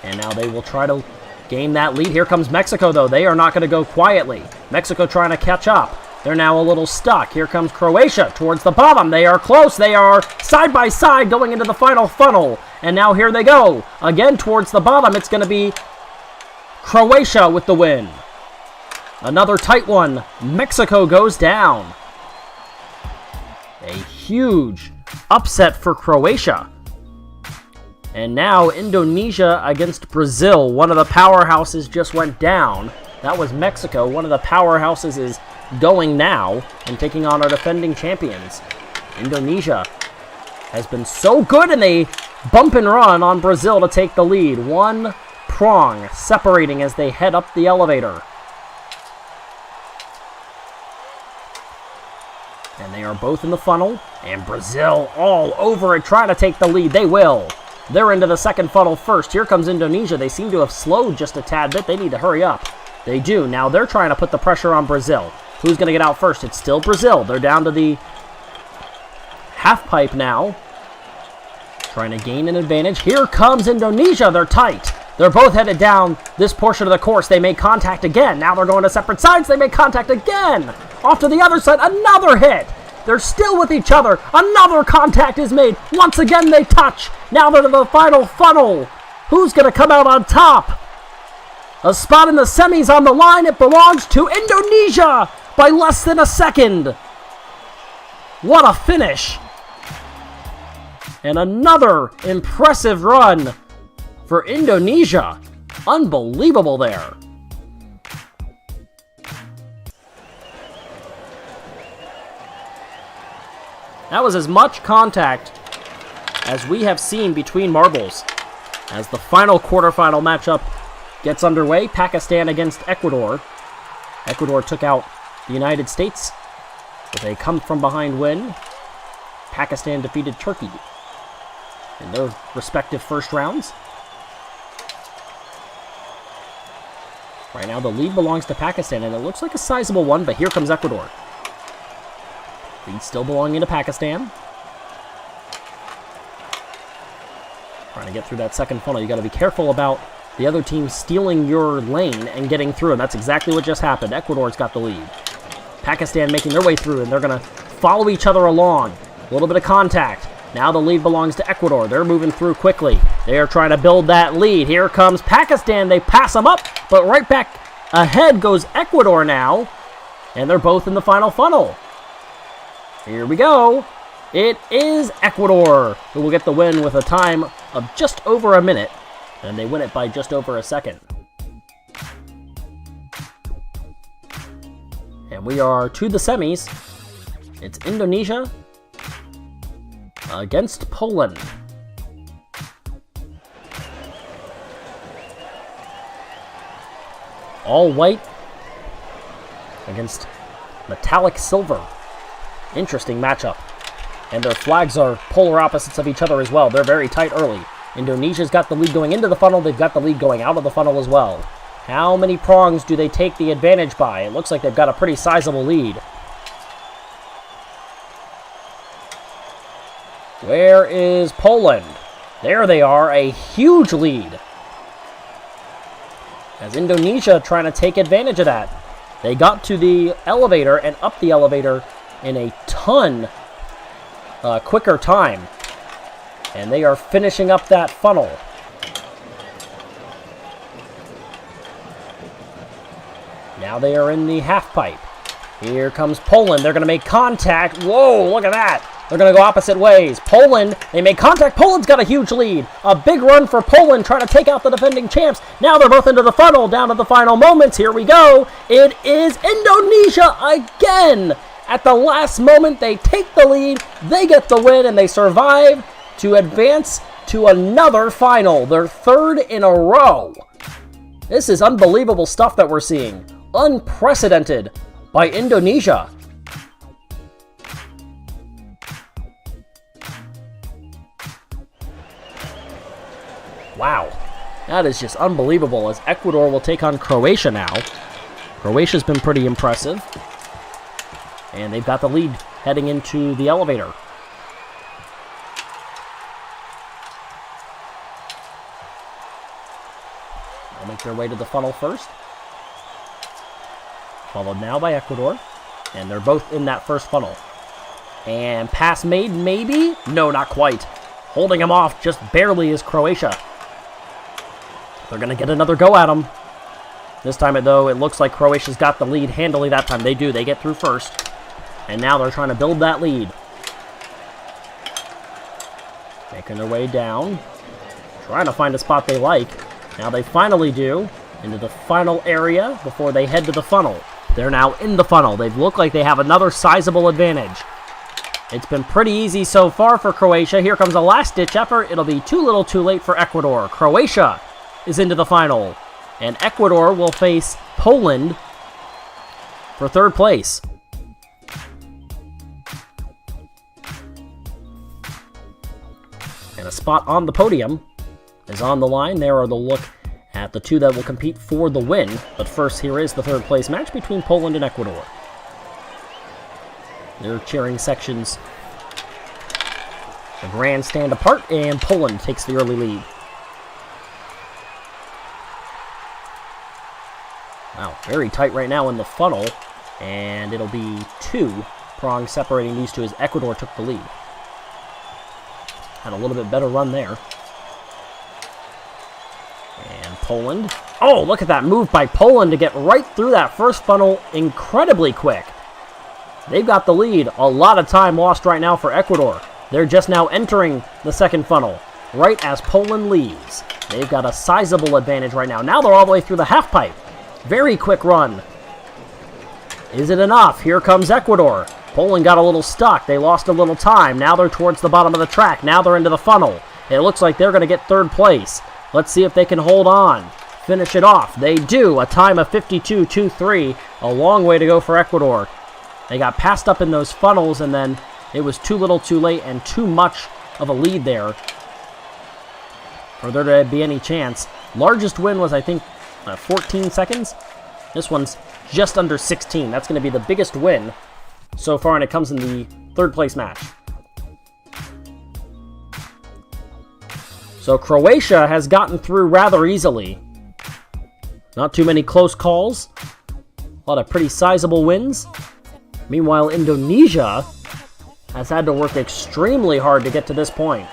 And now they will try to gain that lead. Here comes Mexico, though. They are not going to go quietly. Mexico trying to catch up. They're now a little stuck. Here comes Croatia towards the bottom. They are close. They are side by side going into the final funnel. And now here they go. Again towards the bottom. It's going to be Croatia with the win. Another tight one. Mexico goes down. A huge upset for Croatia. And now Indonesia against Brazil. One of the powerhouses just went down. That was Mexico. One of the powerhouses is going now and taking on our defending champions. Indonesia has been so good, and they bump and run on Brazil to take the lead. One prong separating as they head up the elevator. And they are both in the funnel, and Brazil all over it, trying to take the lead. They will. They're into the second funnel first. Here comes Indonesia. They seem to have slowed just a tad bit. They need to hurry up. They do. Now they're trying to put the pressure on Brazil. Who's going to get out first? It's still Brazil. They're down to the half pipe now, trying to gain an advantage. Here comes Indonesia. They're tight. They're both headed down this portion of the course. They make contact again. Now they're going to separate sides. They make contact again. Off to the other side. Another hit. They're still with each other. Another contact is made. Once again, they touch. Now they're to the final funnel. Who's going to come out on top? A spot in the semis on the line. It belongs to Indonesia by less than a second. What a finish. And another impressive run for Indonesia. Unbelievable there. That was as much contact as we have seen between marbles. As the final quarterfinal matchup gets underway, Pakistan against Ecuador. Ecuador took out the United States with a come-from-behind win. Pakistan defeated Turkey in their respective first rounds. Right now, the lead belongs to Pakistan, and it looks like a sizable one, but here comes Ecuador. Lead still belonging to Pakistan. Trying to get through that second funnel. You got to be careful about the other team stealing your lane and getting through, and that's exactly what just happened. Ecuador's got the lead. Pakistan making their way through, and they're going to follow each other along. A little bit of contact. Now the lead belongs to Ecuador. They're moving through quickly. They are trying to build that lead. Here comes Pakistan. They pass them up, but right back ahead goes Ecuador now, and they're both in the final funnel. Here we go. It is Ecuador who will get the win with a time of just over a minute, and they win it by just over a second. And we are to the semis. It's Indonesia against Poland. All white against metallic silver. Interesting matchup. And their flags are polar opposites of each other as well. They're very tight early. Indonesia's got the lead going into the funnel. They've got the lead going out of the funnel as well. How many prongs do they take the advantage by? It looks like they've got a pretty sizable lead. Where is Poland? There they are, a huge lead. As Indonesia trying to take advantage of that. They got to the elevator and up the elevator in a ton quicker time. And they are finishing up that funnel. Now they are in the half pipe. Here comes Poland. They're going to make contact. Whoa, look at that. They're going to go opposite ways. Poland, they make contact. Poland's got a huge lead. A big run for Poland trying to take out the defending champs. Now they're both into the funnel, down to the final moments. Here we go. It is Indonesia again. At the last moment, they take the lead. They get the win, and they survive to advance to another final. Their third in a row. This is unbelievable stuff that we're seeing. Unprecedented by Indonesia. Wow, that is just unbelievable as Ecuador will take on Croatia now. Croatia's been pretty impressive. And they've got the lead heading into the elevator. They'll make their way to the funnel first. Followed now by Ecuador. And they're both in that first funnel. And pass made, maybe? No, not quite. Holding him off just barely is Croatia. They're going to get another go at him. This time, though, it looks like Croatia's got the lead handily that time. They do. They get through first. And now they're trying to build that lead. Making their way down. Trying to find a spot they like. Now they finally do. Into the final area before they head to the funnel. They're now in the funnel. They look like they have another sizable advantage. It's been pretty easy so far for Croatia. Here comes a last-ditch effort. It'll be too little too late for Ecuador. Croatia is into the final. And Ecuador will face Poland for third place. And a spot on the podium is on the line. There are the look at the two that will compete for the win. But first, here is the third place match between Poland and Ecuador. Their cheering sections, the grandstand apart, and Poland takes the early lead. Wow, very tight right now in the funnel, and it'll be 2 prongs separating these two as Ecuador took the lead. Had a little bit better run there. And Poland. Oh, look at that move by Poland to get right through that first funnel incredibly quick. They've got the lead. A lot of time lost right now for Ecuador. They're just now entering the second funnel, right as Poland leaves. They've got a sizable advantage right now. Now they're all the way through the half pipe. Very quick run. Is it enough? Here comes Ecuador. Poland got a little stuck. They lost a little time. Now they're towards the bottom of the track. Now they're into the funnel. It looks like they're going to get third place. Let's see if they can hold on. Finish it off. They do. A time of 52.23. A long way to go for Ecuador. They got passed up in those funnels, and then it was too little too late and too much of a lead there for there to be any chance. Largest win was, I think, 14 seconds. This one's just under 16. That's going to be the biggest win so far, and it comes in the third place match. So Croatia has gotten through rather easily. Not too many close calls. A lot of pretty sizable wins. Meanwhile, Indonesia has had to work extremely hard to get to this point.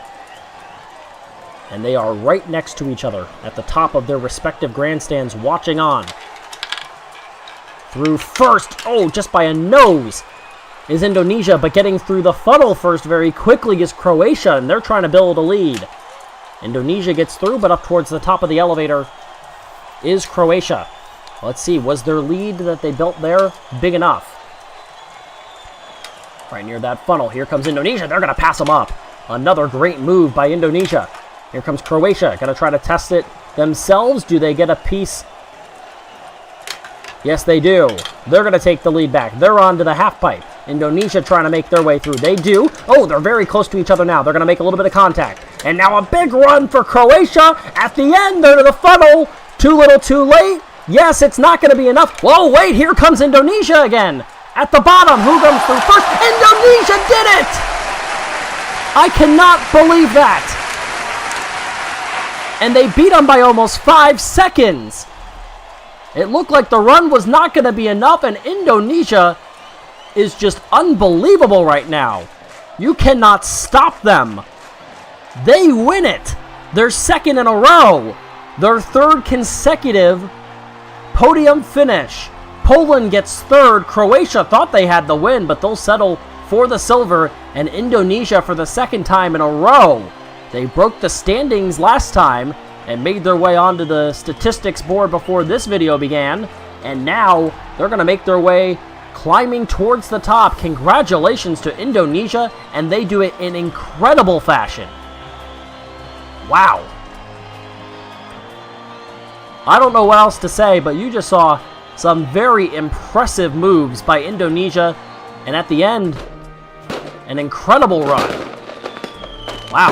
And they are right next to each other at the top of their respective grandstands watching on. Through first, oh, just by a nose, is Indonesia, but getting through the funnel first very quickly is Croatia, and they're trying to build a lead. Indonesia gets through, but up towards the top of the elevator is Croatia. Let's see, was their lead that they built there big enough? Right near that funnel. Here comes Indonesia. They're going to pass them up. Another great move by Indonesia. Here comes Croatia. Going to try to test it themselves. Do they get a piece? Yes, they do. They're going to take the lead back. They're on to the half pipe. Indonesia trying to make their way through. They do. Oh, they're very close to each other now. They're going to make a little bit of contact. And now a big run for Croatia. At the end, they're to the funnel. Too little, too late. Yes, it's not going to be enough. Whoa, wait. Here comes Indonesia again. At the bottom, who comes through first? Indonesia did it! I cannot believe that. And they beat them by almost 5 seconds. It looked like the run was not going to be enough, and Indonesia is just unbelievable right now. You cannot stop them. They win it. They're second in a row. Their third consecutive podium finish. Poland gets third. Croatia thought they had the win, but they'll settle for the silver. And Indonesia for the second time in a row. They broke the standings last time and made their way onto the statistics board before this video began. And now they're going to make their way climbing towards the top. Congratulations to Indonesia, and they do it in incredible fashion. Wow. I don't know what else to say, but you just saw some very impressive moves by Indonesia, and at the end, an incredible run. Wow.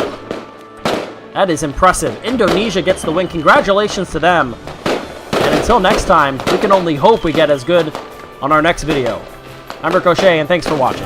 That is impressive. Indonesia gets the win. Congratulations to them. And until next time, we can only hope we get as good on our next video. I'm Ricochet, and thanks for watching.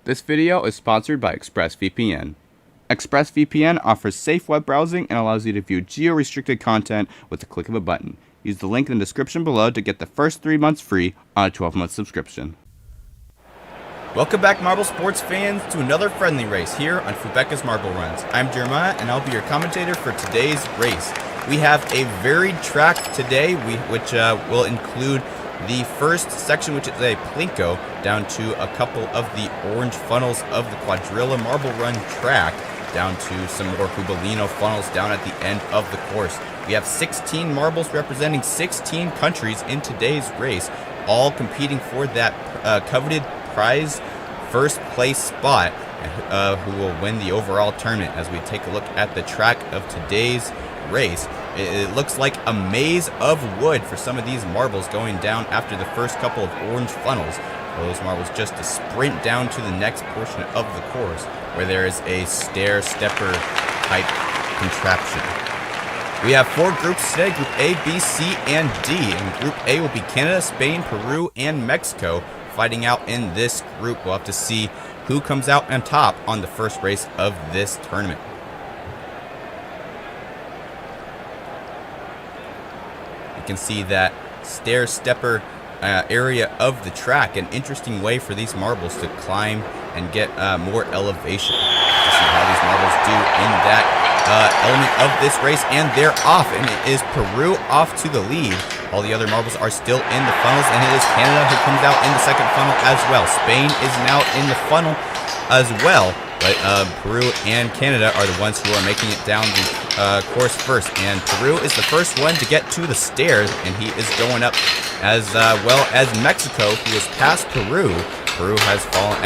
This video is sponsored by ExpressVPN. ExpressVPN offers safe web browsing and allows you to view geo-restricted content with the click of a button. Use the link in the description below to get the first 3 months free on a 12-month subscription. Welcome back, Marble Sports fans, to another friendly race here on Fubeca's Marble Runs. I'm Jeremiah, and I'll be your commentator for today's race. We have a varied track today, which will include the first section, which is a Plinko, down to a couple of the orange funnels of the Quadrilla Marble Run track, down to some more Hubalino funnels down at the end of the course. We have 16 marbles representing 16 countries in today's race, all competing for that coveted prize first place spot, who will win the overall tournament. As we take a look at the track of today's race, it looks like a maze of wood for some of these marbles going down after the first couple of orange funnels. Those marbles just to sprint down to the next portion of the course, where there is a stair-stepper type contraption. We have 4 groups today, Group A, B, C, and D. And Group A will be Canada, Spain, Peru, and Mexico fighting out in this group. We'll have to see who comes out on top on the first race of this tournament. You can see that stair-stepper area of the track, an interesting way for these marbles to climb and get more elevation. To see how these marbles do in that element of this race, and they're off, and it is Peru off to the lead. All the other marbles are still in the funnels, and it is Canada who comes out in the second funnel as well. Spain is now in the funnel as well, but Peru and Canada are the ones who are making it down the course first, and Peru is the first one to get to the stairs, and he is going up as well as Mexico, who is past Peru. Peru has fallen,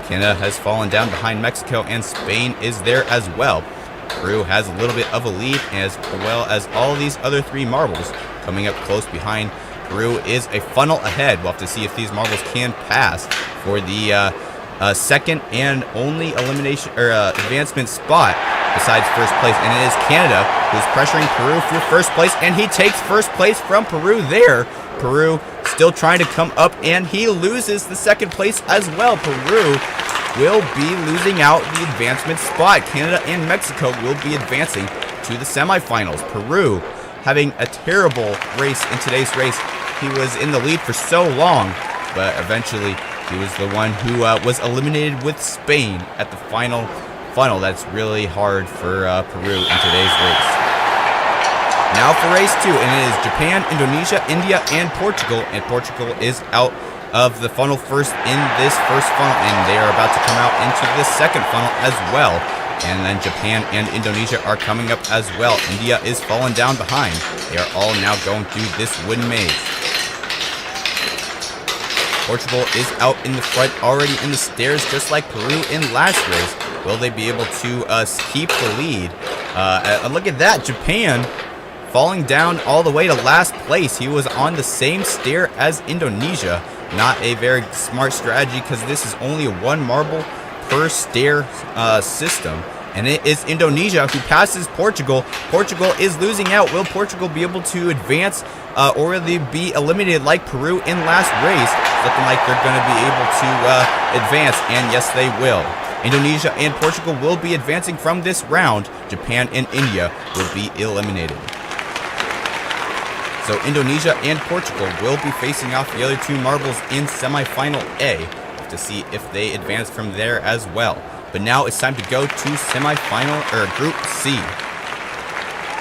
Canada has fallen down behind Mexico, and Spain is there as well. Peru has a little bit of a lead, as well as all these other 3 marbles coming up close behind. Peru is a funnel ahead. We'll have to see if these marbles can pass for the second and only elimination or advancement spot besides first place, and it is Canada who's pressuring Peru for first place, and he takes first place from Peru there. Peru still trying to come up, and he loses the second place as well. Peru will be losing out the advancement spot. Canada and Mexico will be advancing to the semifinals. Peru having a terrible race in today's race. He was in the lead for so long, but eventually he was the one who was eliminated with Spain at the final funnel. That's really hard for Peru in today's race. Now for race 2, and it is Japan, Indonesia, India, and Portugal. And Portugal is out of the funnel first in this first funnel, and they are about to come out into the second funnel as well. And then Japan and Indonesia are coming up as well. India is falling down behind. They are all now going through this wooden maze. Portugal is out in the front, already in the stairs, just like Peru in last race. Will they be able to keep the lead? Look at that, Japan falling down all the way to last place. He was on the same stair as Indonesia. Not a very smart strategy, because this is only a 1 marble per stair system. And it is Indonesia who passes Portugal. Portugal is losing out. Will Portugal be able to advance, or will they be eliminated like Peru in last race? Looking like they're going to be able to advance, and yes, they will. Indonesia and Portugal will be advancing from this round. Japan and India will be eliminated. So Indonesia and Portugal will be facing off the other 2 marbles in semifinal A to see if they advance from there as well. But now it's time to go to semifinal, or Group C.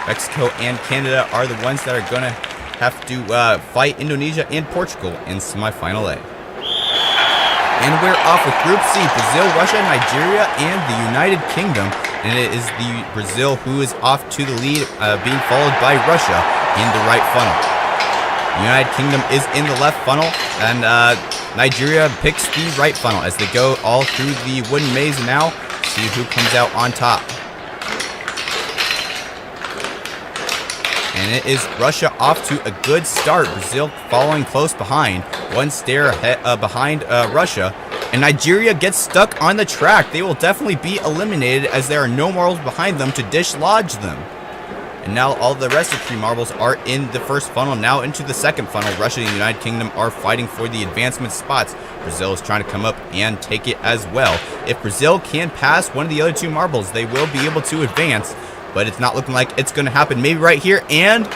Mexico and Canada are the ones that are going to have to fight Indonesia and Portugal in semifinal A. And we're off with Group C, Brazil, Russia, Nigeria, and the United Kingdom. And it is the Brazil who is off to the lead, being followed by Russia in the right funnel. The United Kingdom is in the left funnel, and Nigeria picks the right funnel as they go all through the wooden maze now. See who comes out on top. And it is Russia off to a good start. Brazil following close behind. 1 stair behind Russia. And Nigeria gets stuck on the track. They will definitely be eliminated, as there are no marbles behind them to dislodge them. And now all the rest of 3 marbles are in the first funnel. Now into the second funnel. Russia and the United Kingdom are fighting for the advancement spots. Brazil is trying to come up and take it as well. If Brazil can pass one of the other 2 marbles, they will be able to advance. But it's not looking like it's going to happen. Maybe right here. And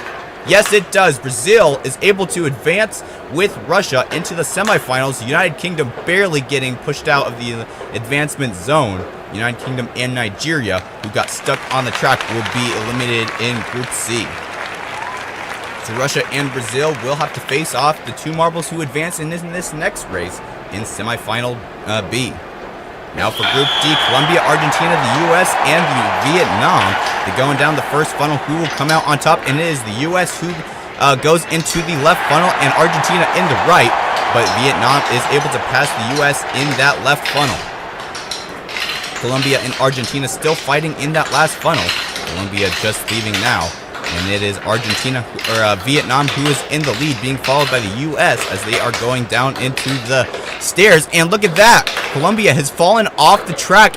yes, it does. Brazil is able to advance with Russia into the semifinals. The United Kingdom barely getting pushed out of the advancement zone. United Kingdom and Nigeria, who got stuck on the track, will be eliminated in Group C. So Russia and Brazil will have to face off the 2 marbles who advance in this next race in semifinal B. Now for Group D, Colombia, Argentina, the U.S., and Vietnam. They're going down the first funnel. Who will come out on top? And it is the U.S. who goes into the left funnel and Argentina in the right. But Vietnam is able to pass the U.S. in that left funnel. Colombia and Argentina still fighting in that last funnel. Colombia just leaving now. And it is Vietnam who is in the lead, being followed by the U.S. as they are going down into the stairs. And look at that! Colombia has fallen off the track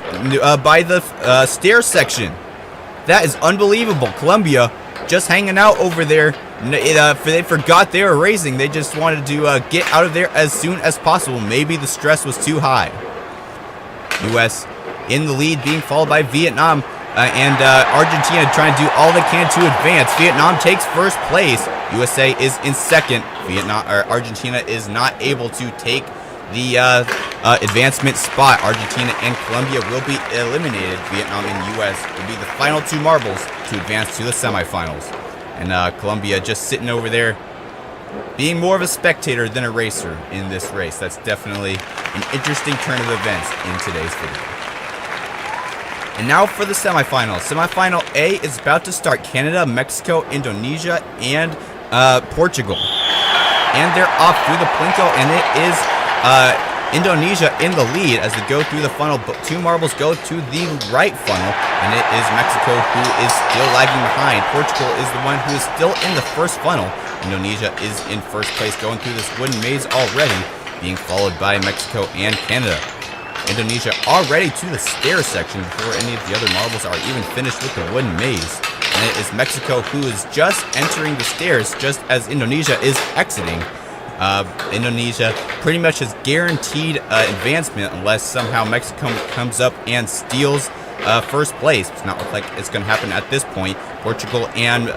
by the stair section. That is unbelievable. Colombia just hanging out over there. They forgot they were racing. They just wanted to get out of there as soon as possible. Maybe the stress was too high. U.S. in the lead, being followed by Vietnam and Argentina trying to do all they can to advance. Vietnam takes first place. USA is in second. Argentina is not able to take the advancement spot. Argentina and Colombia will be eliminated. Vietnam and US will be the final 2 marbles to advance to the semifinals. And Colombia just sitting over there, being more of a spectator than a racer in this race. That's definitely an interesting turn of events in today's video. And now for the semifinals. Semifinal A is about to start. Canada, Mexico, Indonesia, and Portugal. And they're off through the Plinko, and it is Indonesia in the lead as they go through the funnel. But 2 marbles go to the right funnel, and it is Mexico who is still lagging behind. Portugal is the one who is still in the first funnel. Indonesia is in first place, going through this wooden maze already, being followed by Mexico and Canada. Indonesia already to the stair section before any of the other marbles are even finished with the wooden maze. And it is Mexico who is just entering the stairs just as Indonesia is exiting. Indonesia pretty much has guaranteed advancement unless somehow Mexico comes up and steals first place. It's not like it's going to happen at this point. Portugal and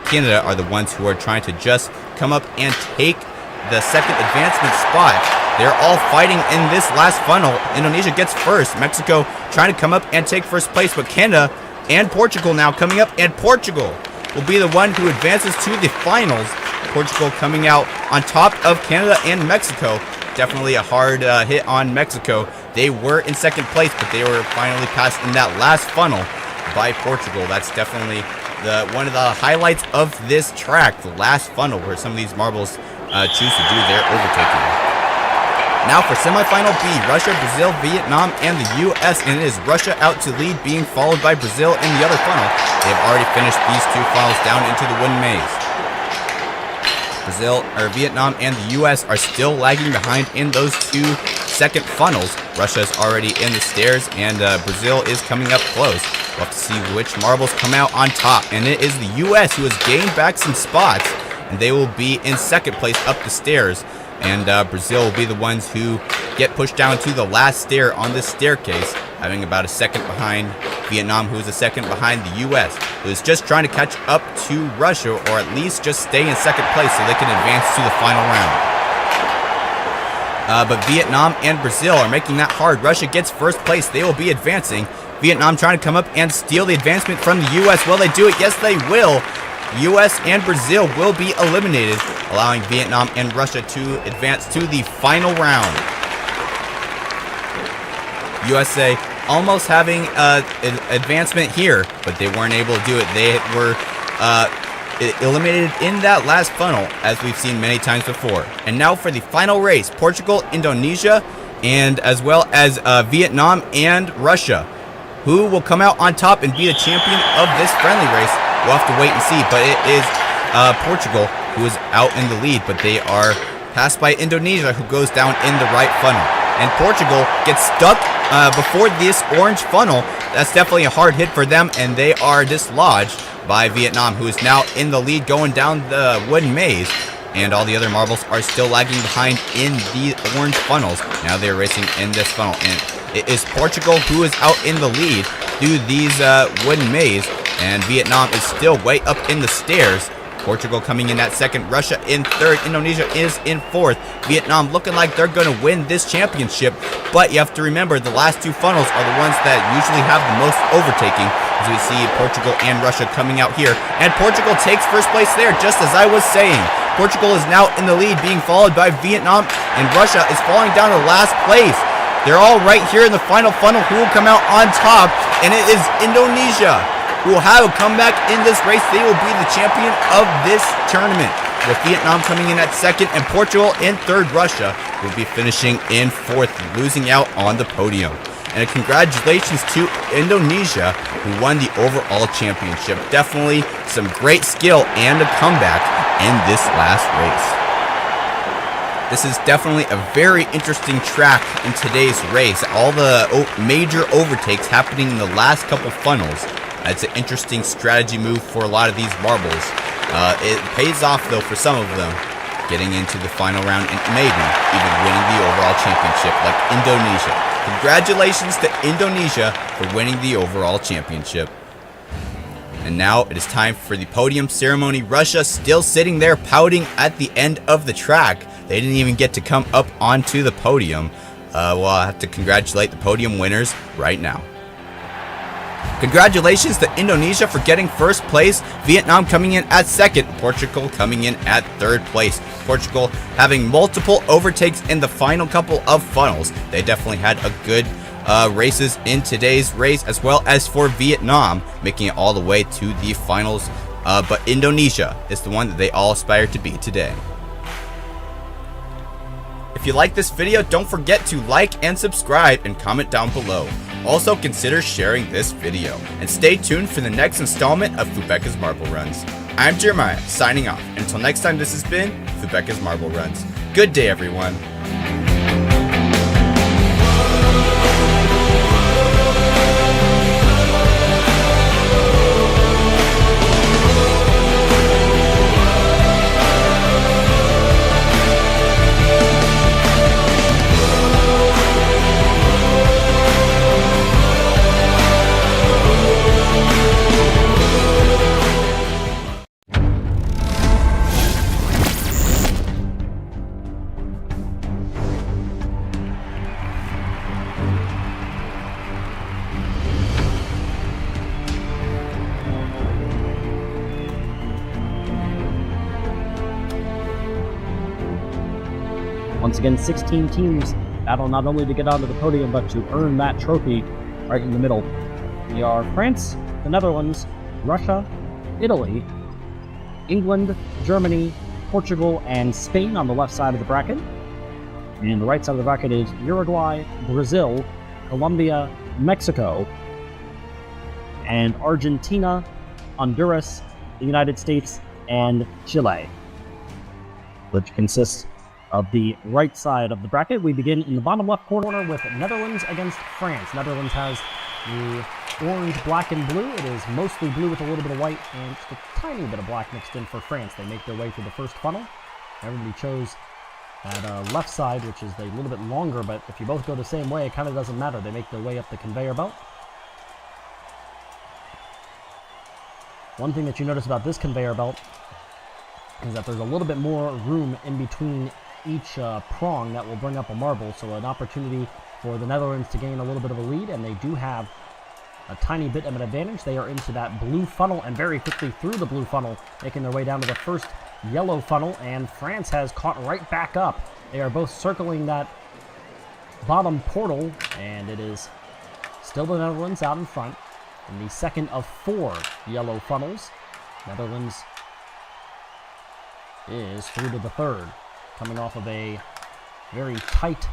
Canada are the ones who are trying to just come up and take the second advancement spot. They're all fighting in this last funnel. Indonesia gets first. Mexico trying to come up and take first place, but Canada and Portugal now coming up, and Portugal will be the one who advances to the finals. Portugal coming out on top of Canada and Mexico. Definitely a hard hit on Mexico. They were in second place, but they were finally passed in that last funnel by Portugal. That's definitely one of the highlights of this track, the last funnel where some of these marbles choose to do their overtaking. Now for semifinal B, Russia, Brazil, Vietnam, and the U.S. And it is Russia out to lead, being followed by Brazil in the other funnel. They have already finished these 2 funnels down into the wooden maze. Vietnam and the U.S. are still lagging behind in those 2 second funnels. Russia is already in the stairs, and Brazil is coming up close. We'll have to see which marbles come out on top. And it is the U.S. who has gained back some spots, and they will be in second place up the stairs. And Brazil will be the ones who get pushed down to the last stair on this staircase, having about a second behind Vietnam, who is a second behind the U.S., who is just trying to catch up to Russia, or at least just stay in second place so they can advance to the final round. But Vietnam and Brazil are making that hard. Russia gets first place. They will be advancing. Vietnam trying to come up and steal the advancement from the U.S. Will they do it? Yes, they will. U.S. and Brazil will be eliminated, allowing Vietnam and Russia to advance to the final round. USA almost having an advancement here, but they weren't able to do it. They were eliminated in that last funnel, as we've seen many times before. And now for the final race, Portugal, Indonesia, and as well as Vietnam and Russia. Who will come out on top and be the champion of this friendly race? We'll have to wait and see, but it is Portugal who is out in the lead, but they are passed by Indonesia, who goes down in the right funnel. And Portugal gets stuck before this orange funnel. That's definitely a hard hit for them, and they are dislodged by Vietnam, who is now in the lead going down the wooden maze. And all the other marbles are still lagging behind in the orange funnels. Now they're racing in this funnel. And it is Portugal who is out in the lead through these wooden maze. And Vietnam is still way up in the stairs. Portugal coming in at second, Russia in third, Indonesia is in fourth. Vietnam looking like they're going to win this championship, but you have to remember the last two funnels are the ones that usually have the most overtaking, as we see Portugal and Russia coming out here, and Portugal takes first place there, just as I was saying. Portugal is now in the lead, being followed by Vietnam, and Russia is falling down to last place. They're all right here in the final funnel. Who will come out on top? And it is Indonesia who will have a comeback in this race. They will be the champion of this tournament, with Vietnam coming in at second and Portugal in third. Russia will be finishing in fourth, losing out on the podium. And congratulations to Indonesia, who won the overall championship. Definitely some great skill and a comeback in this last race. This is definitely a very interesting track in today's race. All the major overtakes happening in the last couple funnels. It's an interesting strategy move for a lot of these marbles. It pays off, though, for some of them, getting into the final round and maybe even winning the overall championship like Indonesia. Congratulations to Indonesia for winning the overall championship. And now it is time for the podium ceremony. Russia still sitting there pouting at the end of the track. They didn't even get to come up onto the podium. Well, I have to congratulate the podium winners right now. Congratulations to Indonesia for getting first place, Vietnam coming in at second, Portugal coming in at third place. Portugal having multiple overtakes in the final couple of funnels. They definitely had a good races in today's race, as well as for Vietnam, making it all the way to the finals. But Indonesia is the one that they all aspire to be today. If you like this video, don't forget to like and subscribe and comment down below. Also, consider sharing this video. And stay tuned for the next installment of Fubeca's Marble Runs. I'm Jeremiah, signing off. Until next time, this has been Fubeca's Marble Runs. Good day, everyone. Once again, 16 teams battle not only to get onto the podium, but to earn that trophy right in the middle. We are France, the Netherlands, Russia, Italy, England, Germany, Portugal, and Spain on the left side of the bracket. And the right side of the bracket is Uruguay, Brazil, Colombia, Mexico, and Argentina, Honduras, the United States, and Chile, which consists of the right side of the bracket. We begin in the bottom left corner with Netherlands against France. Netherlands has the orange, black, and blue. It is mostly blue with a little bit of white and just a tiny bit of black mixed in for France. They make their way through the first funnel. Everybody chose that left side, which is a little bit longer, but if you both go the same way, it kind of doesn't matter. They make their way up the conveyor belt. One thing that you notice about this conveyor belt is that there's a little bit more room in between each prong that will bring up a marble, so an opportunity for the Netherlands to gain a little bit of a lead, and they do have a tiny bit of an advantage. They are into that blue funnel and very quickly through the blue funnel, making their way down to the first yellow funnel, and France has caught right back up. They are both circling that bottom portal, and it is still the Netherlands out in front in the second of 4 yellow funnels. Netherlands is through to the third, coming off of a very tight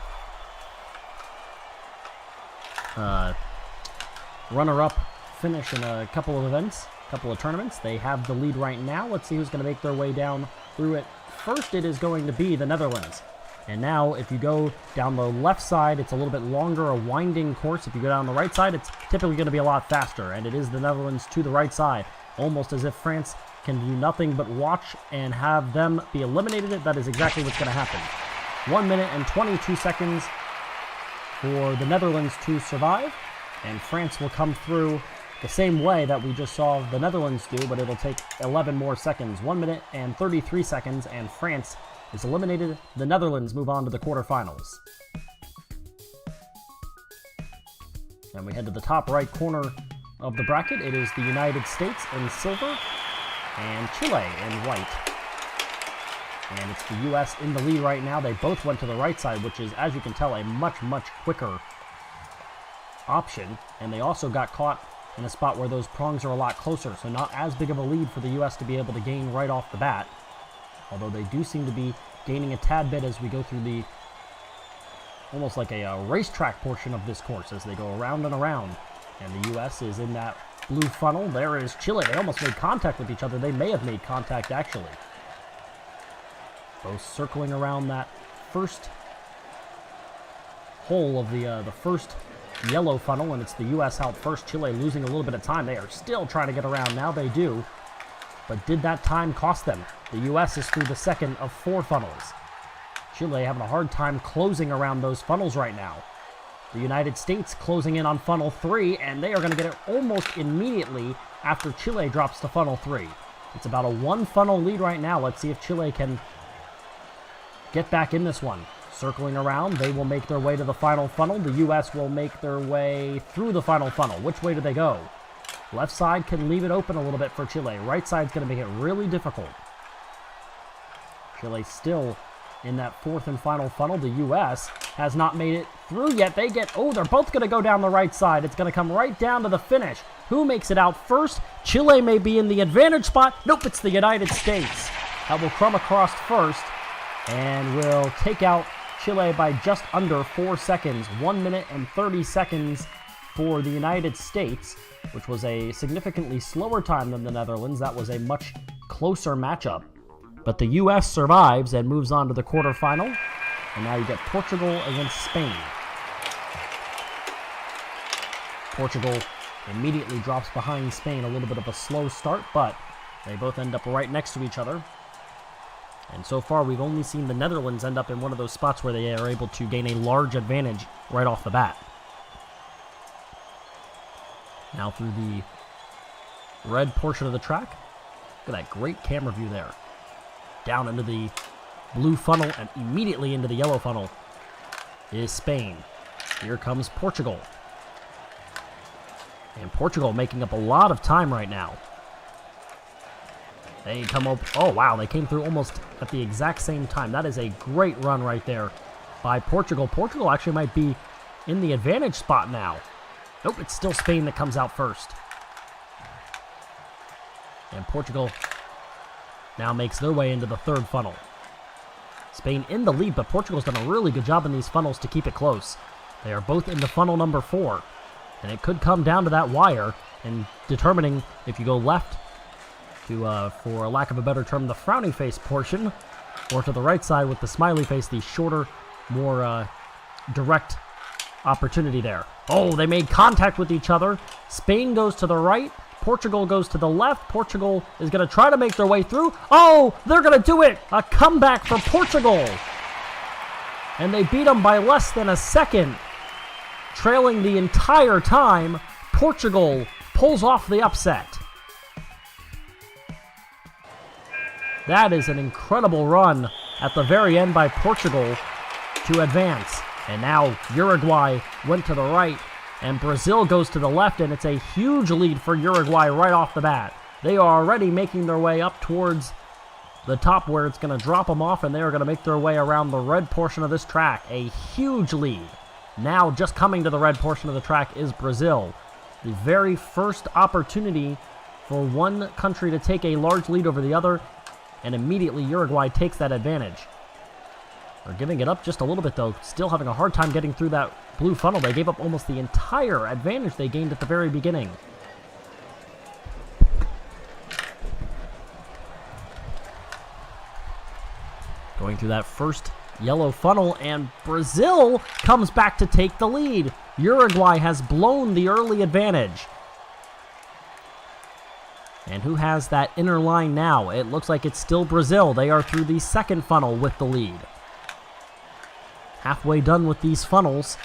runner-up finish in a couple of events, a couple of tournaments. They have the lead right now. Let's see who's going to make their way down through it. First, it is going to be the Netherlands. And now, if you go down the left side, it's a little bit longer, a winding course. If you go down the right side, it's typically going to be a lot faster. And it is the Netherlands to the right side. almost as if France can do nothing but watch and have them be eliminated. That is exactly what's going to happen. 1 minute and 22 seconds for the Netherlands to survive, and France will come through the same way that we just saw the Netherlands do, but it'll take 11 more seconds. 1 minute and 33 seconds, and France is eliminated. The Netherlands move on to the quarterfinals. And we head to the top right corner of the bracket. It is the United States in silver and Chile in white. And it's the U.S. in the lead right now. They both went to the right side, which is, as you can tell, a much, much quicker option. And they also got caught in a spot where those prongs are a lot closer, so not as big of a lead for the U.S. to be able to gain right off the bat. Although they do seem to be gaining a tad bit as we go through the almost like a racetrack portion of this course as they go around and around. And the U.S. is in that blue funnel. There is Chile. They almost made contact with each other. They may have made contact, actually. Both circling around that first hole of the first yellow funnel, and it's the U.S. out first. Chile losing a little bit of time. They are still trying to get around. Now they do. But did that time cost them? The U.S. is through the second of 4 funnels. Chile having a hard time closing around those funnels right now. The United States closing in on funnel 3, and they are going to get it almost immediately after Chile drops to funnel 3. It's about a 1 funnel lead right now. Let's see if Chile can get back in this one. Circling around, they will make their way to the final funnel. The U.S. will make their way through the final funnel. Which way do they go? Left side can leave it open a little bit for Chile. Right side's going to make it really difficult. Chile still in that 4th and final funnel. The U.S. has not made it through yet. They're both going to go down the right side. It's going to come right down to the finish. Who makes it out first? Chile may be in the advantage spot. Nope, it's the United States. That will come across first and will take out Chile by just under 4 seconds. 1 minute and 30 seconds for the United States, which was a significantly slower time than the Netherlands. That was a much closer matchup. But the U.S. survives and moves on to the quarterfinal. And now you get Portugal against Spain. Portugal immediately drops behind Spain. A little bit of a slow start, but they both end up right next to each other. And so far, we've only seen the Netherlands end up in one of those spots where they are able to gain a large advantage right off the bat. Now through the red portion of the track. Look at that great camera view there. Down into the blue funnel and immediately into the yellow funnel is Spain. Here comes Portugal. And Portugal making up a lot of time right now. They come up, oh wow, they came through almost at the exact same time. That is a great run right there by Portugal. Portugal actually might be in the advantage spot now. Nope, it's still Spain that comes out first. And Portugal now makes their way into the 3rd funnel. Spain in the lead, but Portugal's done a really good job in these funnels to keep it close. They are both into funnel number 4. And it could come down to that wire and determining if you go left to, for lack of a better term, the frowning face portion, or to the right side with the smiley face, the shorter, more direct opportunity there. Oh, they made contact with each other. Spain goes to the right. Portugal goes to the left. Portugal is going to try to make their way through. Oh, they're going to do it. A comeback for Portugal. And they beat them by less than a second. Trailing the entire time, Portugal pulls off the upset. That is an incredible run at the very end by Portugal to advance. And now Uruguay went to the right, and Brazil goes to the left, and it's a huge lead for Uruguay right off the bat. They are already making their way up towards the top where it's going to drop them off, and they are going to make their way around the red portion of this track. A huge lead. Now just coming to the red portion of the track is Brazil. The very first opportunity for one country to take a large lead over the other, and immediately Uruguay takes that advantage. They're giving it up just a little bit, though. Still having a hard time getting through that blue funnel. They gave up almost the entire advantage they gained at the very beginning. Going through that first yellow funnel, and Brazil comes back to take the lead. Uruguay has blown the early advantage. And who has that inner line now? It looks like it's still Brazil. They are through the second funnel with the lead. Halfway done with these funnels.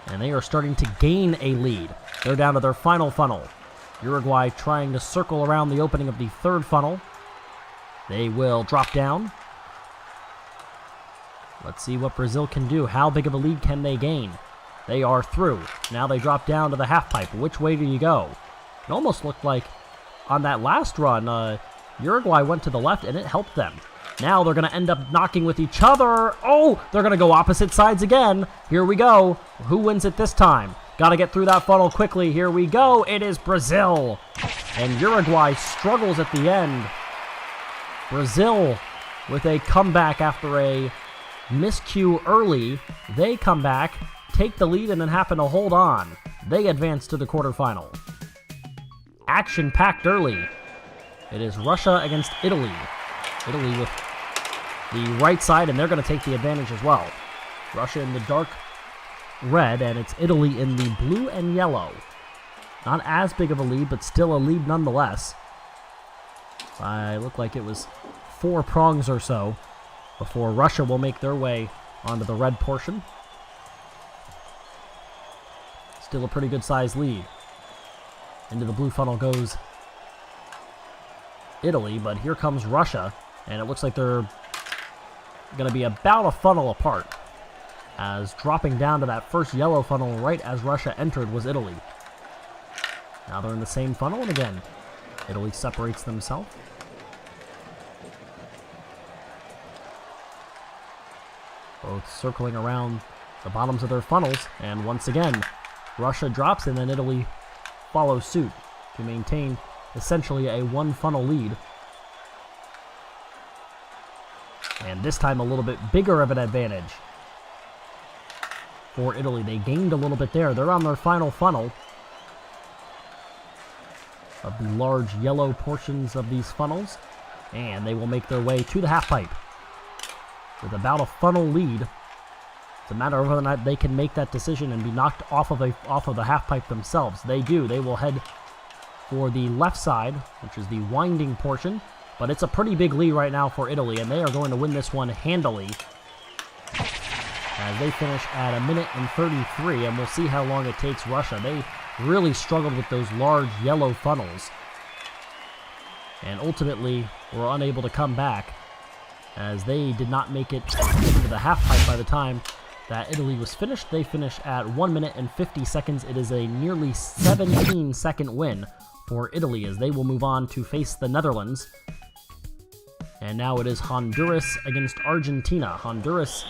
And they are starting to gain a lead. They're down to their final funnel. Uruguay trying to circle around the opening of the third funnel. They will drop down. Let's see what Brazil can do. How big of a lead can they gain? They are through. Now they drop down to the half pipe. Which way do you go? It almost looked like on that last run, Uruguay went to the left and it helped them. Now they're going to end up knocking with each other. Oh, they're going to go opposite sides again. Here we go. Who wins it this time? Got to get through that funnel quickly. Here we go. It is Brazil. And Uruguay struggles at the end. Brazil with a comeback after a miscue early. They come back, take the lead, and then happen to hold on. They advance to the quarterfinal. Action-packed early. It is Russia against Italy. Italy with the right side, and they're going to take the advantage as well. Russia in the dark red, and it's Italy in the blue and yellow. Not as big of a lead, but still a lead nonetheless. I look like it was 4 prongs or so before Russia will make their way onto the red portion. Still a pretty good sized lead. Into the blue funnel goes Italy, but here comes Russia, and it looks like they're going to be about a funnel apart, as dropping down to that first yellow funnel right as Russia entered was Italy. Now they're in the same funnel, and again, Italy separates themselves. Both circling around the bottoms of their funnels, and once again, Russia drops, and then Italy follows suit to maintain essentially a 1 funnel lead. And this time a little bit bigger of an advantage for Italy. They gained a little bit there. They're on their final funnel of the large yellow portions of these funnels, and they will make their way to the half pipe with about a funnel lead. It's a matter of whether or not they can make that decision and be knocked off of the half pipe themselves. They do. They will head for the left side, which is the winding portion, but it's a pretty big lead right now for Italy, and they are going to win this one handily as they finish at 1:33, and we'll see how long it takes Russia. They really struggled with those large yellow funnels and ultimately were unable to come back, as they did not make it into the half pipe by the time that Italy was finished. They finish at 1:50. It is a nearly 17-second win for Italy, as they will move on to face the Netherlands. And now it is Honduras against Argentina. Honduras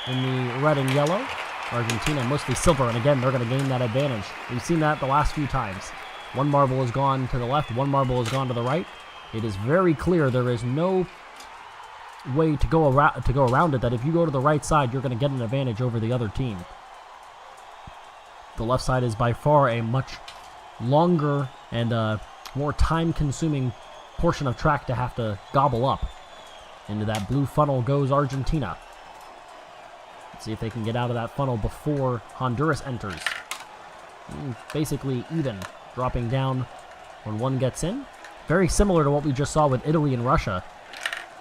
in the red and yellow. Argentina mostly silver, and again, they're going to gain that advantage. We've seen that the last few times. 1 marble has gone to the left, 1 marble has gone to the right. It is very clear there is no way to go around it, that if you go to the right side, you're going to get an advantage over the other team. The left side is by far a much longer and more time-consuming portion of track to have to gobble up. Into that blue funnel goes Argentina. Let's see if they can get out of that funnel before Honduras enters. Basically even, dropping down when one gets in. Very similar to what we just saw with Italy and Russia,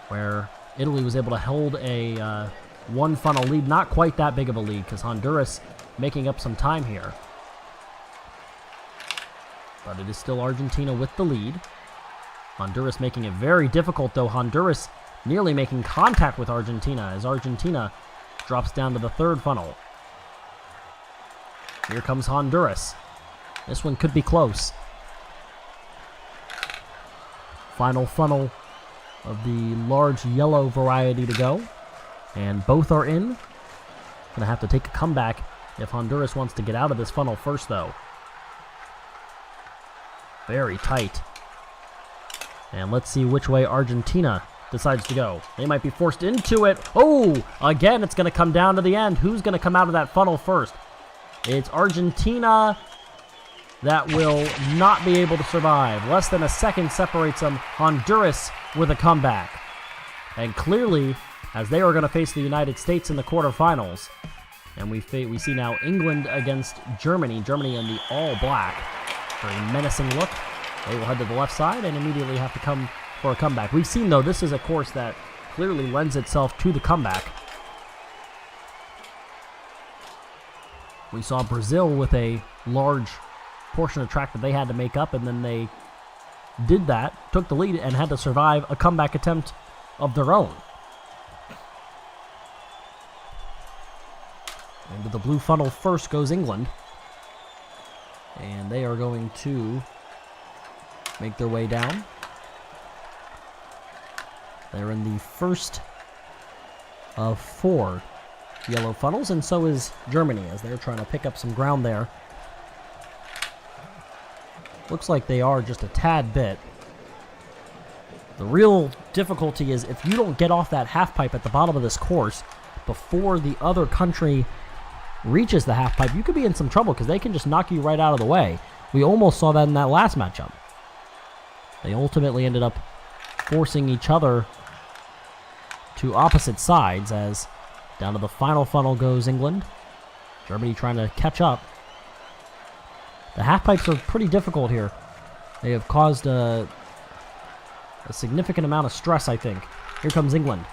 where Italy was able to hold a 1 funnel lead. Not quite that big of a lead, because Honduras making up some time here. But it is still Argentina with the lead. Honduras making it very difficult, though. Honduras nearly making contact with Argentina, as Argentina drops down to the 3rd funnel. Here comes Honduras. This one could be close. Final funnel of the large yellow variety to go, and both are in. Gonna have to take a comeback if Honduras wants to get out of this funnel first, though. Very tight. And let's see which way Argentina decides to go. They might be forced into it. Oh, again, it's gonna come down to the end. Who's gonna come out of that funnel first? It's Argentina. That will not be able to survive. Less than a second separates them. Honduras with a comeback. And clearly, as they are going to face the United States in the quarterfinals, and we see now England against Germany. Germany in the all black. Very menacing look. They will head to the left side and immediately have to come for a comeback. We've seen, though, this is a course that clearly lends itself to the comeback. We saw Brazil with a large portion of track that they had to make up, and then they did that, took the lead, and had to survive a comeback attempt of their own. Into the blue funnel first goes England. And they are going to make their way down. They're in the first of 4 yellow funnels, and so is Germany as they're trying to pick up some ground there. Looks like they are just a tad bit. The real difficulty is if you don't get off that half pipe at the bottom of this course before the other country reaches the half pipe, you could be in some trouble because they can just knock you right out of the way. We almost saw that in that last matchup. They ultimately ended up forcing each other to opposite sides as down to the final funnel goes England. Germany trying to catch up. The half pipes are pretty difficult here. They have caused a significant amount of stress, I think. Here comes England.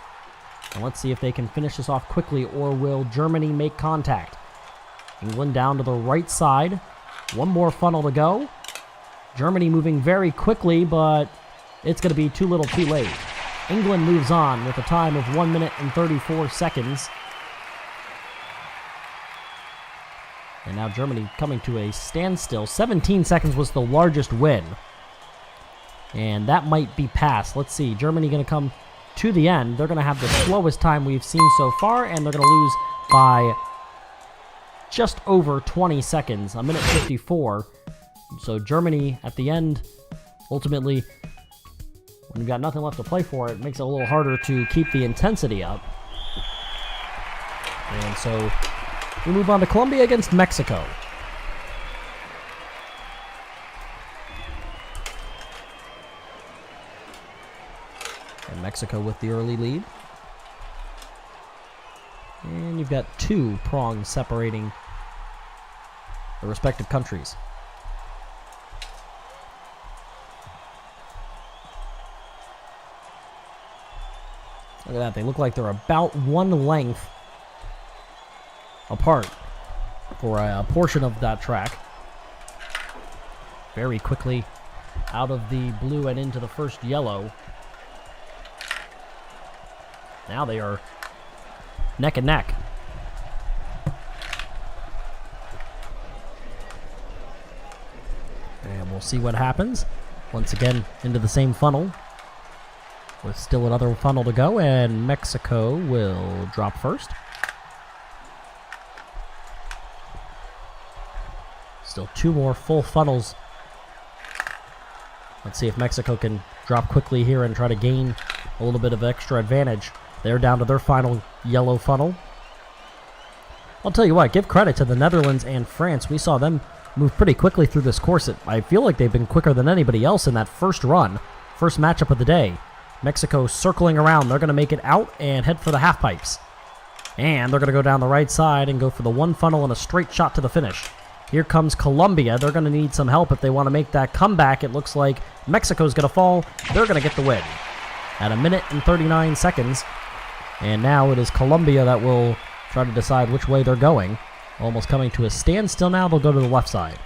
And let's see if they can finish this off quickly, or will Germany make contact? England down to the right side. One more funnel to go. Germany moving very quickly, but it's going to be too little too late. England moves on with a time of 1 minute and 34 seconds. And now Germany coming to a standstill. 17 seconds was the largest win. And that might be passed. Let's see. Germany going to come to the end. They're going to have the slowest time we've seen so far, and they're going to lose by just over 20 seconds, a minute 54. So Germany at the end, ultimately, when you've got nothing left to play for, it makes it a little harder to keep the intensity up. And so we move on to Colombia against Mexico. And Mexico with the early lead. And you've got 2 prongs separating the respective countries. Look at that. They look like they're about 1 length apart for a portion of that track. Very quickly out of the blue and into the first yellow. Now they are neck and neck. And we'll see what happens. Once again, into the same funnel. With still another funnel to go, and Mexico will drop first. Still 2 more full funnels. Let's see if Mexico can drop quickly here and try to gain a little bit of extra advantage. They're down to their final yellow funnel. I'll tell you what, give credit to the Netherlands and France. We saw them move pretty quickly through this course. I feel like they've been quicker than anybody else in that first run. First matchup of the day. Mexico circling around. They're going to make it out and head for the half pipes. And they're going to go down the right side and go for the 1 funnel and a straight shot to the finish. Here comes Colombia. They're going to need some help if they want to make that comeback. It looks like Mexico's going to fall. They're going to get the win at 1 minute and 39 seconds. And now it is Colombia that will try to decide which way they're going. Almost coming to a standstill now. They'll go to the left side.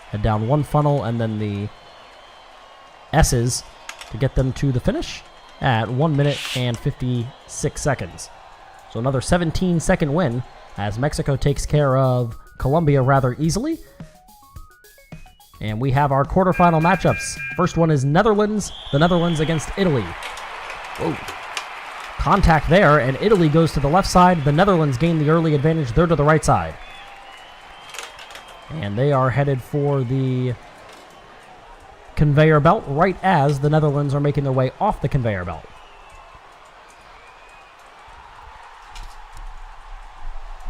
Head down 1 funnel and then the S's to get them to the finish at 1 minute and 56 seconds. So another 17-second win as Mexico takes care of Colombia rather easily. And we have our quarterfinal matchups. First one is Netherlands. The Netherlands against Italy. Whoa. Contact there, and Italy goes to the left side. The Netherlands gain the early advantage. They're to the right side. And they are headed for the conveyor belt right as the Netherlands are making their way off the conveyor belt.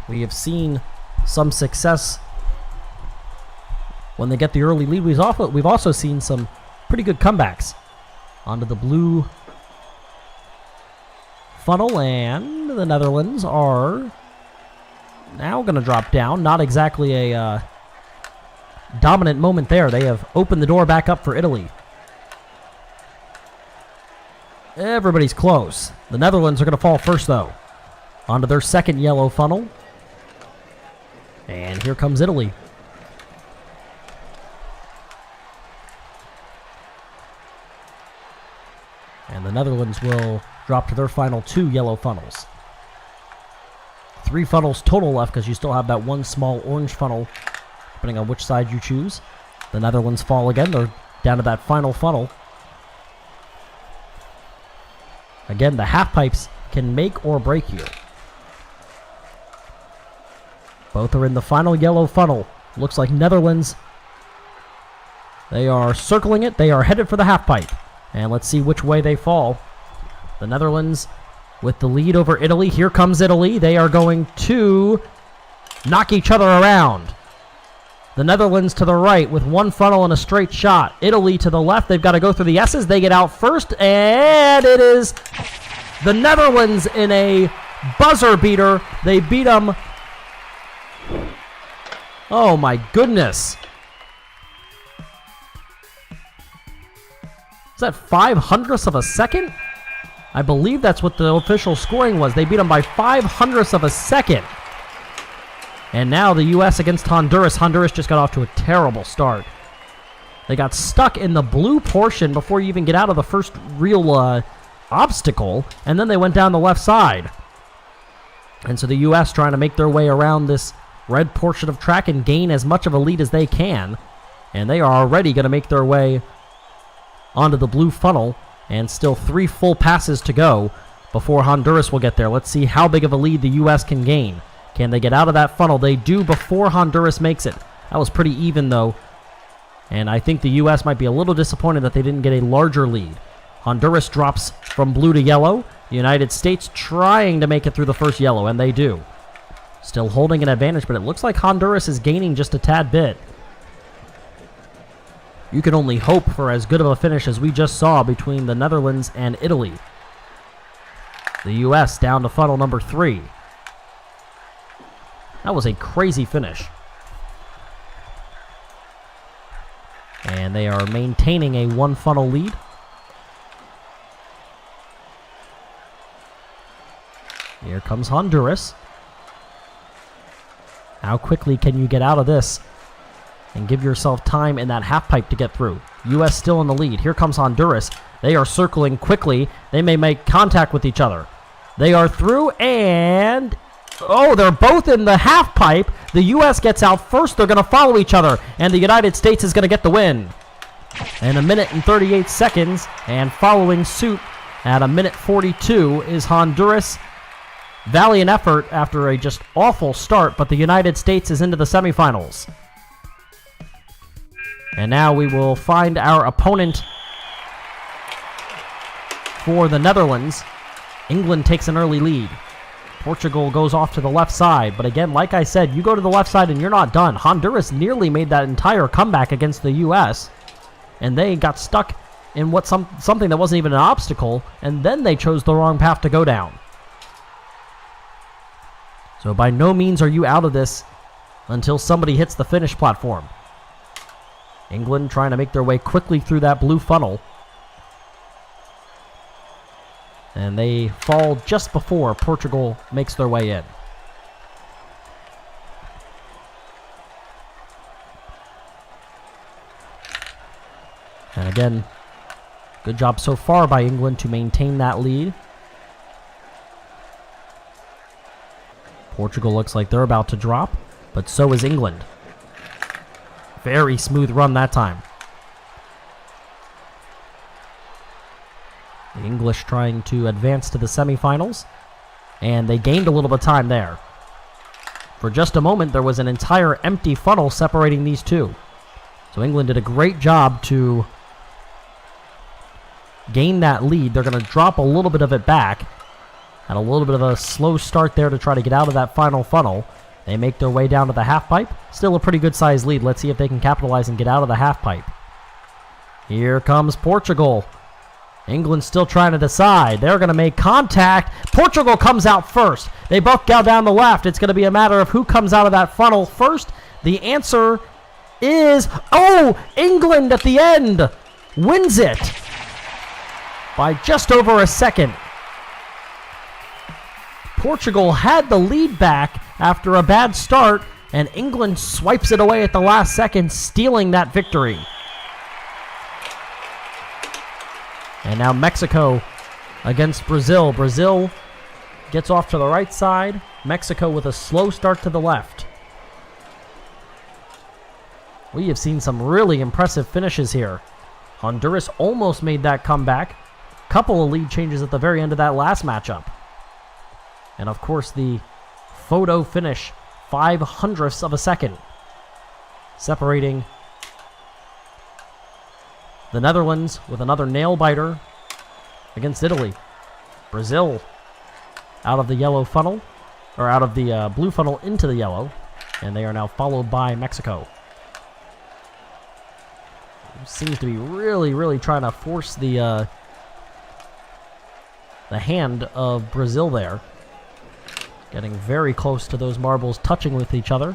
We have seen some success when they get the early lead. We've also seen some pretty good comebacks. Onto the blue funnel, and the Netherlands are now going to drop down. Not exactly a dominant moment there. They have opened the door back up for Italy. Everybody's close. The Netherlands are going to fall first, though. Onto their second yellow funnel. And here comes Italy. And the Netherlands will drop to their final 2 yellow funnels. 3 funnels total left because you still have that one small orange funnel, depending on which side you choose. The Netherlands fall again. They're down to that final funnel. Again, the half pipes can make or break you. Both are in the final yellow funnel. Looks like Netherlands. They are circling it. They are headed for the half pipe. And let's see which way they fall. The Netherlands with the lead over Italy. Here comes Italy. They are going to knock each other around. The Netherlands to the right with one funnel and a straight shot. Italy to the left. They've got to go through the S's. They get out first. And it is the Netherlands in a buzzer beater. They beat them. Oh my goodness. Is that 5/100ths of a second? I believe that's what the official scoring was. They beat them by 5/100ths of a second. And now the U.S. against Honduras. Honduras just got off to a terrible start. They got stuck in the blue portion before you even get out of the first real obstacle, and then they went down the left side. And so the U.S. trying to make their way around this red portion of track and gain as much of a lead as they can. And they are already going to make their way onto the blue funnel, and still 3 full passes to go before Honduras will get there. Let's see how big of a lead the U.S. can gain. Can they get out of that funnel? They do before Honduras makes it. That was pretty even, though. And I think the U.S. might be a little disappointed that they didn't get a larger lead. Honduras drops from blue to yellow. The United States trying to make it through the first yellow, and they do. Still holding an advantage, but it looks like Honduras is gaining just a tad bit. You can only hope for as good of a finish as we just saw between the Netherlands and Italy. The U.S. down to funnel number 3. That was a crazy finish. And they are maintaining a 1 funnel lead. Here comes Honduras. How quickly can you get out of this and give yourself time in that half pipe to get through? U.S. still in the lead. Here comes Honduras. They are circling quickly. They may make contact with each other. They are through, and oh, they're both in the half pipe. The U.S. gets out first. They're going to follow each other, and the United States is going to get the win. In 1 minute and 38 seconds, and following suit at 1 minute 42 is Honduras. Valiant effort after a just awful start, but the United States is into the semifinals. And now we will find our opponent for the Netherlands. England takes an early lead. Portugal goes off to the left side, but again, like I said, you go to the left side and you're not done. Honduras nearly made that entire comeback against the U.S., and they got stuck in something that wasn't even an obstacle, and then they chose the wrong path to go down. So by no means are you out of this until somebody hits the finish platform. England trying to make their way quickly through that blue funnel. And they fall just before Portugal makes their way in. And again, good job so far by England to maintain that lead. Portugal looks like they're about to drop, but so is England. Very smooth run that time. The English trying to advance to the semifinals, and they gained a little bit of time there. For just a moment, there was an entire empty funnel separating these two. So England did a great job to gain that lead. They're going to drop a little bit of it back. Had a little bit of a slow start there to try to get out of that final funnel. They make their way down to the half pipe. Still a pretty good sized lead. Let's see if they can capitalize and get out of the half pipe. Here comes Portugal. England still trying to decide. They're going to make contact. Portugal comes out first. They both go down the left. It's going to be a matter of who comes out of that funnel first. The answer is, oh, England at the end wins it by just over a second. Portugal had the lead back after a bad start, and England swipes it away at the last second, stealing that victory. And now Mexico against Brazil. Brazil gets off to the right side. Mexico with a slow start to the left. We have seen some really impressive finishes here. Honduras almost made that comeback. Couple of lead changes at the very end of that last matchup. And of course the photo finish, 0.05 of a second, separating the Netherlands with another nail biter against Italy. Brazil out of the yellow funnel, or out of the blue funnel into the yellow, and they are now followed by Mexico. Seems to be really trying to force the hand of Brazil there. Getting very close to those marbles touching with each other.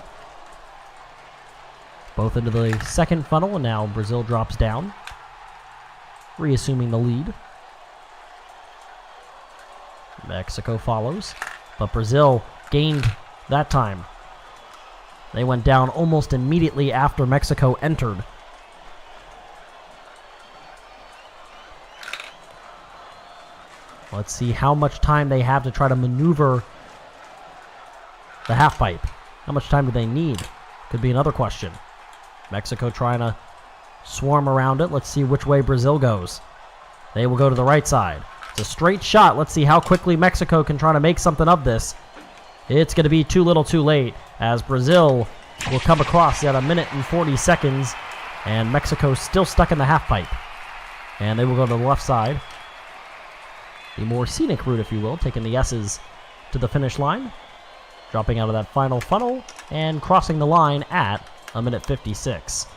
Both into the second funnel, and now Brazil drops down, reassuming the lead. Mexico follows, but Brazil gained that time. They went down almost immediately after Mexico entered. Let's see how much time they have to try to maneuver the half pipe. How much time do they need? Could be another question. Mexico trying to swarm around it. Let's see which way Brazil goes. They will go to the right side. It's a straight shot. Let's see how quickly Mexico can try to make something of this. It's going to be too little too late, as Brazil will come across at 1 minute and 40 seconds, and Mexico still stuck in the half pipe. And they will go to the left side. The more scenic route, if you will, taking the S's to the finish line. Dropping out of that final funnel and crossing the line at 1 minute 56.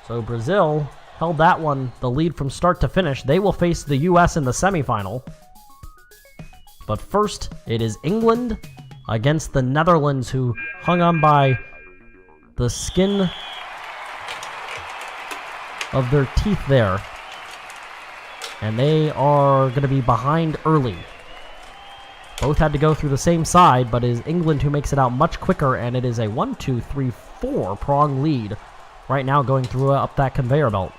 So Brazil held that one, the lead from start to finish. They will face the U.S. in the semifinal. But first, it is England against the Netherlands, who hung on by the skin of their teeth there. And they are going to be behind early. Both had to go through the same side, but it is England who makes it out much quicker, and it is a 1, 2, 3, 4 prong lead right now going through up that conveyor belt.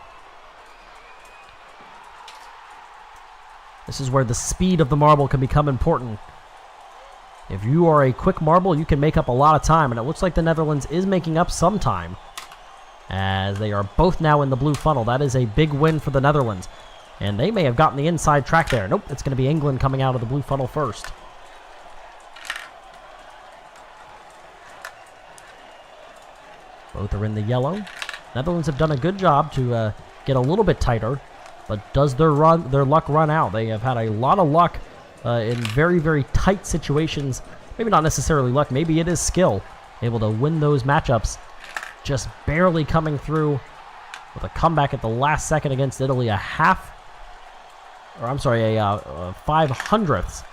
This is where the speed of the marble can become important. If you are a quick marble, you can make up a lot of time, and it looks like the Netherlands is making up some time, as they are both now in the blue funnel. That is a big win for the Netherlands, and they may have gotten the inside track there. Nope, it's going to be England coming out of the blue funnel first. Both are in the yellow. Netherlands have done a good job to get a little bit tighter, but does their luck run out? They have had a lot of luck in very tight situations. Maybe not necessarily luck, maybe it is skill. Able to win those matchups, just barely coming through with a comeback at the last second against Italy. A 5/100th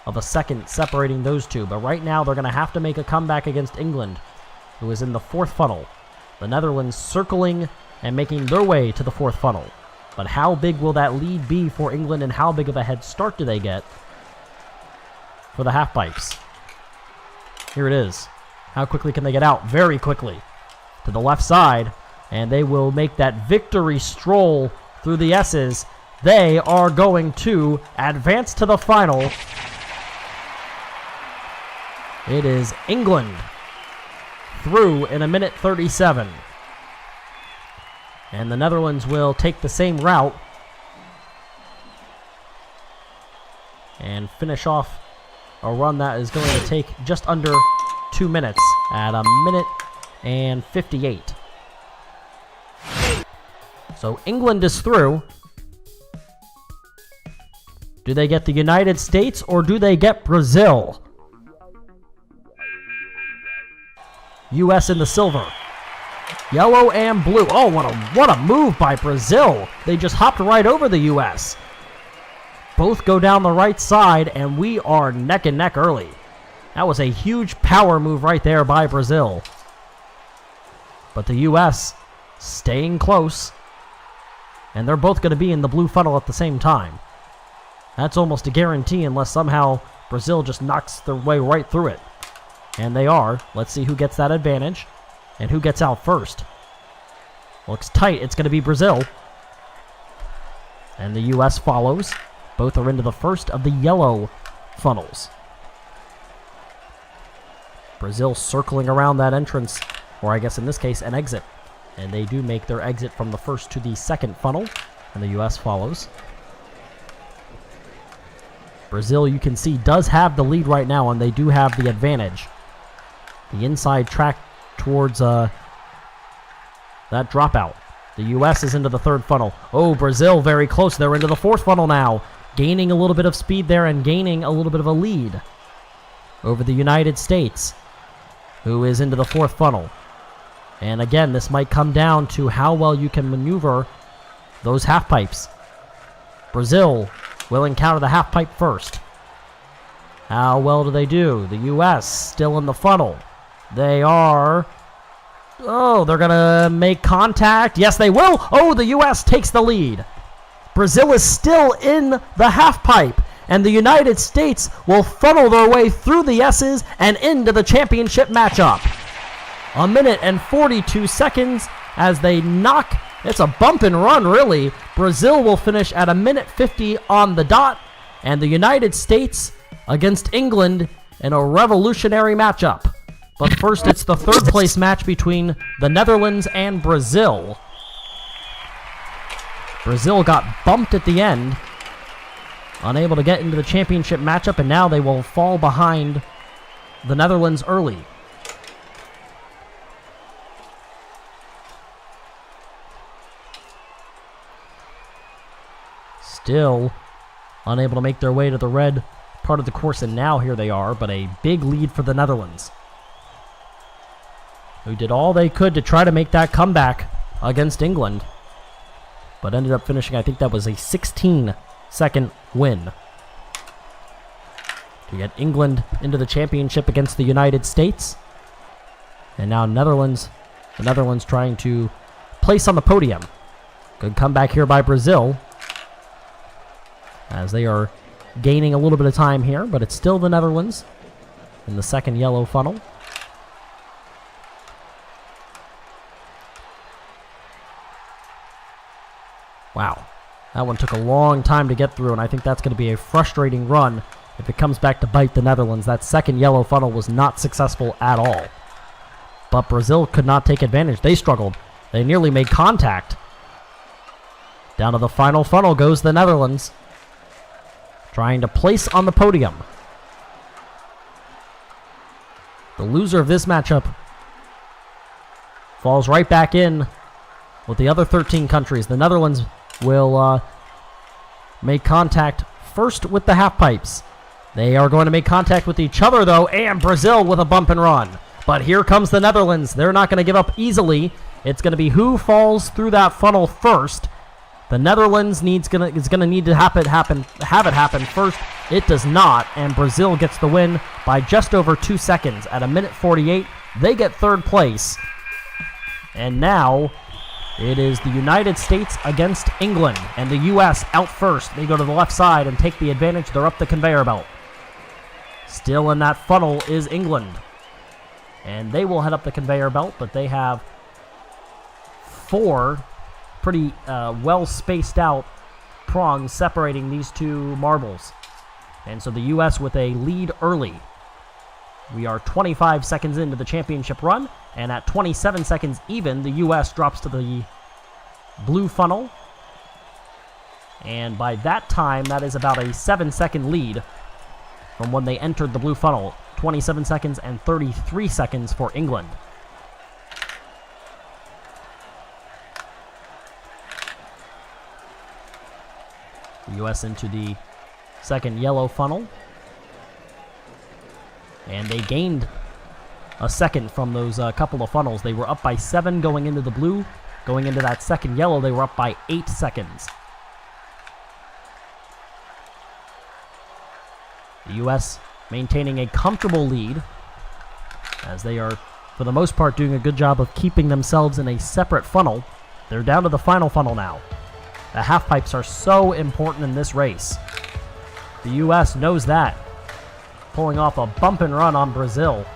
of a second separating those two. But right now they're going to have to make a comeback against England, who is in the fourth funnel. The Netherlands circling and making their way to the fourth funnel. But how big will that lead be for England, and how big of a head start do they get for the half pipes? Here it is. How quickly can they get out? Very quickly. To the left side, and they will make that victory stroll through the S's. They are going to advance to the final. It is England through in 1 minute 37. And the Netherlands will take the same route and finish off a run that is going to take just under 2 minutes at 1 minute and 58. So England is through. Do they get the United States, or do they get Brazil? U.S. in the silver. Yellow and blue. Oh, what a move by Brazil. They just hopped right over the U.S. Both go down the right side, and we are neck and neck early. That was a huge power move right there by Brazil. But the U.S. staying close and they're both going to be in the blue funnel at the same time. That's almost a guarantee unless somehow Brazil just knocks their way right through it. And they are. Let's see who gets that advantage and who gets out first. Looks tight. It's going to be Brazil. And the U.S. follows. Both are into the first of the yellow funnels. Brazil circling around that entrance, or I guess in this case, an exit. And they do make their exit from the first to the second funnel, and the U.S. follows. Brazil, you can see, does have the lead right now, and they do have the advantage. The inside track towards that dropout. The U.S. is into the third funnel. Oh, Brazil very close. They're into the fourth funnel now, gaining a little bit of speed there and gaining a little bit of a lead over the United States, who is into the fourth funnel. And again, this might come down to how well you can maneuver those half pipes. Brazil will encounter the half pipe first. How well do they do? The U.S. still in the funnel. They are... Oh, they're going to make contact. Yes, they will. Oh, the U.S. takes the lead. Brazil is still in the half pipe, and the United States will funnel their way through the S's and into the championship matchup. 1 minute and 42 seconds as they knock. It's a bump and run, really. Brazil will finish at 1 minute 50 on the dot, and the United States against England in a revolutionary matchup. But first, it's the third place match between the Netherlands and Brazil. Brazil got bumped at the end, unable to get into the championship matchup, and now they will fall behind the Netherlands early. Still unable to make their way to the red part of the course, and now here they are, but a big lead for the Netherlands, who did all they could to try to make that comeback against England, but ended up finishing, I think that was a 16-second win to get England into the championship against the United States. And now the Netherlands trying to place on the podium. Good comeback here by Brazil, as they are gaining a little bit of time here, but it's still the Netherlands in the second yellow funnel. Wow, that one took a long time to get through, and I think that's going to be a frustrating run if it comes back to bite the Netherlands. That second yellow funnel was not successful at all. But Brazil could not take advantage. They struggled. They nearly made contact. Down to the final funnel goes the Netherlands, trying to place on the podium. The loser of this matchup falls right back in with the other 13 countries. The Netherlands will make contact first with the half pipes. They are going to make contact with each other, though, and Brazil with a bump and run. But here comes the Netherlands. They're not going to give up easily. It's going to be who falls through that funnel first. The Netherlands is going to need to have it happen first. It does not, and Brazil gets the win by just over 2 seconds at 1 minute 48. They get third place. And now it is the United States against England, and the U.S. out first. They go to the left side and take the advantage. They're up the conveyor belt. Still in that funnel is England, and they will head up the conveyor belt, but they have 4 pretty well spaced out prongs separating these two marbles. And so the U.S. with a lead early. We are 25 seconds into the championship run, and at 27 seconds even, the U.S. drops to the blue funnel. And by that time, that is about a 7-second lead from when they entered the blue funnel. 27 seconds and 33 seconds for England. The U.S. into the second yellow funnel. And they gained a second from those couple of funnels. They were up by 7 going into the blue. Going into that second yellow, they were up by 8 seconds. The U.S. maintaining a comfortable lead, as they are, for the most part, doing a good job of keeping themselves in a separate funnel. They're down to the final funnel now, The half pipes are so important in this race. The U.S. knows that, pulling off a bump and run on Brazil.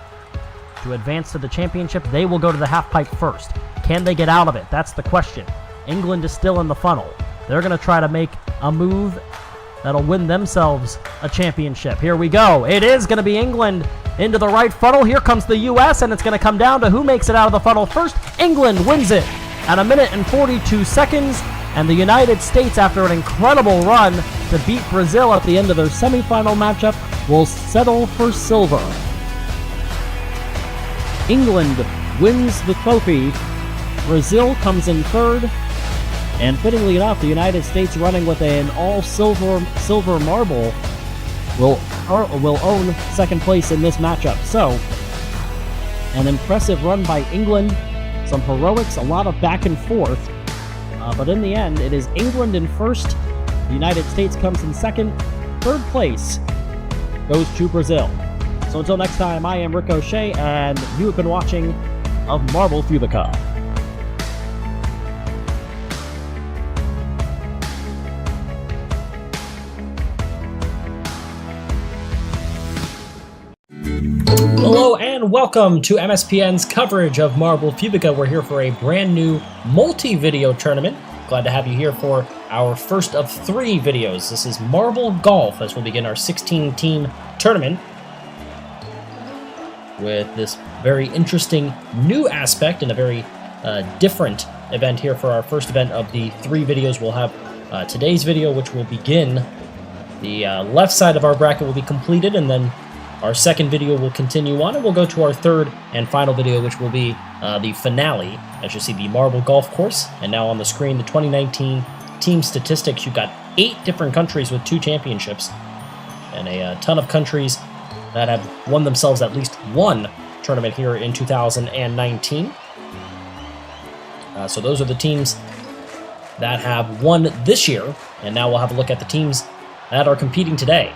To advance to the championship, they will go to the half pipe first. Can they get out of it? That's the question. England is still in the funnel. They're going to try to make a move that'll win themselves a championship. Here we go. It is going to be England into the right funnel. Here comes the U.S., and it's going to come down to who makes it out of the funnel first. England wins it at 1 minute and 42 seconds, and the United States, after an incredible run to beat Brazil at the end of their semifinal matchup, will settle for silver. England wins the trophy. Brazil comes in third. And fittingly enough, the United States, running with an all-silver marble, will own second place in this matchup. So, an impressive run by England, some heroics, a lot of back and forth. But in the end, it is England in first. The United States comes in second. Third place goes to Brazil. So until next time, I am Ricochet, and you have been watching of Marble Fubeca. Hello and welcome to MSPN's coverage of Marble Fubeca. We're here for a brand new multi-video tournament. Glad to have you here for our first of 3 videos. This is Marble Golf, as we'll begin our 16-team tournament with this very interesting new aspect and a very different event here for our first event of the 3 videos. We'll have today's video, which will begin. The left side of our bracket will be completed, and then our second video will continue on, and we'll go to our third and final video, which will be the finale. As you see, the Marble Golf Course, and now on the screen, the 2019 team statistics. You've got 8 different countries with 2 championships, and a ton of countries that have won themselves at least one tournament here in 2019. So those are the teams that have won this year, and now we'll have a look at the teams that are competing today.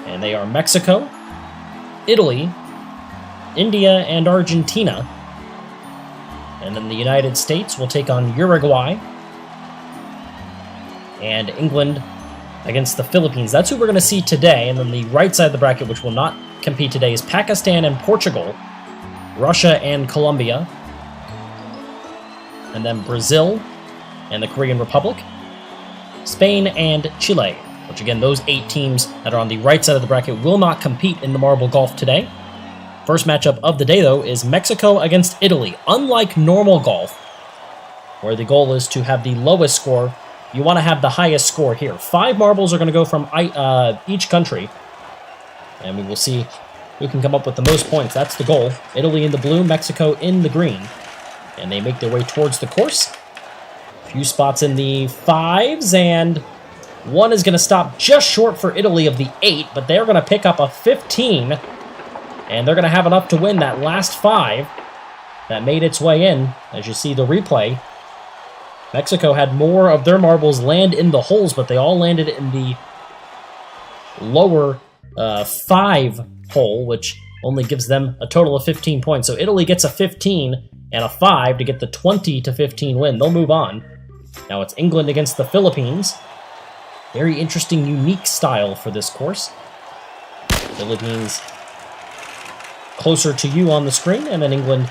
And they are Mexico, Italy, India, and Argentina. And then the United States will take on Uruguay. And England against the Philippines. That's who we're going to see today. And then the right side of the bracket, which will not compete today, is Pakistan and Portugal, Russia and Colombia, and then Brazil and the Korean Republic, Spain and Chile. Which again, those 8 teams that are on the right side of the bracket will not compete in the Marble Golf today. First matchup of the day, though, is Mexico against Italy. Unlike normal golf, where the goal is to have the lowest score, you want to have the highest score here. 5 marbles are going to go from each country, and we will see who can come up with the most points. That's the goal. Italy in the blue, Mexico in the green. And they make their way towards the course. A few spots in the 5s, and one is going to stop just short for Italy of the 8, but they're going to pick up a 15, and they're going to have enough to win that last 5 that made its way in. As you see the replay, Mexico had more of their marbles land in the holes, but they all landed in the lower 5 hole, which only gives them a total of 15 points. So Italy gets a 15 and a 5 to get the 20-15 win. They'll move on. Now it's England against the Philippines. Very interesting, unique style for this course. Philippines closer to you on the screen, and then England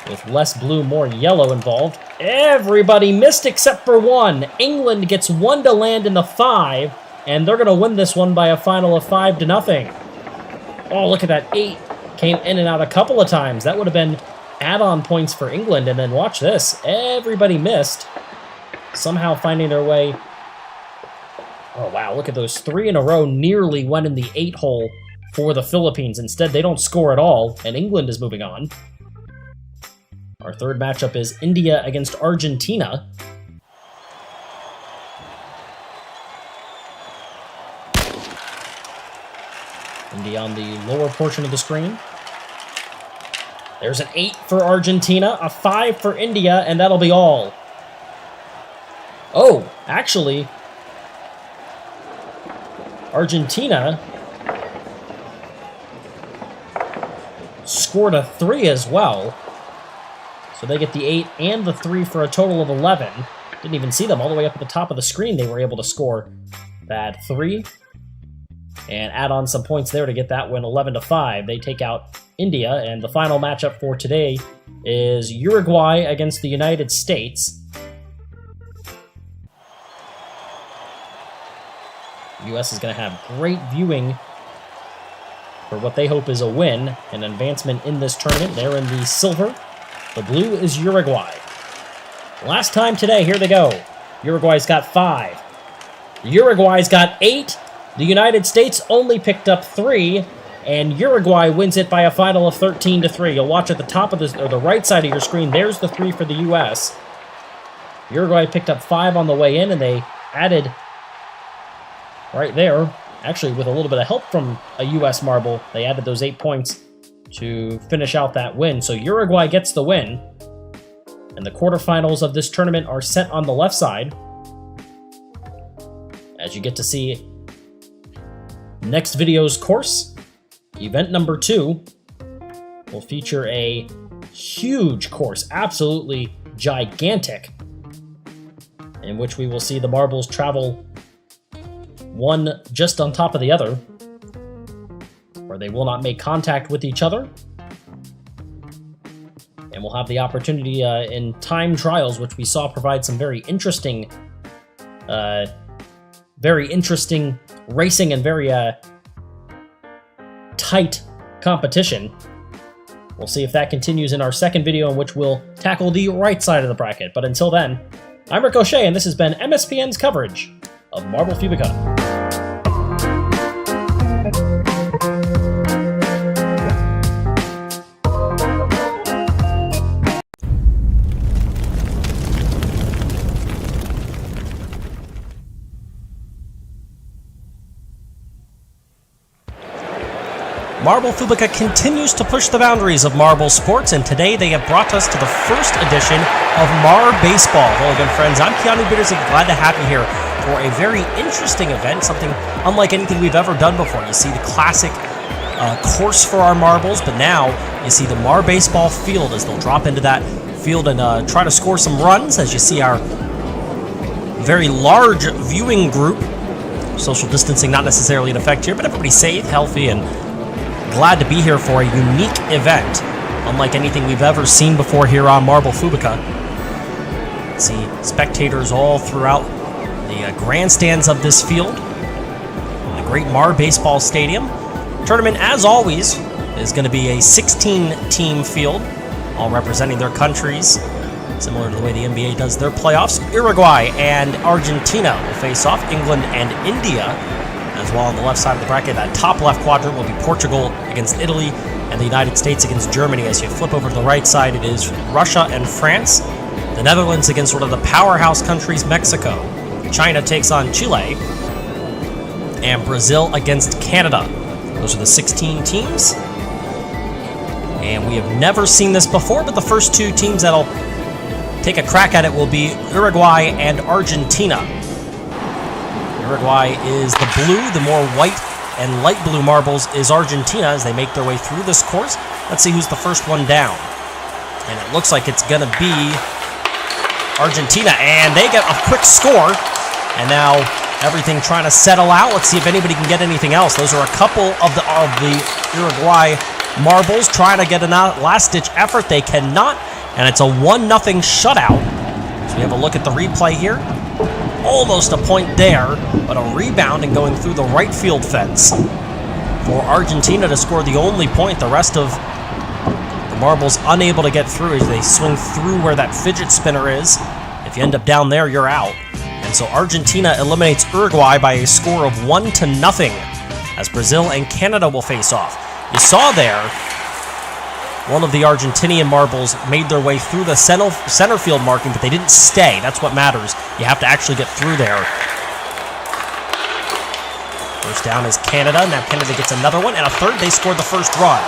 with less blue, more yellow involved. Everybody missed except for one. England gets 1 to land in the 5, and they're going to win this one by a final of 5-0. Oh, look at that. 8 came in and out a couple of times. That would have been add-on points for England, and then watch this. Everybody missed, somehow finding their way. Oh, wow, look at those 3 in a row nearly went in the 8 hole for the Philippines. Instead, they don't score at all, and England is moving on. Our third matchup is India against Argentina. India on the lower portion of the screen. There's an 8 for Argentina, a 5 for India, and that'll be all. Oh, actually, Argentina scored a 3 as well. So they get the 8 and the 3 for a total of 11. Didn't even see them all the way up at the top of the screen. They were able to score that 3 and add on some points there to get that win 11-5. They take out India, and the final matchup for today is Uruguay against the United States. The U.S. is going to have great viewing for what they hope is a win, an advancement in this tournament. They're in the silver. The blue is Uruguay. Last time today, here they go. Uruguay's got 5. Uruguay's got 8. The United States only picked up 3, and Uruguay wins it by a final of 13-3. You'll watch at the top of the right side of your screen. There's the 3 for the U.S. Uruguay picked up 5 on the way in, and they added right there, actually with a little bit of help from a U.S. marble, they added those 8 points to finish out that win. So Uruguay gets the win, and the quarterfinals of this tournament are set on the left side, as you get to see next video's course. Event number 2 will feature a huge course, absolutely gigantic, in which we will see the marbles travel one just on top of the other, where they will not make contact with each other. And we'll have the opportunity in time trials, which we saw provide some very interesting racing and very tight competition. We'll see if that continues in our second video, in which we'll tackle the right side of the bracket. But until then, I'm Ricochet, and this has been MSPN's coverage of Marble Fubeca. Marble Fubeca continues to push the boundaries of marble sports, and today they have brought us to the first edition of Mar Baseball. Hello again, friends. I'm Keanu Biedrzycki, glad to have you here for a very interesting event, something unlike anything we've ever done before. You see the classic course for our marbles, but now you see the Mar Baseball field as they'll drop into that field and try to score some runs, as you see our very large viewing group. Social distancing not necessarily in effect here, but everybody's safe, healthy, and glad to be here for a unique event, unlike anything we've ever seen before here on Marble Fubeca. See spectators all throughout the grandstands of this field, the great Mar Baseball Stadium. Tournament, as always, is going to be a 16-team field, all representing their countries, similar to the way the NBA does their playoffs. Uruguay and Argentina will face off, England and India. As well on the left side of the bracket, that top left quadrant will be Portugal against Italy and the United States against Germany. As you flip over to the right side, it is Russia and France. The Netherlands against one of the powerhouse countries, Mexico. China takes on Chile. And Brazil against Canada. Those are the 16 teams. And we have never seen this before, but the first 2 teams that'll take a crack at it will be Uruguay and Argentina. Uruguay is the blue, the more white and light blue marbles is Argentina as they make their way through this course. Let's see who's the first one down. And it looks like it's going to be Argentina, and they get a quick score. And now everything trying to settle out. Let's see if anybody can get anything else. Those are a couple of the Uruguay marbles trying to get a last-ditch effort. They cannot, and it's a 1-0 shutout. So we have a look at the replay here. Almost a point there, but a rebound and going through the right field fence for Argentina to score the only point. The rest of the marbles unable to get through as they swing through where that fidget spinner is. If you end up down there, you're out. And so Argentina eliminates Uruguay by a score of 1-0 as Brazil and Canada will face off. You saw there, one of the Argentinian marbles made their way through the center field marking, but they didn't stay. That's what matters. You have to actually get through there. First down is Canada. Now Canada gets another one, and a third. They scored the first run.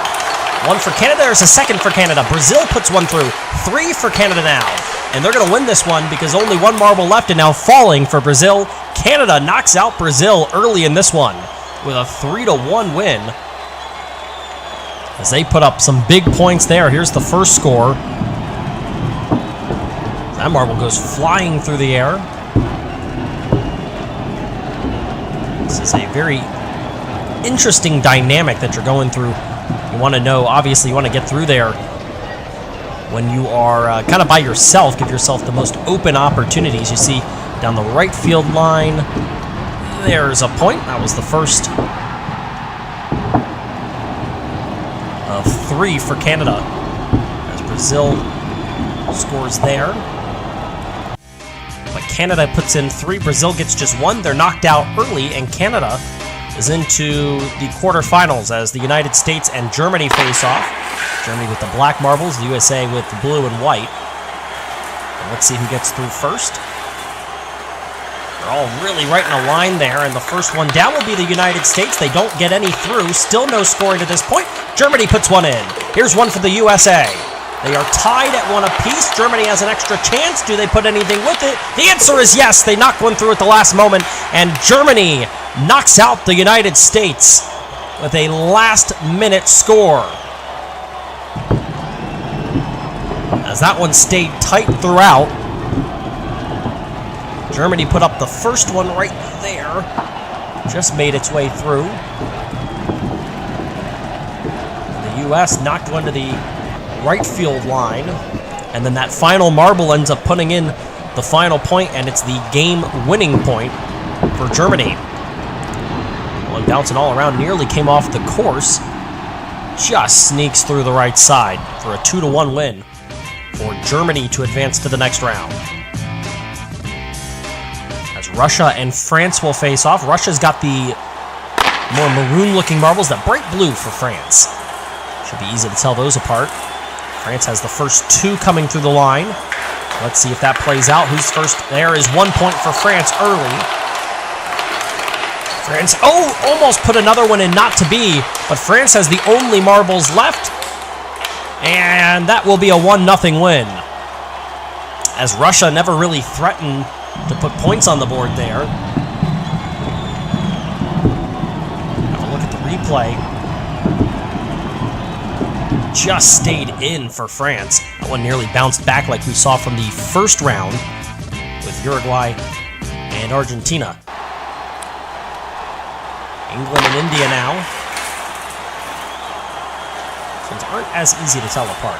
1 for Canada. There's a second for Canada. Brazil puts one through. 3 for Canada now. And they're going to win this one because only 1 marble left, and now falling for Brazil. Canada knocks out Brazil early in this one with a 3-1 win, as they put up some big points there. Here's the first score. That marble goes flying through the air. This is a very interesting dynamic that you're going through. You want to know, obviously, you want to get through there when you are kind of by yourself. Give yourself the most open opportunities. You see down the right field line, there's a point. That was the first of 3 for Canada, as Brazil scores there. But Canada puts in 3, Brazil gets just 1. They're knocked out early, and Canada is into the quarterfinals as the United States and Germany face off. Germany with the black marbles, the USA with the blue and white. And let's see who gets through first. They're all really right in a line there, and the first one down will be the United States. They don't get any through. Still no scoring to this point. Germany puts one in. Here's one for the USA. They are tied at 1 apiece. Germany has an extra chance. Do they put anything with it? The answer is yes. They knock one through at the last moment, and Germany knocks out the United States with a last-minute score. As that one stayed tight throughout. Germany put up the first one right there. Just made its way through. The U.S. knocked one to the right field line. And then that final marble ends up putting in the final point, and it's the game-winning point for Germany. One bouncing all around, nearly came off the course. Just sneaks through the right side for a 2-1 win for Germany to advance to the next round. As Russia and France will face off. Russia's got the more maroon-looking marbles, that bright blue for France. Should be easy to tell those apart. France has the first 2 coming through the line. Let's see if that plays out. Who's first? There is 1 point for France early. France, almost put another one in, not to be, but France has the only marbles left. And that will be a 1-0 win. As Russia never really threatened to put points on the board there. Have a look at the replay. Just stayed in for France. That one nearly bounced back like we saw from the first round with Uruguay and Argentina. England and India now. These aren't as easy to tell apart.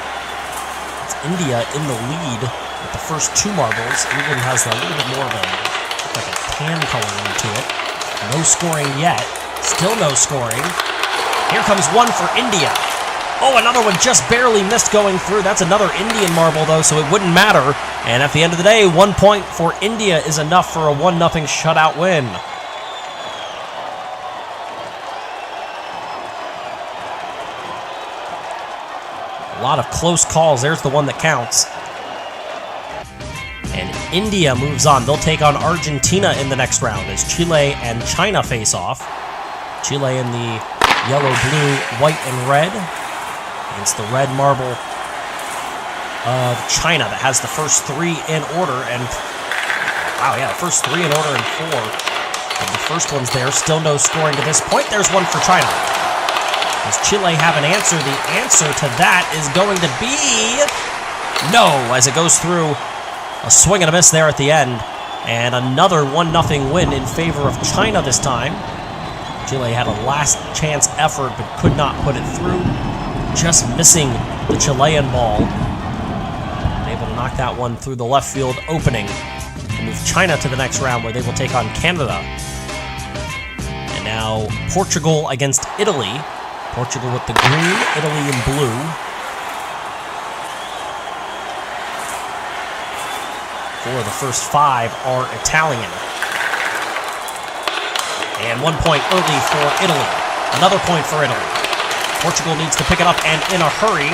It's India in the lead with the first 2 marbles. England has a little bit more of like a tan coloring to it. No scoring yet. Still no scoring. Here comes one for India. Oh, another one just barely missed going through. That's another Indian marble, though, so it wouldn't matter. And at the end of the day, 1 point for India is enough for a 1-0 shutout win. A lot of close calls. There's the one that counts. And India moves on. They'll take on Argentina in the next round as Chile and China face off. Chile in the yellow, blue, white, and red against the red marble of China that has the first 3 in order. And wow, yeah, the first 3 in order and 4. And the first one's there. Still no scoring to this point. There's one for China. Does Chile have an answer? The answer to that is going to be no, as it goes through a swing and a miss there at the end. And another 1-0 win in favor of China this time. Chile had a last chance effort but could not put it through. Just missing the Chilean ball. Able to knock that one through the left field opening to move China to the next round where they will take on Canada. And now Portugal against Italy. Portugal with the green, Italy in blue. Four of the first 5 are Italian. And 1 point early for Italy. Another point for Italy. Portugal needs to pick it up and in a hurry.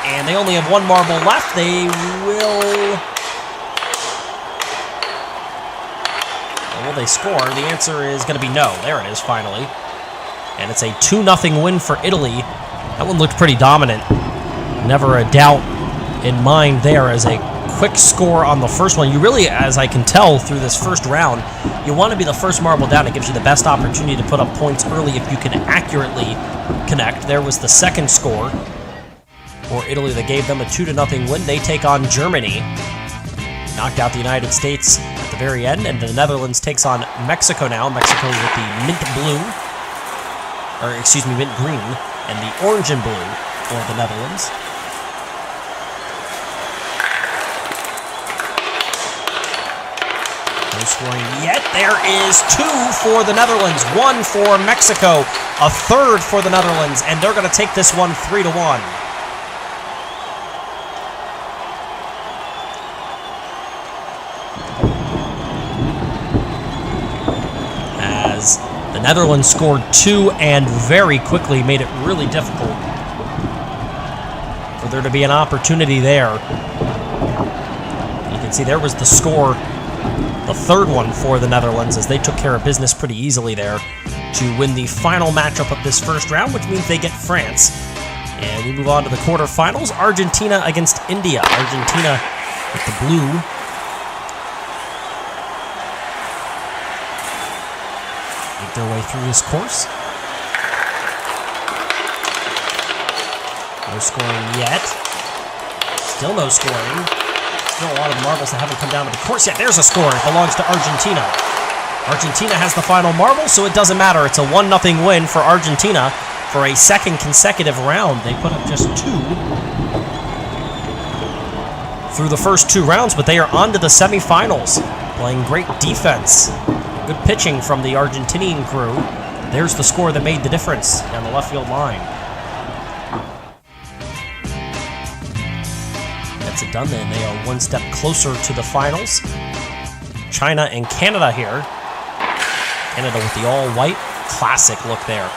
And they only have 1 marble left. Will they score? The answer is going to be no. There it is, finally. And it's a 2-0 win for Italy. That one looked pretty dominant. Never a doubt in mind there as a quick score on the first one. You really, as I can tell through this first round, you want to be the first marble down. It gives you the best opportunity to put up points early if you can accurately connect. There was the second score. for Italy that gave them a 2-0 win. They take on Germany. Knocked out the United States at the very end, and the Netherlands takes on Mexico now. Mexico with the mint blue, or excuse me, mint green, and the orange and blue for the Netherlands. No scoring yet. There is 2 for the Netherlands, 1 for Mexico, a third for the Netherlands, and they're going to take this one 3-1. As the Netherlands scored 2 and very quickly made it really difficult for there to be an opportunity there. You can see there was the score, the third one for the Netherlands, as they took care of business pretty easily there to win the final matchup of this first round, which means they get France. And we move on to the quarterfinals. Argentina against India. Argentina with the blue. Make their way through this course. No scoring yet. Still no scoring. Still a lot of marbles that haven't come down to the course yet. There's a score. It belongs to Argentina. Argentina has the final marble, so it doesn't matter. It's a 1-0 win for Argentina for a second consecutive round. They put up just 2 through the first 2 rounds, but they are on to the semifinals, playing great defense. Good pitching from the Argentinian crew. There's the score that made the difference down the left field line. That's it done then. They are 1 step closer to the finals. China and Canada here. Canada with the all-white, classic look there.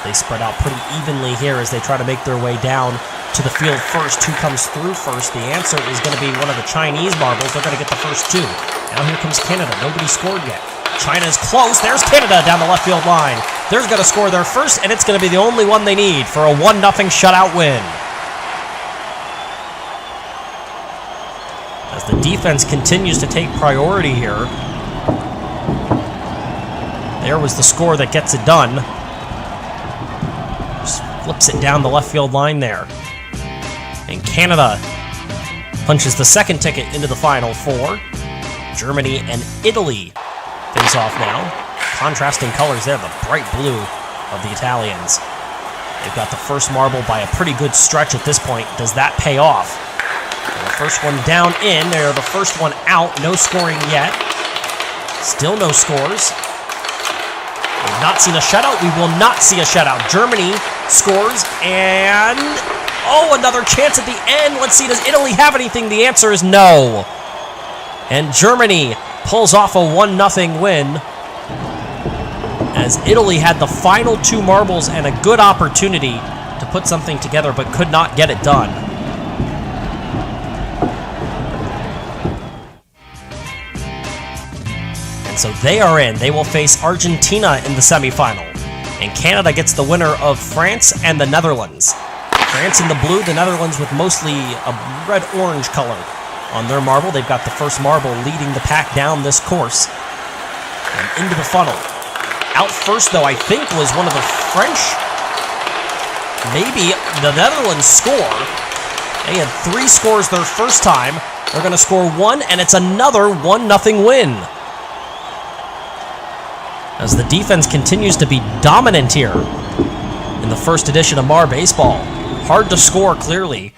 They spread out pretty evenly here as they try to make their way down to the field first. Who comes through first? The answer is going to be one of the Chinese marbles. They're going to get the first 2. Now here comes Canada. Nobody scored yet. China's close. There's Canada down the left field line. They're going to score their first, and it's going to be the only one they need for a 1-0 shutout win. As the defense continues to take priority here. There was the score that gets it done. Just flips it down the left field line there. And Canada punches the second ticket into the Final Four. Germany and Italy face off now. Contrasting colors there, the bright blue of the Italians. They've got the first marble by a pretty good stretch at this point. Does that pay off? And the first one down in. They're the first one out. No scoring yet. Still no scores. We've not seen a shutout. We will not see a shutout. Germany scores, and another chance at the end. Let's see, does Italy have anything? The answer is no. And Germany pulls off a 1-0 win as Italy had the final 2 marbles and a good opportunity to put something together but could not get it done. And so they are in. They will face Argentina in the semifinal. And Canada gets the winner of France and the Netherlands. France in the blue, the Netherlands with mostly a red-orange color on their marble. They've got the first marble leading the pack down this course and into the funnel. Out first, though, I think was one of the French. Maybe the Netherlands score. They had 3 scores their first time. They're going to score 1, and it's another 1-0 win. As the defense continues to be dominant here in the first edition of Mar Baseball. Hard to score, clearly,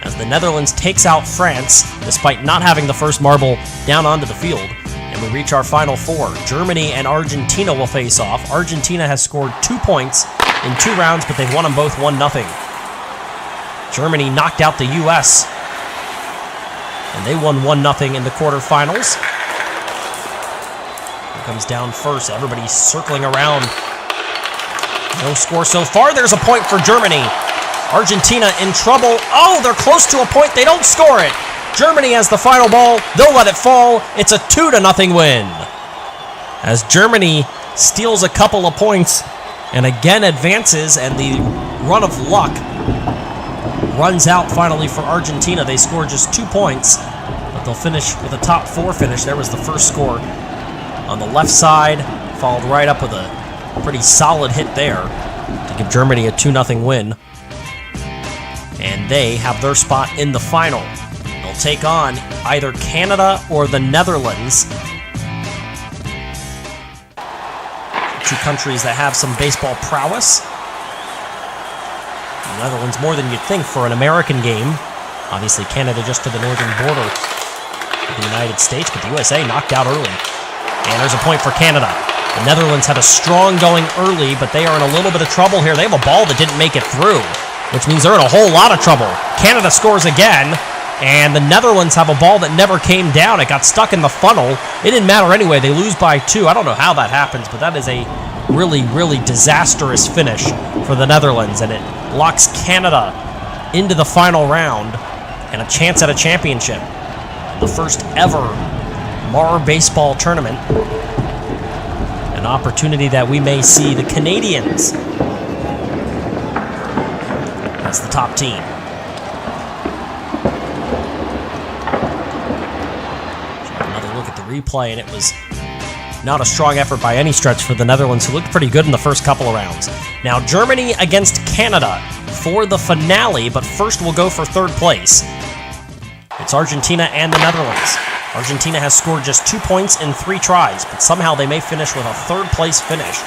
as the Netherlands takes out France, despite not having the first marble down onto the field. And we reach our Final Four. Germany and Argentina will face off. Argentina has scored 2 points in 2 rounds, but they've won them both 1-0. Germany knocked out the U.S., and they won 1-0 in the quarterfinals. Here comes down first. Everybody's circling around. No score so far. There's a point for Germany. Argentina in trouble. Oh, they're close to a point. They don't score it. Germany has the final ball. They'll let it fall. It's a 2-0 win. As Germany steals a couple of points and again advances, and the run of luck runs out finally for Argentina. They score just 2 points, but they'll finish with a top 4 finish. There was the first score on the left side, followed right up with a pretty solid hit there to give Germany a 2-0 win. they have their spot in the final. They'll take on either Canada or the Netherlands. Two countries that have some baseball prowess. The Netherlands more than you'd think for an American game. Obviously, Canada just to the northern border of the United States, but the USA knocked out early. And there's a point for Canada. The Netherlands had a strong going early, but they are in a little bit of trouble here. They have a ball that didn't make it through, which means they're in a whole lot of trouble. Canada scores again, and the Netherlands have a ball that never came down. It got stuck in the funnel. It didn't matter anyway. They lose by 2. I don't know how that happens, but that is a really, really disastrous finish for the Netherlands, and it locks Canada into the final round and a chance at a championship. The first ever Mar Baseball tournament. An opportunity that we may see the Canadians as the top team. Another look at the replay, and it was not a strong effort by any stretch for the Netherlands, who looked pretty good in the first couple of rounds. Now, Germany against Canada for the finale, but first we'll go for third place. It's Argentina and the Netherlands. Argentina has scored just 2 points in 3 tries, but somehow they may finish with a third-place finish.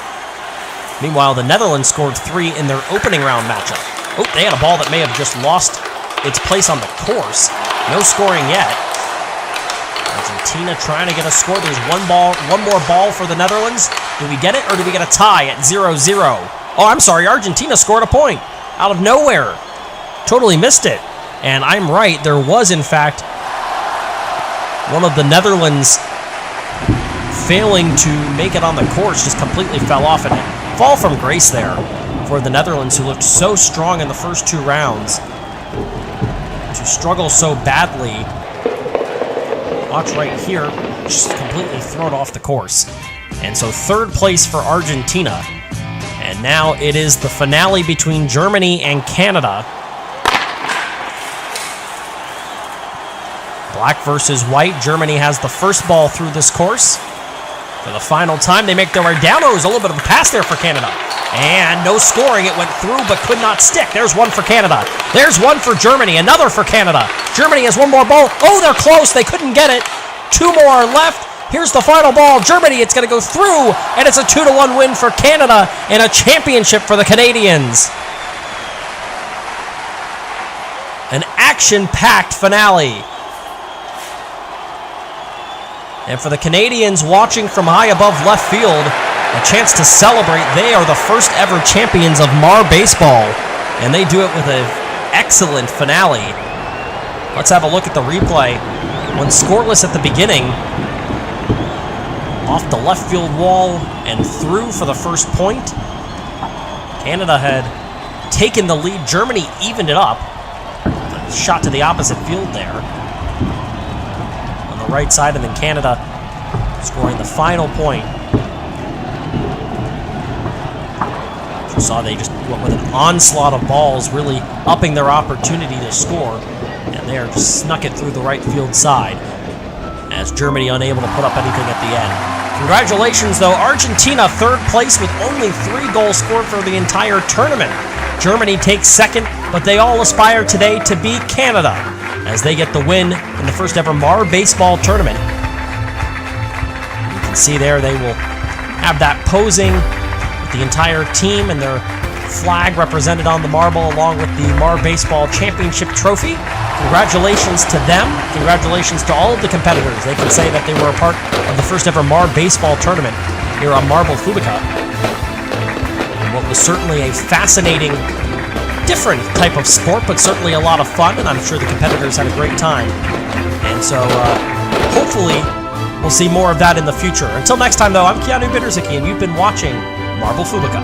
Meanwhile, the Netherlands scored 3 in their opening round matchup. Oh, they had a ball that may have just lost its place on the course. No scoring yet. Argentina trying to get a score. There's one more ball for the Netherlands. Do we get it, or do we get a tie at 0-0? Oh, I'm sorry, Argentina scored a point out of nowhere. Totally missed it. And I'm right, there was, in fact, one of the Netherlands failing to make it on the course, just completely fell off, and fall from grace there for the Netherlands, who looked so strong in the first 2 rounds, to struggle so badly. Watch right here, just completely thrown off the course. And so third place for Argentina. And now it is the finale between Germany and Canada. Black versus white. Germany has the first ball through this course. For the final time, they make their way down. Oh, it was a little bit of a pass there for Canada. And no scoring. It went through but could not stick. There's one for Canada. There's one for Germany. Another for Canada. Germany has one more ball. Oh, they're close. They couldn't get it. 2 more left. Here's the final ball. Germany, it's going to go through. And it's a 2-1 win for Canada and a championship for the Canadians. An action-packed finale. And for the Canadians watching from high above left field, a chance to celebrate. They are the first ever champions of Mar Baseball, and they do it with an excellent finale. Let's have a look at the replay. When scoreless at the beginning, off the left field wall and through for the first point. Canada had taken the lead. Germany evened it up. A shot to the opposite field there. Right side, and then Canada scoring the final point. You saw they just went with an onslaught of balls, really upping their opportunity to score, and there just snuck it through the right field side as Germany unable to put up anything at the end. Congratulations, though. Argentina third place with only 3 goals scored for the entire tournament. Germany takes second, but they all aspire today to beat Canada as they get the win in the first ever Mar Baseball tournament. You can see there they will have that posing with the entire team and their flag represented on the marble along with the Mar Baseball Championship trophy. Congratulations to them. Congratulations to all of the competitors. They can say that they were a part of the first ever Mar Baseball tournament here on Marble Fubeca. What was certainly a fascinating, different type of sport, but certainly a lot of fun, and I'm sure the competitors had a great time. And so, hopefully, we'll see more of that in the future. Until next time, though, I'm Keanu Biedrzycki, and you've been watching Marble Fubeca.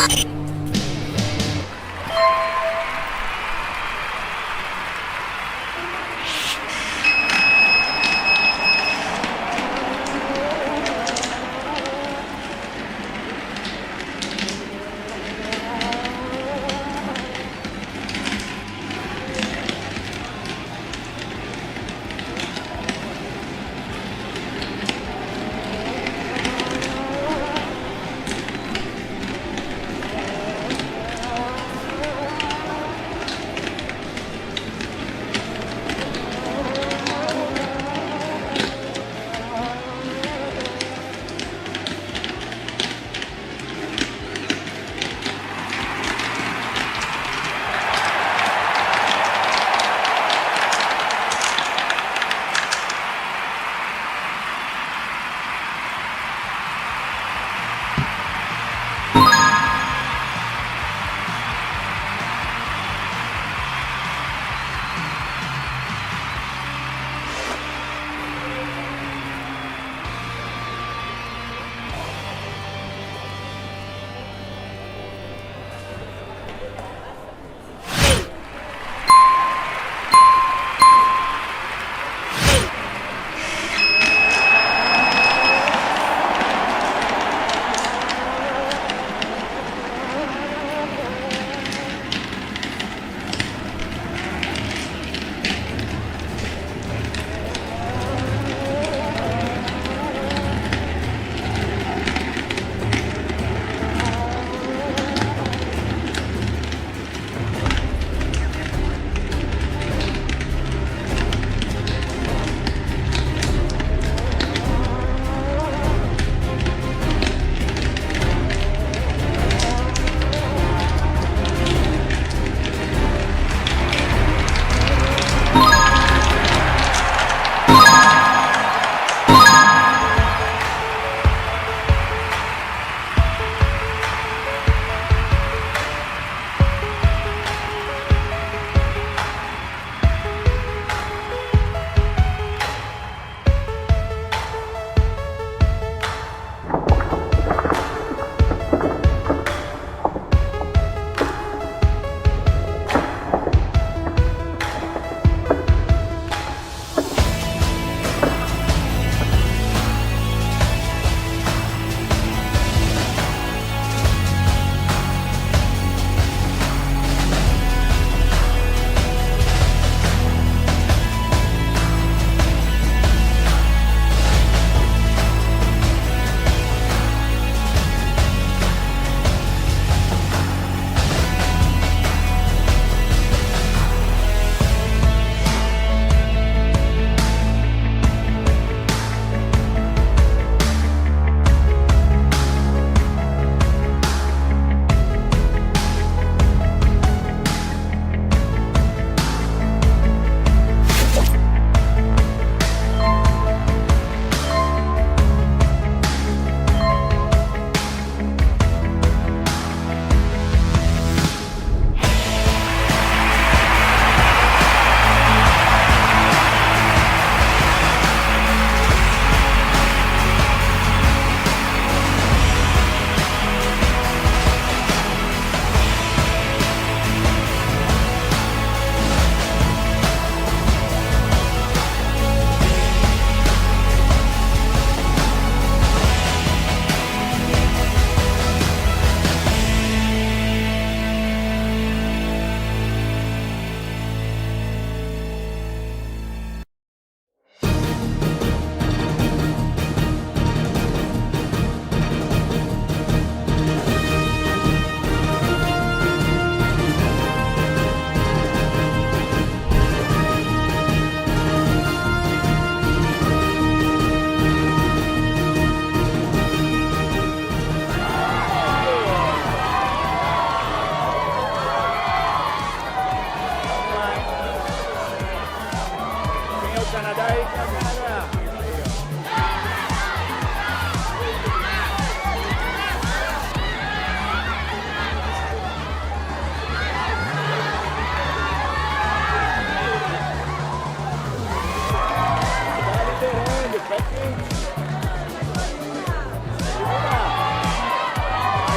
Aí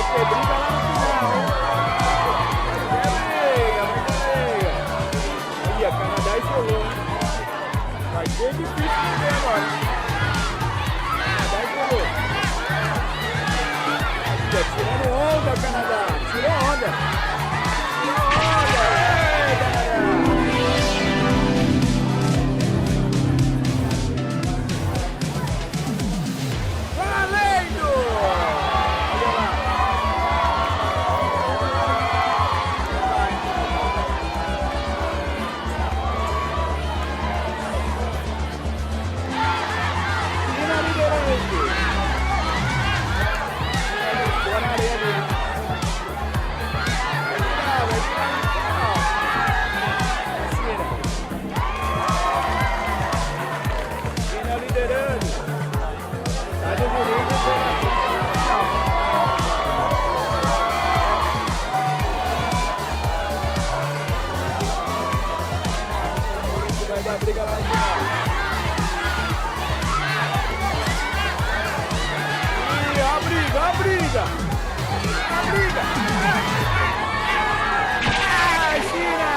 você brinca lá no final. Boa, Canadá. Tirou onda. Tirou onda. Ei, Canadá. Valendo! Olha lá. E na liderança. Boa na areia dele. Vai virar. China liderando. Estados Unidos vai dar briga lá no final. E a briga, a briga! A briga! Ah, China!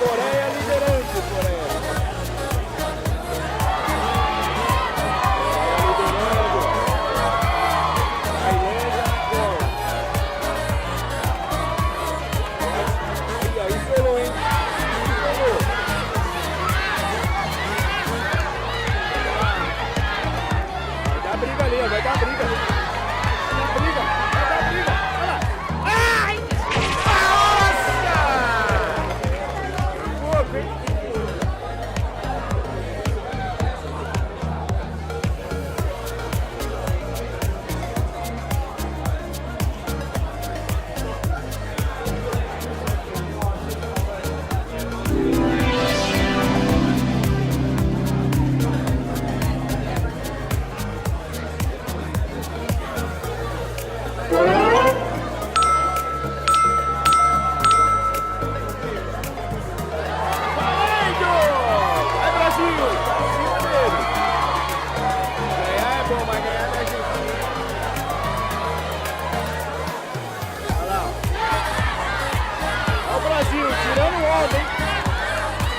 Coreia liderando, Coreia. Liderando. Tailândia, gol. E aí, estourou, hein? Estourou. Vai dar briga ali, ó. Vai dar briga. Vai dar briga. Vai dar briga. Olha lá. Ai! Nossa! Pouco, hein? Valendo! Vai, Brasil! Tá em cima dele. Ganhar é bom, mas ganhar da Argentina. Olha lá. Olha o Brasil tirando onda, hein?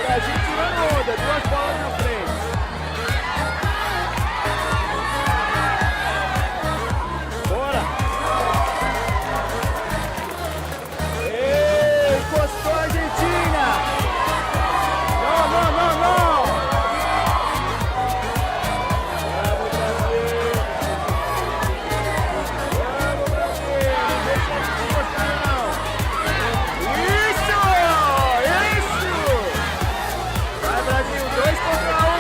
Brasil tirando onda. Duas bolas na frente. Bora! Ei, encostou a Argentina! Não, não, não, não! Vamos, Brasil! Vamos, Brasil! Não deixa de encostar, não! Isso! Isso! Vai, Brasil! 2 contra 1!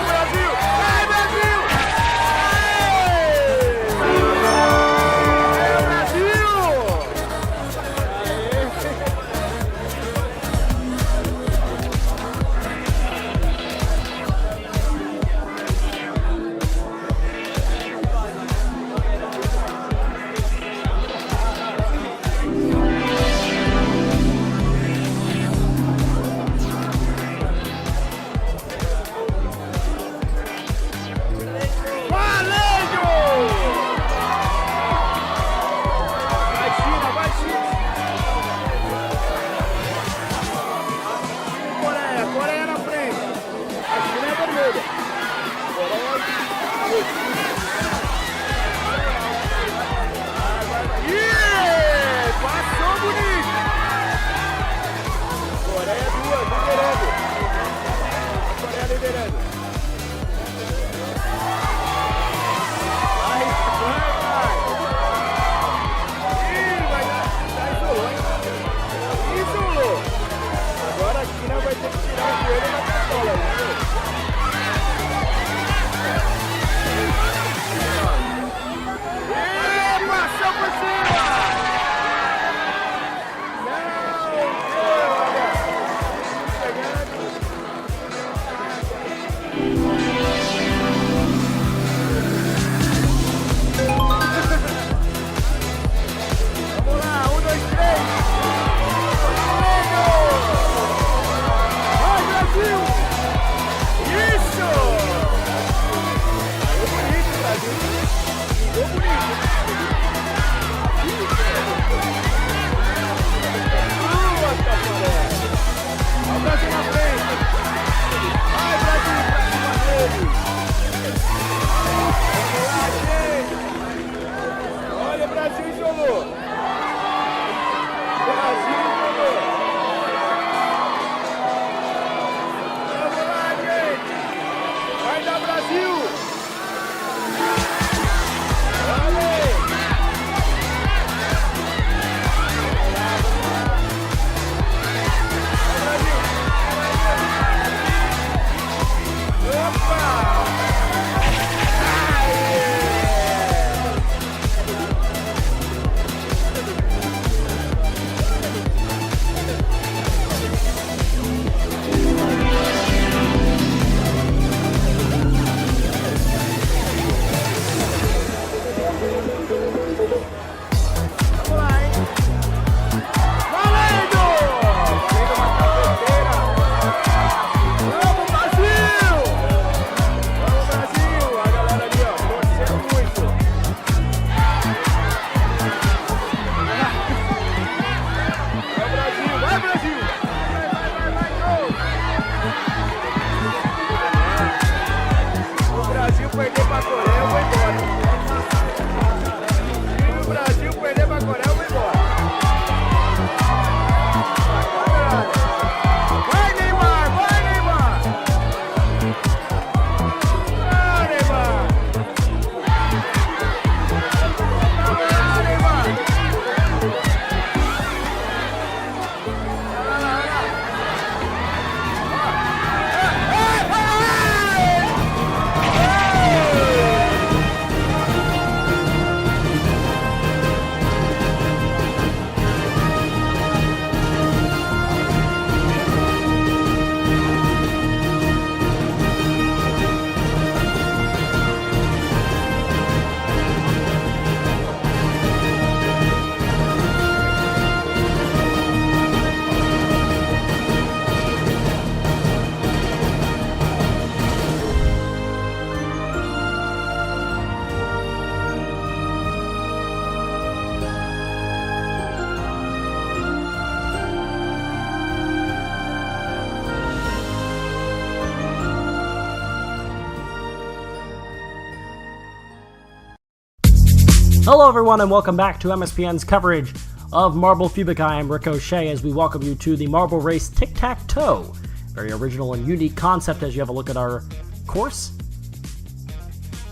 Hello everyone and welcome back to MSPN's coverage of Marble Fubeca. I'm Ricochet as we welcome you to the Marble Race Tic-Tac-Toe. Very original and unique concept as you have a look at our course.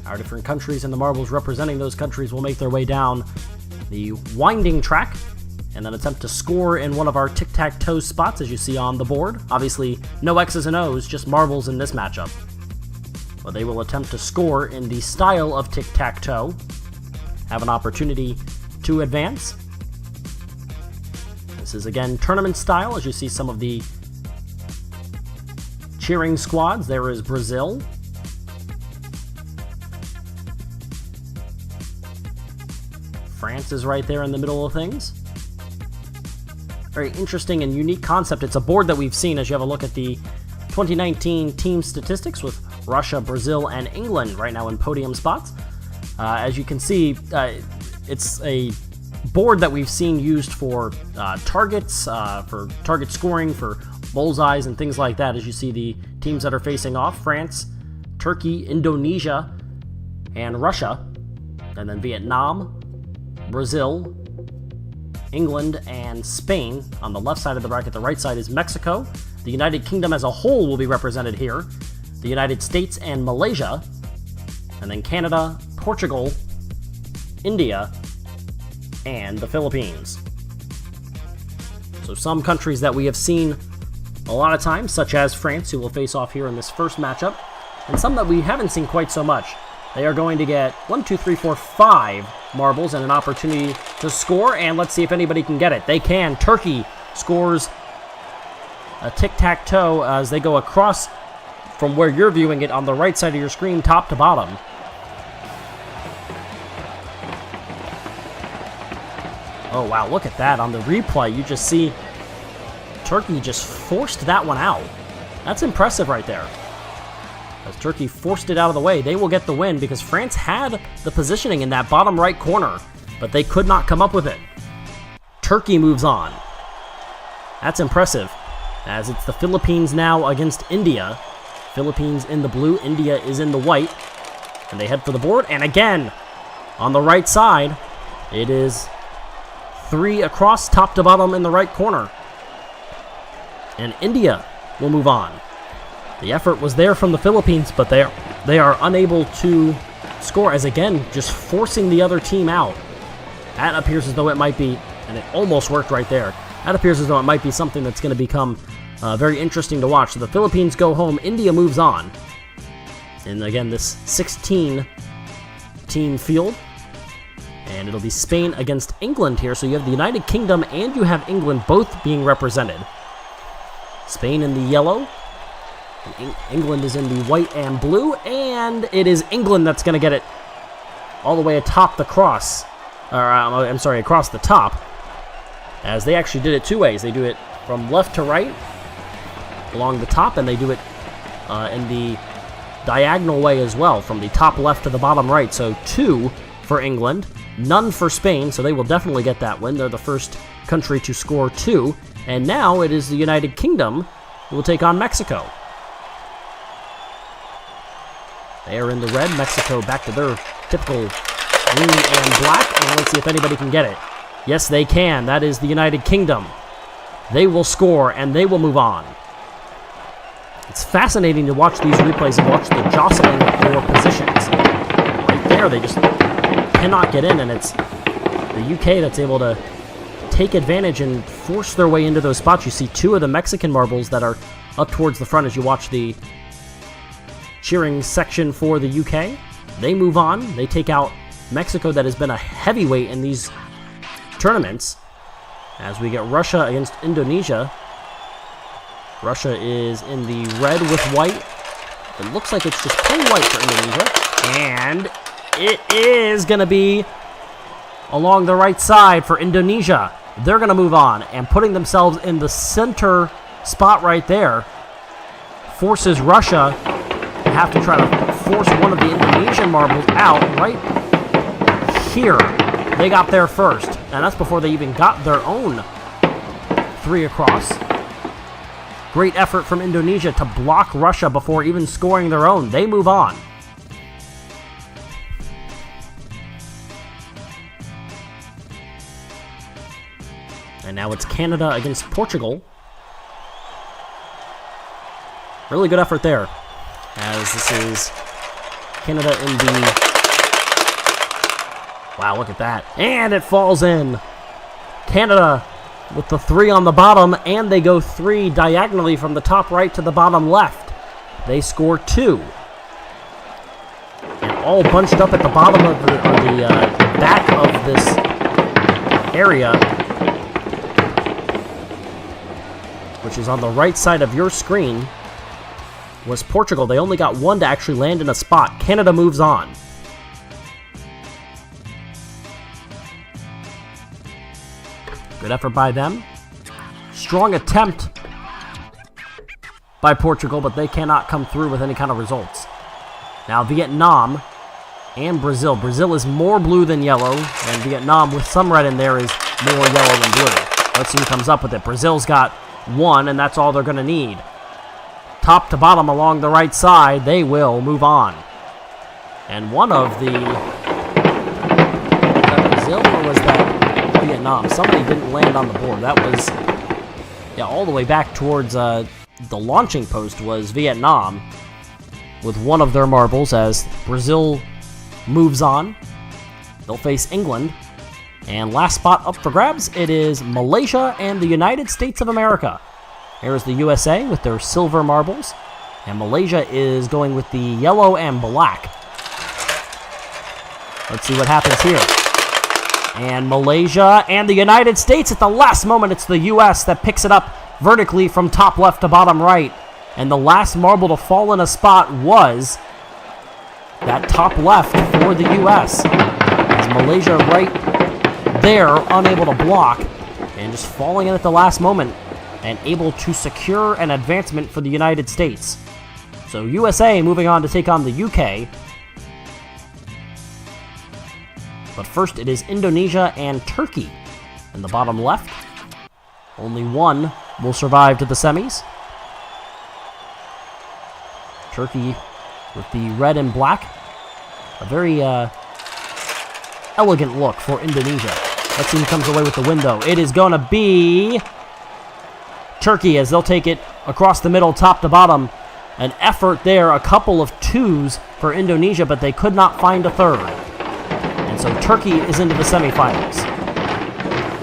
Our different countries and the marbles representing those countries will make their way down the winding track and then attempt to score in one of our tic-tac-toe spots as you see on the board. Obviously, no X's and O's, just marbles in this matchup. But they will attempt to score in the style of tic-tac-toe. Have an opportunity to advance. This is again tournament style as you see some of the cheering squads. There is Brazil. France is right there in the middle of things. Very interesting and unique concept. It's a board that we've seen as you have a look at the 2019 team statistics with Russia, Brazil, and England right now in podium spots. As you can see, it's a board that we've seen used for targets, for target scoring, for bullseyes, and things like that. As you see the teams that are facing off, France, Turkey, Indonesia, and Russia, and then Vietnam, Brazil, England, and Spain. On the left side of the bracket, the right side is Mexico. The United Kingdom as a whole will be represented here. The United States and Malaysia, and then Canada, Portugal, India, and the Philippines. So some countries that we have seen a lot of times, such as France, who will face off here in this first matchup, and some that we haven't seen quite so much. They are going to get 5 marbles and an opportunity to score, and let's see if anybody can get it. They can. Turkey scores a tic-tac-toe as they go across from where you're viewing it on the right side of your screen, top to bottom. Oh wow, look at that. On the replay, you just see Turkey just forced that one out. That's impressive right there. As Turkey forced it out of the way, they will get the win because France had the positioning in that bottom right corner, but they could not come up with it. Turkey moves on. That's impressive, as it's the Philippines now against India. Philippines in the blue, India is in the white, and they head for the board, and again, on the right side, it is 3 across, top to bottom in the right corner. And India will move on. The effort was there from the Philippines, but they are unable to score as, again, just forcing the other team out. That appears as though it might be, and it almost worked right there, that appears as though it might be something that's going to become very interesting to watch. So the Philippines go home, India moves on. And again, this 16-team field. And it'll be Spain against England here. So you have the United Kingdom and you have England both being represented. Spain in the yellow. England is in the white and blue. And it is England that's going to get it all the way atop the cross. Across the top. As they actually did it 2 ways. They do it from left to right along the top, and they do it in the diagonal way as well, from the top left to the bottom right. So 2 for England. None for Spain, so they will definitely get that win. They're the first country to score 2. And now it is the United Kingdom who will take on Mexico. They are in the red. Mexico back to their typical green and black. And let's see if anybody can get it. Yes, they can. That is the United Kingdom. They will score, and they will move on. It's fascinating to watch these replays and watch the jostling for positions. Right there, they just cannot get in, and it's the UK that's able to take advantage and force their way into those spots. You see 2 of the Mexican marbles that are up towards the front as you watch the cheering section for the UK. They move on. They take out Mexico, that has been a heavyweight in these tournaments. As we get Russia against Indonesia. Russia is in the red with white. It looks like it's just plain white for Indonesia. And it is going to be along the right side for Indonesia. They're going to move on, and putting themselves in the center spot right there forces Russia to have to try to force one of the Indonesian marbles out right here. They got there first, and that's before they even got their own 3 across. Great effort from Indonesia to block Russia before even scoring their own. They move on. Now it's Canada against Portugal. Really good effort there, as this is Canada in the... Wow, look at that. And it falls in. Canada with the 3 on the bottom, and they go 3 diagonally from the top right to the bottom left. They score 2. And all bunched up at the bottom of the back of this area, which is on the right side of your screen, was Portugal. They only got 1 to actually land in a spot. Canada moves on. Good effort by them. Strong attempt by Portugal, but they cannot come through with any kind of results. Now Vietnam and Brazil. Brazil is more blue than yellow, and Vietnam, with some red in there, is more yellow than blue. Let's see who comes up with it. Brazil's got 1, and that's all they're going to need. Top to bottom along the right side, they will move on. And one of the... Was that Brazil or was that Vietnam? Somebody didn't land on the board. That was... Yeah, all the way back towards the launching post was Vietnam with one of their marbles as Brazil moves on. They'll face England. And last spot up for grabs, it is Malaysia and the United States of America. Here's the USA with their silver marbles, and Malaysia is going with the yellow and black. Let's see what happens here. And Malaysia and the United States at the last moment. It's the US that picks it up vertically from top left to bottom right. And the last marble to fall in a spot was that top left for the US. As Malaysia right there, unable to block, and just falling in at the last moment, and able to secure an advancement for the United States. So USA moving on to take on the UK. But first it is Indonesia and Turkey in the bottom left. Only one will survive to the semis. Turkey with the red and black. A very elegant look for Indonesia. Let's see who comes away with the win, though. It is going to be Turkey, as they'll take it across the middle, top to bottom. An effort there, a couple of 2s for Indonesia, but they could not find a 3rd. And so Turkey is into the semifinals.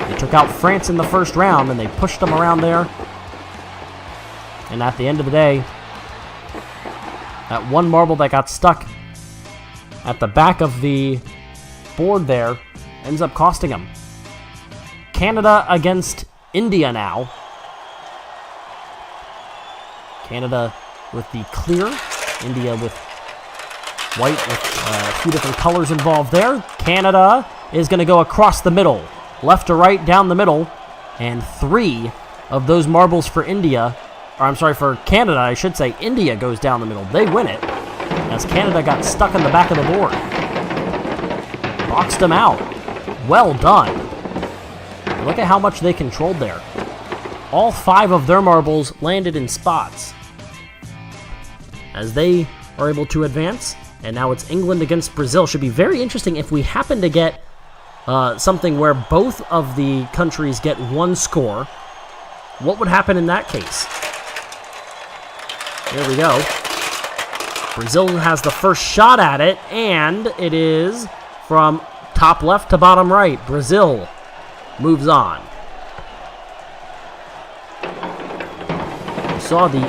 They took out France in the first round, and they pushed them around there. And at the end of the day, that one marble that got stuck at the back of the board there ends up costing them. Canada against India now. Canada with the clear, India with white with a few different colors involved there. Canada is going to go across the middle, left to right, down the middle, and 3 of those marbles for India, or I'm sorry, for Canada, I should say. India goes down the middle. They win it, as Canada got stuck in the back of the board. Boxed them out. Well done. Look at how much they controlled there. All 5 of their marbles landed in spots, as they are able to advance. And now it's England against Brazil. Should be very interesting if we happen to get something where both of the countries get 1 score. What would happen in that case? Here we go. Brazil has the first shot at it, and it is from top left to bottom right. Brazil moves on. We saw the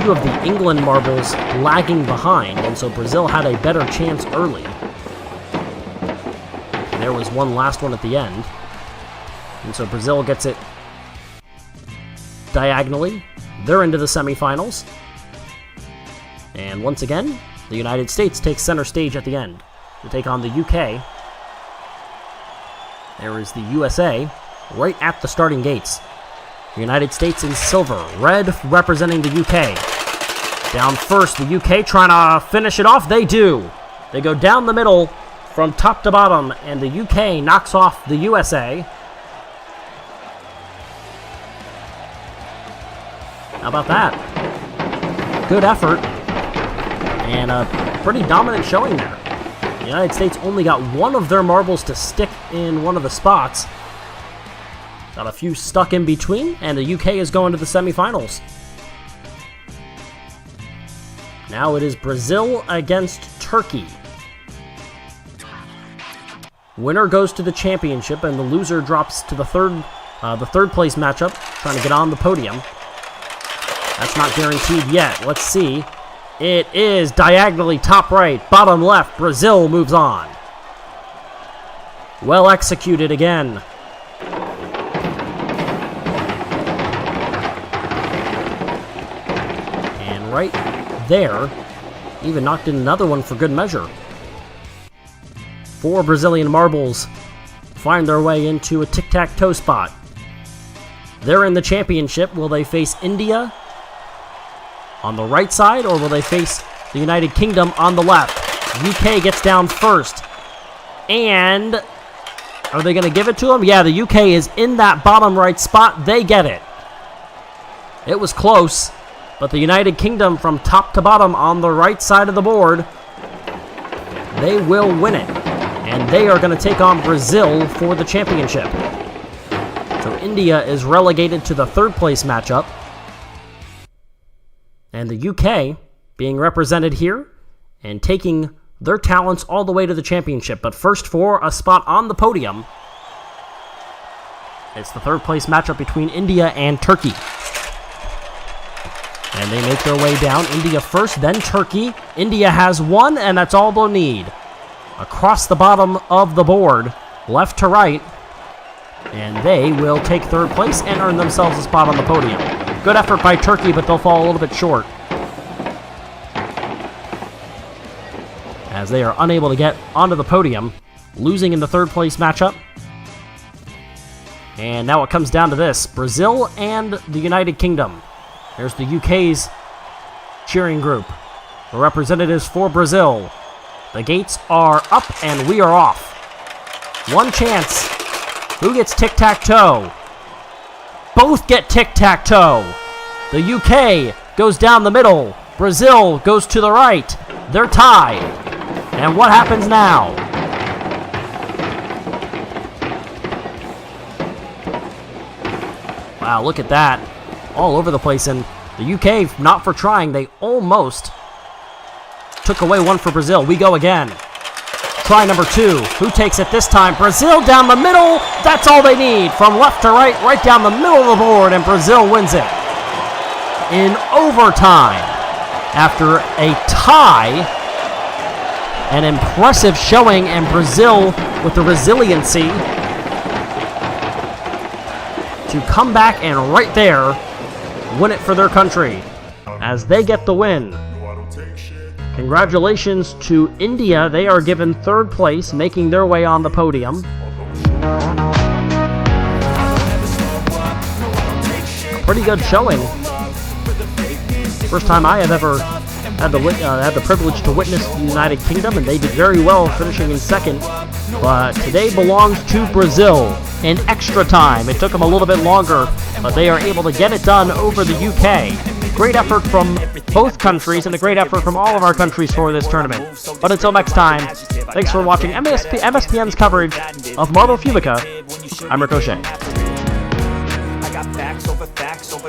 few of the England marbles lagging behind, and so Brazil had a better chance early. And there was one last one at the end. And so Brazil gets it diagonally. They're into the semifinals. And once again, the United States takes center stage at the end to take on the UK. There is the USA right at the starting gates. The United States in silver, red representing the UK. Down first, the UK trying to finish it off. They do. They go down the middle from top to bottom, and the UK knocks off the USA. How about that? Good effort, and a pretty dominant showing there. The United States only got 1 of their marbles to stick in one of the spots. Got a few stuck in between, and the UK is going to the semifinals. Now it is Brazil against Turkey. Winner goes to the championship, and the loser drops to the third place matchup, trying to get on the podium. That's not guaranteed yet. Let's see. It is diagonally top right, bottom left. Brazil moves on. Well executed again. And right there, even knocked in another one for good measure. 4 Brazilian marbles find their way into a tic-tac-toe spot. They're in the championship. Will they face India on the right side, or will they face the United Kingdom on the left? UK gets down first. And are they going to give it to them? Yeah, the UK is in that bottom right spot. They get it. It was close, but the United Kingdom from top to bottom on the right side of the board, they will win it. And they are going to take on Brazil for the championship. So India is relegated to the third place matchup. And the UK being represented here and taking their talents all the way to the championship. But first, for a spot on the podium, it's the third place matchup between India and Turkey. And they make their way down. India first, then Turkey. India has one, and that's all they'll need. Across the bottom of the board, left to right, and they will take third place and earn themselves a spot on the podium. Good effort by Turkey, but they'll fall a little bit short, as they are unable to get onto the podium, losing in the third place matchup. And now it comes down to this: Brazil and the United Kingdom. There's the UK's cheering group. The representatives for Brazil. The gates are up and we are off. One chance. Who gets tic-tac-toe? Both get tic-tac-toe. The UK goes down the middle. Brazil goes to the right. They're tied. And what happens now? Wow, look at that. All over the place. And the UK, not for trying, they almost took away one for Brazil. We go again. Try number 2. Who takes it this time? Brazil down the middle. That's all they need. From left to right, right down the middle of the board, and Brazil wins it in overtime. After a tie, an impressive showing, and Brazil with the resiliency to come back and right there win it for their country as they get the win. Congratulations to India. They are given third place, making their way on the podium. Pretty good showing. First time I have ever had the privilege to witness the United Kingdom, and they did very well, finishing in second. But today belongs to Brazil in extra time. It took them a little bit longer, but they are able to get it done over the UK. Great effort from both countries, and a great effort from all of our countries for this tournament. But until next time, thanks for watching MSPN's coverage of Marble Fubeca. I'm Ricochet. I got facts over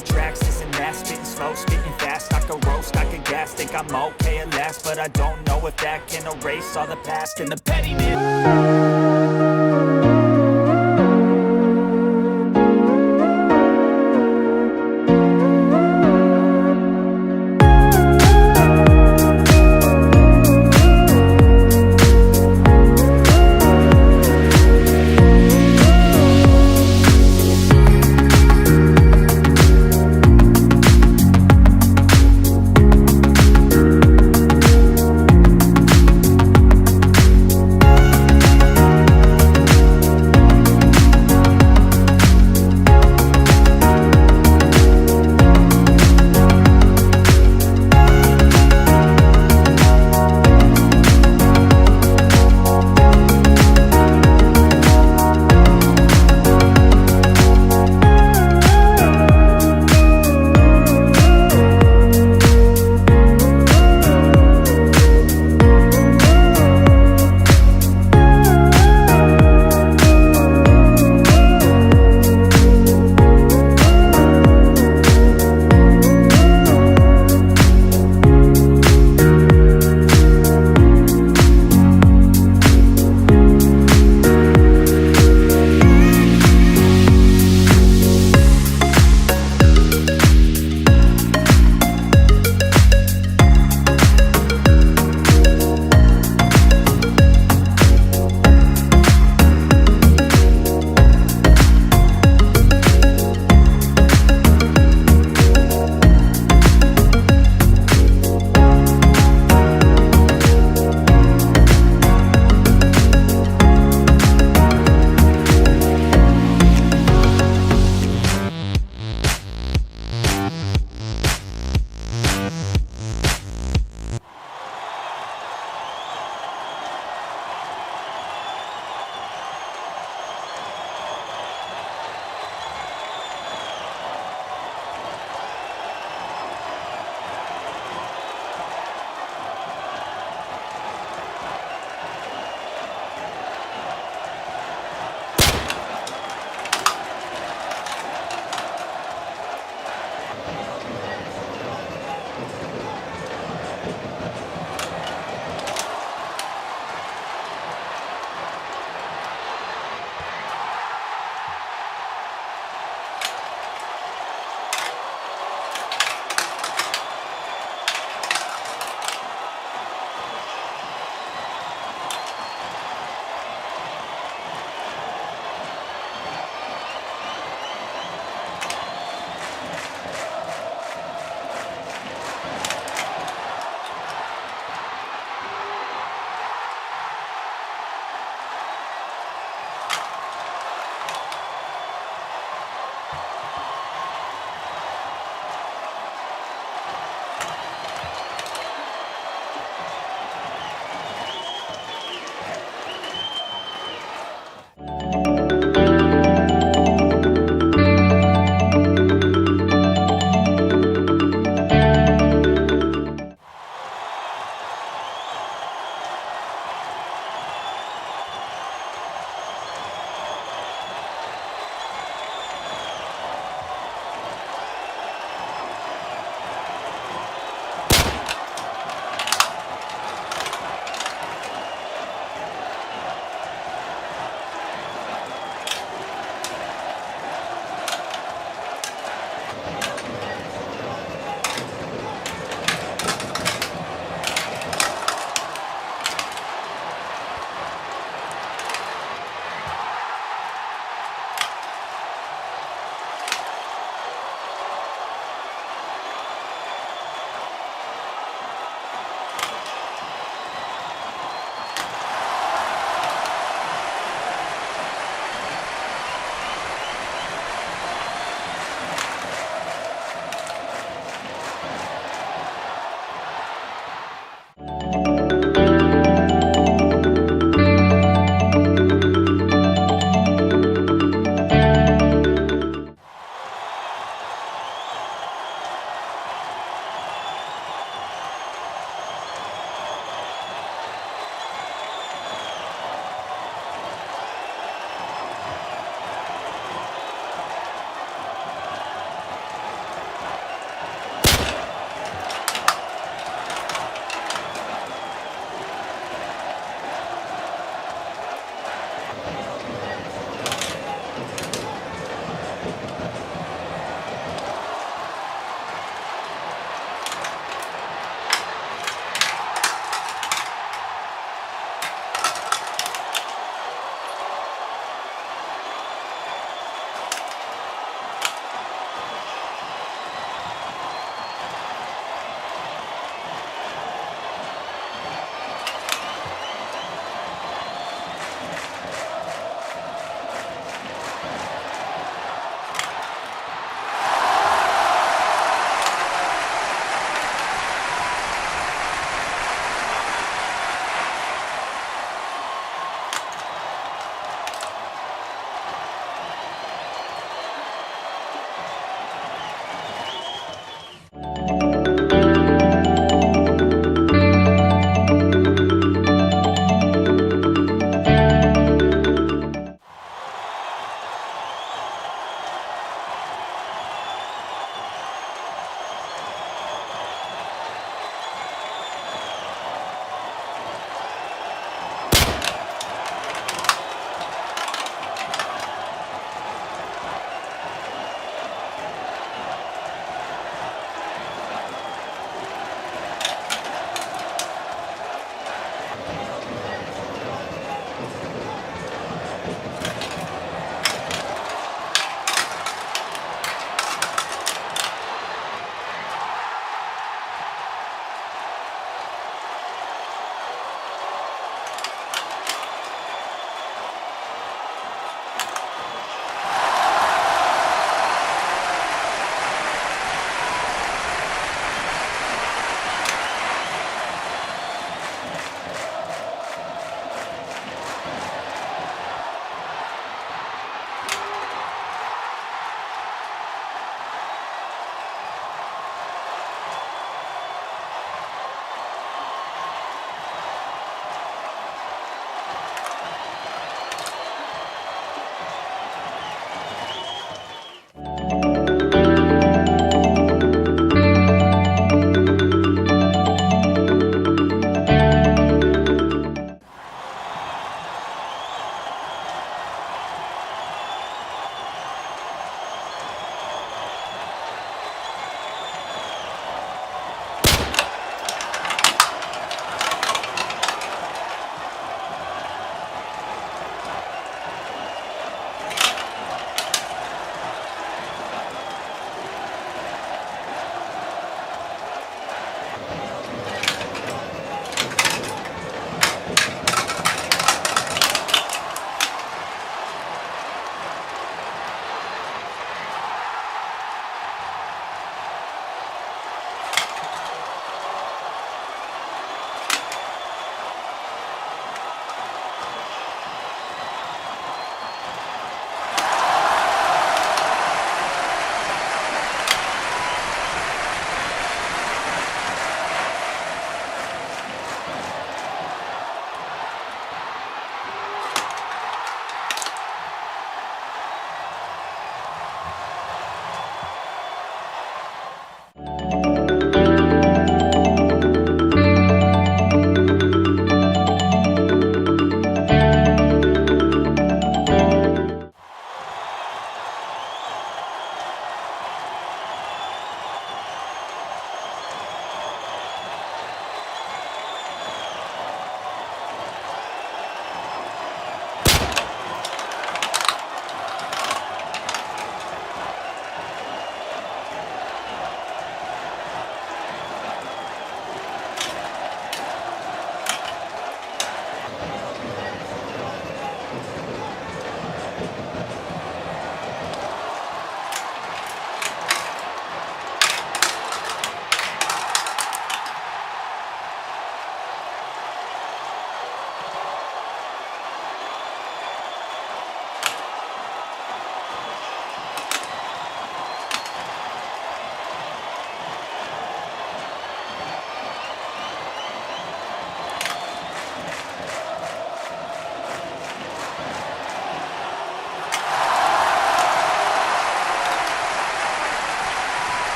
tracks, this and that, spitting slow, spitting fast, I can roast, I can gas, think I'm okay at last, but I don't know if that can erase all the past and the pettiness.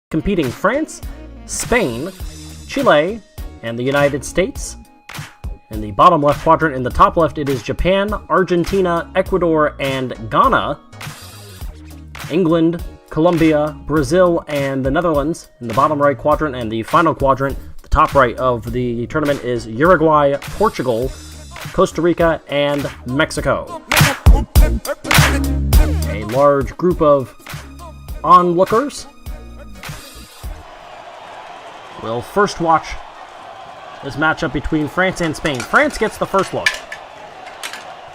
Competing France, Spain, Chile, and the United States. In the bottom left quadrant, in the top left, it is Japan, Argentina, Ecuador, and Ghana. England, Colombia, Brazil, and the Netherlands. In the bottom right quadrant, and the final quadrant, the top right of the tournament, is Uruguay, Portugal, Costa Rica, and Mexico. A large group of onlookers will first watch this matchup between France and Spain. France gets the first look,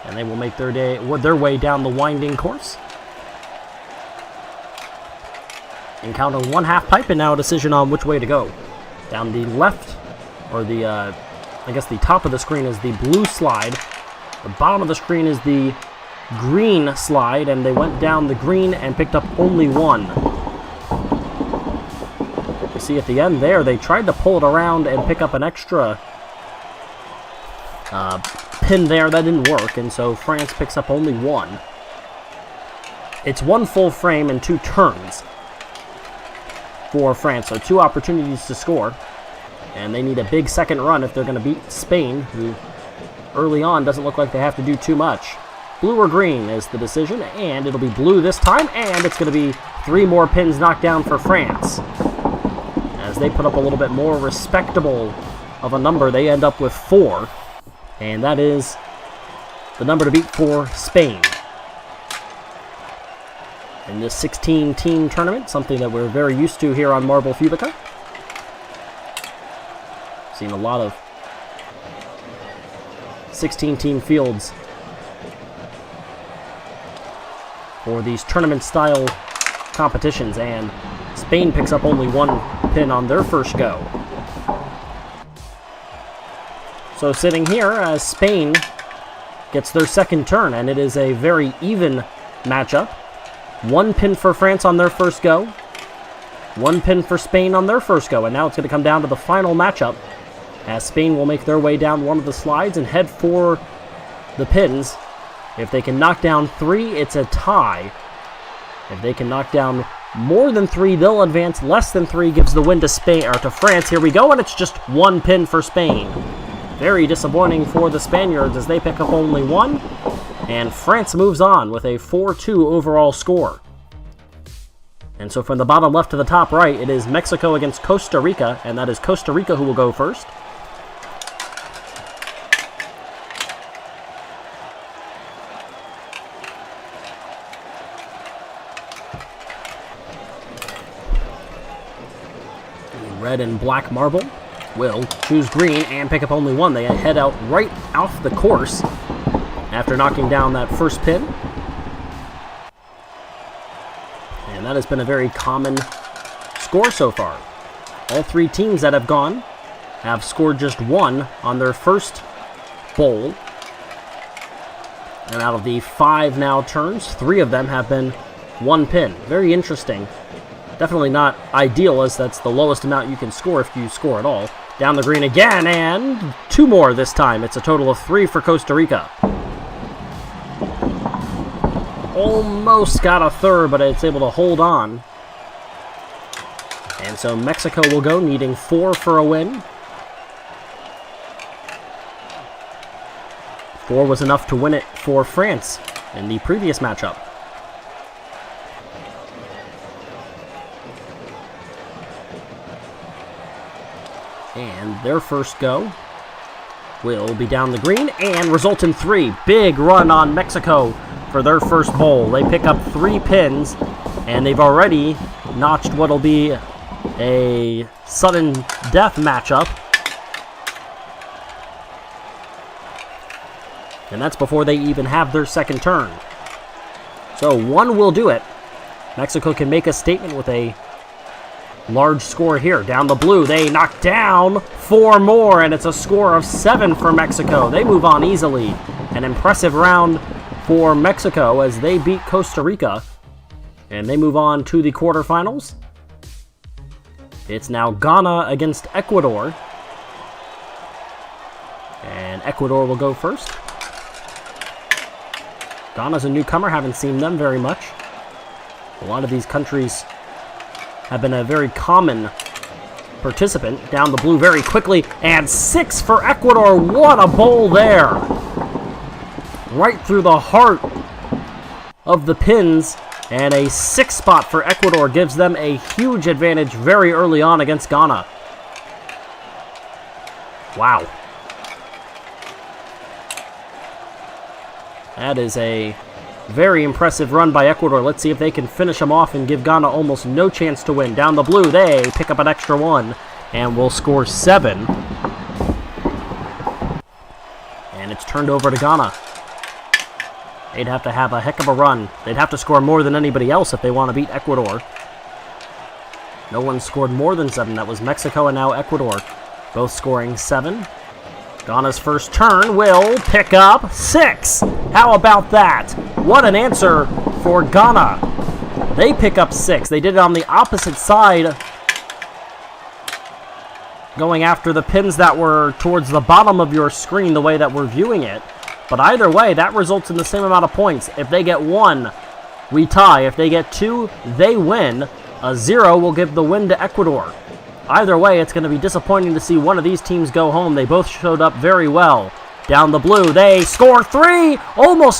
and they will make their way down the winding course. Encounter one half pipe, and now a decision on which way to go. Down the left, or the, I guess the top of the screen is the blue slide. The bottom of the screen is the green slide, and they went down the green and picked up only one. See at the end there, they tried to pull it around and pick up an extra pin there. That didn't work, and so France picks up only one. It's one full frame and two turns for France, so two opportunities to score, and they need a big second run if they're going to beat Spain, who early on doesn't look like they have to do too much. Blue or green is the decision, and it'll be blue this time, and it's going to be three more pins knocked down for France. As they put up a little bit more respectable of a number, they end up with 4, and that is the number to beat for Spain in this 16-team tournament, something that we're very used to here on Marble Fubeca. Seen a lot of 16-team fields for these tournament-style competitions, and Spain picks up only one pin on their first go. So sitting here as Spain gets their second turn, and it is a very even matchup. One pin for France on their first go, one pin for Spain on their first go, and now it's going to come down to the final matchup as Spain will make their way down one of the slides and head for the pins. If they can knock down 3, it's a tie. If they can knock down more than 3, they'll advance. Less than 3 gives the win to Spain, or to France. Here we go, and it's just one pin for Spain. Very disappointing for the Spaniards as they pick up only one, and France moves on with a 4-2 overall score. And so from the bottom left to the top right, it is Mexico against Costa Rica, and that is Costa Rica who will go first. Red and black marble will choose green and pick up only one. They head out right off the course after knocking down that first pin. And that has been a very common score so far. All 3 teams that have gone have scored just 1 on their first bowl. And out of the 5 now turns, 3 of them have been 1 pin. Very interesting. Definitely not ideal, as that's the lowest amount you can score if you score at all. Down the green again, and 2 more this time. It's a total of 3 for Costa Rica. Almost got a third, but it's able to hold on. And so Mexico will go, needing 4 for a win. 4 was enough to win it for France in the previous matchup. And their first go will be down the green and result in 3. Big run on Mexico for their first bowl. They pick up 3 pins, and they've already notched what'll be a sudden death matchup. And that's before they even have their second turn. So 1 will do it. Mexico can make a statement with a large score here. Down the blue, they knock down 4 more, and it's a score of 7 for Mexico. They move on easily. An impressive round for Mexico as they beat Costa Rica, and they move on to the quarterfinals. It's now Ghana against Ecuador, and Ecuador will go first. Ghana's a newcomer, haven't seen them very much. A lot of these countries have been a very common participant. Down the blue very quickly, and 6 for Ecuador. What a bowl there! Right through the heart of the pins, and a 6 spot for Ecuador gives them a huge advantage very early on against Ghana. Wow. That is a very impressive run by Ecuador. Let's see if they can finish them off and give Ghana almost no chance to win. Down the blue, they pick up an extra 1 and will score 7. And it's turned over to Ghana. They'd have to have a heck of a run. They'd have to score more than anybody else if they want to beat Ecuador. No one scored more than 7. That was Mexico and now Ecuador, both scoring 7. Ghana's first turn will pick up 6. How about that? What an answer for Ghana. They pick up 6. They did it on the opposite side, going after the pins that were towards the bottom of your screen the way that we're viewing it. But either way, that results in the same amount of points. If they get 1, we tie. If they get 2, they win. A 0 will give the win to Ecuador. Either way, it's going to be disappointing to see one of these teams go home. They both showed up very well. Down the blue, they score 3, almost